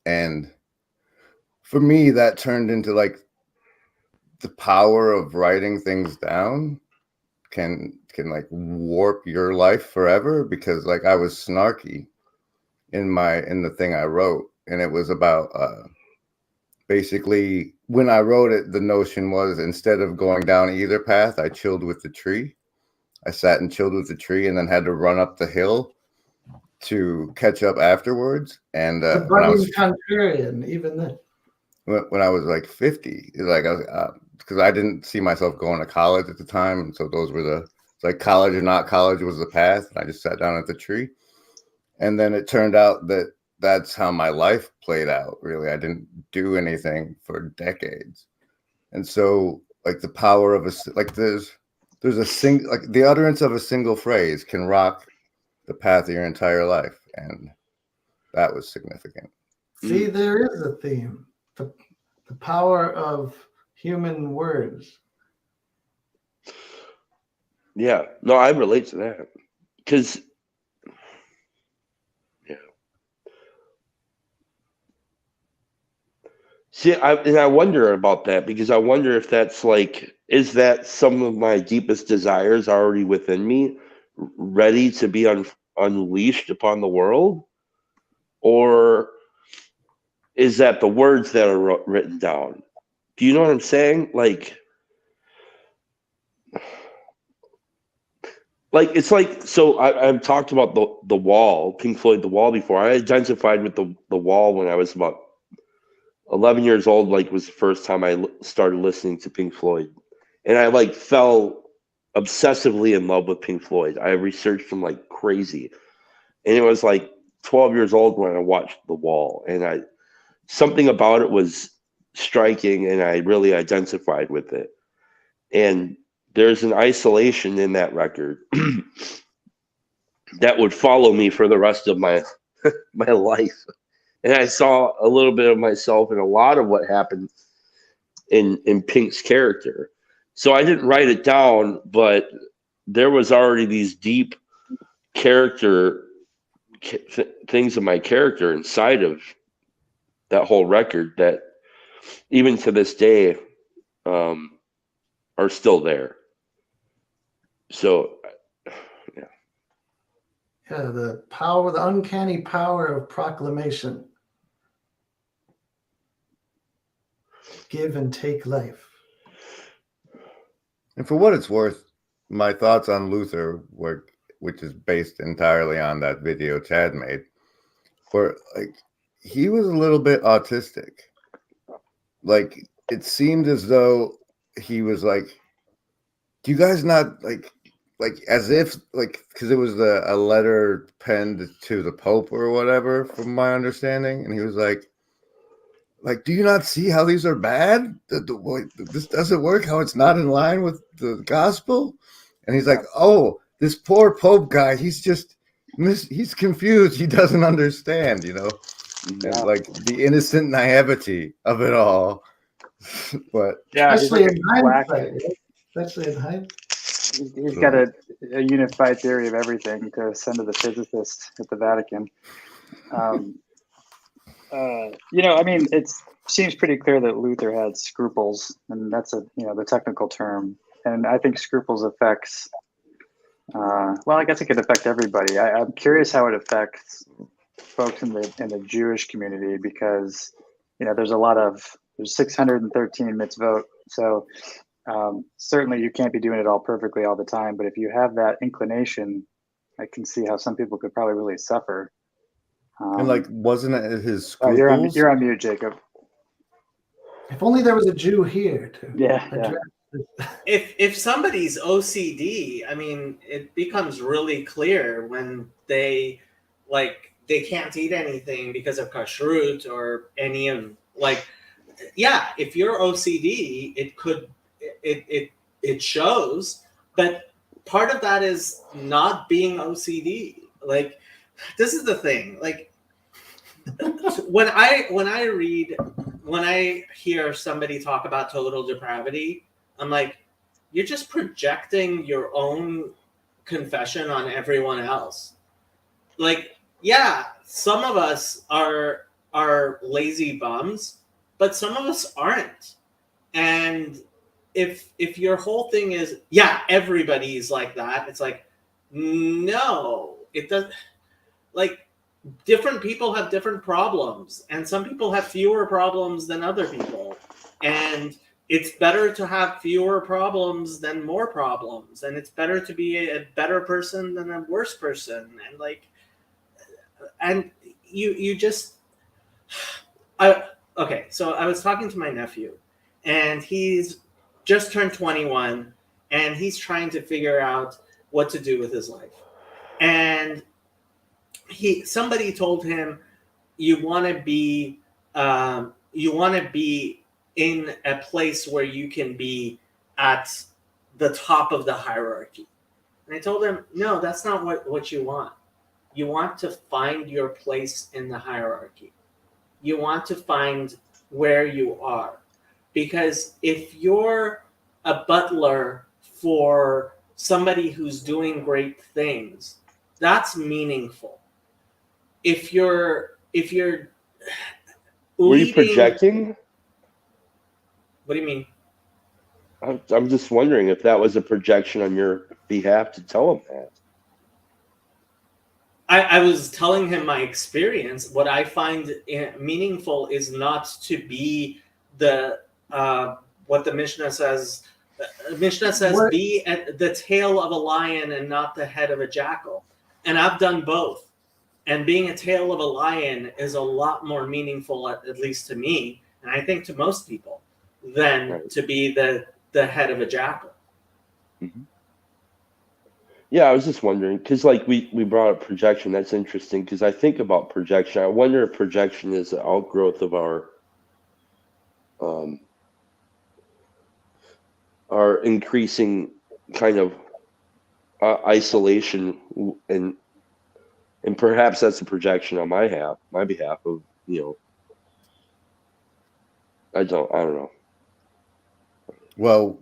And for me, that turned into like the power of writing things down can like warp your life forever, because like I was snarky in the thing I wrote, and it was about basically when I wrote it, the notion was instead of going down either path, I chilled with the tree. I sat and chilled with the tree, and then had to run up the hill to catch up afterwards. And when I was contrarian, even then. When I was like 50, like I was, because I didn't see myself going to college at the time, and so those were like college or not college was the path. And I just sat down at the tree, and then it turned out that that's how my life played out. Really, I didn't do anything for decades, and so like the power of there's a single, like the utterance of a single phrase can rock the path of your entire life, and that was significant. See, there is a theme. The power of human words. Yeah, no, I relate to that, because see, I wonder about that, because I wonder if that's like, is that some of my deepest desires already within me, ready to be unleashed upon the world? Or is that the words that are written down? Do you know what I'm saying? Like, like it's like, so I've talked about the Wall, Pink Floyd, The Wall before. I identified with the Wall when I was about 11 years old. Like, was the first time I started listening to Pink Floyd, and I like fell obsessively in love with Pink Floyd. I researched them like crazy, and it was like 12 years old when I watched The Wall, and something about it was striking, and I really identified with it. And there's an isolation in that record that would follow me for the rest of my my life. And I saw a little bit of myself in a lot of what happened in Pink's character. So I didn't write it down, but there was already these deep character things of my character inside of that whole record that even to this day are still there. So yeah, the power, the uncanny power of proclamation. Give and take life. And for what it's worth, my thoughts on Luther were, which is based entirely on that video Chad made, were like, he was a little bit autistic. Like, it seemed as though he was like, do you guys not like as if like, because it was a letter penned to the Pope or whatever, from my understanding, and he was like, do you not see how these are bad? This doesn't work, how it's not in line with the gospel? And he's like, oh, this poor Pope guy, he's confused. He doesn't understand, you know? Yeah. And like the innocent naivety of it all. But yeah, especially in hindsight. Especially in hindsight. He's got a unified theory of everything to send to the physicist at the Vatican. You know, I mean, it seems pretty clear that Luther had scruples, and that's the technical term. And I think scruples affects, well, I guess it could affect everybody. I'm curious how it affects folks in the Jewish community, because, there's 613 mitzvot. So certainly you can't be doing it all perfectly all the time. But if you have that inclination, I can see how some people could probably really suffer. And like, wasn't it his scruples? You're on mute, Jacob. If only there was a Jew here to yeah. If somebody's OCD, I mean, it becomes really clear when they can't eat anything because of kashrut or any of if you're OCD, it shows, but part of that is not being OCD. Like, this is the thing. Like, when I hear somebody talk about total depravity, I'm like, you're just projecting your own confession on everyone else. Like, yeah, some of us are lazy bums, but some of us aren't. And if your whole thing is, yeah, everybody's like that, it's like, no, it doesn't. Like, different people have different problems, and some people have fewer problems than other people. And it's better to have fewer problems than more problems. And it's better to be a better person than a worse person. And you just, okay. So I was talking to my nephew, and he's just turned 21, and he's trying to figure out what to do with his life. And somebody told him, you want to be in a place where you can be at the top of the hierarchy. And I told him, no, that's not what you want. You want to find your place in the hierarchy. You want to find where you are. Because if you're a butler for somebody who's doing great things, that's meaningful. If you're were you projecting? What do you mean? I'm just wondering if that was a projection on your behalf to tell him that. I was telling him my experience. What I find meaningful is not to be the what the Mishnah says, Mishnah says, What- be at the tail of a lion and not the head of a jackal. And I've done both. And being a tail of a lion is a lot more meaningful, at least to me, and I think to most people, than to be the head of a jackal. Mm-hmm. Yeah, I was just wondering, because like we brought up projection. That's interesting, because I think about projection. I wonder if projection is the outgrowth of our increasing kind of isolation, and perhaps that's a projection on my behalf of, I don't know. Well,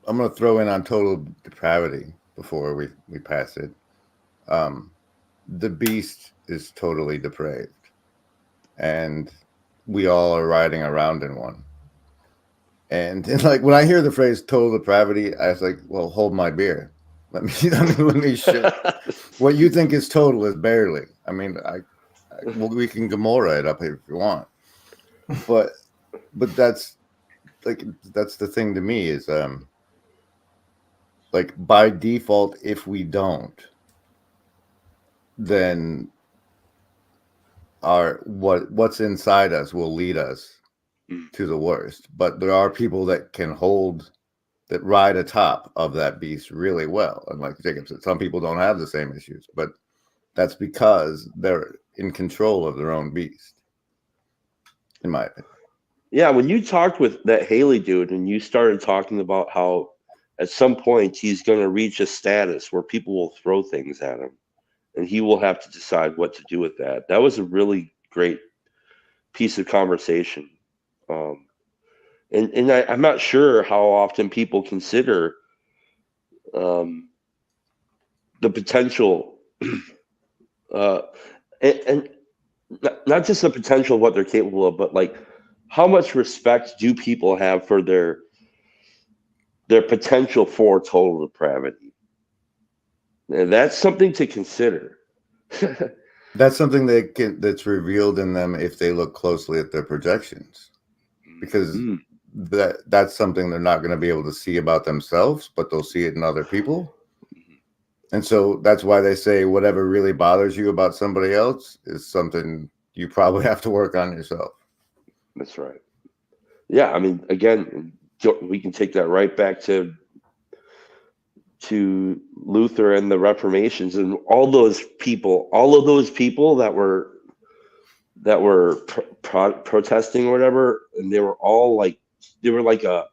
I'm going to throw in on total depravity before we pass it. The beast is totally depraved, and we all are riding around in one. And like when I hear the phrase total depravity, I was like, well, hold my beer. Let me shit. What you think is total is barely. I mean, we can Gomorrah it up if you want, but that's the thing to me is like by default, if we don't, then what's inside us will lead us to the worst. But there are people that ride atop of that beast really well. And like Jacob said, some people don't have the same issues, but that's because they're in control of their own beast, in my opinion. Yeah, when you talked with that Haley dude and you started talking about how at some point he's going to reach a status where people will throw things at him and he will have to decide what to do with that. That was a really great piece of conversation. And I'm not sure how often people consider the potential, and not just the potential of what they're capable of, but like how much respect do people have for their potential for total depravity? And that's something to consider. That's something that's revealed in them if they look closely at their projections, because that's something they're not going to be able to see about themselves, but they'll see it in other people. And so that's why they say whatever really bothers you about somebody else is something you probably have to work on yourself. That's right. Yeah, I mean, again, we can take that right back to Luther and the Reformations and all of those people that were protesting or whatever, and they were all like a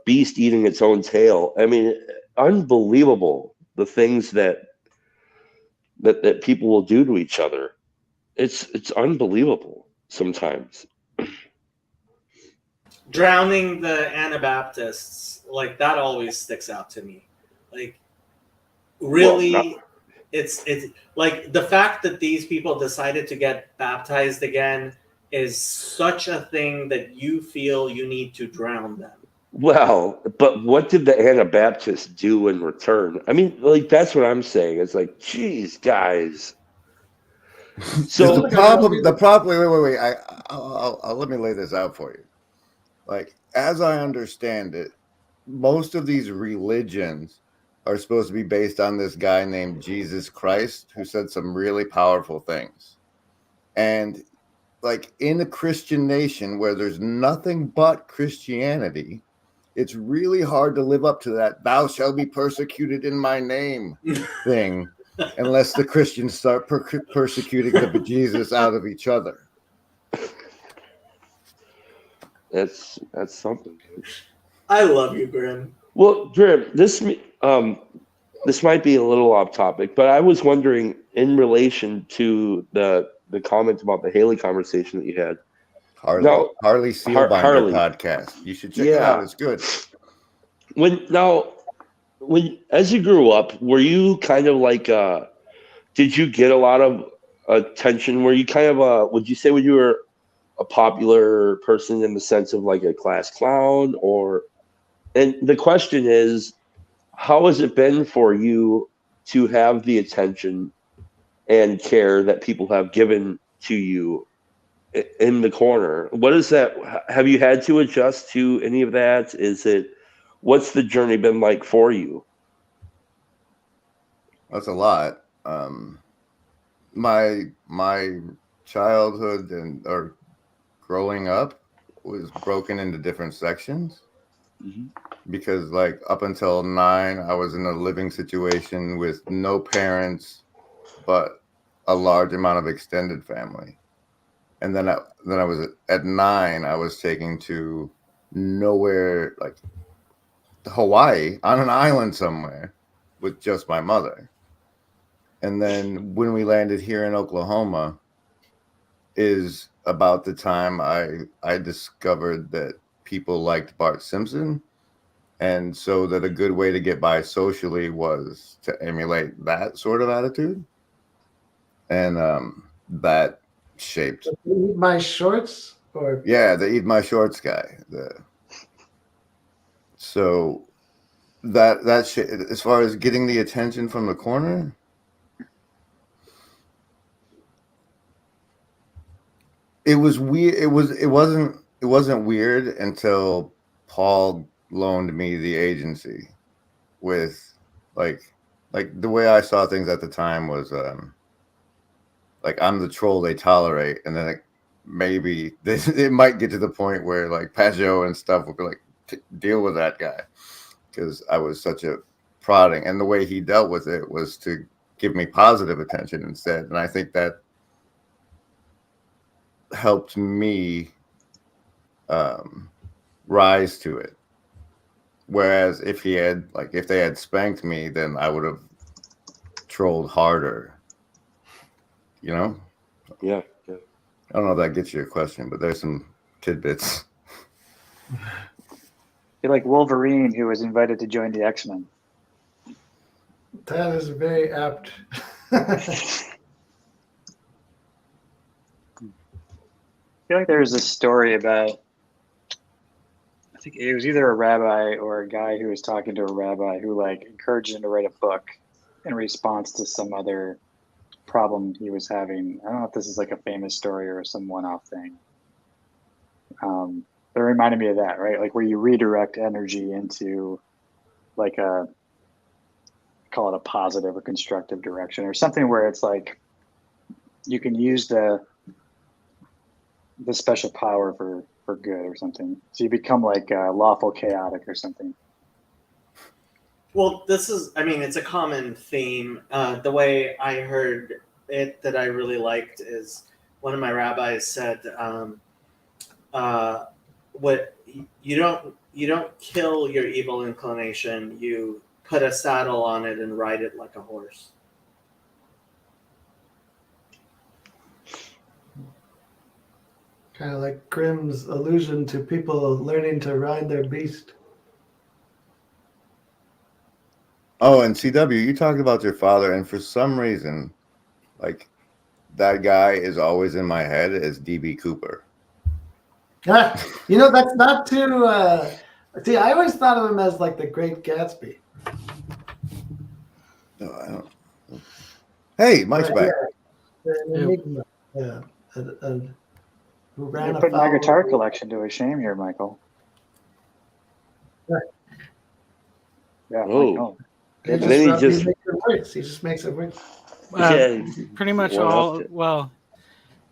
beast eating its own tail. I mean, unbelievable the things that people will do to each other. It's unbelievable sometimes. Drowning the Anabaptists, like that always sticks out to me. Like, really, it's like the fact that these people decided to get baptized again is such a thing that you feel you need to drown them. Well, but what did the Anabaptists do in return? I mean, like, that's what I'm saying. It's like, geez, guys. So the problem. Wait. I'll let me lay this out for you. Like, as I understand it, most of these religions are supposed to be based on this guy named Jesus Christ, who said some really powerful things. And like in a Christian nation where there's nothing but Christianity, it's really hard to live up to that "thou shalt be persecuted in my name" thing, unless the Christians start persecuting the bejesus out of each other. That's something. I love you, Grim. Well, Grim, this might be a little off topic, but I was wondering in relation to the comment about the Haley conversation that you had. Harley Sealbinder podcast. You should check it out. It's good. When as you grew up, were you kind of like did you get a lot of attention? Were you kind of would you say when you were a popular person in the sense of like a class clown, and the question is, how has it been for you to have the attention and care that people have given to you in the corner? What is that? Have you had to adjust to any of that? What's the journey been like for you? That's a lot. My childhood or growing up was broken into different sections. Because like up until 9, I was in a living situation with no parents, but a large amount of extended family. And then I was at 9, I was taken to nowhere, like Hawaii, on an island somewhere with just my mother. And then when we landed here in Oklahoma is about the time I discovered that people liked Bart Simpson. And so that a good way to get by socially was to emulate that sort of attitude. And that shaped. Eat my shorts? Or Yeah, the eat my shorts guy. So that as far as getting the attention from the corner, it was weird. It wasn't weird until Paul loaned me the agency with like the way I saw things at the time was like I'm the troll they tolerate, and then maybe it might get to the point where like Pajot and stuff would be like, deal with that guy, because I was such a prodding, and the way he dealt with it was to give me positive attention instead, and I think that helped me rise to it. Whereas if they had spanked me, then I would have trolled harder. You know? Yeah. I don't know if that gets you a question, but there's some tidbits. You're like Wolverine, who was invited to join the X-Men. that is very apt. I feel like there's a story about, I think it was either a rabbi or a guy who was talking to a rabbi who like encouraged him to write a book in response to some other problem he was having. I don't know if this is like a famous story or some one-off thing. But it reminded me of that, right? Like where you redirect energy into like call it a positive or constructive direction, or something where it's like you can use the special power for good or something. So you become like lawful chaotic or something. Well, it's a common theme. The way I heard it that I really liked is one of my rabbis said, what you don't kill your evil inclination, you put a saddle on it and ride it like a horse. Kind of like Grimm's allusion to people learning to ride their beast. Oh, and CW, you talked about your father, and for some reason, like that guy is always in my head as DB Cooper. You know, that's not too. See, I always thought of him as like the Great Gatsby. No, I don't. Hey, Mike's back. Yeah, an enigma. Yeah, who ran You're a putting my foul guitar of- collection to a shame here, Michael. Right. Yeah. Oh. He Then just makes it worse. He just makes it worse. Pretty much one all. upped it. Well,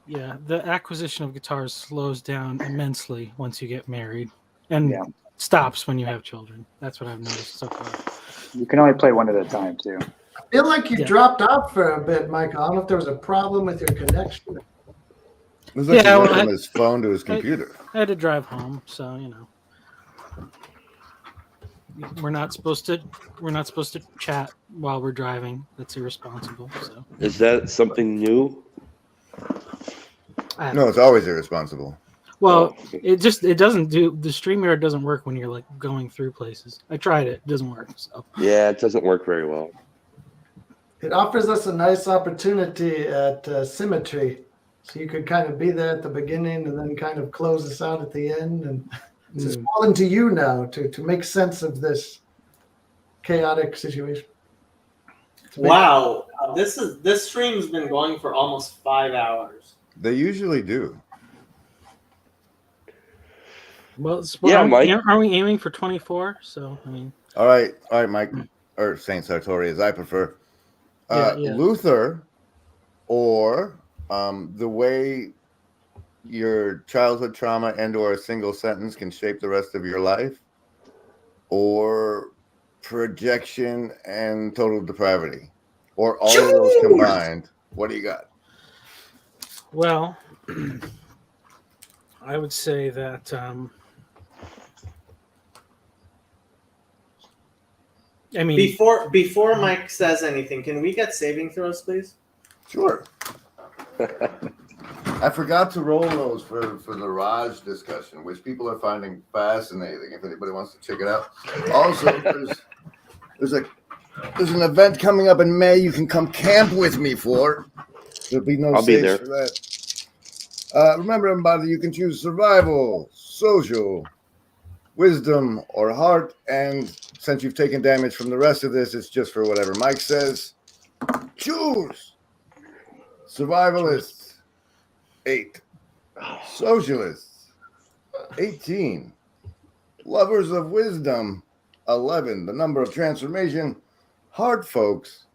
yeah, the acquisition of guitars slows down immensely once you get married, and Yeah. stops when you have children. That's what I've noticed so far. You can only play one at a time, too. I feel like you Yeah. dropped off for a bit, Michael. I don't know if there was a problem with your connection. It was like Yeah, he went well, from his phone to his computer. I had to drive home, so you know. We're not supposed to chat while we're driving. That's irresponsible. So Is that something new? No, it's always irresponsible. Well, it doesn't do, the StreamYard doesn't work when you're like going through places. I tried it doesn't work. So Yeah, it doesn't work very well. It offers us a nice opportunity at symmetry. So you could kind of be there at the beginning and then kind of close us out at the end. And it's just falling to you now to make sense of this chaotic situation. Wow, this stream's been going for almost 5 hours. They usually do. Well, Yeah, Mike. Are we aiming for 24? So I mean, All right, Mike, or Saint Sartori, as I prefer. Yeah. Luther, or the way your childhood trauma and/or a single sentence can shape the rest of your life, or projection and total depravity, or all of those combined. What do you got? Well, I would say that I mean, Before Mike says anything, can we get saving throws, please? Sure. I forgot to roll those for the Raj discussion, which people are finding fascinating. If anybody wants to check it out. Also, there's an event coming up in May you can come camp with me for. There'll be no I'll be saves there for that. Remember, everybody, you can choose survival, social, wisdom, or heart. And since you've taken damage from the rest of this, it's just for whatever Mike says. Choose. Survivalists, 8. Socialists, 18. Lovers of wisdom, 11. The number of transformation. Hard folks,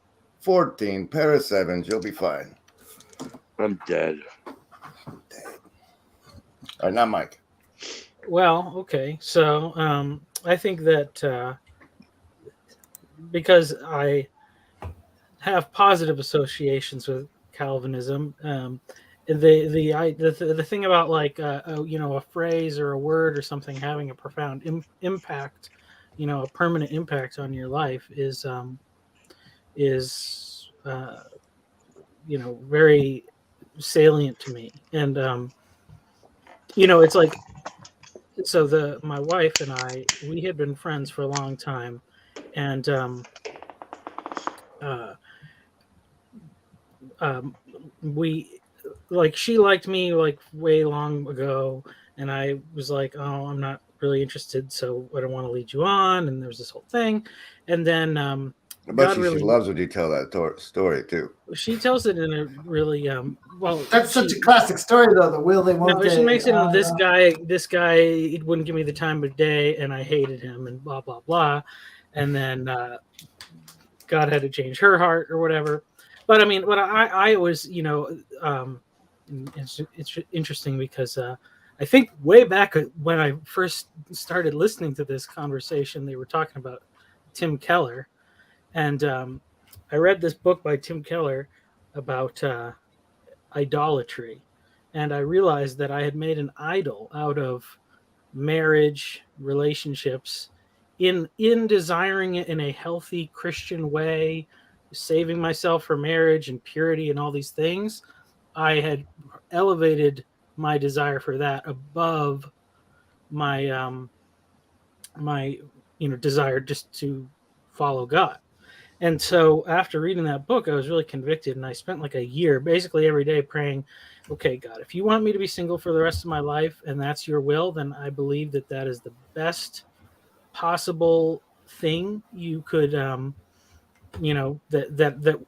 14. Pair of 7s. You'll be fine. I'm dead. All right, now Mike. well, okay. So I think that because I have positive associations with Calvinism, the thing about like a phrase or a word or something having a profound impact, a permanent impact on your life is very salient to me. And it's like, so my wife and I, we had been friends for a long time, and we, like, she liked me like way long ago, and I was like, oh, I'm not really interested, so I don't want to lead you on. And there was this whole thing, and then But she loves when you tell that story too. She tells it in a really well. That's such a classic story, though. The will they, won't they. She makes it in this guy. It wouldn't give me the time of day, and I hated him, and blah blah blah. And then God had to change her heart or whatever. But I mean, what I was, it's interesting because I think way back when I first started listening to this conversation, they were talking about Tim Keller, and I read this book by Tim Keller about idolatry, and I realized that I had made an idol out of marriage, relationships, in desiring it in a healthy Christian way, saving myself for marriage and purity and all these things. I had elevated my desire for that above my my desire just to follow God. And so after reading that book, I was really convicted, and I spent like a year basically every day praying, okay, God, if you want me to be single for the rest of my life and that's your will, then I believe that that is the best possible thing you could, that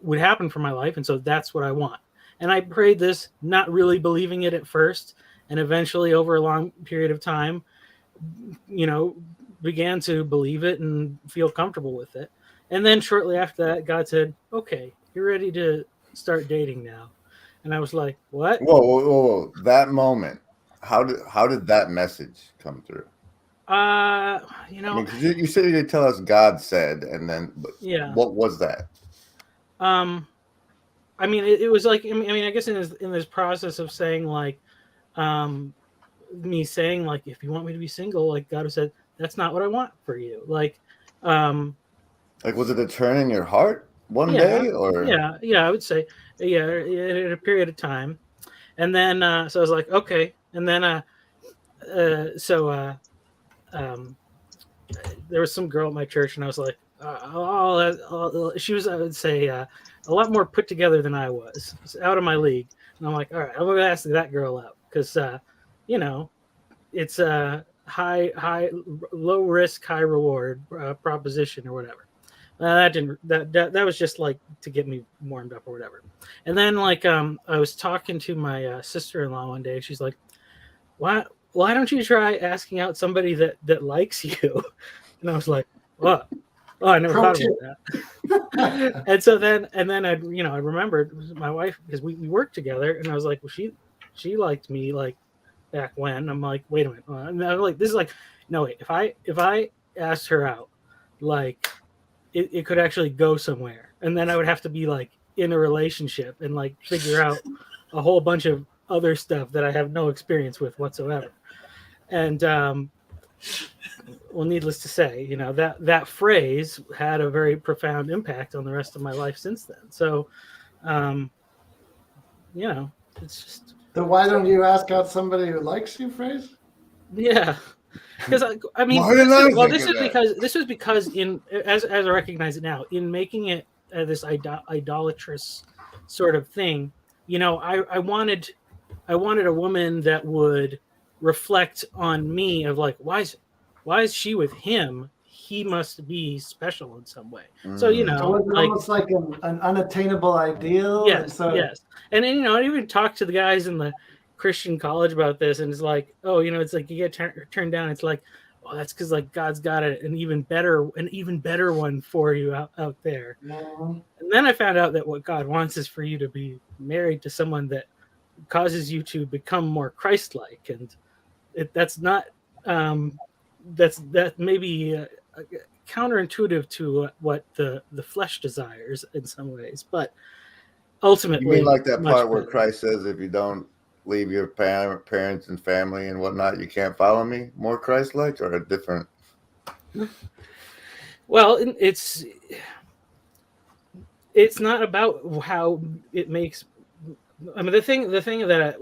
would happen for my life. And so that's what I want. And I prayed this, not really believing it at first, and eventually over a long period of time, began to believe it and feel comfortable with it. And then shortly after that, God said, okay, you're ready to start dating now. And I was like, what? Whoa. That moment, how did that message come through? You said you did tell us God said, and then what was that? I mean, it was like, I guess in this process of saying like, me saying like, if you want me to be single, like God has said, that's not what I want for you. Like was it a turn in your heart one day, or I would say in a period of time. And then so I was like, okay. And then there was some girl at my church, and I was like, she was, I would say, a lot more put together than I was. It's out of my league. And I'm like, all right, I'm gonna ask that girl out because it's a low risk, high reward proposition or whatever. That was just like to get me warmed up or whatever. And then like I was talking to my sister-in-law one day. She's like, why why don't you try asking out somebody that likes you? And I was like, what? Oh, I never Pro thought tip. about that. And so then I remembered my wife, because we worked together, and I was like, well, she liked me like back when. I'm like, wait a minute. And I'm like, this is like, no, wait, if I asked her out, like it could actually go somewhere. And then I would have to be like in a relationship and like figure out a whole bunch of other stuff that I have no experience with whatsoever. And well, needless to say, that phrase had a very profound impact on the rest of my life since then. So, it's just. The why don't you ask out somebody who likes you phrase? Yeah. Because I mean, Why didn't I think this of is that? this was because as I recognize it now, in making it this idolatrous sort of thing, I wanted a woman that would reflect on me of like, why is she with him? He must be special in some way. So So was it like, almost like an unattainable ideal? yes, And so yes, and then I even talked to the guys in the Christian college about this, and it's like, oh, it's like you get turned down. It's like, oh, that's because like God's got an even better one for you out there. Mhm. And then I found out that what God wants is for you to be married to someone that causes you to become more Christ-like, and that's not that may be counterintuitive to what the flesh desires in some ways, but ultimately, You mean like that much part where better. Christ says, if you don't leave your parents and family and whatnot, you can't follow me? More Christ-like, or a different? Well, it's not about how it makes. I mean, the thing that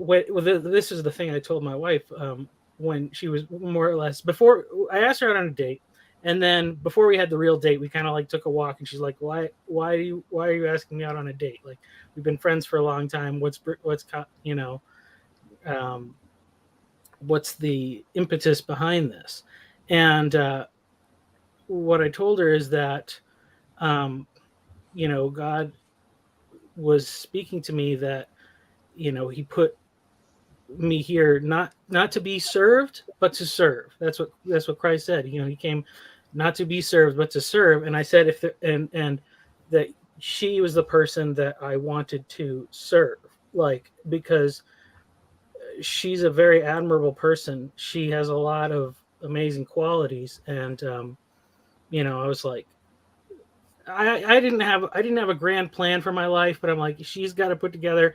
this is the thing I told my wife when she was more or less, before I asked her out on a date, and then before we had the real date, we kind of like took a walk, and she's like, why are you asking me out on a date? Like, we've been friends for a long time. What's what's the impetus behind this? And what I told her is that God was speaking to me that he put me here not to be served but to serve. That's what Christ said. He came not to be served but to serve. And I said and that she was the person that I wanted to serve, like, because she's a very admirable person. She has a lot of amazing qualities, and I was like, I didn't have a grand plan for my life, but I'm like, she's got to put together.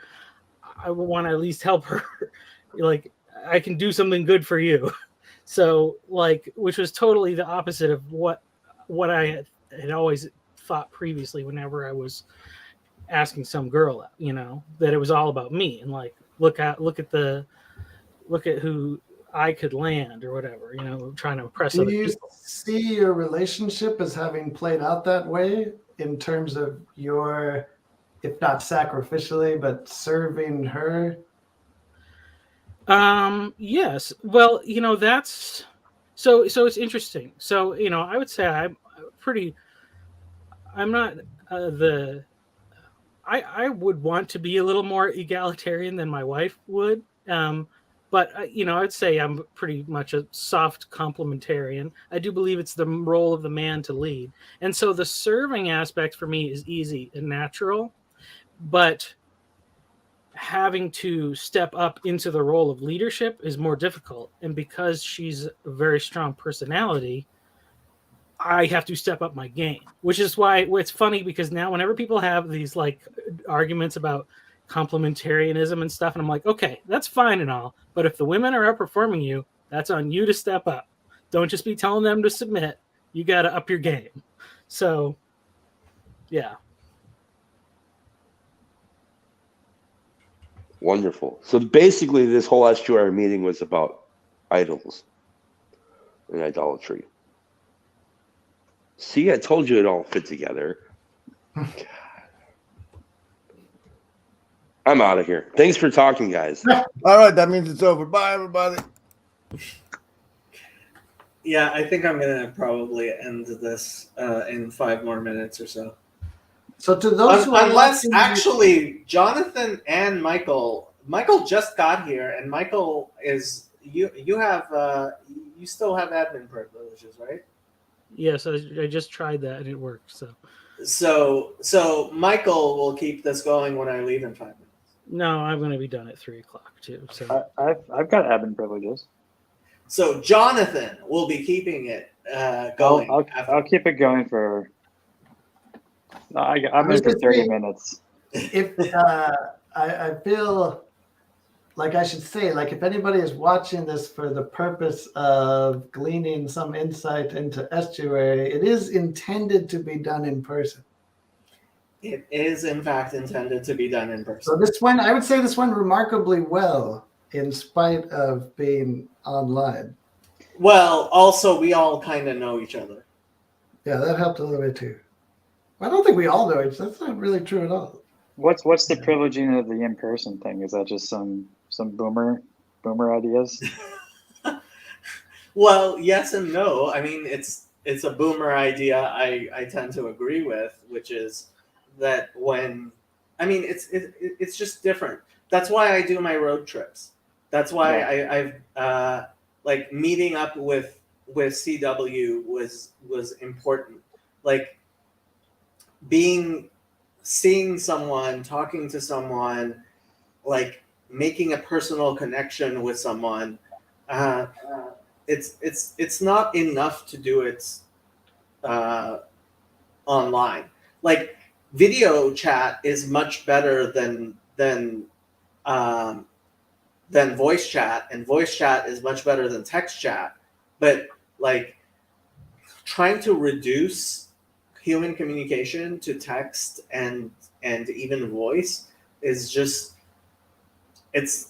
I would want to at least help her. Like, I can do something good for you. So, like, which was totally the opposite of what I had always thought previously. Whenever I was asking some girl out, that it was all about me, and like, look at who I could land or whatever. Trying to impress do other you people. see your relationship as having played out that way in terms of your, if not sacrificially, but serving her? Yes. Well, that's so it's interesting. So, I would say I'm not I would want to be a little more egalitarian than my wife would. But I'd say I'm pretty much a soft complementarian. I do believe it's the role of the man to lead. And so the serving aspect for me is easy and natural, but having to step up into the role of leadership is more difficult. And because she's a very strong personality, I have to step up my game, which is why it's funny, because now whenever people have these like arguments about complementarianism and stuff, and I'm like, okay, that's fine and all, but if the women are outperforming you, that's on you to step up. Don't just be telling them to submit. You got to up your game. So, yeah. Wonderful. So basically, this whole S2R meeting was about idols and idolatry. See, I told you it all fit together. I'm out of here. Thanks for talking, guys. All right, that means it's over. Bye, everybody. Yeah, I think I'm going to probably end this in 5 more minutes or so. So to those who are unless watching, actually Jonathan and Michael just got here, and Michael is you have you still have admin privileges, right? Yes, I just tried that and it worked. So Michael will keep this going when I leave in 5 minutes. No, I'm going to be done at 3:00 too. So I've got admin privileges. So Jonathan will be keeping it going. I'll keep it going for. I'm in for 30 minutes. If I feel like I should say, like if anybody is watching this for the purpose of gleaning some insight into estuary, it is intended to be done in person. It is in fact intended to be done in person. So this one, I would say this went remarkably well in spite of being online. Well, also we all kind of know each other. Yeah, that helped a little bit too. I don't think we all know each other. That's not really true at all. What's the privileging of the in-person thing? Is that just some boomer ideas? Well, yes and no. I mean, it's a boomer idea I tend to agree with, which is that when it's just different. That's why I do my road trips. That's why I've like meeting up with CW was important. Like seeing someone, talking to someone, like making a personal connection with someone. It's not enough to do it online. Like video chat is much better than voice chat, and voice chat is much better than text chat. But like trying to reduce human communication to text and even voice is just, it's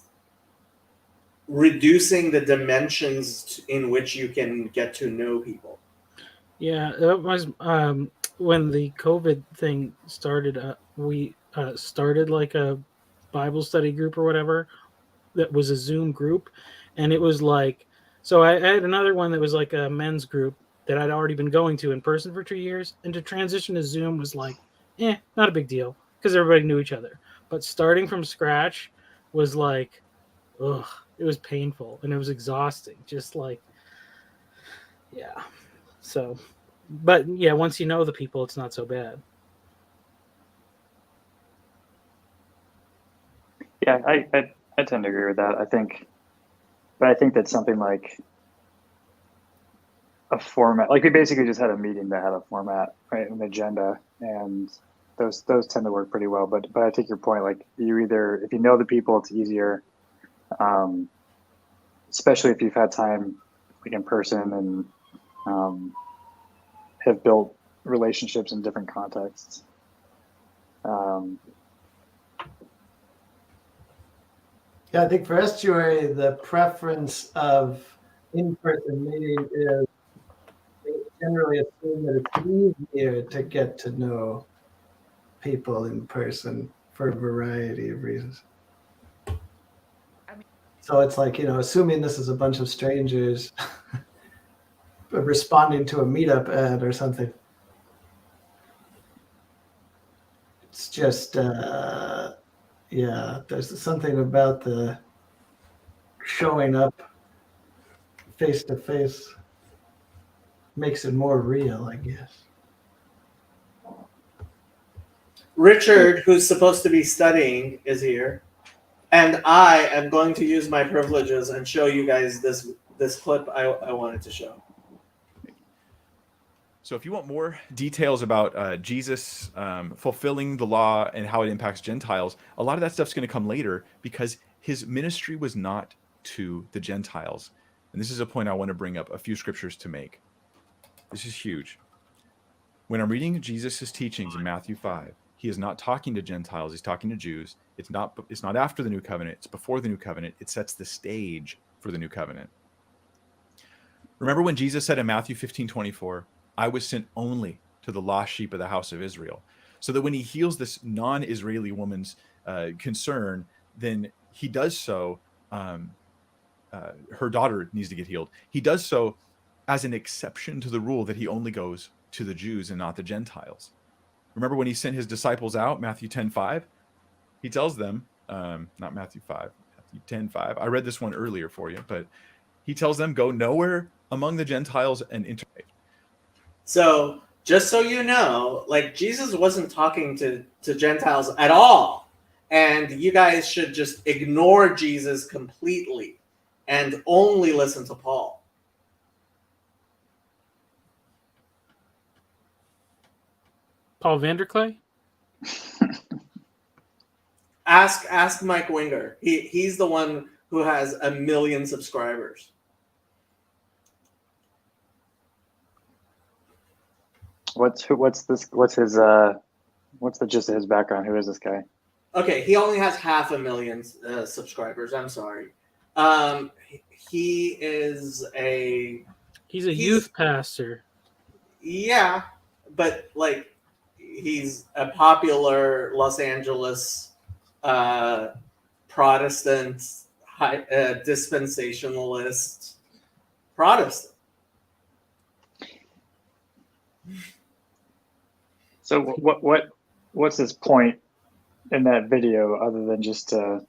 reducing the dimensions in which you can get to know people. Yeah, that was when the COVID thing started. We started like a Bible study group or whatever that was a Zoom group, and it was like, so I had another one that was like a men's group that I'd already been going to in person for 2 years, and to transition to Zoom was like, not a big deal because everybody knew each other. But starting from scratch was like, ugh, it was painful and it was exhausting. Just like, yeah. So, but yeah, once you know the people, it's not so bad. Yeah, I tend to agree with that. I think that's something like a format. Like we basically just had a meeting that had a format, right, an agenda, and those tend to work pretty well. But I take your point. Like you either, if you know the people, it's easier, especially if you've had time like in person and have built relationships in different contexts. Yeah, I think for estuary, the preference of in-person meeting is they generally assume that it's easier to get to know people in person for a variety of reasons. So it's like, assuming this is a bunch of strangers responding to a meetup ad or something. It's just, there's something about the showing up face to face makes it more real, I guess. Richard, who's supposed to be studying, is here, and I am going to use my privileges and show you guys this clip I wanted to show. So if you want more details about Jesus fulfilling the law and how it impacts Gentiles, a lot of that stuff's going to come later because his ministry was not to the Gentiles. And this is a point I want to bring up a few scriptures to make. This is huge. When I'm reading Jesus' teachings in Matthew 5, he is not talking to Gentiles, he's talking to Jews. It's not after the new covenant, it's before the new covenant. It sets the stage for the new covenant. Remember when Jesus said in Matthew 15:24, I was sent only to the lost sheep of the house of Israel. So that when he heals this non-Israeli woman's concern, then he does so, her daughter needs to get healed. He does so as an exception to the rule that he only goes to the Jews and not the Gentiles. Remember when he sent his disciples out, Matthew 10:5? He tells them, not Matthew 5, 10:5. I read this one earlier for you, but he tells them, go nowhere among the Gentiles and integrate. So just so you know, like Jesus wasn't talking to Gentiles at all. And you guys should just ignore Jesus completely and only listen to Paul. Paul Vanderklay? Ask Mike Winger. He's the one who has 1 million subscribers. What's his what's the gist of his background? Who is this guy? Okay, he only has 500,000 subscribers. I'm sorry. He's a youth pastor. Yeah, but like he's a popular Los Angeles Protestant dispensationalist Protestant. So what's his point in that video other than just to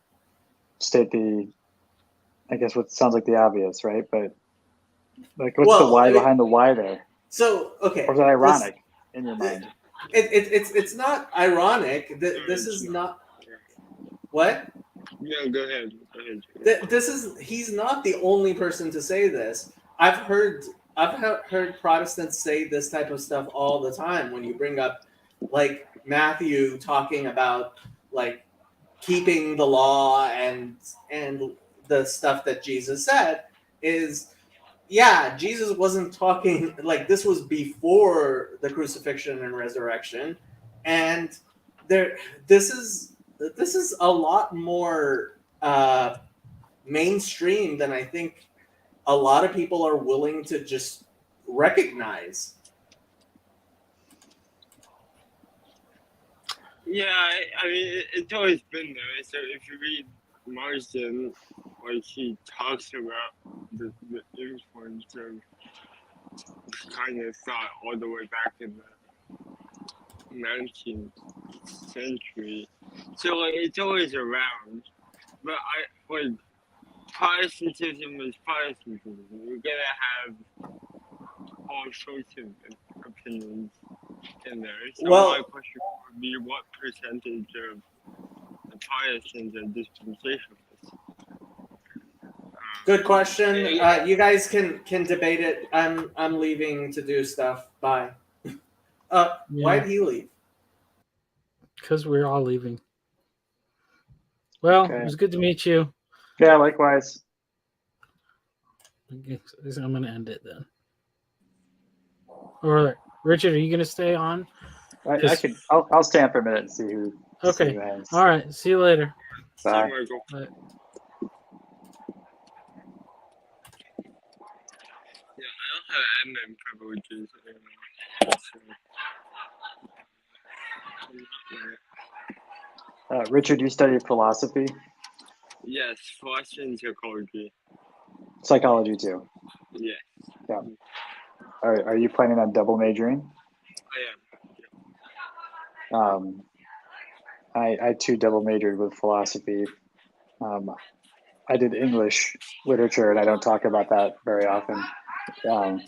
state the, I guess what sounds like the obvious, right? But like, what's the why behind the why there? So okay, or is that ironic in your mind? It's not ironic. This is not what. No, go ahead. He's not the only person to say this. I've heard Protestants say this type of stuff all the time when you bring up like Matthew talking about like keeping the law and the stuff that Jesus said is, yeah, Jesus wasn't talking like this was before the crucifixion and resurrection, and this is a lot more mainstream than I think a lot of people are willing to just recognize. Yeah, I mean, it's always been there. So if you read Marsden, like he talks about the influence of kind of thought all the way back in the 19th century. So like it's always around. But Protestantism is Protestantism. You're gonna have all sorts of opinions in there. So my question would be, what percentage of the Protestants are dispensationalists? Good question. You guys can debate it. I'm leaving to do stuff. Bye. Why'd he leave? Because we're all leaving. Well, It was good to meet you. Yeah, likewise. I'm going to end it then. Or Richard, are you going to stay on? I'll stay on for a minute and see who. Okay. See who has. All right. See you later. Bye. Bye. Yeah, I don't have admin privileges anymore. Richard, you study philosophy? Yes, philosophy and psychology. Psychology too. Yeah. Yeah. Are you planning on double majoring? I am. I too double majored with philosophy. I did English literature, and I don't talk about that very often. I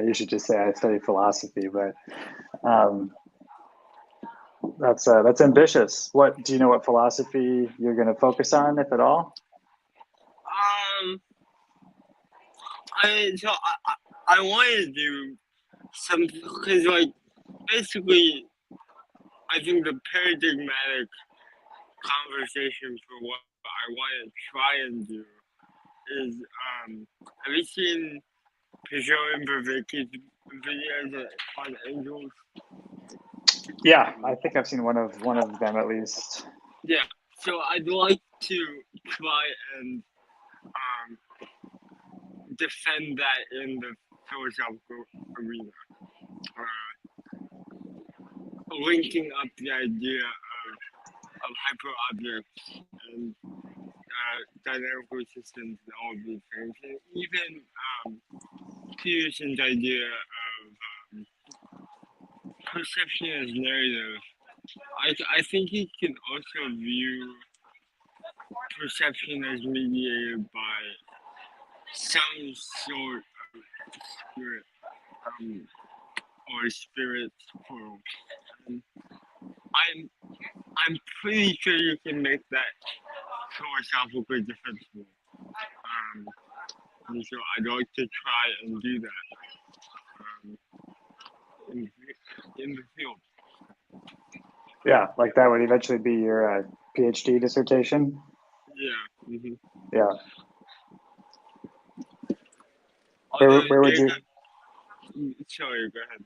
usually just say I study philosophy, but that's ambitious. What do you know? What philosophy you're going to focus on, if at all? I wanted to do something because, like, basically, I think the paradigmatic conversation for what I want to try and do is, have you seen Peugeot Imperfect's videos on angels? Yeah, I think I've seen one of them at least. Yeah, so I'd like to try and defend that in the philosophical arena, linking up the idea of hyperobjects and dynamical systems and all of these things, and even Peterson's idea of perception as narrative. I think he can also view perception is mediated by some sort of spirit, or spirits, plural. I'm pretty sure you can make that philosophically defensible. And so I'd like to try and do that in the field. Yeah, like that would eventually be your PhD dissertation. Yeah. Mm-hmm. Yeah. Where would you? Sorry, go ahead.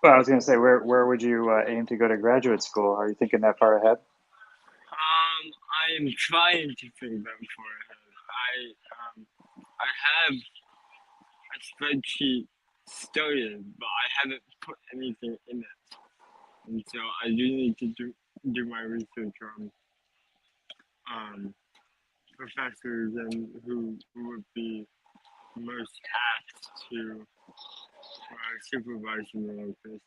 Well, I was going to say, where would you aim to go to graduate school? Are you thinking that far ahead? I am trying to think that far ahead. I have a spreadsheet started, but I haven't put anything in it, and so I do need to do my research on professors and who would be most apt to supervise me like this.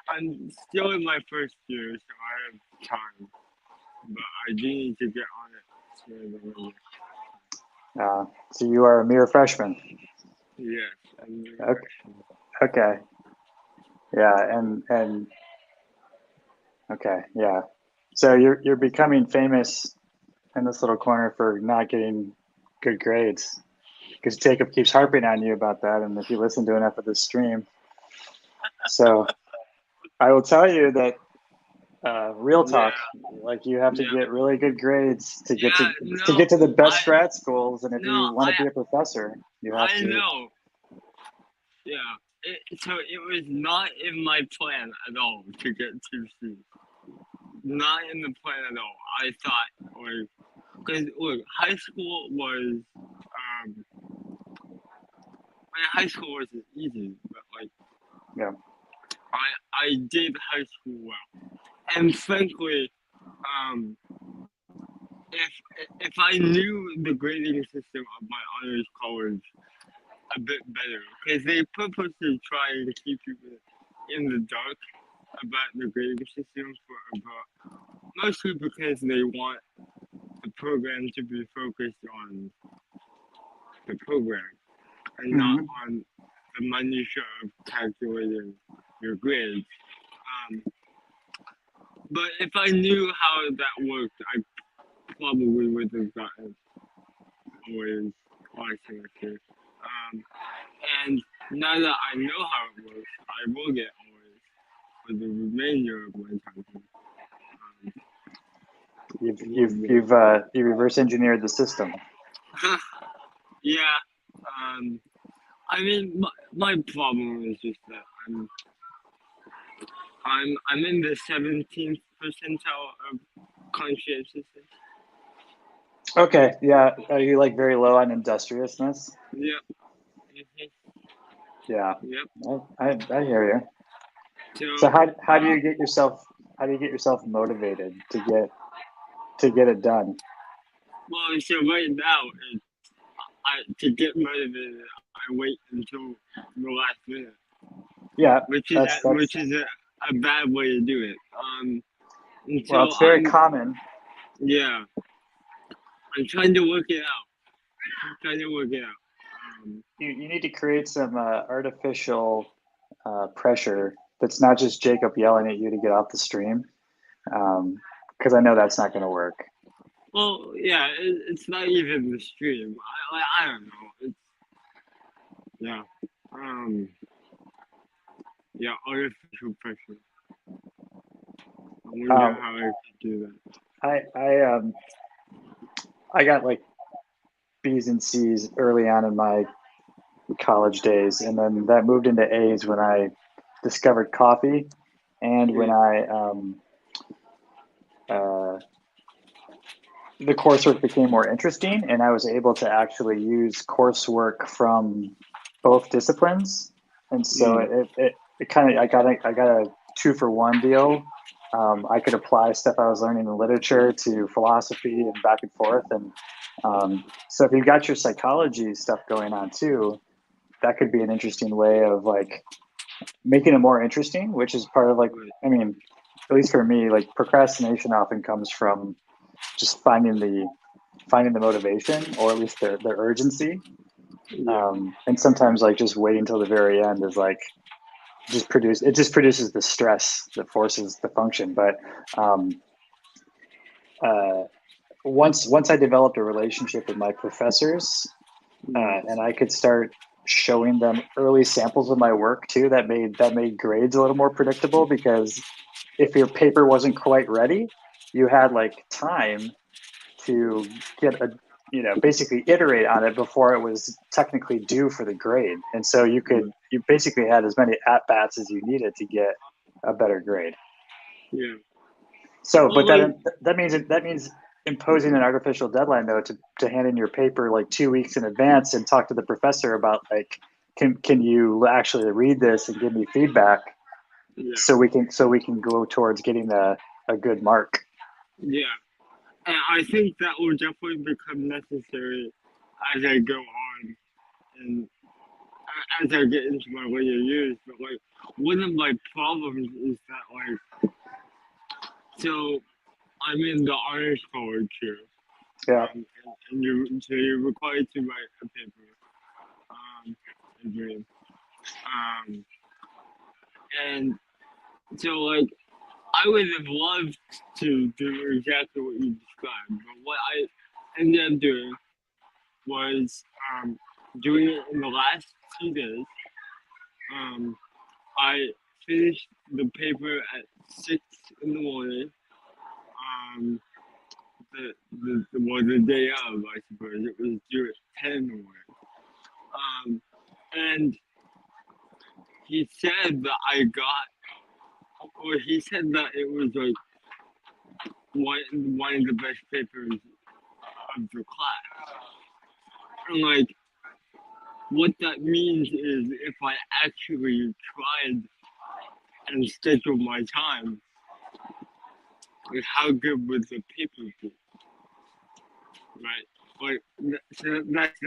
I'm still in my first year, so I have time, but I do need to get on it sooner than later. So you are a mere freshman. Yes. Okay. Yeah, and okay, yeah. So you're becoming famous in this little corner for not getting good grades, because Jacob keeps harping on you about that, and if you listen to enough of this stream, so I will tell you that real talk, like you have to get really good grades to get to the best grad schools, and if you want to be a professor, you have to. I know. Yeah. So it was not in my plan at all to get 2C. Not in the plan at all. I thought, like, because look, high school was, high school wasn't easy, but like, yeah, I did high school well, and frankly, if I knew the grading system of my honors college a bit better, because they purposely try to keep people in the dark about the grading system mostly because they want the program to be focused on the program and not on the minutia of calculating your grades. But if I knew how that worked, I probably would have gotten always my semester. And now that I know how it works, I will get always for the remainder of my time. You reverse engineered the system. Yeah. I mean, my problem is just that I'm in the 17th percentile of conscientiousness. Okay, yeah. Are you like very low on industriousness? Yep. Yeah. Yep. I hear you. So how do you get yourself motivated to get it done? Well, so right now, to get motivated, I wait until the last minute. Yeah, which is a bad way to do it. Well, it's very common. Yeah, I'm trying to work it out. You need to create some artificial pressure that's not just Jacob yelling at you to get off the stream, because I know that's not going to work. Well, yeah, it's not even the stream. I don't know. It's artificial pressure. I wonder how I could do that. I got like B's and C's early on in my college days, and then that moved into A's when I discovered coffee, and when the coursework became more interesting, and I was able to actually use coursework from both disciplines, and so it kind of I got a 2-for-1 deal. I could apply stuff I was learning in literature to philosophy and back and forth, and so if you've got your psychology stuff going on too, that could be an interesting way of like making it more interesting, which is part of like, I mean, at least for me, like procrastination often comes from just finding the finding the motivation, or at least the urgency. And sometimes like just waiting till the very end is like just produces the stress that forces the function. But once I developed a relationship with my professors, and I could start showing them early samples of my work too, that made grades a little more predictable, because if your paper wasn't quite ready, you had like time to get basically iterate on it before it was technically due for the grade. And so you basically had as many at-bats as you needed to get a better grade. Yeah. So, but that means imposing an artificial deadline though to hand in your paper like 2 weeks in advance and talk to the professor about like, can you actually read this and give me feedback, so we can go towards getting a good mark. Yeah. And I think that will definitely become necessary as I go on and as I get into my later years. But like, one of my problems is that like, so I'm in the honors college here. Yeah. And you're required to write a paper. A dream. And so like, I would have loved to do exactly what you described, but what I ended up doing was doing it in the last 2 days. I finished the paper at 6 in the morning. The day of, I suppose. It was due at 10 in the morning. And he said that he said that it was like one of the best papers of the class. And like, what that means is if I actually tried and scheduled my time, like how good would the paper be? Right? Like, so that's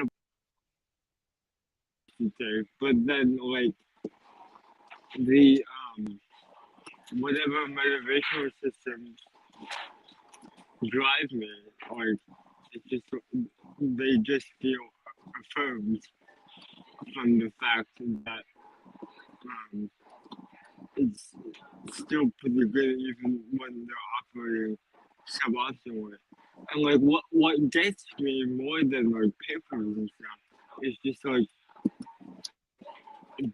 the thing. But then like the whatever motivational systems drive me, like they just feel affirmed from the fact that it's still pretty good even when they're operating suboptimally. And like what gets me more than like papers and stuff is just like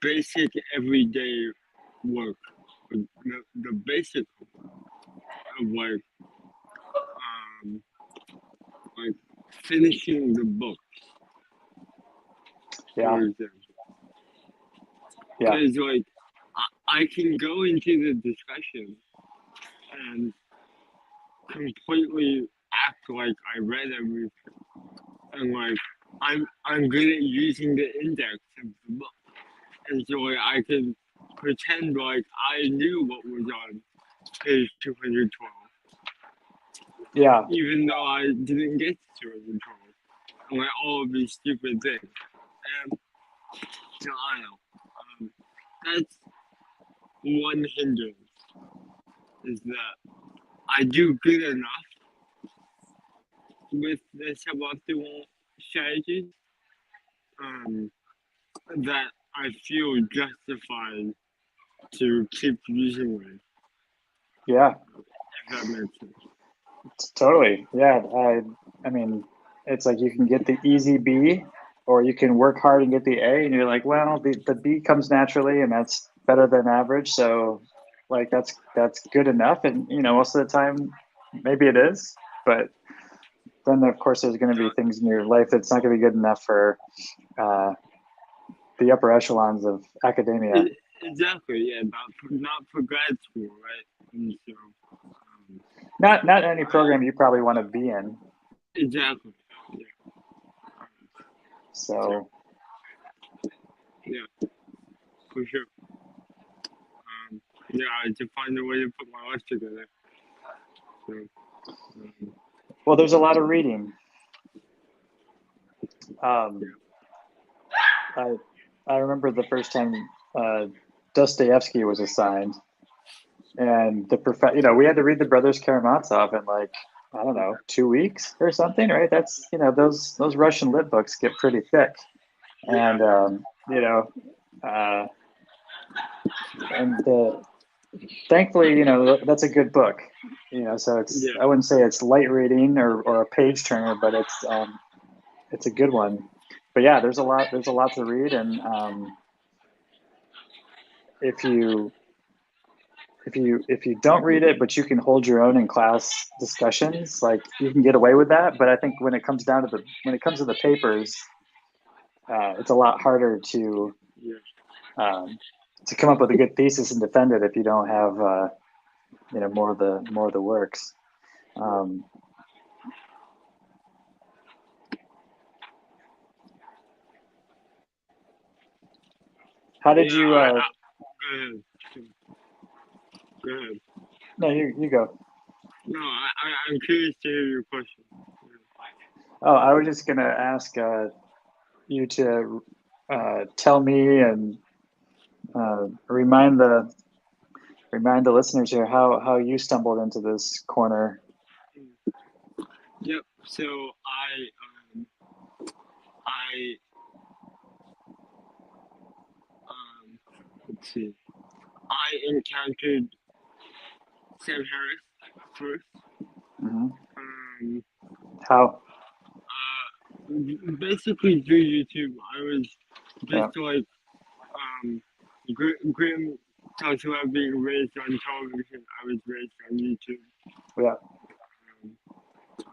basic everyday work. The basic of like finishing the book. Yeah. For example. Yeah. Because like I can go into the discussion and completely act like I read everything, and like I'm good at using the index of the book, and so like, I can pretend like I knew what was on page 212. Yeah. Even though I didn't get to 212, and like all of these stupid things, and so I don't know. That's one hindrance, is that I do good enough with the suboptimal strategies that I feel justified to keep using it. Yeah. If that makes sense. Totally. Yeah. I mean, it's like you can get the easy B, or you can work hard and get the A, and you're like, well, the B comes naturally, and that's better than average. So like that's good enough. And most of the time maybe it is, but then of course there's going to be things in your life that's not going to be good enough for the upper echelons of academia. Exactly. Yeah. Not for grad school, right? And so, not any program you probably want to be in. Exactly. Yeah. So. Yeah. For sure. Yeah, I had to find a way to put my life together. So, well, there's a lot of reading. I remember the first time Dostoevsky was assigned, and we had to read the Brothers Karamazov in like I don't know, 2 weeks or something, right? That's, you know, those Russian lit books get pretty thick, and you know, and thankfully, you know, that's a good book, you know. So it's, I wouldn't say it's light reading or a page turner, but it's a good one. But yeah, there's a lot to read, and if you don't read it, but you can hold your own in class discussions, like you can get away with that. But I think when it comes to the papers, it's a lot harder to come up with a good thesis and defend it if you don't have you know, more of the works. How did you? Go ahead. Go ahead. No, you go. No, I'm curious to hear your question. Oh, I was just gonna ask you to tell me and remind the listeners here how you stumbled into this corner. Yep. So let's see. I encountered Sam Harris first. Mm-hmm. How? Basically through YouTube. I was just like Graham talks about being raised on television. I was raised on YouTube. Yeah. I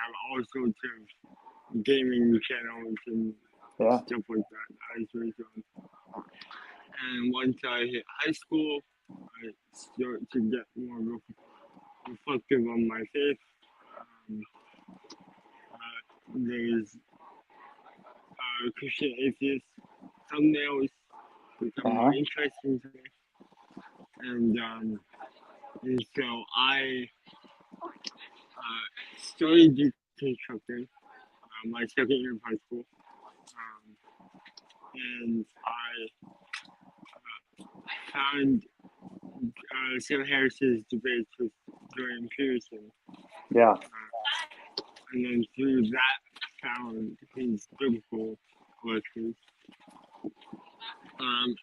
have all sorts of gaming channels and stuff like that. I was raised on. And once I hit high school, I started to get more reflective on my faith. There's Christian atheist thumbnails become more interesting to me. And so I started deconstructing my second year of high school. And I found Sam Harris's debates with Jordan Peterson. Yeah. And then through that, found his biblical lectures.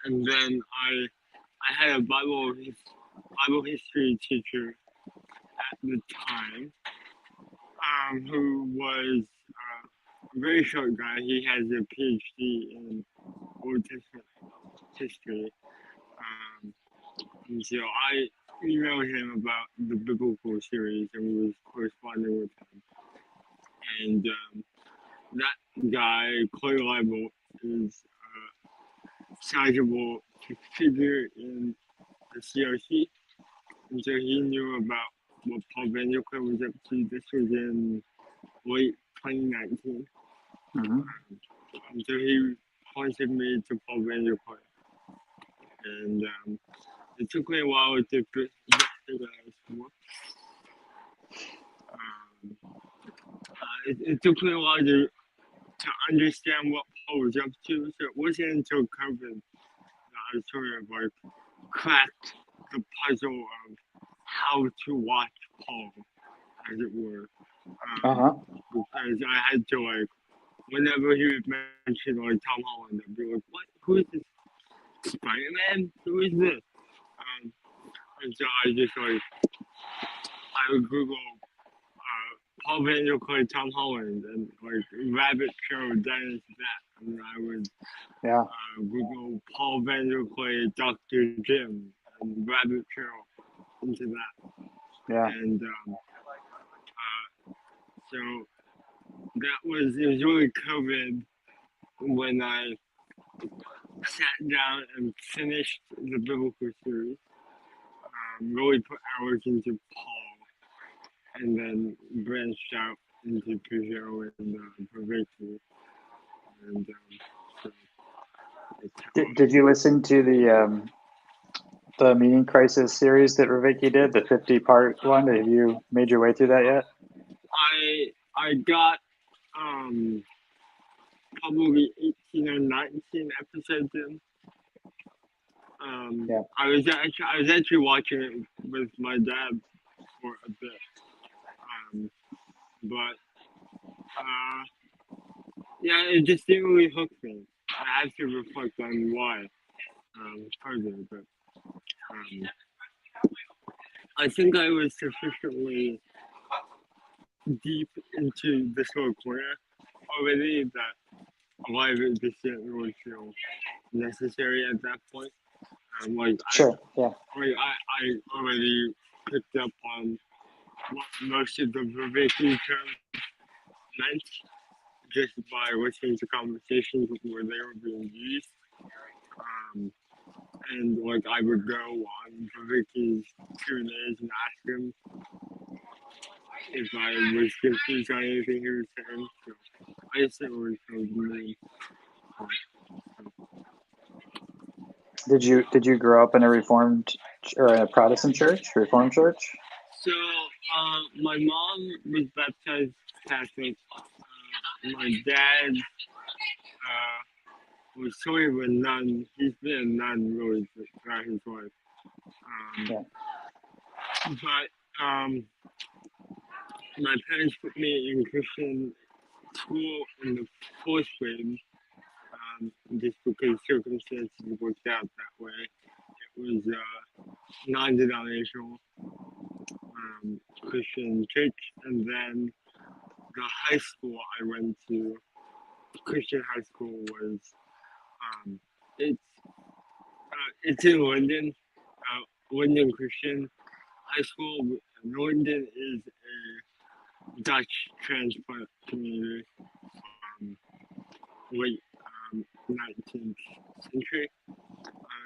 And then I had a Bible history teacher at the time, who was a very short guy. He has a PhD in Old Testament history. And so I emailed him about the biblical series, and we was corresponding with him. And that guy, Clay Leibel, is a sizable figure in the CRC. And so he knew about what Paul Van Joker was up to. This was in late 2019. And so he pointed me to Paul Van Joker. And it took me a while to get that I it took me a while to understand what Paul was up to. So it wasn't until COVID that I sort of like cracked the puzzle of how to watch Paul, as it were. Because I had to, like, whenever he would mention like Tom Holland, I'd be like, what? Who is this? Spider-Man? Who is this? And so I just like, I would Google Paul Van Joker, Tom Holland, and like Rabbit Trail, Dennis that. And I would Google Paul Van Joker, Dr. Jim, and Rabbit Trail into that. Yeah. And so it was really COVID when I sat down and finished the biblical series. Really put hours into Paul, and then branched out into Peugeot and Vervaeke. And so Did you listen to the Meaning Crisis series that Vervaeke did, the 50-part one? Have you made your way through that yet? I got probably 18 or 19 episodes in. I was actually watching it with my dad for a bit. But yeah, it just didn't really hook me. I had to reflect on why further, but I think I was sufficiently deep into this whole corner already that a lot of it just didn't really feel necessary at that point. Sure. Yeah. I already picked up on what most of the Viveki terms meant just by listening to conversations where they were being used. And like I would go on Viviki's Q&As and ask him if I was confused on anything he was saying. So I just didn't really feel the need. Did you grow up in a Reformed or in a Protestant church, Reformed church? So my mom was baptized Catholic. My dad was sort of a nun. He's been a nun really throughout his life. But my parents put me in Christian school in the fourth grade, just because circumstances worked out that way. It was non-denominational Christian church, and then the high school I went to, Christian high school, was it's in London, London Christian High School. London is a Dutch transplant community, late 19th century,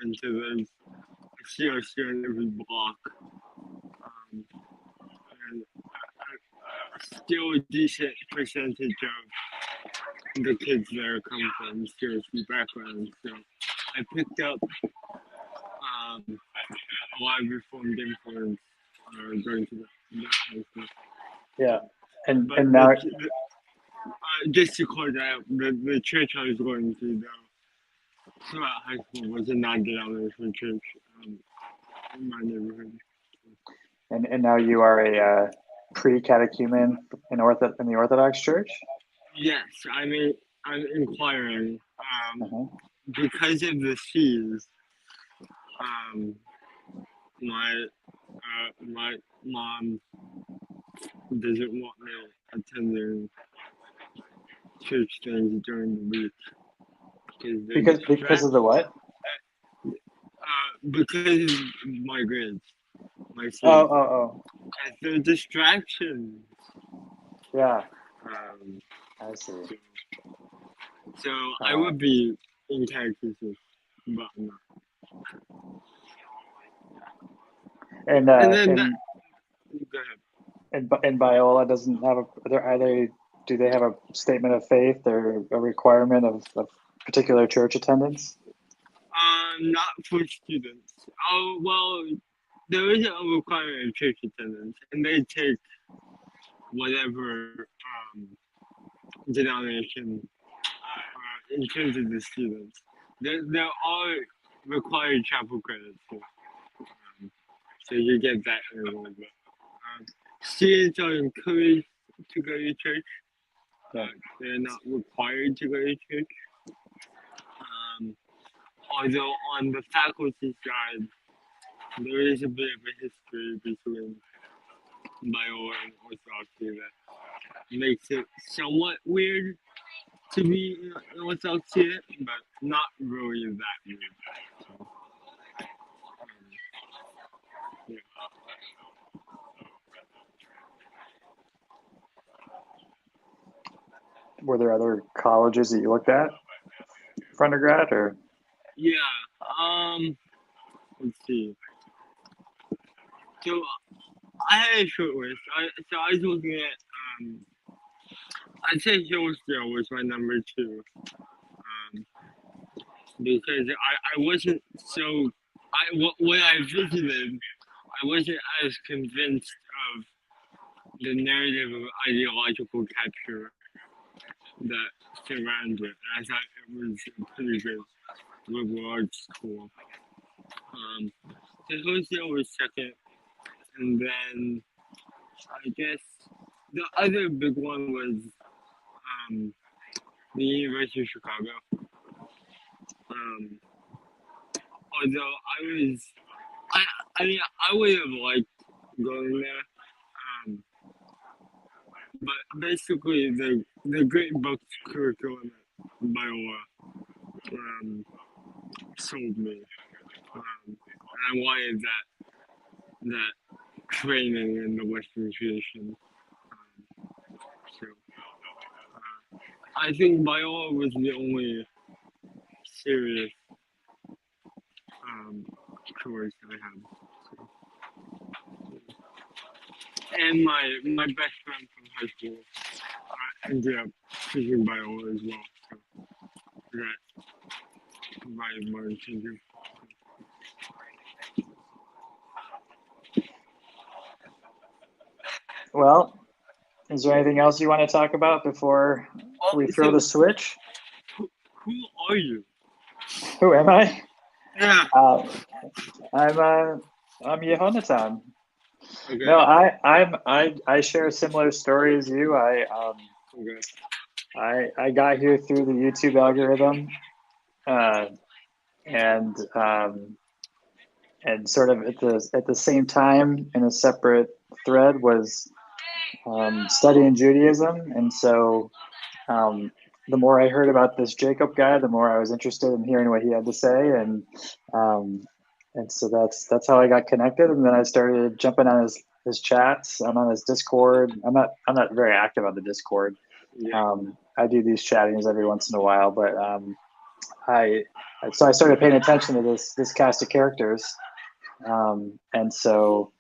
and so there's a CRC on every block, and still a decent percentage of the kids there come from CRC backgrounds, so I picked up a lot of Reformed influence going to that high school. Yeah, and But now just to clear that out, the church I was going to throughout high school was a non-denominational church in my neighborhood. and now you are a pre-catechumen in the Orthodox Church. Yes, I mean I'm inquiring because of the fees. My mom doesn't want me attending church things during the week because of the what? Because of my grades, my fees. Oh. They're distractions. Yeah. I see. So I would be in catechesis, but I'm not. And then go ahead. And Biola doesn't have do they have a statement of faith or a requirement of particular church attendance? Not for students. Oh well, there isn't a requirement of church attendance, and they take whatever denomination in terms of the students. There are required chapel credits, so you get that in a little bit. Students are encouraged to go to church. They're not required to go to church. Although on the faculty side, there is a bit of a history between Biola and Orthodoxy that makes it somewhat weird to be in Orthodoxy, but not really that weird. So, yeah. Were there other colleges that you looked at for undergrad, or? Yeah. Let's see. So I had a short list. So I was looking at I'd say Hillsdale was my number 2. Because I wasn't so when I visited, I wasn't as convinced of the narrative of ideological capture that surrounds it. I thought it was a pretty good liberal arts school. So Hillsdale was second, and then I guess the other big one was the University of Chicago. Although I mean, I would have liked going there. But basically, the Great Books curriculum at Biola sold me. And I wanted that training in the Western tradition. So I think Biola was the only serious choice I had. So. And my best friend from high school ended up choosing Biola as well. So that provided more incentive. Well, is there anything else you want to talk about before we throw the switch? Who are you? Who am I? Yeah. I'm Yehonatan. Okay. No, I share a similar story as you. I got here through the YouTube algorithm, and sort of at the same time in a separate thread was studying Judaism, and so the more I heard about this Jacob guy, the more I was interested in hearing what he had to say, and so that's how I got connected, and then I started jumping on his chats. I'm on his Discord. I'm not very active on the Discord. Yeah. I do these chattings every once in a while, but I started paying attention to this cast of characters, and so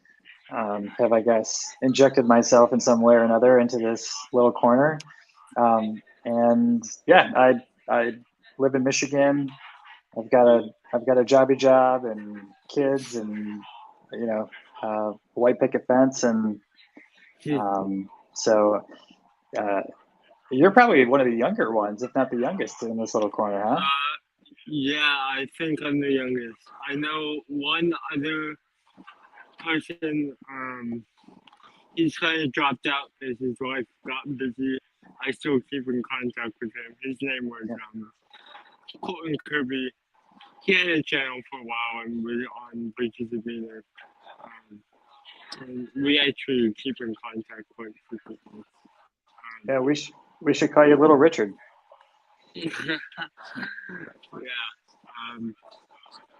have, I guess, injected myself in some way or another into this little corner. And yeah, I live in Michigan. I've got a jobby job and kids, and white picket fence, and so you're probably one of the younger ones, if not the youngest, in this little corner, huh? Yeah, I think I'm the youngest. I know one other person, he's kind of dropped out because his wife got busy. I still keep in contact with him. His name was Colton Kirby. He had a channel for a while and was on Bridges of Venus. And we actually keep in contact quite frequently. Yeah, we should call you Little Richard. Yeah.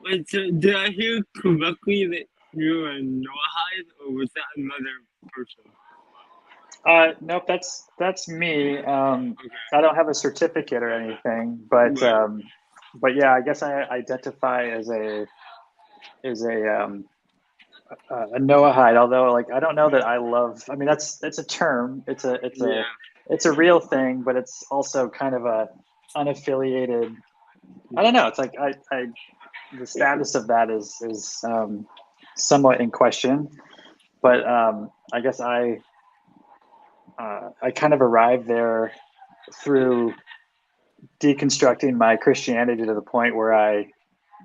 Wait, so did I hear correctly that you were a Noahide, or was that another person? Nope, that's me. I don't have a certificate or anything, but yeah, I guess I identify as a Noahide. Although, like, I don't know that I love. I mean, it's a term. It's a real thing, but it's also kind of a unaffiliated. I don't know. It's like the status of that is somewhat in question, but I guess I kind of arrived there through deconstructing my Christianity to the point where I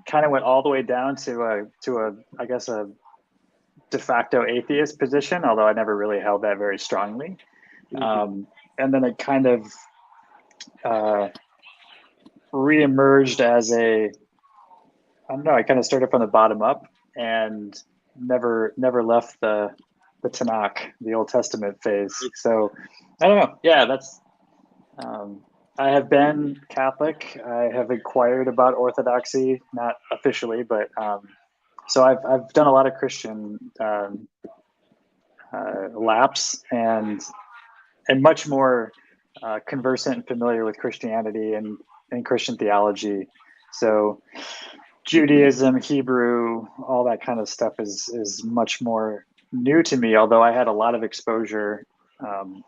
kind of went all the way down to a I guess a de facto atheist position, although I never really held that very strongly. And then it kind of reemerged as I don't know, I kind of started from the bottom up and never left the Tanakh, the Old Testament phase. So I don't know. Yeah, that's I have been Catholic. I have inquired about Orthodoxy, not officially, but so I've done a lot of Christian laps and much more conversant and familiar with Christianity and Christian theology. So Judaism, Hebrew, all that kind of stuff is much more new to me, although I had a lot of exposure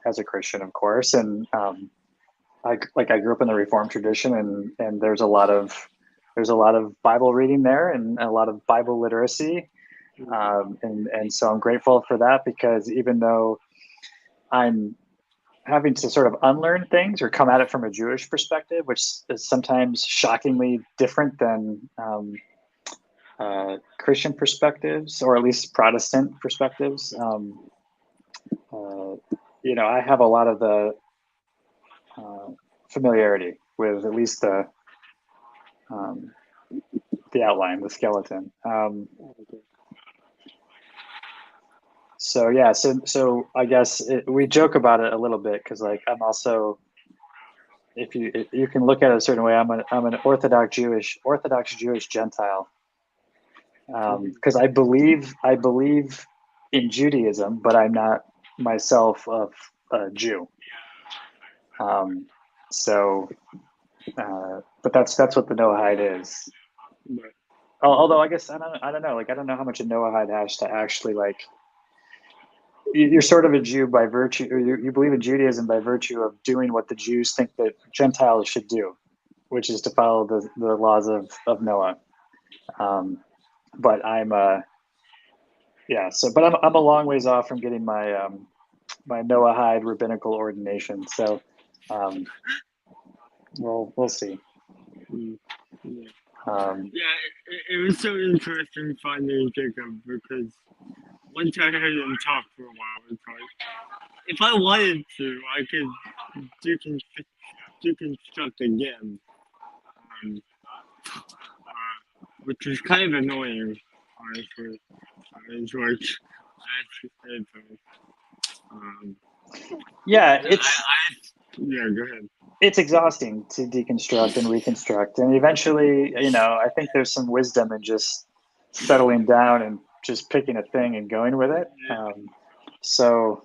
as a Christian, of course. And I grew up in the Reformed tradition, and there's a lot of Bible reading there and a lot of Bible literacy. And so I'm grateful for that, because even though I'm having to sort of unlearn things or come at it from a Jewish perspective, which is sometimes shockingly different than Christian perspectives, or at least Protestant perspectives. I have a lot of the familiarity with at least the outline, the skeleton. So yeah, so I guess we joke about it a little bit because like I'm also, if you can look at it a certain way, I'm an Orthodox Jewish Gentile, because I believe in Judaism, but I'm not myself a Jew. But that's what the Noahide is. Although I guess I don't know. Like I don't know how much a Noahide has to actually like. You're sort of a Jew by virtue, or you believe in Judaism by virtue of doing what the Jews think that Gentiles should do, which is to follow the laws of Noah. But I'm but I'm a long ways off from getting my my Noahide rabbinical ordination. So we'll see. It was so interesting finding Jacob because once I heard him talk for a while, it's like if I wanted to, I could deconstruct again, which is kind of annoying, honestly. It's like yeah, go ahead. It's exhausting to deconstruct and reconstruct, and eventually, I think there's some wisdom in just settling down and just picking a thing and going with it. So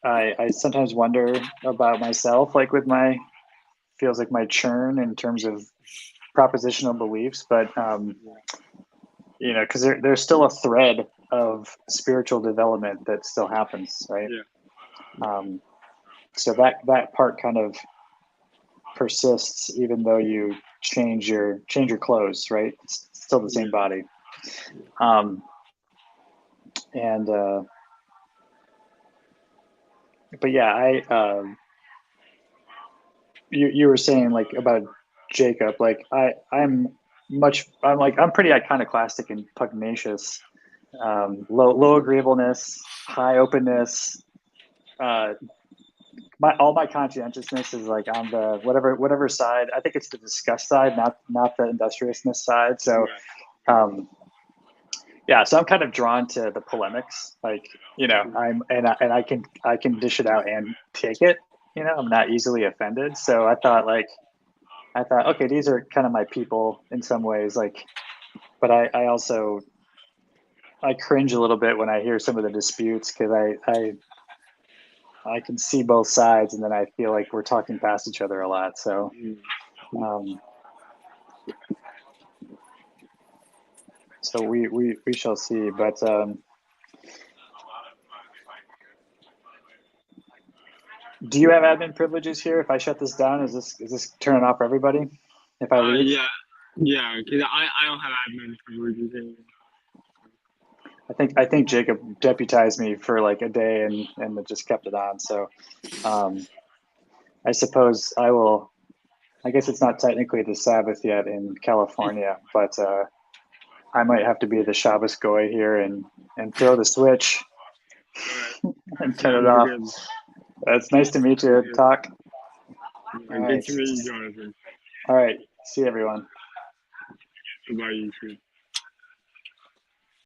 I sometimes wonder about myself, like with feels like my churn in terms of propositional beliefs, but because there's still a thread of spiritual development that still happens, right? So that part kind of persists even though you change your clothes, right? It's still the same body. But yeah, you were saying like about Jacob, like I'm pretty iconoclastic and pugnacious, low agreeableness, high openness, all my conscientiousness is like on the whatever side. I think it's the disgust side, not the industriousness side. So so I'm kind of drawn to the polemics, like I can dish it out and take it. I'm not easily offended. So I thought okay, these are kind of my people in some ways, like, but I also cringe a little bit when I hear some of the disputes because I can see both sides, and then I feel like we're talking past each other a lot. So, so we shall see. But do you have admin privileges here? If I shut this down, is this turning off for everybody? If I leave? Yeah, because I don't have admin privileges anymore. I think Jacob deputized me for like a day and just kept it on. So I suppose I will. I guess it's not technically the Sabbath yet in California, but I might have to be the Shabbos goy here and throw the switch and turn it off. It's nice to meet you. Talk. Good to meet you, Jonathan. All right. See everyone. Goodbye, you too.